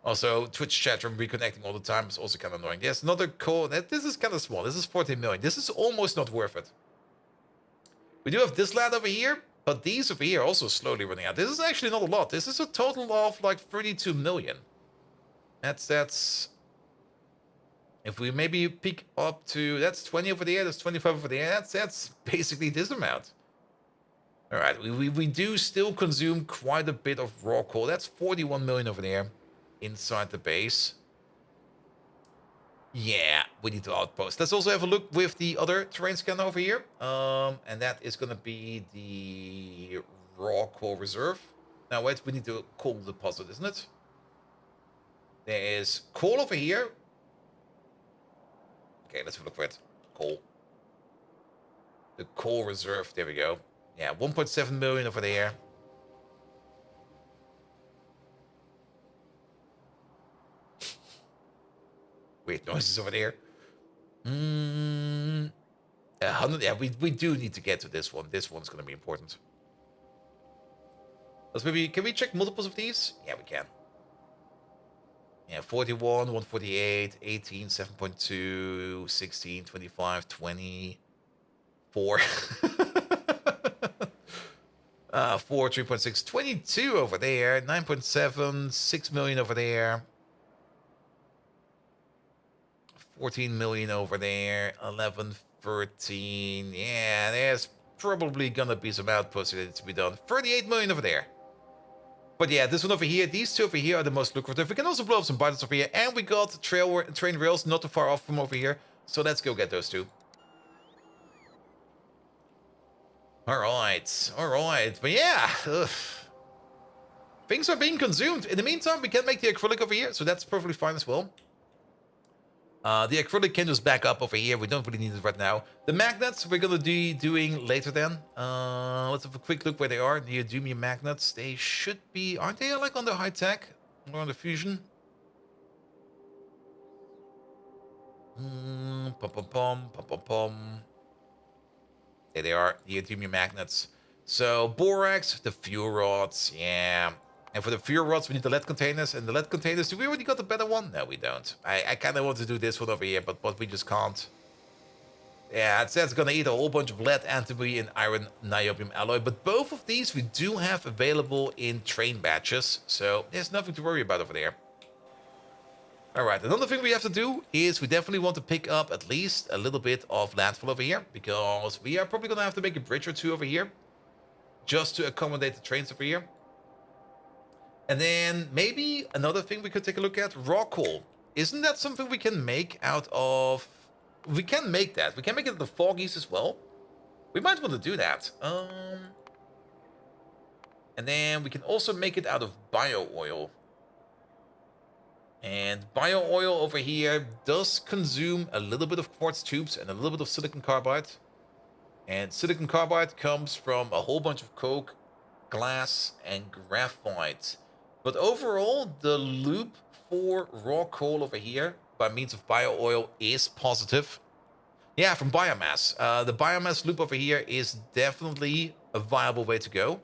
Also, Twitch chat room reconnecting all the time is also kind of annoying. There's another coal. This is kind of small. This is 14 million. This is almost not worth it. We do have this land over here, but these over here are also slowly running out. This is actually not a lot. This is a total of like 32 million. That's... If we maybe peak up to... That's 20 over there. That's 25 over there. That's basically this amount. All right. We do still consume quite a bit of raw coal. That's 41 million over there. Inside the base. Yeah, we need to outpost. Let's also have a look with the other terrain scanner over here. And that is going to be the raw coal reserve. Now, wait, we need to coal deposit, isn't it? There is coal over here. Okay, let's have a look for it. Coal. The coal reserve, there we go. Yeah, 1.7 million over there. Weird noises over there. 100. Yeah, we do need to get to this one. This one's going to be important. Let's maybe... Can we check multiples of these? Yeah, we can. Yeah, 41, 148, 18, 7.2, 16, 25, 20, 4. 4, 3.6, 22 over there, 9.7, 6 million over there. 14 million over there, 11, 13. Yeah, there's probably gonna be some outputs that needs to be done. 38 million over there. But yeah, this one over here, these two over here are the most lucrative. We can also blow up some buttons over here, and we got train rails not too far off from over here. So let's go get those two. All right. But yeah, things are being consumed. In the meantime, we can make the acrylic over here, so that's perfectly fine as well. The acrylic can just back up over here. We don't really need it right now. The magnets we're gonna be doing later then. Let's have a quick look where they are. The neodymium magnets. They should be... Aren't they like on the high tech? Or on the fusion? There they are. The neodymium magnets. So borax, the fuel rods. Yeah. And for the fuel rods, we need the lead containers. And the lead containers, do we already got a better one? No, we don't. I kind of want to do this one over here, but we just can't. Yeah, it says it's going to eat a whole bunch of lead, antimony, and iron niobium alloy. But both of these we do have available in train batches. So there's nothing to worry about over there. All right, another thing we have to do is we definitely want to pick up at least a little bit of landfill over here. Because we are probably going to have to make a bridge or two over here. Just to accommodate the trains over here. And then maybe another thing we could take a look at, raw coal. Isn't that something we can make out of... We can make that. We can make it the foggies as well. We might want to do that. And then we can also make it out of bio oil. And bio oil over here does consume a little bit of quartz tubes and a little bit of silicon carbide. And silicon carbide comes from a whole bunch of coke, glass, and graphite. But overall, the loop for raw coal over here by means of bio oil is positive. Yeah, from biomass. The biomass loop over here is definitely a viable way to go.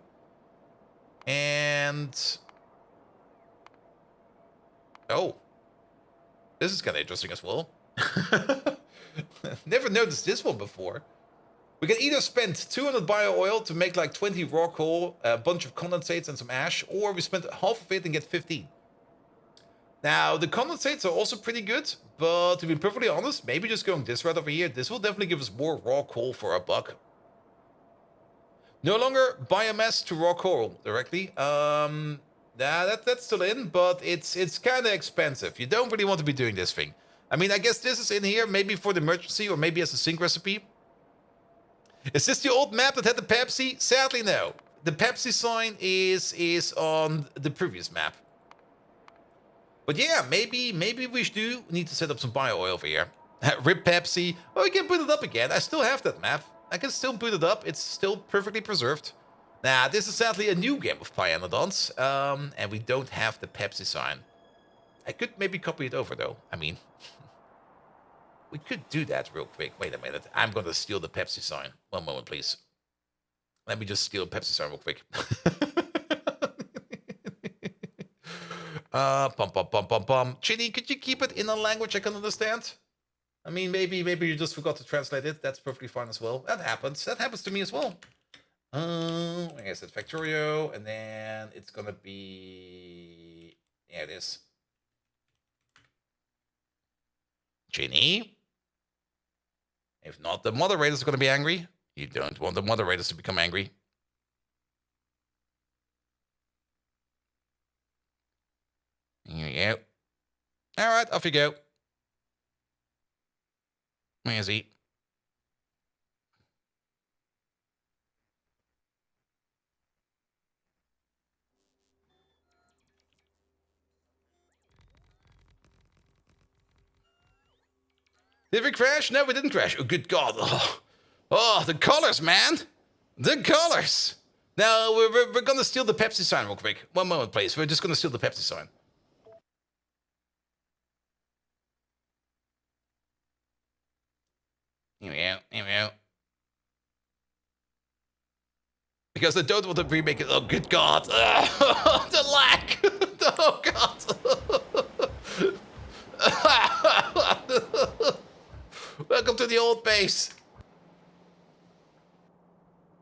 And... oh. This is kind of interesting as well. Never noticed this one before. We can either spend 200 bio oil to make like 20 raw coal, a bunch of condensates and some ash, or we spend half of it and get 15. Now, the condensates are also pretty good, but to be perfectly honest, maybe just going this route over here, this will definitely give us more raw coal for our buck. No longer biomass to raw coal directly. That's still in, but it's kind of expensive. You don't really want to be doing this thing. I mean, I guess this is in here, maybe for the emergency, or maybe as a sync recipe. Is this the old map that had the Pepsi? Sadly, no. The Pepsi sign is on the previous map. But yeah, maybe we do need to set up some bio oil over here. Rip Pepsi. Oh, we can put it up again. I still have that map. I can still boot it up. It's still perfectly preserved. Now, this is sadly a new game of Pyanodons, and we don't have the Pepsi sign. I could maybe copy it over, though. I mean, we could do that real quick. Wait a minute. I'm going to steal the Pepsi sign. One moment, please. Let me just steal the Pepsi sign real quick. Chini, could you keep it in a language I can understand? I mean, maybe you just forgot to translate it. That's perfectly fine as well. That happens. That happens to me as well. Like I said, Factorio, and then it's gonna be... yeah, it is. Chini? If not, the moderators are gonna be angry. You don't want the moderators to become angry. Here we go. All right, off you go. Where is he? Did we crash? No, we didn't crash. Oh, good God. Oh, the colors, man. The colors. Now, we're going to steal the Pepsi sign real quick. One moment, please. We're just going to steal the Pepsi sign. Here we go. Here we go. Because I don't want to remake it. Oh, good God. The lag. Oh, God. Welcome to the old base.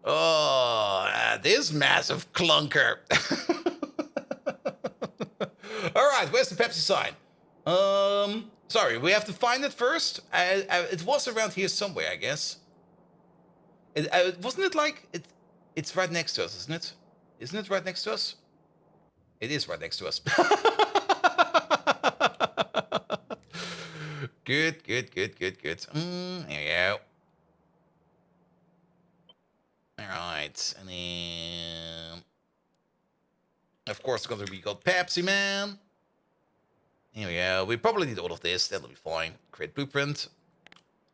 Oh, this massive clunker. All right, where's the Pepsi sign? Sorry, we have to find it first. It was around here somewhere, I guess. Wasn't it like it? It's right next to us, isn't it? Isn't it right next to us? It is right next to us. Good. Here we go. All right, and then of course it's going to be called Pepsi Man. Here we go. We probably need all of this. That'll be fine. Create blueprint.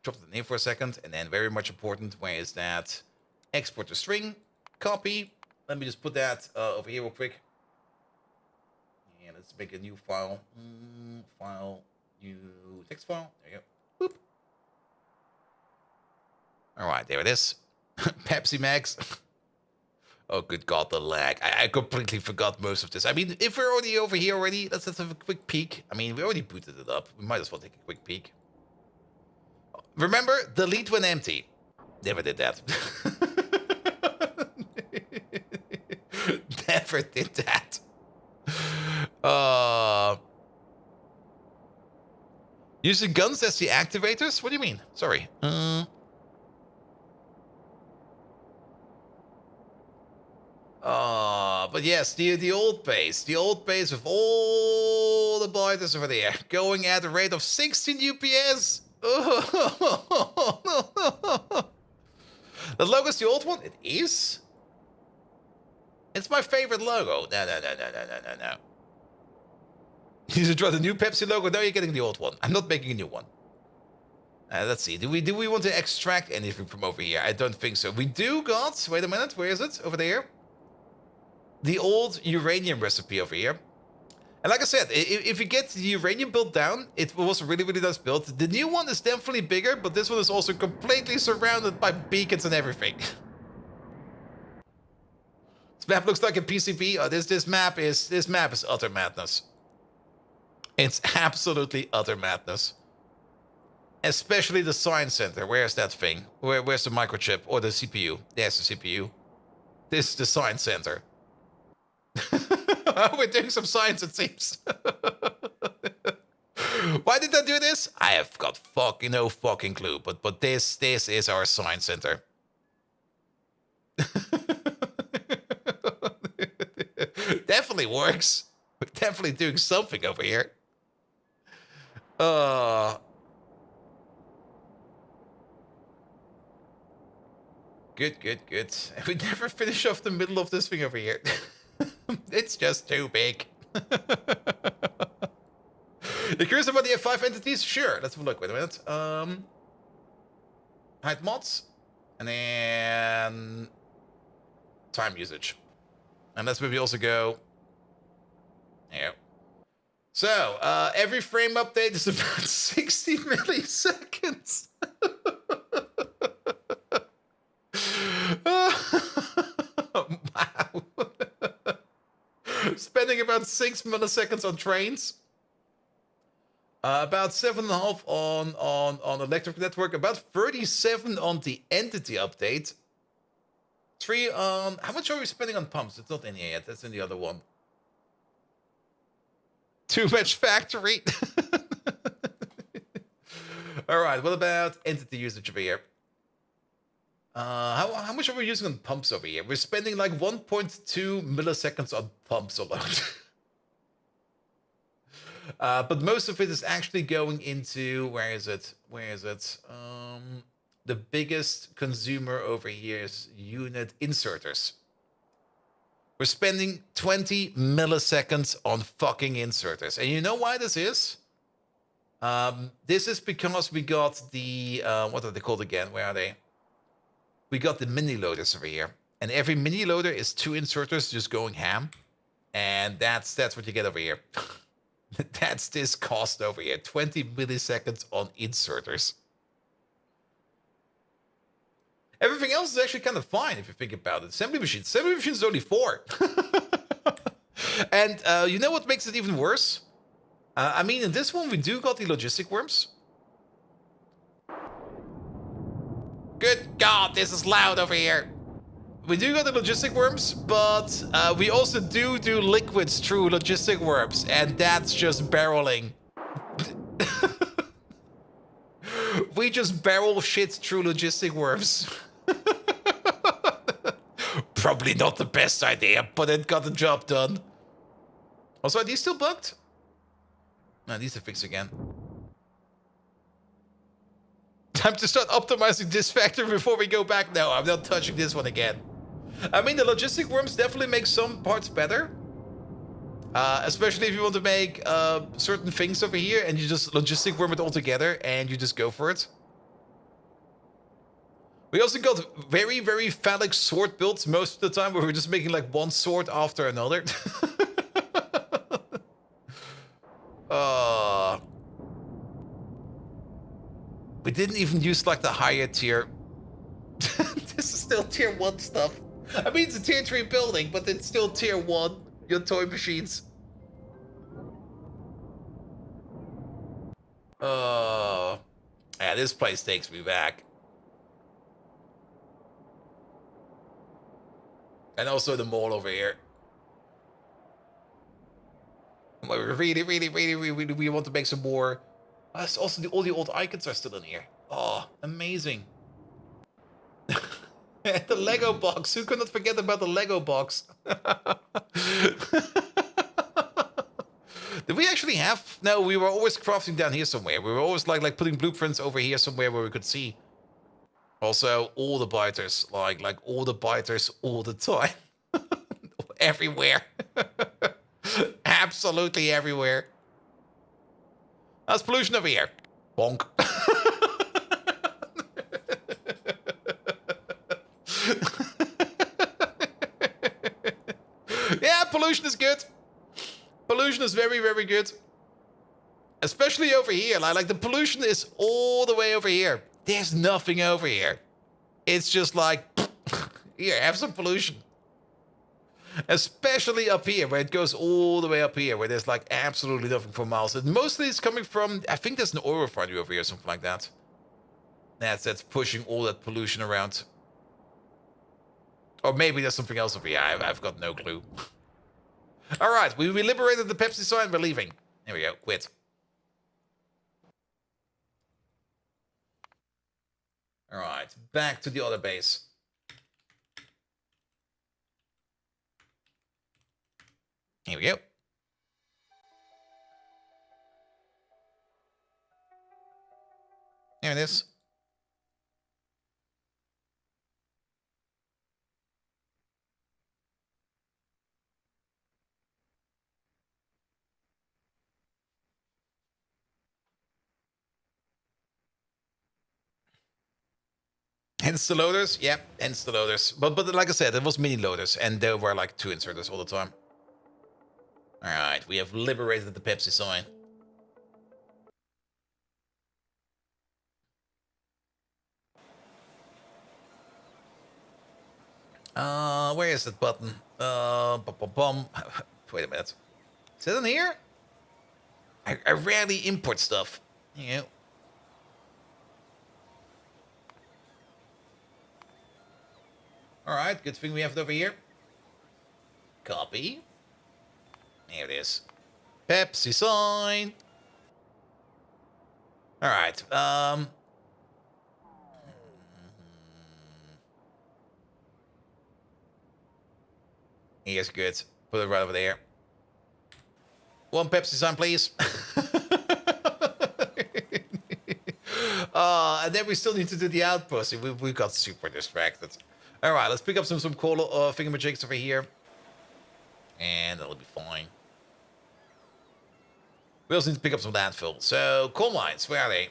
Drop it in for a second, and then very much important. Where is that? Export to string. Copy. Let me just put that over here real quick. And let's make a new file. File. New text file. There you go. Boop. All right, there it is. Pepsi Max. Oh, good God, the lag. I completely forgot most of this. I mean, if we're already over here already, let's have a quick peek. I mean, we already booted it up. We might as well take a quick peek. Remember, delete when empty. Never did that. Never did that. Using guns as the activators? What do you mean? Sorry. But yes, the old base with all the biters over there, going at a rate of 16 UPS. The logo's the old one? It is? It's my favorite logo. No. You should try the new Pepsi logo. No, you're getting the old one. I'm not making a new one. Let's see. Do we want to extract anything from over here? I don't think so. We do got... wait a minute. Where is it? Over there. The old uranium recipe over here. And like I said, if you get the uranium build down, it was a really, really nice build. The new one is definitely bigger, but this one is also completely surrounded by beacons and everything. This map looks like a PCB. Oh, this map is utter madness. It's absolutely utter madness. Especially the science center. Where's that thing? Where's the microchip or the CPU? There's the CPU. This is the science center. We're doing some science, it seems. Why did I do this? I have got no fucking clue. But this is our science center. Definitely works. We're definitely doing something over here. Good. We never finish off the middle of this thing over here. It's just too big. You're curious about the F5 entities? Sure, let's have a look. Wait a minute. Hide mods. And then time usage. And let's maybe also go. Yeah. So, every frame update is about 60 milliseconds. Wow. Spending about 6 milliseconds on trains. About 7.5 on electric network. About 37 on the entity update. 3 on... How much are we spending on pumps? It's not in here yet. That's in the other one. Too much factory. Alright, what about entity usage over here? How much are we using on pumps over here? We're spending like 1.2 milliseconds on pumps alone. But most of it is actually going into... Where is it? The biggest consumer over here is unit inserters. We're spending 20 milliseconds on fucking inserters. And you know why this is? This is because we got the... what are they called again? Where are they? We got the mini loaders over here. And every mini loader is 2 inserters just going ham. And that's what you get over here. That's this cost over here. 20 milliseconds on inserters. Everything else is actually kind of fine if you think about it. Assembly machines is only 4. And you know what makes it even worse? I mean, in this one, we do got the logistic worms. Good God, this is loud over here. We do got the logistic worms, but we also do liquids through logistic worms, and that's just barreling. We just barrel shit through logistic worms. Probably not the best idea, but it got the job done. Also, are these still bugged? No, these are fixed again. Time to start optimizing this factory before we go back. No, I'm not touching this one again. I mean, the logistic worms definitely make some parts better. Especially if you want to make certain things over here and you just logistic worm it all together and you just go for it. We also got very, very phallic sword builds most of the time where we're just making like one sword after another. We didn't even use like the higher tier. This is still tier 1 stuff. I mean, it's a tier 3 building, but it's still tier 1. Your toy machines. Yeah, this place takes me back. And also the mall over here. We really want to make some more. Also, all the old icons are still in here. Oh, amazing. The Lego box. Who could not forget about the Lego box? Did we actually have... No, we were always crafting down here somewhere. We were always like putting blueprints over here somewhere where we could see. Also, all the biters. Like all the biters all the time. Everywhere. Absolutely everywhere. That's pollution over here. Bonk. Yeah, pollution is good. Pollution is very, very good. Especially over here. Like the pollution is all the way over here. There's nothing over here. It's just like, here, have some pollution. Especially up here, where it goes all the way up here, where there's like absolutely nothing for miles. And mostly it's coming from, I think there's an oil refinery over here, something like that. That's pushing all that pollution around. Or maybe there's something else over here. I've got no clue. All right, we liberated the Pepsi sign. We're leaving. There we go. Quit. All right, back to the other base. Here we go. There it is. Hence the loaders, yeah, hence the loaders. But like I said, it was mini loaders, and there were like 2 inserters all the time. All right, we have liberated the Pepsi sign. Where is that button? Wait a minute. Is it in here? I rarely import stuff. You know. All right, good thing we have it over here. Copy. There it is. Pepsi sign. All right. Here's good. Put it right over there. 1 Pepsi sign, please. And then we still need to do the outpost. We got super distracted. All right, let's pick up some coal thingamajigs over here. And that'll be fine. We also need to pick up some landfill. So, coal mines, where are they?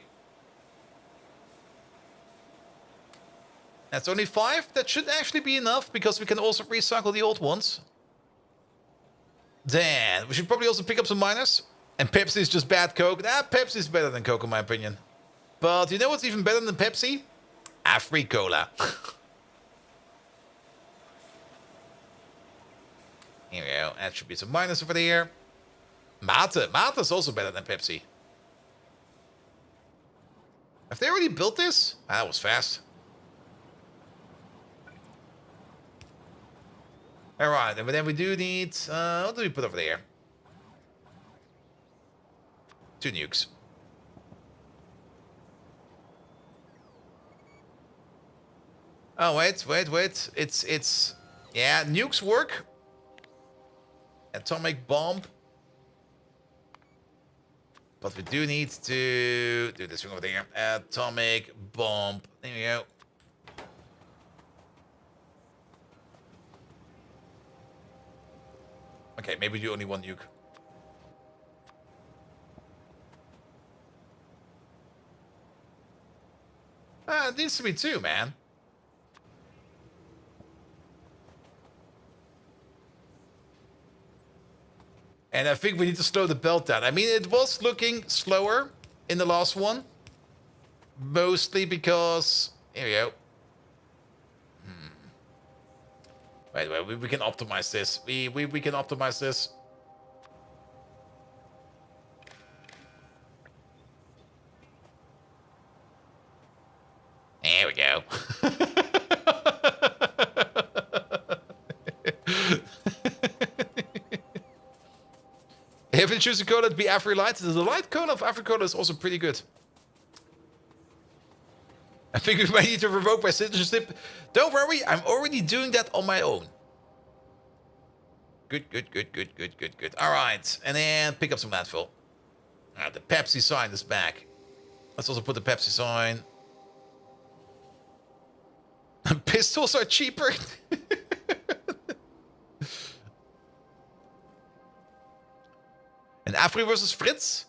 That's only 5. That should actually be enough, because we can also recycle the old ones. Then, we should probably also pick up some miners. And Pepsi is just bad Coke. Nah, Pepsi is better than Coke, in my opinion. But you know what's even better than Pepsi? Afri-Cola. Here we go. That should be some miners over there. Mate. Mate is also better than Pepsi. Have they already built this? Ah, that was fast. Alright, and then we do need... what do we put over there? 2 nukes. Oh, wait. It's... Yeah, nukes work. Atomic bomb. But we do need to do this thing over there. Atomic bomb. There we go. Okay, maybe do only 1 nuke. It needs to be 2, man. And I think we need to slow the belt down. I mean, it was looking slower in the last one. Mostly because... Here we go. Wait, we can optimize this. We can optimize this. There we go. If you choose a cola, it'd be Afri-Light. The light cola of Afri-Cola is also pretty good. I think we might need to revoke my citizenship. Don't worry, I'm already doing that on my own. Good. All right, and then pick up some landfill. The Pepsi sign is back. Let's also put the Pepsi sign. Pistols are cheaper. And Afri versus Fritz?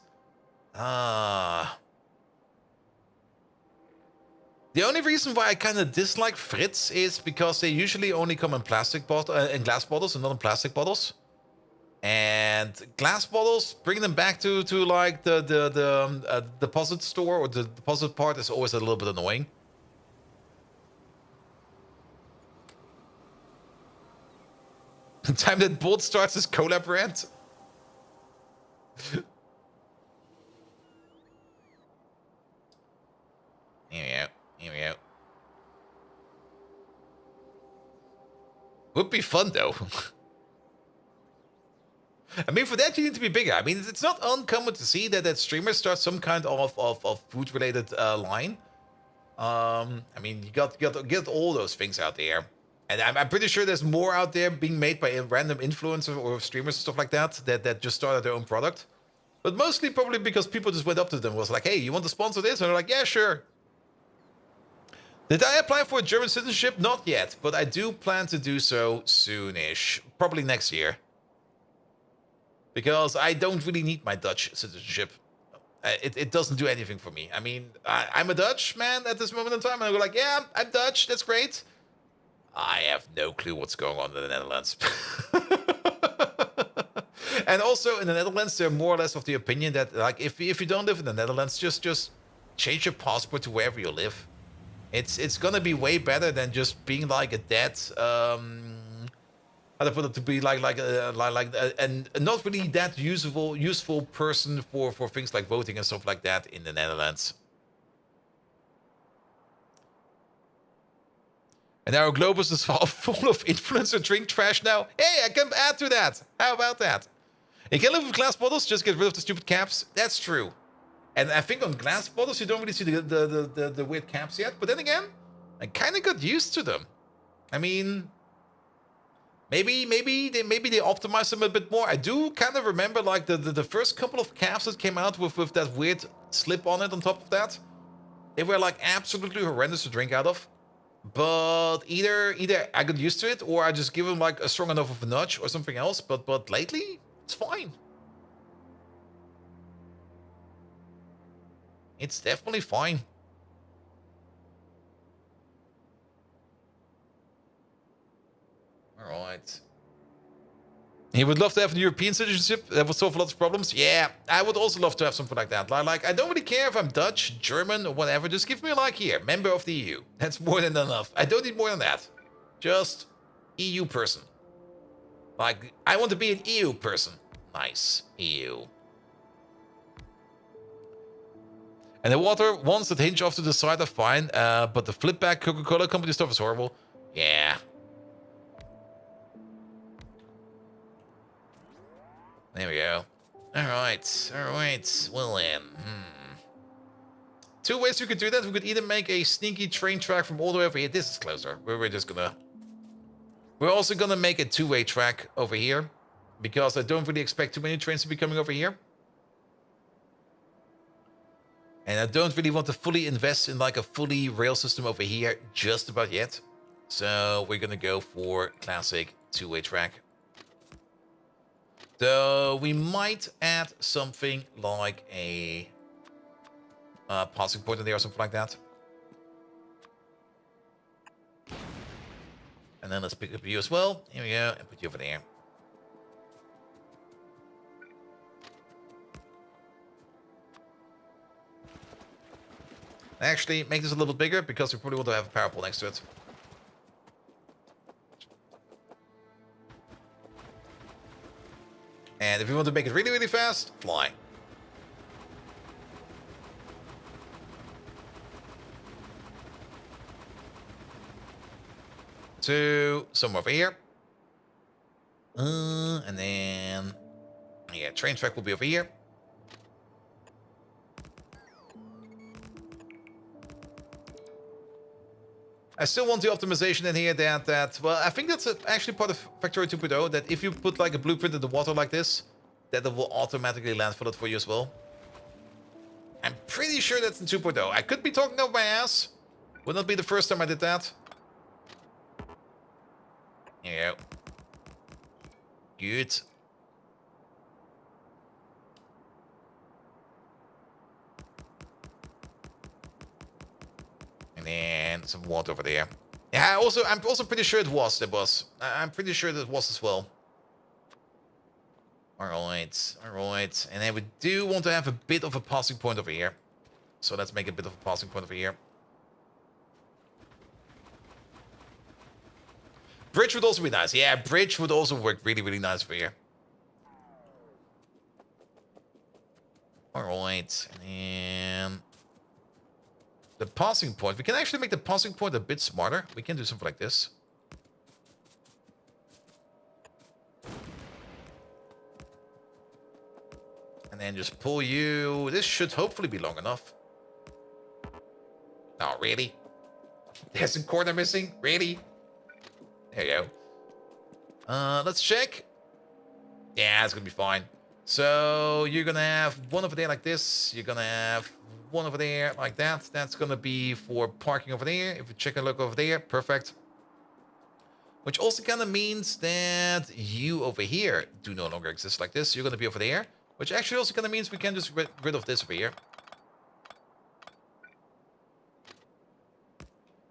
The only reason why I kind of dislike Fritz is because they usually only come in glass bottles and not in plastic bottles. And glass bottles, bring them back to like the deposit store, or the deposit part is always a little bit annoying. The time that Bolt starts his collab rant. Here we go. Here we go. Would be fun though. I mean, for that you need to be bigger. I mean, it's not uncommon to see that streamers start some kind of food-related line. I mean, you got all those things out there, and I'm pretty sure there's more out there being made by random influencers or streamers and stuff like that that just started their own product. But mostly probably because people just went up to them and was like, "Hey, you want to sponsor this?" And they're like, "Yeah, sure." Did I apply for a German citizenship? Not yet, but I do plan to do so soonish, probably next year. Because I don't really need my Dutch citizenship. It doesn't do anything for me. I mean, I'm a Dutch man at this moment in time, and I go like, yeah, I'm Dutch, that's great. I have no clue what's going on in the Netherlands. And also in the Netherlands, they're more or less of the opinion that, like, if you don't live in the Netherlands, just change your passport to wherever you live. It's gonna be way better than just being like a dead how to put it, to be like and not really that useful person for things like voting and stuff like that in the Netherlands. And our Globus is full of influencer drink trash now. Hey, I can add to that. How about that? You can live with glass bottles, just get rid of the stupid caps. That's true. And I think on glass bottles you don't really see the weird caps yet. But then again, I kind of got used to them. I mean, maybe they optimize them a bit more. I do kind of remember like the first couple of caps that came out with that weird slip on it on top of that. They were like absolutely horrendous to drink out of. But either I got used to it, or I just give them like a strong enough of a nudge or something else. But lately, it's fine. It's definitely fine. All right. He would love to have a European citizenship. That would solve a lot of problems. Yeah, I would also love to have something like that. Like, I don't really care if I'm Dutch, German, or whatever. Just give me like here, member of the EU. That's more than enough. I don't need more than that. Just EU person. Like, I want to be an EU person. Nice. EU. And the water ones that hinge off to the side are fine, but the flip back Coca-Cola company stuff is horrible. Yeah. There we go. Alright. Well then. Two ways we could do that. We could either make a sneaky train track from all the way over here. This is closer. We're just gonna... We're also gonna make a two-way track over here, because I don't really expect too many trains to be coming over here. And I don't really want to fully invest in like a fully rail system over here just about yet. So we're gonna go for classic two-way track. So we might add something like a passing point in there or something like that. And then let's pick up you as well. Here we go, and put you over there. Actually, make this a little bit bigger, because we probably want to have a power pole next to it. And if you want to make it really, really fast, fly. To somewhere over here. And then... Yeah, train track will be over here. I still want the optimization in here that well, I think that's actually part of Factorio 2.0, that if you put like a blueprint in the water like this, that it will automatically landfill it for you as well. I'm pretty sure that's in 2.0. I could be talking over my ass. Would not be the first time I did that. Here you go. Good. And then some water over there. Yeah, I'm also pretty sure it was. I'm pretty sure that was as well. Alright, alright. And then we do want to have a bit of a passing point over here. So let's make a bit of a passing point over here. Bridge would also be nice. Yeah, bridge would also work really, really nice for here. Alright, and then the passing point. We can actually make the passing point a bit smarter. We can do something like this. And then just pull you. This should hopefully be long enough. Oh, really? There's a corner missing? Really? There you go. Let's check. Yeah, it's gonna be fine. So you're gonna have one over there like this. You're gonna have one over there like that. That's gonna be for parking over there. If you check a look over there, perfect. Which also kind of means that you over here do no longer exist like this. You're gonna be over there. Which actually also kind of means we can just get rid of this over here.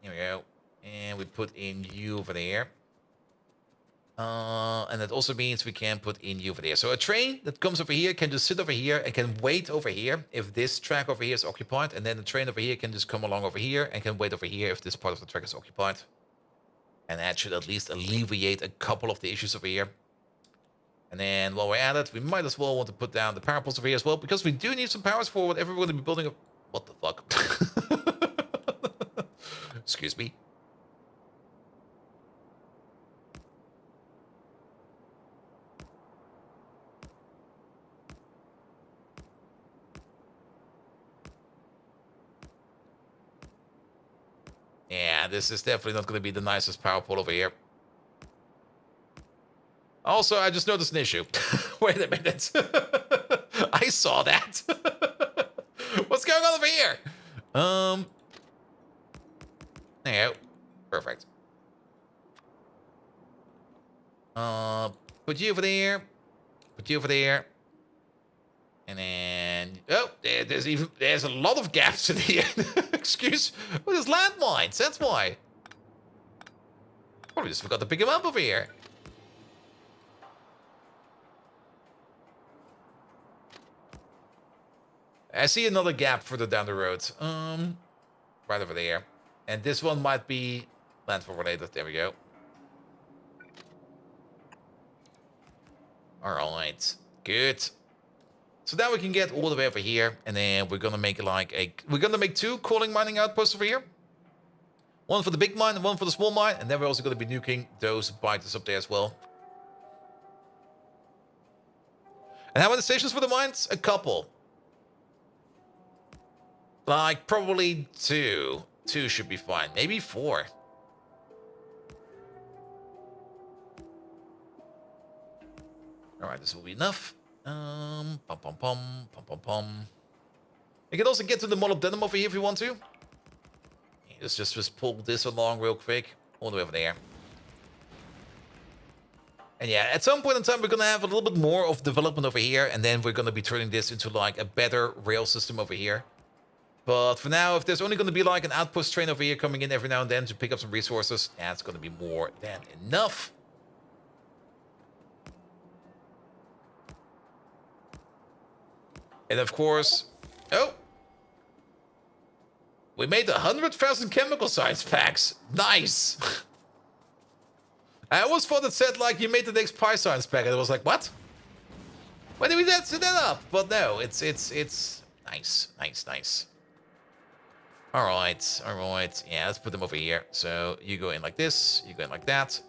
Here we go. And we put in you over there. And that also means we can put in you over there. So a train that comes over here can just sit over here and can wait over here if this track over here is occupied. And then the train over here can just come along over here and can wait over here if this part of the track is occupied. And that should at least alleviate a couple of the issues over here. And then while we're at it, we might as well want to put down the power poles over here as well, because we do need some powers for whatever we're going to be building. What the fuck? Excuse me. Yeah, this is definitely not going to be the nicest power pole over here. Also, I just noticed an issue. Wait a minute. I saw that. What's going on over here? There you go. Perfect. Put you over there. Put you over there. And then, oh, there's a lot of gaps in here. Excuse, well, there's landmines. That's why. Probably just forgot to pick them up over here. I see another gap further down the road. Right over there. And this one might be landfill related. There we go. All right, good. So now we can get all the way over here, and then we're gonna make we're gonna make 2 coaling mining outposts over here. One for the big mine and one for the small mine, and then we're also gonna be nuking those biters up there as well. And how many stations for the mines? A couple. Like, probably 2. 2 should be fine. Maybe 4. Alright, this will be enough. Pum pum pum, pum pum pum. You can also get to the molybdenum over here if you want to. Just pull this along real quick. All the way over there. And yeah, at some point in time, we're going to have a little bit more of development over here. And then we're going to be turning this into like a better rail system over here. But for now, if there's only going to be like an outpost train over here coming in every now and then to pick up some resources, that's going to be more than enough. And of course, oh, we made 100,000 chemical science packs. Nice. I always thought it said like you made the next pie science pack, and I was like, what? Why did we set that up? But no, it's nice, nice, nice. All right, all right. Yeah, let's put them over here. So you go in like this, you go in like that.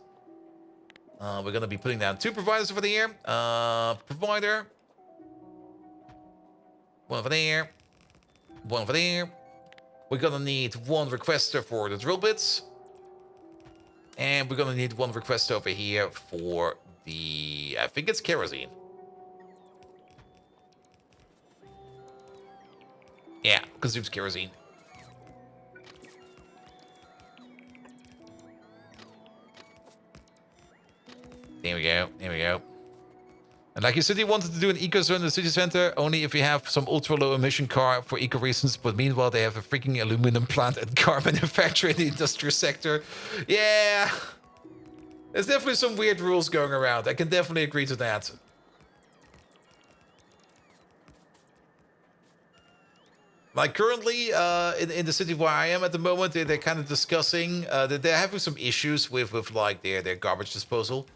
We're gonna be putting down 2 providers over there. Provider. One over there. One over there. We're gonna need 1 requester for the drill bits. And we're gonna need 1 requester over here for the... I think it's kerosene. Yeah, consumes kerosene. There we go, there we go. And like you said, you wanted to do an eco zone in the city center, only if you have some ultra low emission car for eco reasons, but meanwhile they have a freaking aluminum plant and car manufacturer in the industrial sector. Yeah, there's definitely some weird rules going around. I can definitely agree to that. Like currently, in the city where I am at the moment, they're kind of discussing that they're having some issues with like their garbage disposal,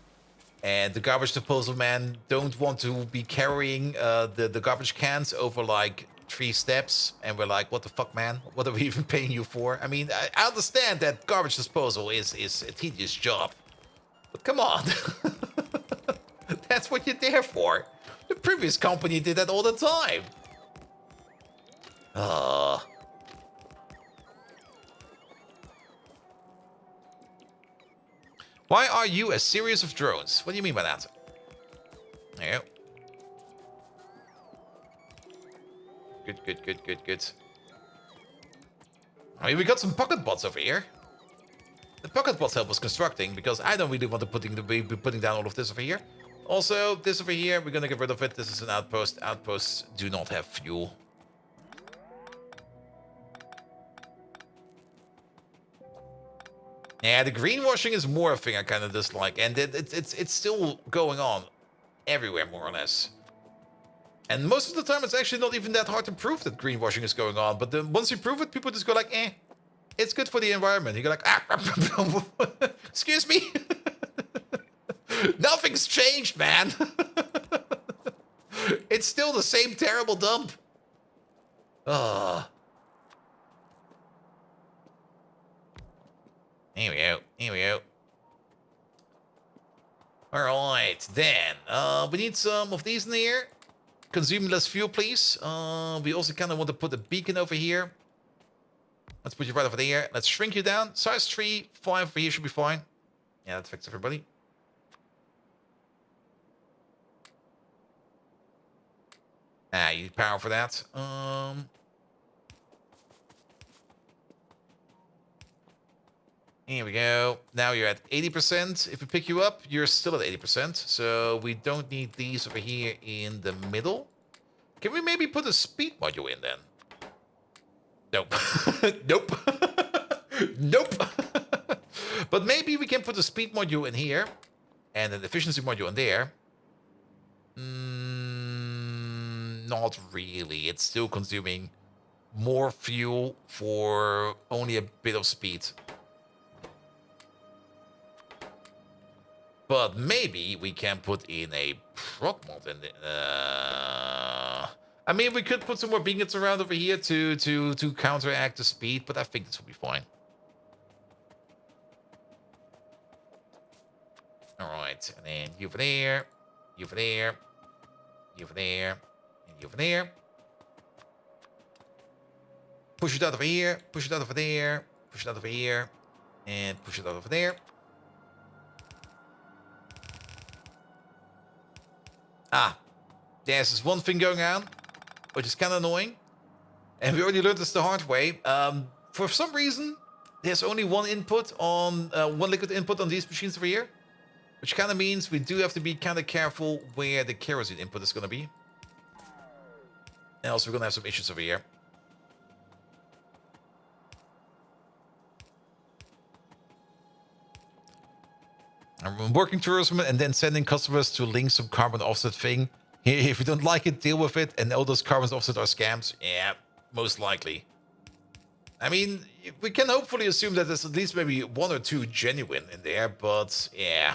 and the garbage disposal man don't want to be carrying the garbage cans over like 3 steps, and we're like, what the fuck, man? What are we even paying you for? I mean, I understand that garbage disposal is a tedious job, but come on, that's what you're there for. The previous company did that all the time. Why are you a series of drones? What do you mean by that? There you go. Good, good, good, good, good. I mean, we got some pocket bots over here. The pocket bots help us constructing, because I don't really want to be putting down all of this over here. Also, this over here, we're gonna get rid of it. This is an outpost. Outposts do not have fuel. Yeah, the greenwashing is more a thing I kind of dislike, and it's still going on everywhere, more or less. And most of the time, it's actually not even that hard to prove that greenwashing is going on. But then once you prove it, people just go like, eh, it's good for the environment. You go like, ah, excuse me? Nothing's changed, man. It's still the same terrible dump. Here we go. Here we go. Alright, then. We need some of these in here. Consume less fuel, please. We also kind of want to put a beacon over here. Let's put you right over there. Let's shrink you down. Size 3, 5 over here should be fine. Yeah, that affects everybody. Ah, you need power for that. Here we go. Now you're at 80%. If we pick you up, you're still at 80%. So we don't need these over here in the middle. Can we maybe put a speed module in then? Nope. Nope. Nope. But maybe we can put a speed module in here and an efficiency module in there. Not really. It's still consuming more fuel for only a bit of speed. But maybe we can put in a proc mod in the, I mean, we could put some more beacons around over here to counteract the speed, but I think this will be fine. All right, and then you over there, you over there, you over there, and you over there. Push it out over here, push it out over there, push it out over here, and push it out over there. Ah, there's this one thing going on, which is kind of annoying. And we already learned this the hard way. For some reason, there's only one input on, one liquid input on these machines over here. Which kind of means we do have to be kind of careful where the kerosene input is going to be. And also we're going to have some issues over here. I'm working tourism and then sending customers to link some carbon offset thing. If you don't like it, deal with it. And all those carbon offset are scams. Yeah, most likely. I mean, we can hopefully assume that there's at least maybe 1 or 2 genuine in there, but yeah.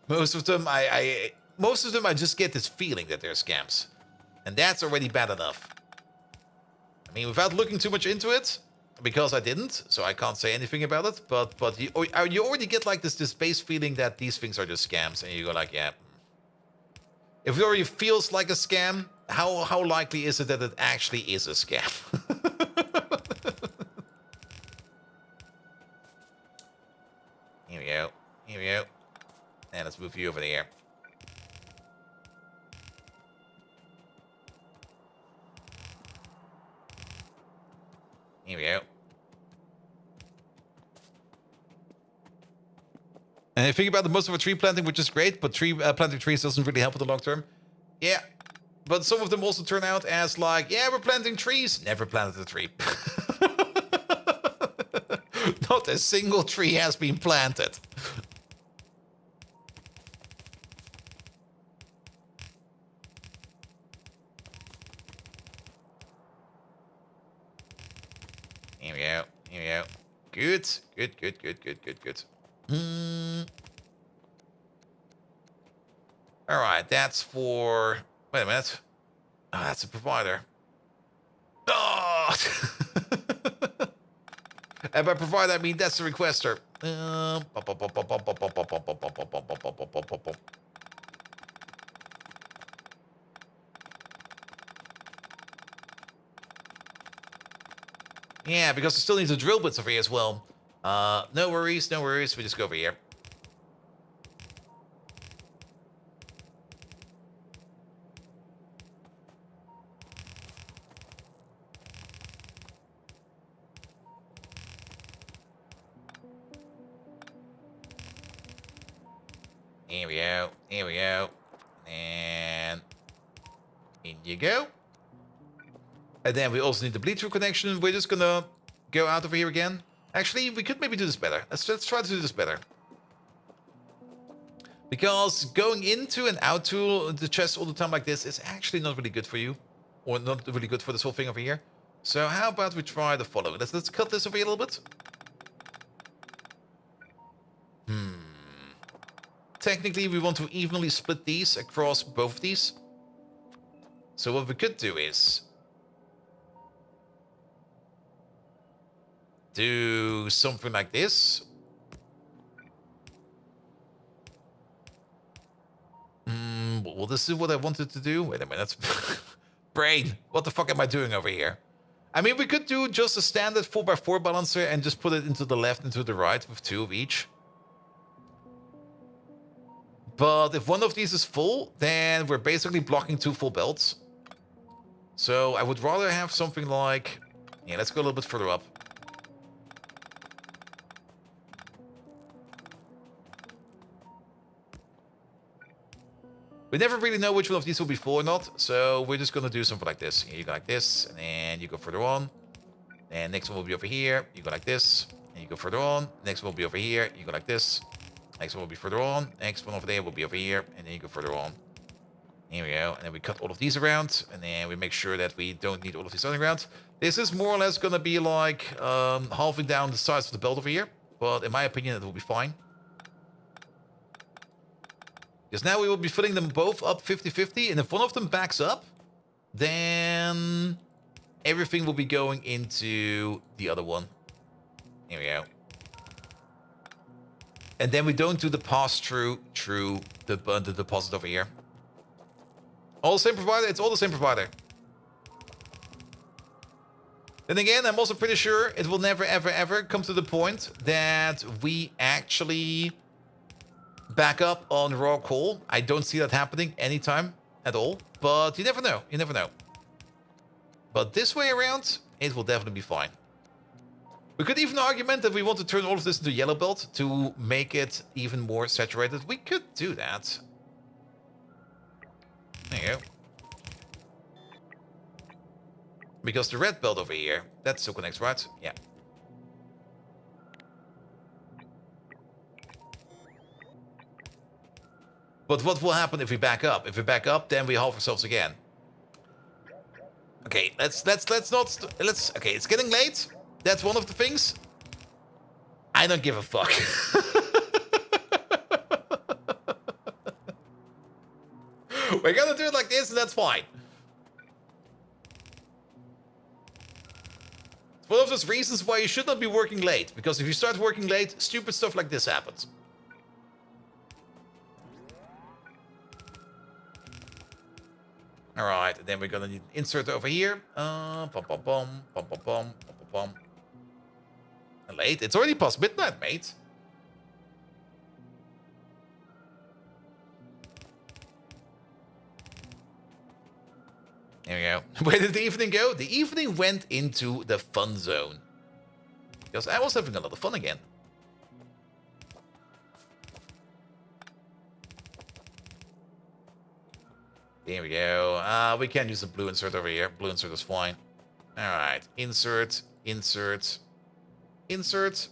Most of them I just get this feeling that they're scams. And that's already bad enough. I mean, without looking too much into it, because I didn't, so I can't say anything about it. But you already get like this base feeling that these things are just scams, and you go like, yeah. If it already feels like a scam, how likely is it that it actually is a scam? Here we go. Here we go. And let's move you over there. Here we go. And I think about the most of a tree planting, which is great, but planting trees doesn't really help in the long term. Yeah, but some of them also turn out as like, yeah, we're planting trees. Never planted a tree. Not a single tree has been planted. Here we go. Here we go. Good. Good, good, good, good, good, good. Alright, that's for... Wait a minute. Oh, that's a provider. Oh! And by provider, I mean that's the requester. Yeah, because it still needs the drill bits over here as well. No worries, no worries. We just go over here. Here we go. Here we go. And in you go. And then we also need the bleed through connection. We're just gonna go out over here again. Actually, we could maybe do this better. Let's try to do this better. Because going into and out to the chest all the time like this is actually not really good for you. Or not really good for this whole thing over here. So how about we try the following? Let's cut this over here a little bit. Technically, we want to evenly split these across both of these. So what we could do is do something like this. Well, this is what I wanted to do. Wait a minute. Brain, what the fuck am I doing over here? I mean, we could do just a standard 4x4 balancer and just put it into the left and to the right with 2 of each. But if one of these is full, then we're basically blocking 2 full belts. So I would rather have something like... Yeah, let's go a little bit further up. We never really know which one of these will be full or not, so we're just gonna do something like this. You go like this, and then you go further on. And next one will be over here. You go like this, and you go further on. Next one will be over here. You go like this. Next one will be further on. Next one over there will be over here, and then you go further on. Here we go. And then we cut all of these around, and then we make sure that we don't need all of these underground. This is more or less gonna be like halving down the size of the belt over here, but in my opinion, it will be fine. Because now we will be filling them both up 50-50, and if one of them backs up, then everything will be going into the other one. Here we go. And then we don't do the pass-through through the deposit over here. All the same provider? It's all the same provider. Then again, I'm also pretty sure it will never, ever, ever come to the point that we actually back up on raw coal. I don't see that happening anytime at all. But you never know. You never know. But this way around, it will definitely be fine. We could even argument that we want to turn all of this into yellow belt to make it even more saturated. We could do that. There you go. Because the red belt over here, that still connects, right? Yeah. But what will happen if we back up? If we back up, then we halve ourselves again. Okay, let's not... Okay, it's getting late. That's one of the things. I don't give a fuck. We're gonna do it like this, and that's fine. It's one of those reasons why you should not be working late. Because if you start working late, stupid stuff like this happens. Alright, and then we're gonna need insert over here. Late? It's already past midnight, mate. There we go. Where did the evening go? The evening went into the fun zone. Because I was having a lot of fun again. There we go. We can use the blue insert over here. Blue insert is fine. Alright. Insert, insert, insert.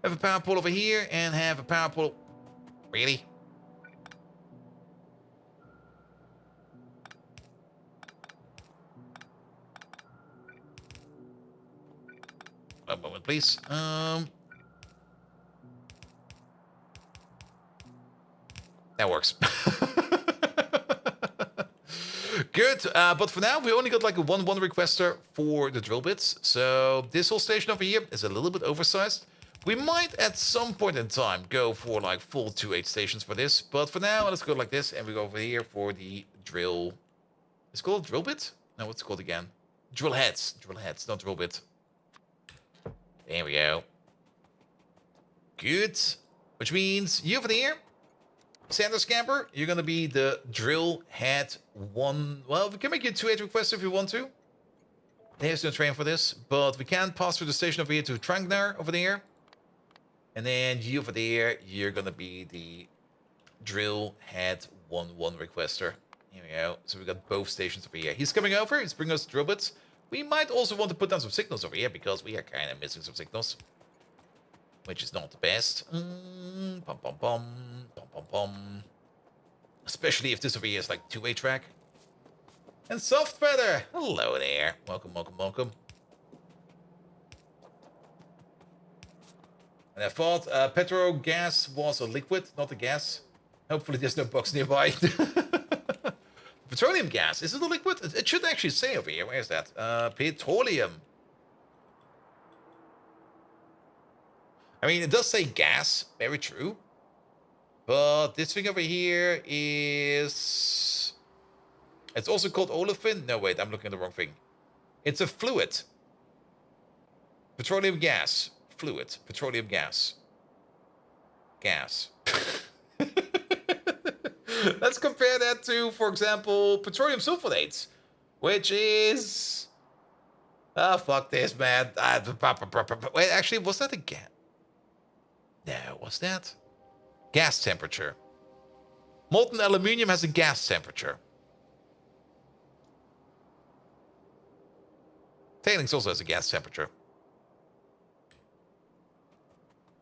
Have a power pole over here and have a power pole. Really? One moment, please. That works. Good, but for now we only got like a 1-1 requester for the drill bits. So this whole station over here is a little bit oversized. We might at some point in time go for like full 2-8 stations for this. But for now, let's go like this and we go over here for the drill. It's called drill bit? No, what's it called again? Drill heads. Drill heads, not drill bit. There we go. Good. Which means you over here, Sanders Scamper, you're gonna be the drill head 1. Well, we can make you 2-8 requests if you want to. There's no train for this, but we can pass through the station over here to Tranknar over there. And then you over there, you're gonna be the drill head 1-1 requester. Here we go. So we got both stations over here. He's coming over. He's bringing us drill bits. We might also want to put down some signals over here because we are kind of missing some signals, which is not the best. Pum pum pum, pum pum pum. Especially if this over here is like 2-way track. And Soft Feather, hello there. Welcome, welcome, welcome. And I thought petro gas was a liquid, not a gas. Hopefully there's no bugs nearby. Petroleum gas, is it a liquid? It should actually say over here. Where is that? Petroleum. I mean, it does say gas. Very true. But this thing over here is... It's also called olefin? No, wait, I'm looking at the wrong thing. It's a fluid. Petroleum gas. Fluid. Petroleum gas. Gas. Let's compare that to, for example, petroleum sulfonates, which is... Oh, fuck this, man. Wait, actually, was that a gas? No, was that? Gas temperature. Molten aluminium has a gas temperature. Tailings also has a gas temperature.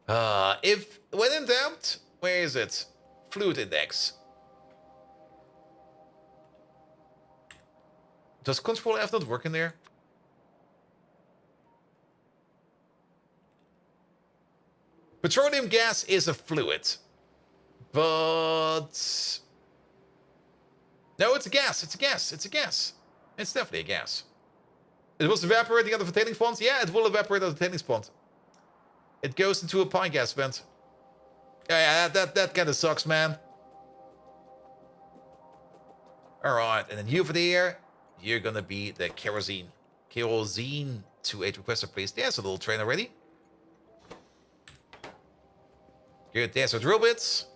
When in doubt, where is it? Fluid index. Does Control F not work in there? Petroleum gas is a fluid. But... No, it's a gas. It's a gas. It's a gas. It's definitely a gas. It was evaporating out of a tailings pond? Yeah, it will evaporate out of a tailings pond. It goes into a pine gas vent. Yeah, that kind of sucks, man. Alright, and then you over there, you're gonna be the kerosene. Kerosene 2-8 requester, please. There's a little train already. Good, there's our drill bits.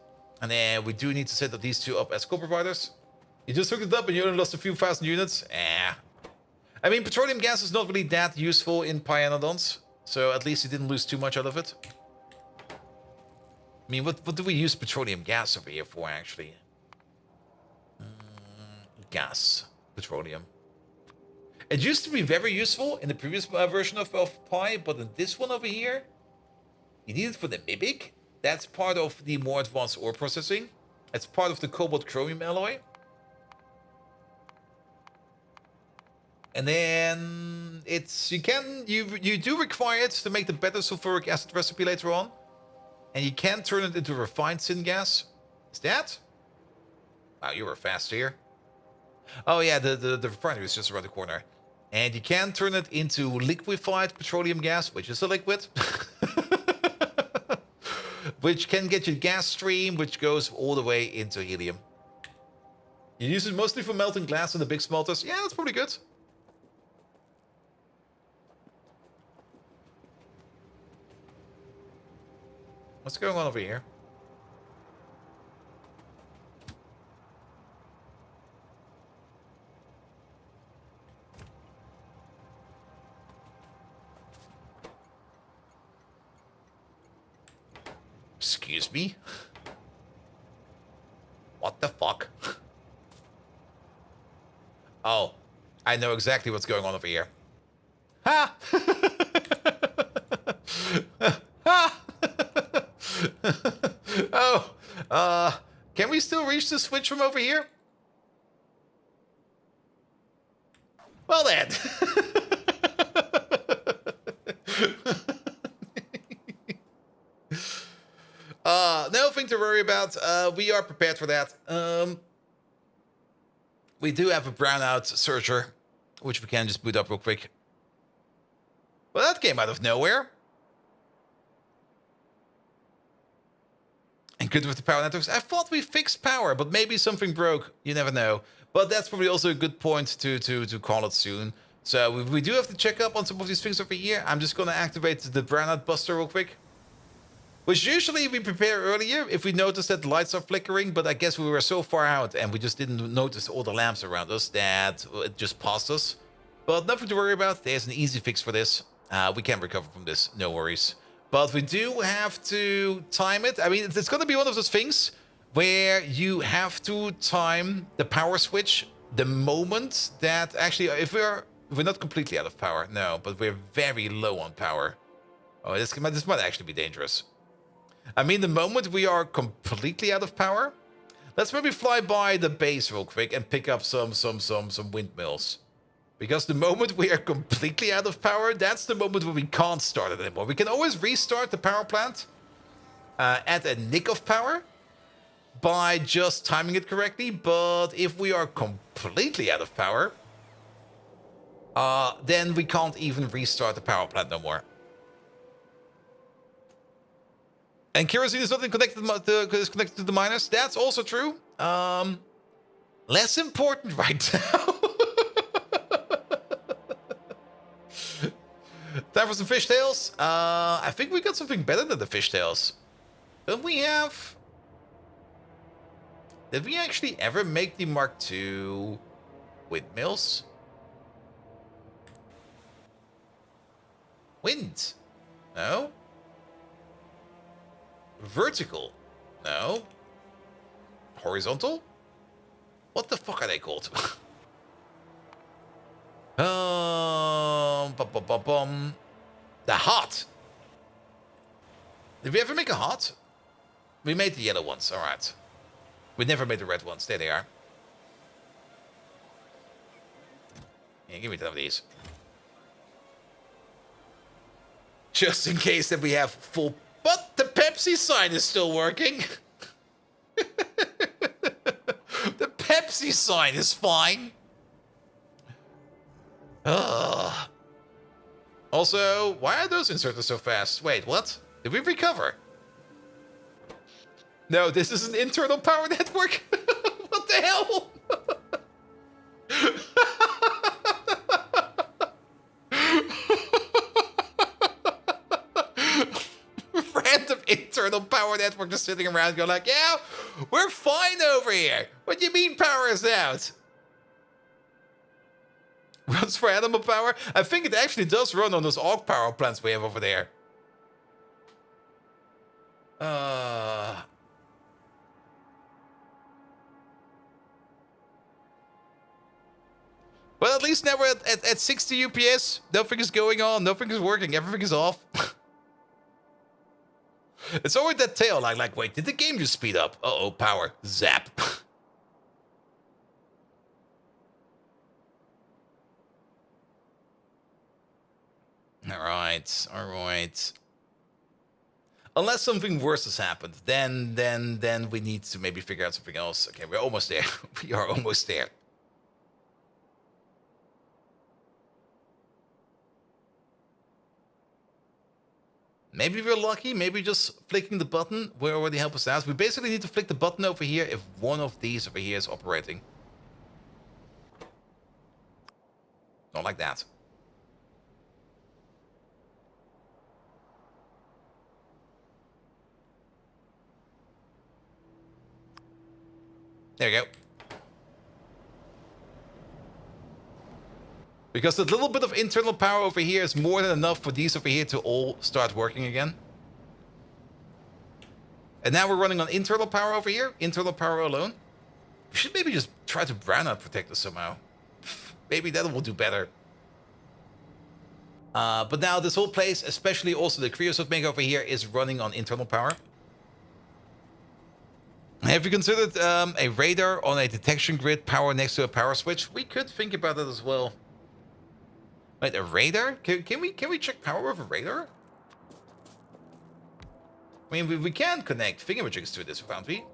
And then we do need to set up these two up as co-providers. You just hooked it up and you only lost a few thousand units. I mean, petroleum gas is not really that useful in Pyanodons. So at least you didn't lose too much out of it. I mean, what do we use petroleum gas over here for, actually? Gas. Petroleum. It used to be very useful in the previous version of Pi, but in this one over here, you need it for the Mimic. That's part of the more advanced ore processing. It's part of the cobalt chromium alloy. And then it's you do require it to make the better sulfuric acid recipe later on. And you can turn it into refined syngas. Is that? Wow, you were fast here. Oh yeah, the refinery is just around the corner. And you can turn it into liquefied petroleum gas, which is a liquid. Which can get you gas stream, which goes all the way into helium. You use it mostly for melting glass in the big smelters. Yeah, that's probably good. What's going on over here? Excuse me? What the fuck? Oh, I know exactly what's going on over here. Ha! Ha! Oh, can we still reach the switch from over here? Well then. Nothing to worry about. We are prepared for that. We do have a brownout searcher, which we can just boot up real quick. Well, that came out of nowhere. And good with the power networks. I thought we fixed power, but maybe something broke. You never know. But that's probably also a good point to call it soon. So we do have to check up on some of these things over here. I'm just going to activate the brownout buster real quick. Which usually we prepare earlier if we notice that the lights are flickering. But I guess we were so far out and we just didn't notice all the lamps around us that it just passed us. But nothing to worry about. There's an easy fix for this. We can recover from this. No worries. But we do have to time it. I mean, it's going to be one of those things where you have to time the power switch the moment that actually, if we're not completely out of power, no, but we're very low on power. Oh, this might actually be dangerous. I mean, the moment we are completely out of power, let's maybe fly by the base real quick and pick up some windmills. Because the moment we are completely out of power, that's the moment when we can't start it anymore. We can always restart the power plant at a nick of power by just timing it correctly. But if we are completely out of power, then we can't even restart the power plant no more. And kerosene is not connected to the miners. That's also true. Less important right now. Time for some fishtails. I think we got something better than the fishtails. Don't we have... Did we actually ever make the Mark II windmills? Wind? No. Vertical? No. Horizontal? What the fuck are they called? The heart. Did we ever make a heart? We made the yellow ones, alright. We never made the red ones. There they are. Yeah, give me 10 of these. Just in case that we have full... But the Pepsi sign is still working. The Pepsi sign is fine. Ugh. Also, why are those inserted so fast? Wait, what? Did we recover? No, this is an internal power network. What the hell? Random internal power network just sitting around going like, yeah, we're fine over here. What do you mean power is out? Runs for animal power? I think it actually does run on those AUG power plants we have over there. Well, at least now we're at 60 UPS. Nothing is going on. Nothing is working. Everything is off. It's always that tail. Like, wait, did the game just speed up? Uh-oh, power. Zap. All right. Unless something worse has happened, then we need to maybe figure out something else. Okay, we're almost there. We are almost there. Maybe we're lucky. Maybe just flicking the button will already help us out. We basically need to flick the button over here if one of these over here is operating. Not like that. There we go. Because that little bit of internal power over here is more than enough for these over here to all start working again. And now we're running on internal power over here. Internal power alone. We should maybe just try to brownout protect us somehow. Maybe that will do better. But now this whole place, especially also the creosote maker over here, is running on internal power. Have you considered a radar on a detection grid power next to a power switch? We could think about that as well. Wait, a radar? Can we check power with a radar? I mean, we can connect fingerpricks to this, can't we?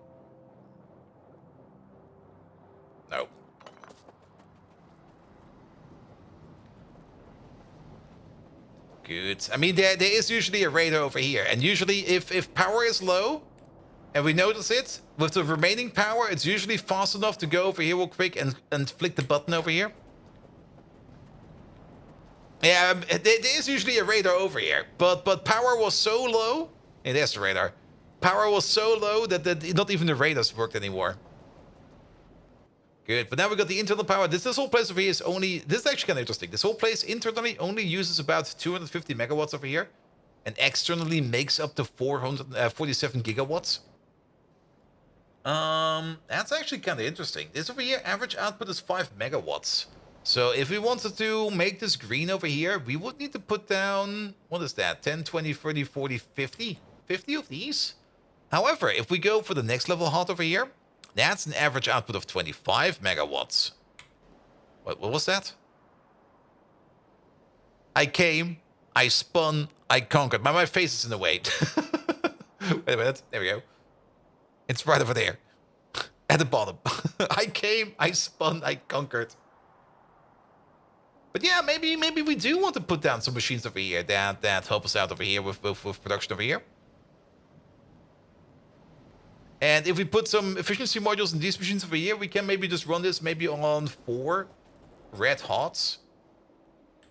No. Good. I mean, there is usually a radar over here, and usually if power is low, and we notice it, with the remaining power, it's usually fast enough to go over here real quick and flick the button over here. Yeah, there is usually a radar over here, but power was so low. Yeah, there's the radar. Power was so low that not even the radars worked anymore. Good, but now we got the internal power. This whole place over here is only... This is actually kind of interesting. This whole place internally only uses about 250 megawatts over here. And externally makes up to 447 gigawatts. That's actually kind of interesting. This over here, average output is 5 megawatts. So if we wanted to make this green over here, we would need to put down... What is that? 10, 20, 30, 40, 50? 50 of these? However, if we go for the next level hot over here... That's an average output of 25 megawatts. What was that? I came, I spun, I conquered. My face is in the way. Wait a minute. There we go. It's right over there. At the bottom. I came, I spun, I conquered. But yeah, maybe we do want to put down some machines over here that help us out over here with production over here. And if we put some efficiency modules in these machines over here, we can maybe just run this maybe on 4 red hots.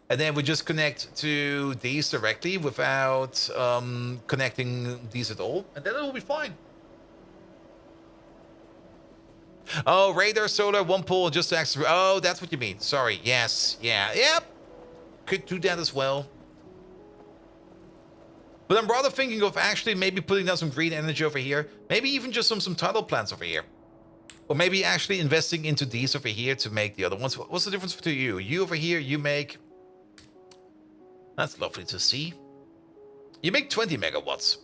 And then we just connect to these directly without connecting these at all. And then it will be fine. Oh, radar, solar, 1 pole, just to access... Oh, that's what you mean. Sorry. Yes. Yeah. Yep. Could do that as well. But I'm rather thinking of actually maybe putting down some green energy over here. Maybe even just some tidal plants over here. Or maybe actually investing into these over here to make the other ones. What's the difference between you? You over here, you make... That's lovely to see. You make 20 megawatts.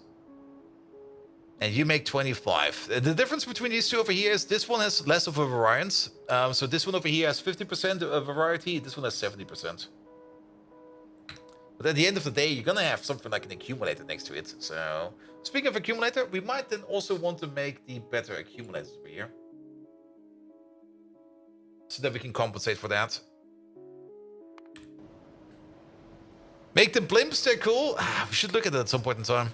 And you make 25. The difference between these two over here is this one has less of a variance. So this one over here has 50% of variety. This one has 70%. But at the end of the day, you're going to have something like an accumulator next to it. So, speaking of accumulator, we might then also want to make the better accumulators over here. So that we can compensate for that. Make the blimps, they're cool. We should look at that at some point in time.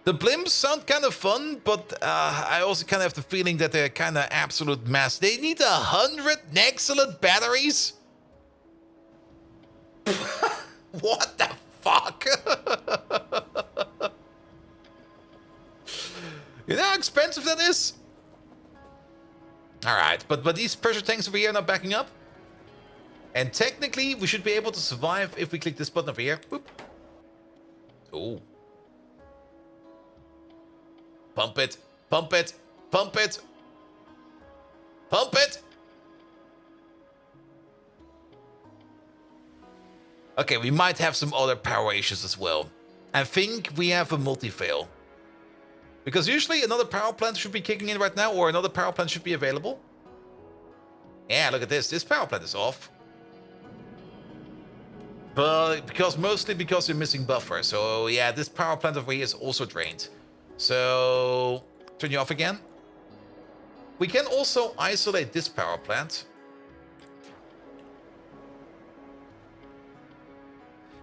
The blimps sound kind of fun, but I also kind of have the feeling that they're kind of absolute mess. They need 100 excellent batteries? What the fuck? You know how expensive that is? Alright, but these pressure tanks over here are not backing up. And technically, we should be able to survive if we click this button over here. Boop. Ooh. Pump it. Pump it. Pump it. Pump it. Okay, we might have some other power issues as well. I think we have a multi-fail. Because usually another power plant should be kicking in right now, or another power plant should be available. Yeah, look at this. This power plant is off. But mostly because you're missing buffer. So yeah, this power plant over here is also drained. So turn you off again. We can also isolate this power plant.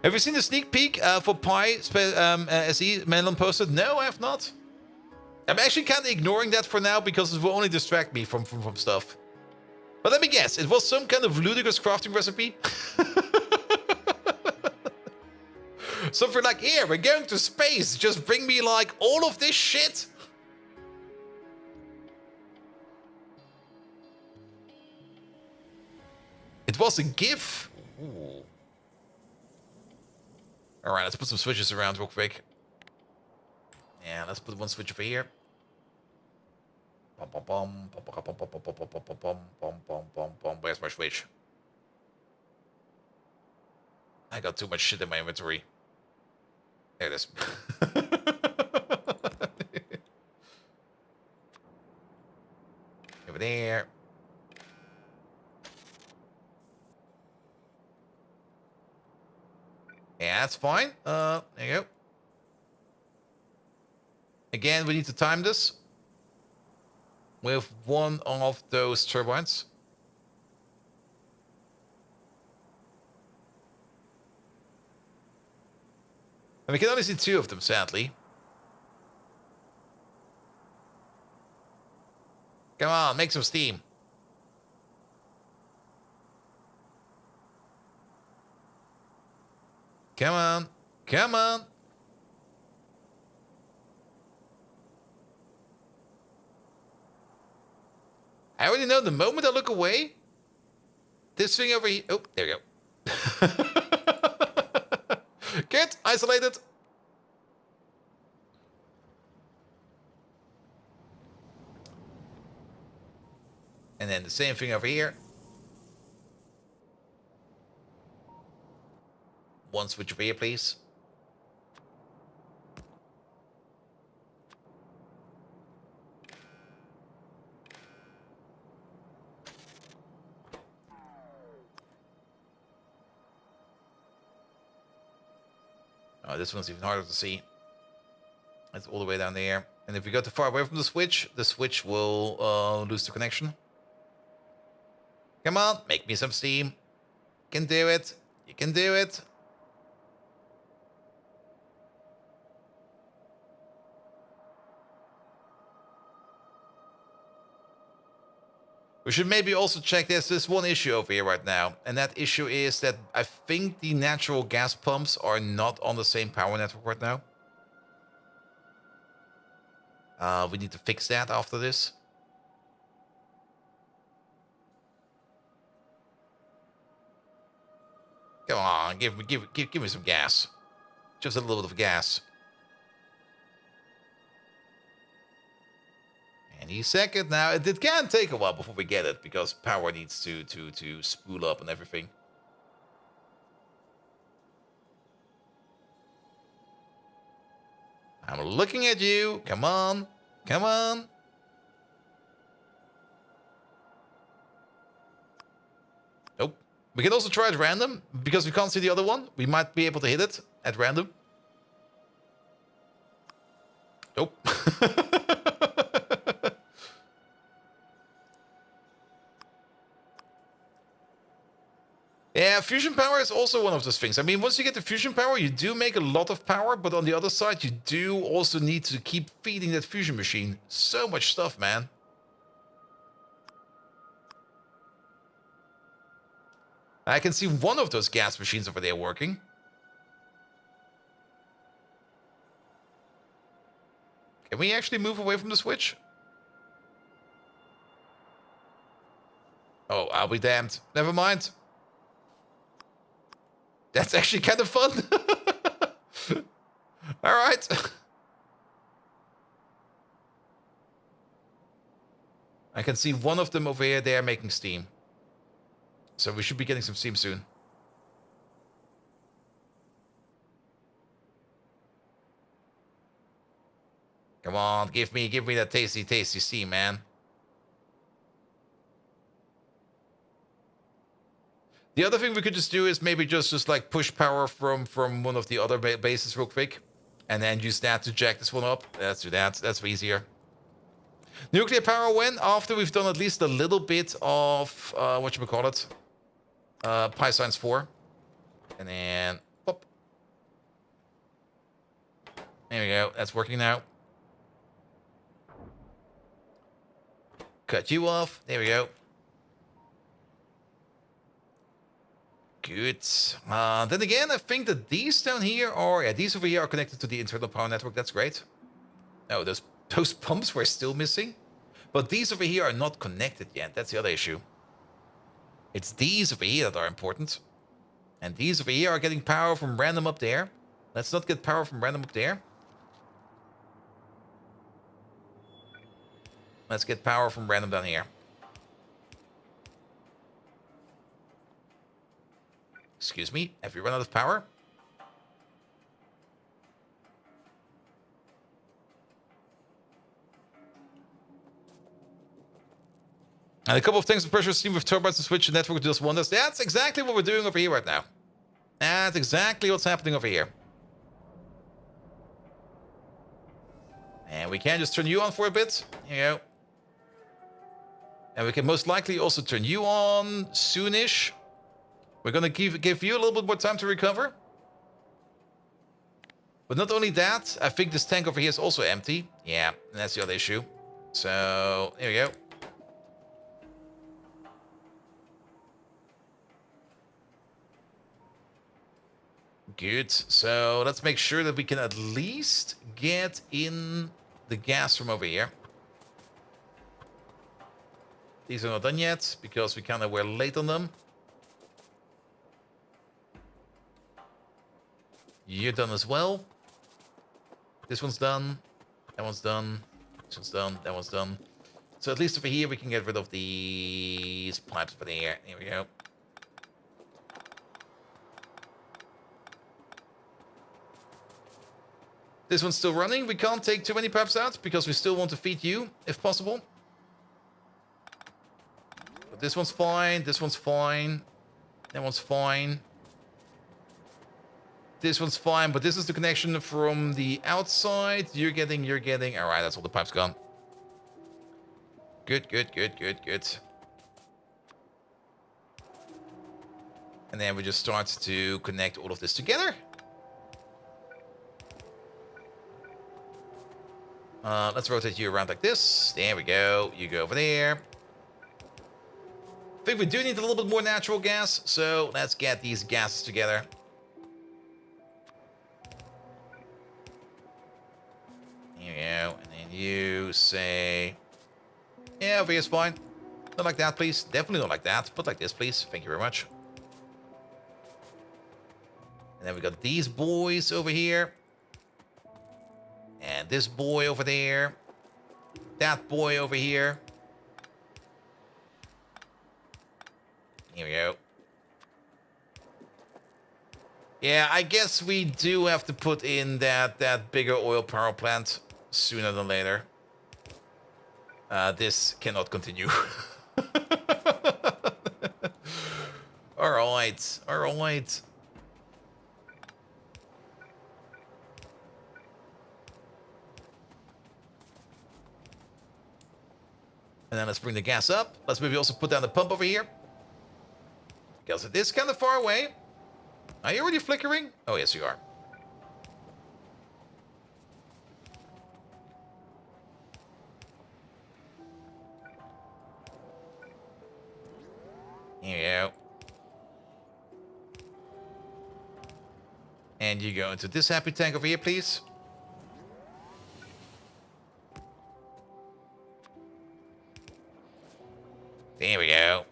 Have you seen the sneak peek for Pi SE Melon posted? No, I have not. I'm actually kind of ignoring that for now because it will only distract me from stuff. But let me guess, it was some kind of ludicrous crafting recipe? Something like, here, we're going to space, just bring me like all of this shit? It was a GIF. Ooh. Alright, let's put some switches around real quick. Yeah, let's put one switch over here. Where's my switch? I got too much shit in my inventory. There it is. Over there. Yeah, that's fine. There you go. Again, we need to time this with one of those turbines. And we can only see 2 of them, sadly. Come on, make some steam. Come on. Come on. I already know the moment I look away, this thing over here. Oh, there we go. Good. Isolated. And then the same thing over here. One switch over here, please. Oh, this one's even harder to see. It's all the way down there. And if we go too far away from the switch will lose the connection. Come on, make me some steam. You can do it. You can do it. We should maybe also check this one issue over here right now. And that issue is that I think the natural gas pumps are not on the same power network right now. We need to fix that after this. Come on, give me some gas. Just a little bit of gas. Any second now. It can take a while before we get it because power needs to spool up and everything. I'm looking at you. Come on. Come on. Nope. We can also try at random because we can't see the other one. We might be able to hit it at random. Nope. Yeah, fusion power is also one of those things. I mean, once you get the fusion power, you do make a lot of power, but on the other side, you do also need to keep feeding that fusion machine. So much stuff, man. I can see one of those gas machines over there working. Can we actually move away from the switch? Oh, I'll be damned. Never mind. That's actually kind of fun. All right. I can see one of them over here. They are making steam. So we should be getting some steam soon. Come on, give me that tasty steam, man. The other thing we could just do is maybe just like push power from one of the other bases real quick. And then use that to jack this one up. Let's do that. That's easier. Nuclear power when? After we've done at least a little bit of, whatchamacallit? Pi science 4. And then, pop. There we go. That's working now. Cut you off. There we go. Good. Then again, I think that these down here are... Yeah, these over here are connected to the internal power network. That's great. No, those pumps were still missing. But these over here are not connected yet. That's the other issue. It's these over here that are important. And these over here are getting power from random up there. Let's not get power from random up there. Let's get power from random down here. Excuse me, have you run out of power? And a couple of things of pressure steam with turbines to switch the network to just wonders. That's exactly what we're doing over here right now. That's exactly what's happening over here. And we can just turn you on for a bit. Here you go. And we can most likely also turn you on soonish. We're gonna give you a little bit more time to recover. But not only that, I think this tank over here is also empty. Yeah, that's the other issue. So, here we go. Good. So, let's make sure that we can at least get in the gas from over here. These are not done yet, because we kind of were late on them. You're done as well. This one's done. That one's done. This one's done. That one's done. So at least over here, we can get rid of these pipes over there. Here we go. This one's still running. We can't take too many pipes out, because we still want to feed you, if possible. But this one's fine. This one's fine. That one's fine. This one's fine, but this is the connection from the outside. You're getting. All right, that's all the pipes gone. Good. And then we just start to connect all of this together. Let's rotate you around like this. There we go. You go over there. I think we do need a little bit more natural gas, so let's get these gases together. Here we go. And then you say... Yeah, over here is fine. Not like that, please. Definitely not like that, but like this, please. Thank you very much. And then we got these boys over here. And this boy over there. That boy over here. Here we go. Yeah, I guess we do have to put in that bigger oil power plant sooner than later. This cannot continue. All right. And then let's bring the gas up. Let's maybe also put down the pump over here. Because it is kind of far away. Are you already flickering? Oh, yes, you are. Here you go. And you go into this happy tank over here, please. There we go.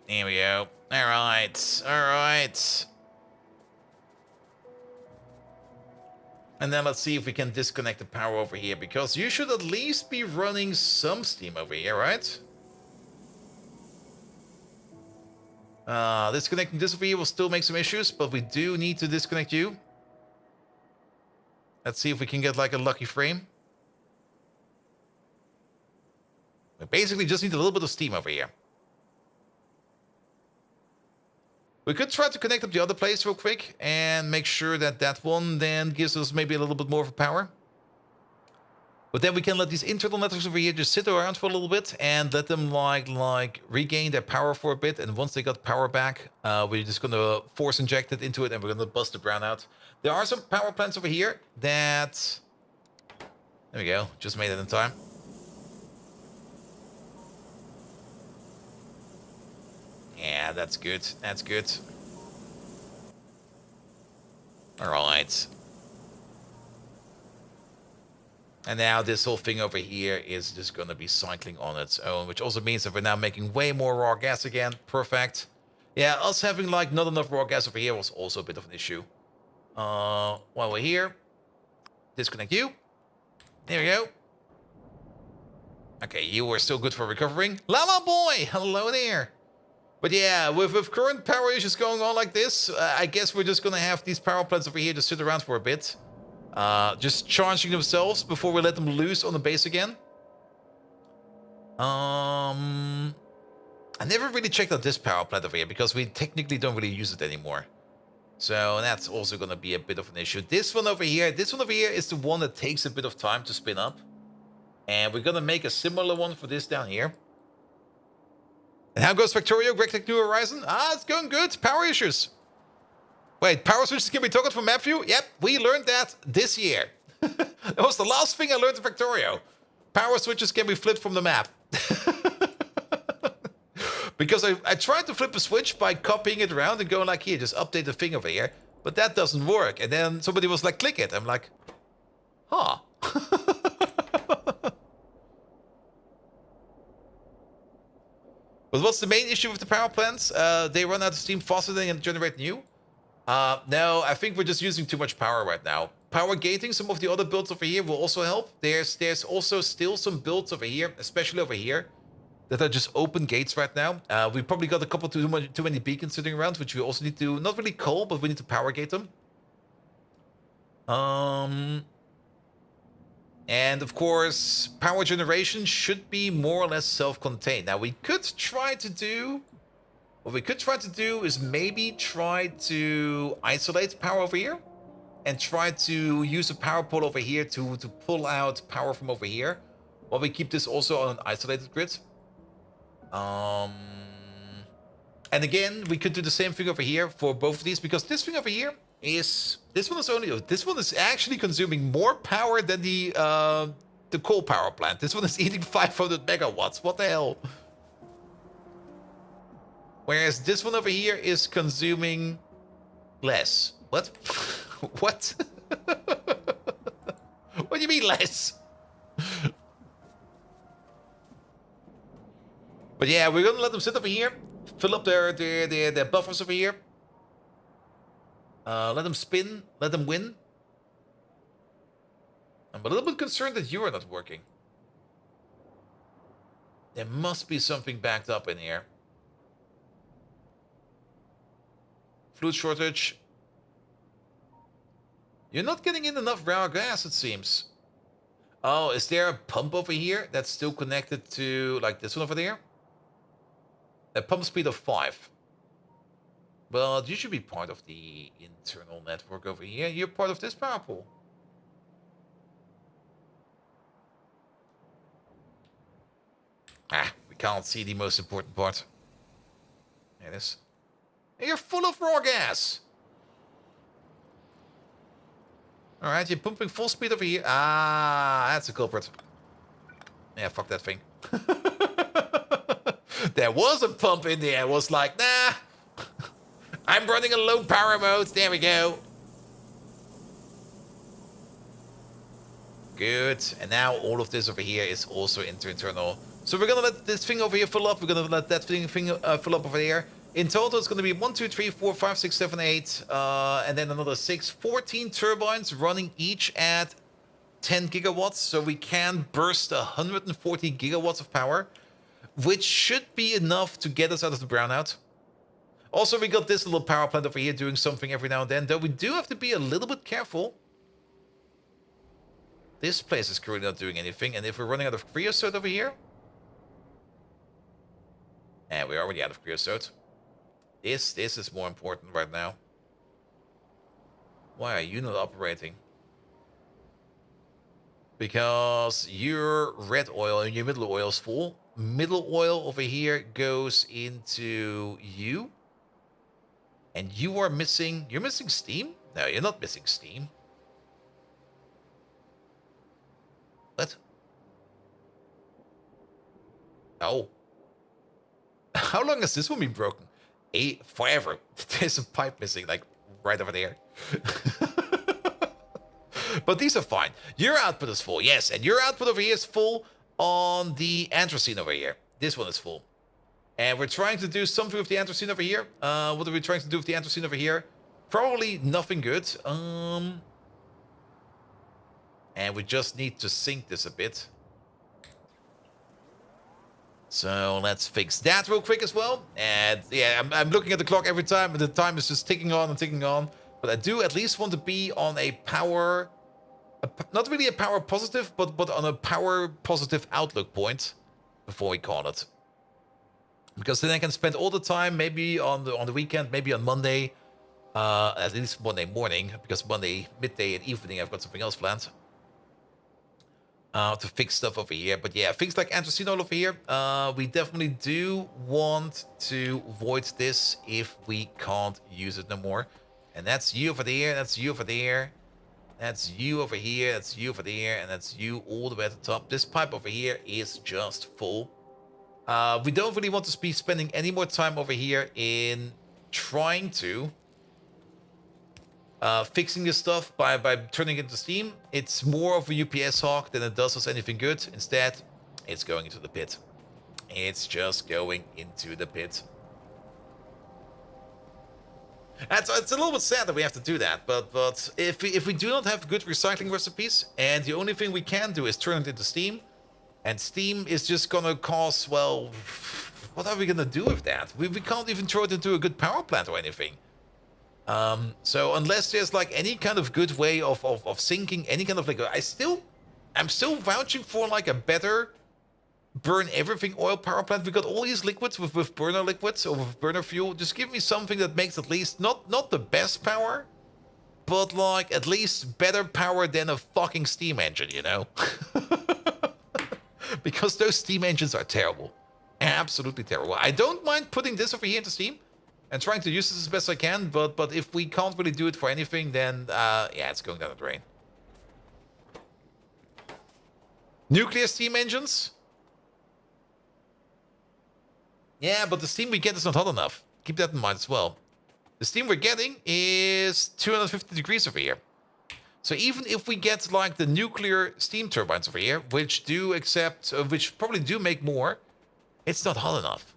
All right. And then let's see if we can disconnect the power over here, because you should at least be running some steam over here, right? Disconnecting this over here will still make some issues, but we do need to disconnect you. Let's see if we can get like a lucky frame. We basically just need a little bit of steam over here. We could try to connect up the other place real quick and make sure that that one then gives us maybe a little bit more of a power. But then we can let these internal networks over here just sit around for a little bit and let them like regain their power for a bit. And once they got power back, we're just going to force inject it into it and we're going to bust the brown out. There are some power plants over here that... There we go. Just made it in time. Yeah, that's good. All right. And now this whole thing over here is just going to be cycling on its own, which also means that we're now making way more raw gas again. Perfect. Yeah, us having like not enough raw gas over here was also a bit of an issue. While we're here, disconnect you. There we go. Okay, you were still good for recovering. Llama boy, hello there. But yeah, with current power issues going on like this, I guess we're just gonna have these power plants over here just sit around for a bit. Just charging themselves before we let them loose on the base again. I never really checked out this power plant over here because we technically don't really use it anymore. So that's also going to be a bit of an issue. This one over here is the one that takes a bit of time to spin up. And we're going to make a similar one for this down here. And how goes Factorio? Greg Tech New Horizon? It's going good. Power issues. Wait, power switches can be toggled from map view? Yep, we learned that this year. That was the last thing I learned in Factorio. Power switches can be flipped from the map. Because I tried to flip a switch by copying it around and going like, here, just update the thing over here. But that doesn't work. And then somebody was like, click it. I'm like, huh. But what's the main issue with the power plants? They run out of steam faster than they can generate new. No, I think we're just using too much power right now. Power gating some of the other builds over here will also help. There's also still some builds over here, especially over here, that are just open gates right now. We probably got a couple too many beacons sitting around, which we also need to, not really cull, but we need to power gate them. And of course, power generation should be more or less self-contained. Now we could try to do, what we could try to do is maybe try to isolate power over here and try to use a power pole over here to pull out power from over here, while we keep this also on an isolated grid. And again, we could do the same thing over here for both of these, because this thing over here is, this one is actually consuming more power than the coal power plant. This one is eating 500 megawatts. What the hell? Whereas this one over here is consuming less. What? What? What do you mean less? But yeah, we're gonna let them sit over here, fill up their buffers over here. Let them spin, let them win. I'm a little bit concerned that you are not working. There must be something backed up in here. Fluid shortage. You're not getting in enough raw gas, it seems. Oh, is there a pump over here that's still connected to, like, this one over there? A pump speed of 5. But you should be part of the internal network over here. You're part of this power pool. We can't see the most important part. There it is. You're full of raw gas. Alright, you're pumping full speed over here. That's a culprit. Yeah, fuck that thing. There was a pump in there. I was like, nah. I'm running a low power mode. There we go. Good. And now all of this over here is also internal. So we're going to let this thing over here fill up. We're going to let that thing fill up over here. In total, it's going to be 1, 2, 3, 4, 5, 6, 7, 8. And then another 6. 14 turbines running each at 10 gigawatts. So we can burst 140 gigawatts of power, which should be enough to get us out of the brownout. Also, we got this little power plant over here doing something every now and then, though we do have to be a little bit careful. This place is currently not doing anything, and if we're running out of creosote over here... And we're already out of creosote. This is more important right now. Why are you not operating? Because your red oil and your middle oil is full. Middle oil over here goes into you. And you are missing... You're missing steam? No, you're not missing steam. What? Oh. How long has this one been broken? Forever. There's a pipe missing, like, right over there. But these are fine. Your output is full, yes. And your output over here is full on the anthracene over here. This one is full. And we're trying to do something with the anthracene over here. What are we trying to do with the anthracene over here? Probably nothing good. And we just need to sync this a bit. So let's fix that real quick as well. And yeah, I'm looking at the clock every time, and the time is just ticking on and ticking on. But I do at least want to be on a power... not really a power positive, but on a power positive outlook point before we call it. Because then I can spend all the time, maybe on the weekend, maybe on Monday, At least Monday morning, because Monday midday and evening I've got something else planned. To fix stuff over here. But yeah, things like anthracene over here, we definitely do want to void this if we can't use it no more. And that's you over there, that's you over there, that's you over here, that's you over there, and that's you all the way at the top. This pipe over here is just full. We don't really want to be spending any more time over here in trying to fixing this stuff by turning it into steam. It's more of a UPS hog than it does us anything good. Instead, it's going into the pit. It's just going into the pit. It's a little bit sad that we have to do that, but if we do not have good recycling recipes, and the only thing we can do is turn it into steam, and steam is just gonna cause, well, what are we gonna do with that? We can't even throw it into a good power plant or anything. So unless there's like any kind of good way of sinking any kind of like, I'm still vouching for like a better burn everything oil power plant. We got all these liquids with burner liquids or with burner fuel. Just give me something that makes at least not the best power, but like at least better power than a fucking steam engine, you know? Because those steam engines are terrible. Absolutely terrible. I don't mind putting this over here into steam and trying to use this as best I can, but if we can't really do it for anything, then yeah, it's going down the drain. Nuclear steam engines? Yeah, but the steam we get is not hot enough. Keep that in mind as well. The steam we're getting is 250 degrees over here. So even if we get like the nuclear steam turbines over here, which which probably do make more, it's not hot enough.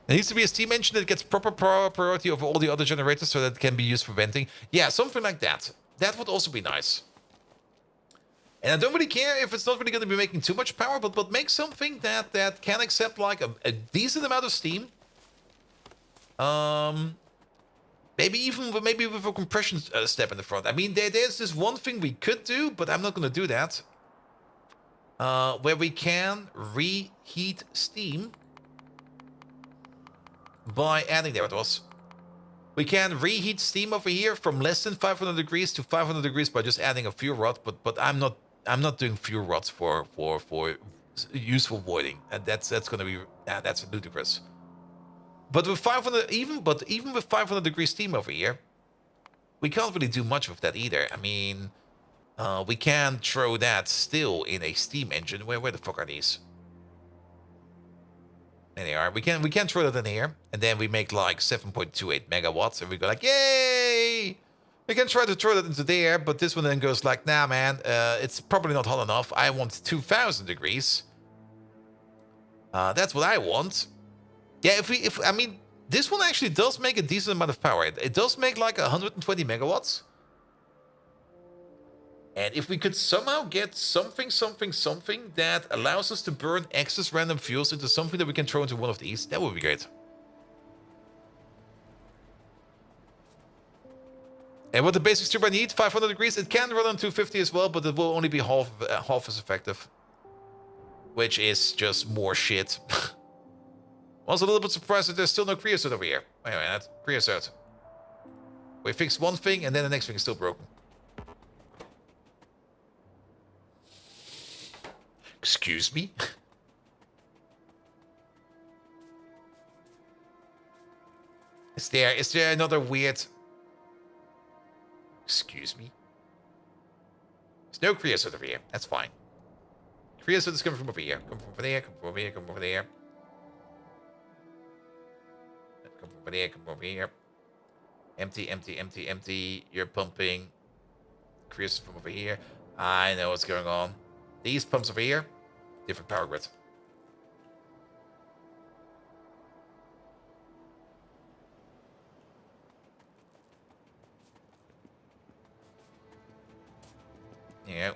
There needs to be a steam engine that gets proper priority over all the other generators so that it can be used for venting. Yeah, something like that. That would also be nice. And I don't really care if it's not really going to be making too much power, but make something that can accept like a decent amount of steam. Maybe with a compression step in the front. I mean, there's this one thing we could do, but I'm not going to do that. Where we can reheat steam by adding, there it was. We can reheat steam over here from less than 500 degrees to 500 degrees by just adding a fuel rod. But I'm not doing fuel rods for useful voiding. And that's going to be that's ludicrous. But with 500, even with 500 degree steam over here, we can't really do much with that either. I mean, we can throw that still in a steam engine. Where the fuck are these? There they are. We can throw that in here, and then we make like 7.28 megawatts, and we go like, yay! We can try to throw that into there, but this one then goes like, nah, man, it's probably not hot enough. I want 2,000 degrees. That's what I want. Yeah, I mean, this one actually does make a decent amount of power. It does make like 120 megawatts. And if we could somehow get something that allows us to burn excess random fuels into something that we can throw into one of these, that would be great. And what the basic turbine need, 500 degrees. It can run on 250 as well, but it will only be half as effective. Which is just more shit. I was a little bit surprised that there's still no creosote over here. Wait a minute, creosote. We fixed one thing and then the next thing is still broken. Excuse me? Is there another weird... Excuse me? There's no creosote over here. That's fine. Creosote is coming from over here. Come from over there, come from over here, come over there. Come from over there, come over here. Empty, empty, empty, empty. You're pumping. Creosote from over here. I know what's going on. These pumps over here, different power grid. Yeah.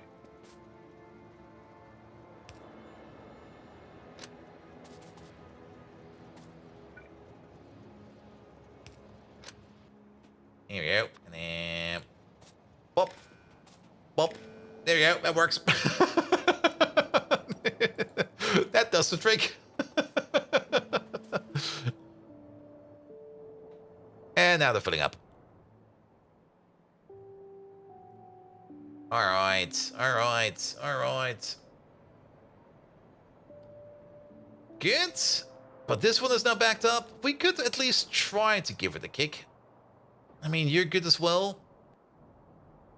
Here we go. And then... Bop. Bop. There we go. That works. That does the trick. And now they're filling up. Alright, alright, alright. Good. But this one is now backed up. We could at least try to give it a kick. I mean, you're good as well.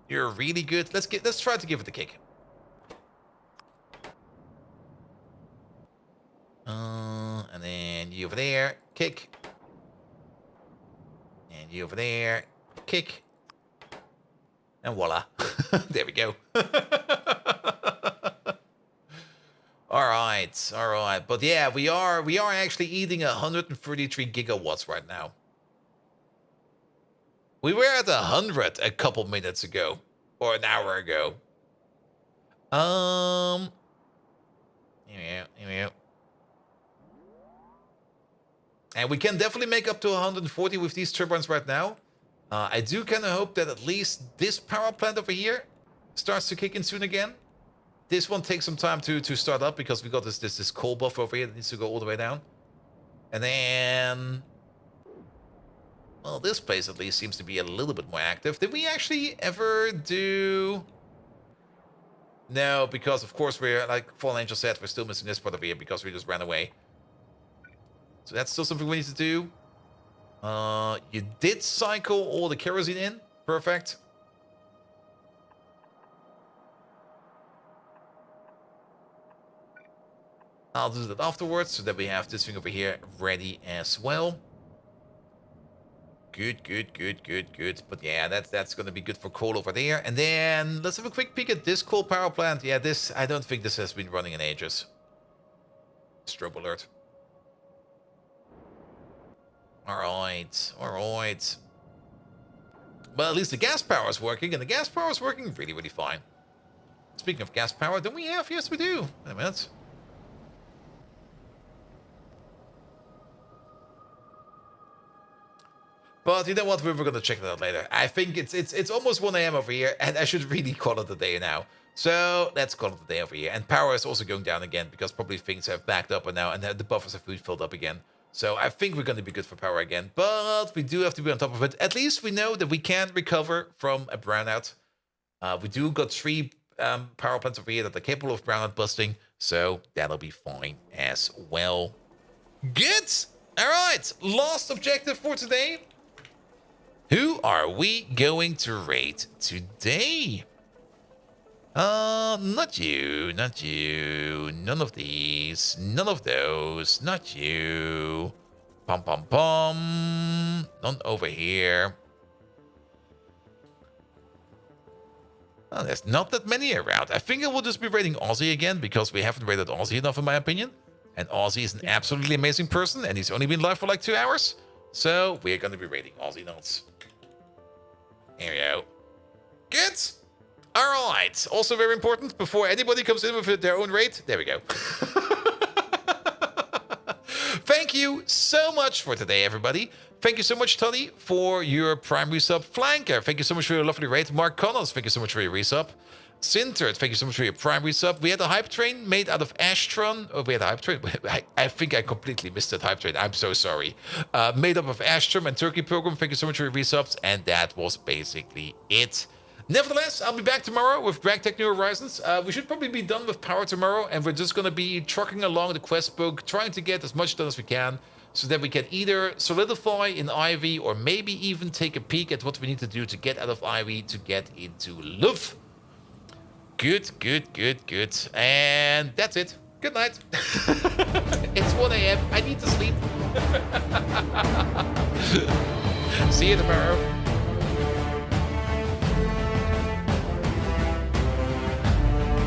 You're really good. Let's try to give it a kick. And then you over there, kick. And you over there, kick. And voila. There we go. Alright, alright. But yeah, we are actually eating 133 gigawatts right now. We were at 100 a couple minutes ago. Or an hour ago. Here we go. And we can definitely make up to 140 with these turbines right now. I do kind of hope that at least this power plant over here starts to kick in soon again. This one takes some time to start up because we got this coal buff over here that needs to go all the way down. And then... well, this place at least seems to be a little bit more active. Did we actually ever do... no, because of course we're, like Fallen Angel said, we're still missing this part over here because we just ran away. So that's still something we need to do. You did cycle all the kerosene in. Perfect. I'll do that afterwards so that we have this thing over here ready as well. Good. But yeah, that's going to be good for coal over there. And then let's have a quick peek at this coal power plant. Yeah, I don't think this has been running in ages. Strobe alert. Alright. Well, at least the gas power is working, and the gas power is working really, really fine. Speaking of gas power, don't we have? Yes, we do. Wait a minute. But you know what? We're going to check that out later. I think it's almost 1 AM over here, and I should really call it a day now. So let's call it a day over here. And power is also going down again, because probably things have backed up and now, and the buffers have filled up again. So I think we're going to be good for power again, but we do have to be on top of it. At least we know that we can recover from a brownout. We do got 3 power plants over here that are capable of brownout busting, so that'll be fine as well. Good! Alright, last objective for today. Who are we going to raid today? Not you, none of these, none of those, not you. None over here. Well, there's not that many around. I think I will just be raiding Aussie again because we haven't raided Aussie enough in my opinion. And Aussie is an absolutely amazing person and he's only been live for like 2 hours. So we're going to be raiding Aussie nuts. Here we go. Good. All right. Also very important, before anybody comes in with their own raid, there we go. Thank you so much for today, everybody. Thank you so much, Tully, for your prime resub. Flanker, thank you so much for your lovely raid. Mark Connors, thank you so much for your resub. Sintert, thank you so much for your prime resub. We had a hype train made out of Ashtron. Oh, we had a hype train? I think I completely missed that hype train. I'm so sorry. Made up of Ashtron and Turkey Program. Thank you so much for your resubs. And that was basically it. Nevertheless, I'll be back tomorrow with Drag Tech New Horizons. We should probably be done with power tomorrow. And we're just going to be trucking along the quest book, trying to get as much done as we can, so that we can either solidify in Ivy or maybe even take a peek at what we need to do to get out of Ivy to get into Luv. Good. And that's it. Good night. It's 1 AM. I need to sleep. See you tomorrow.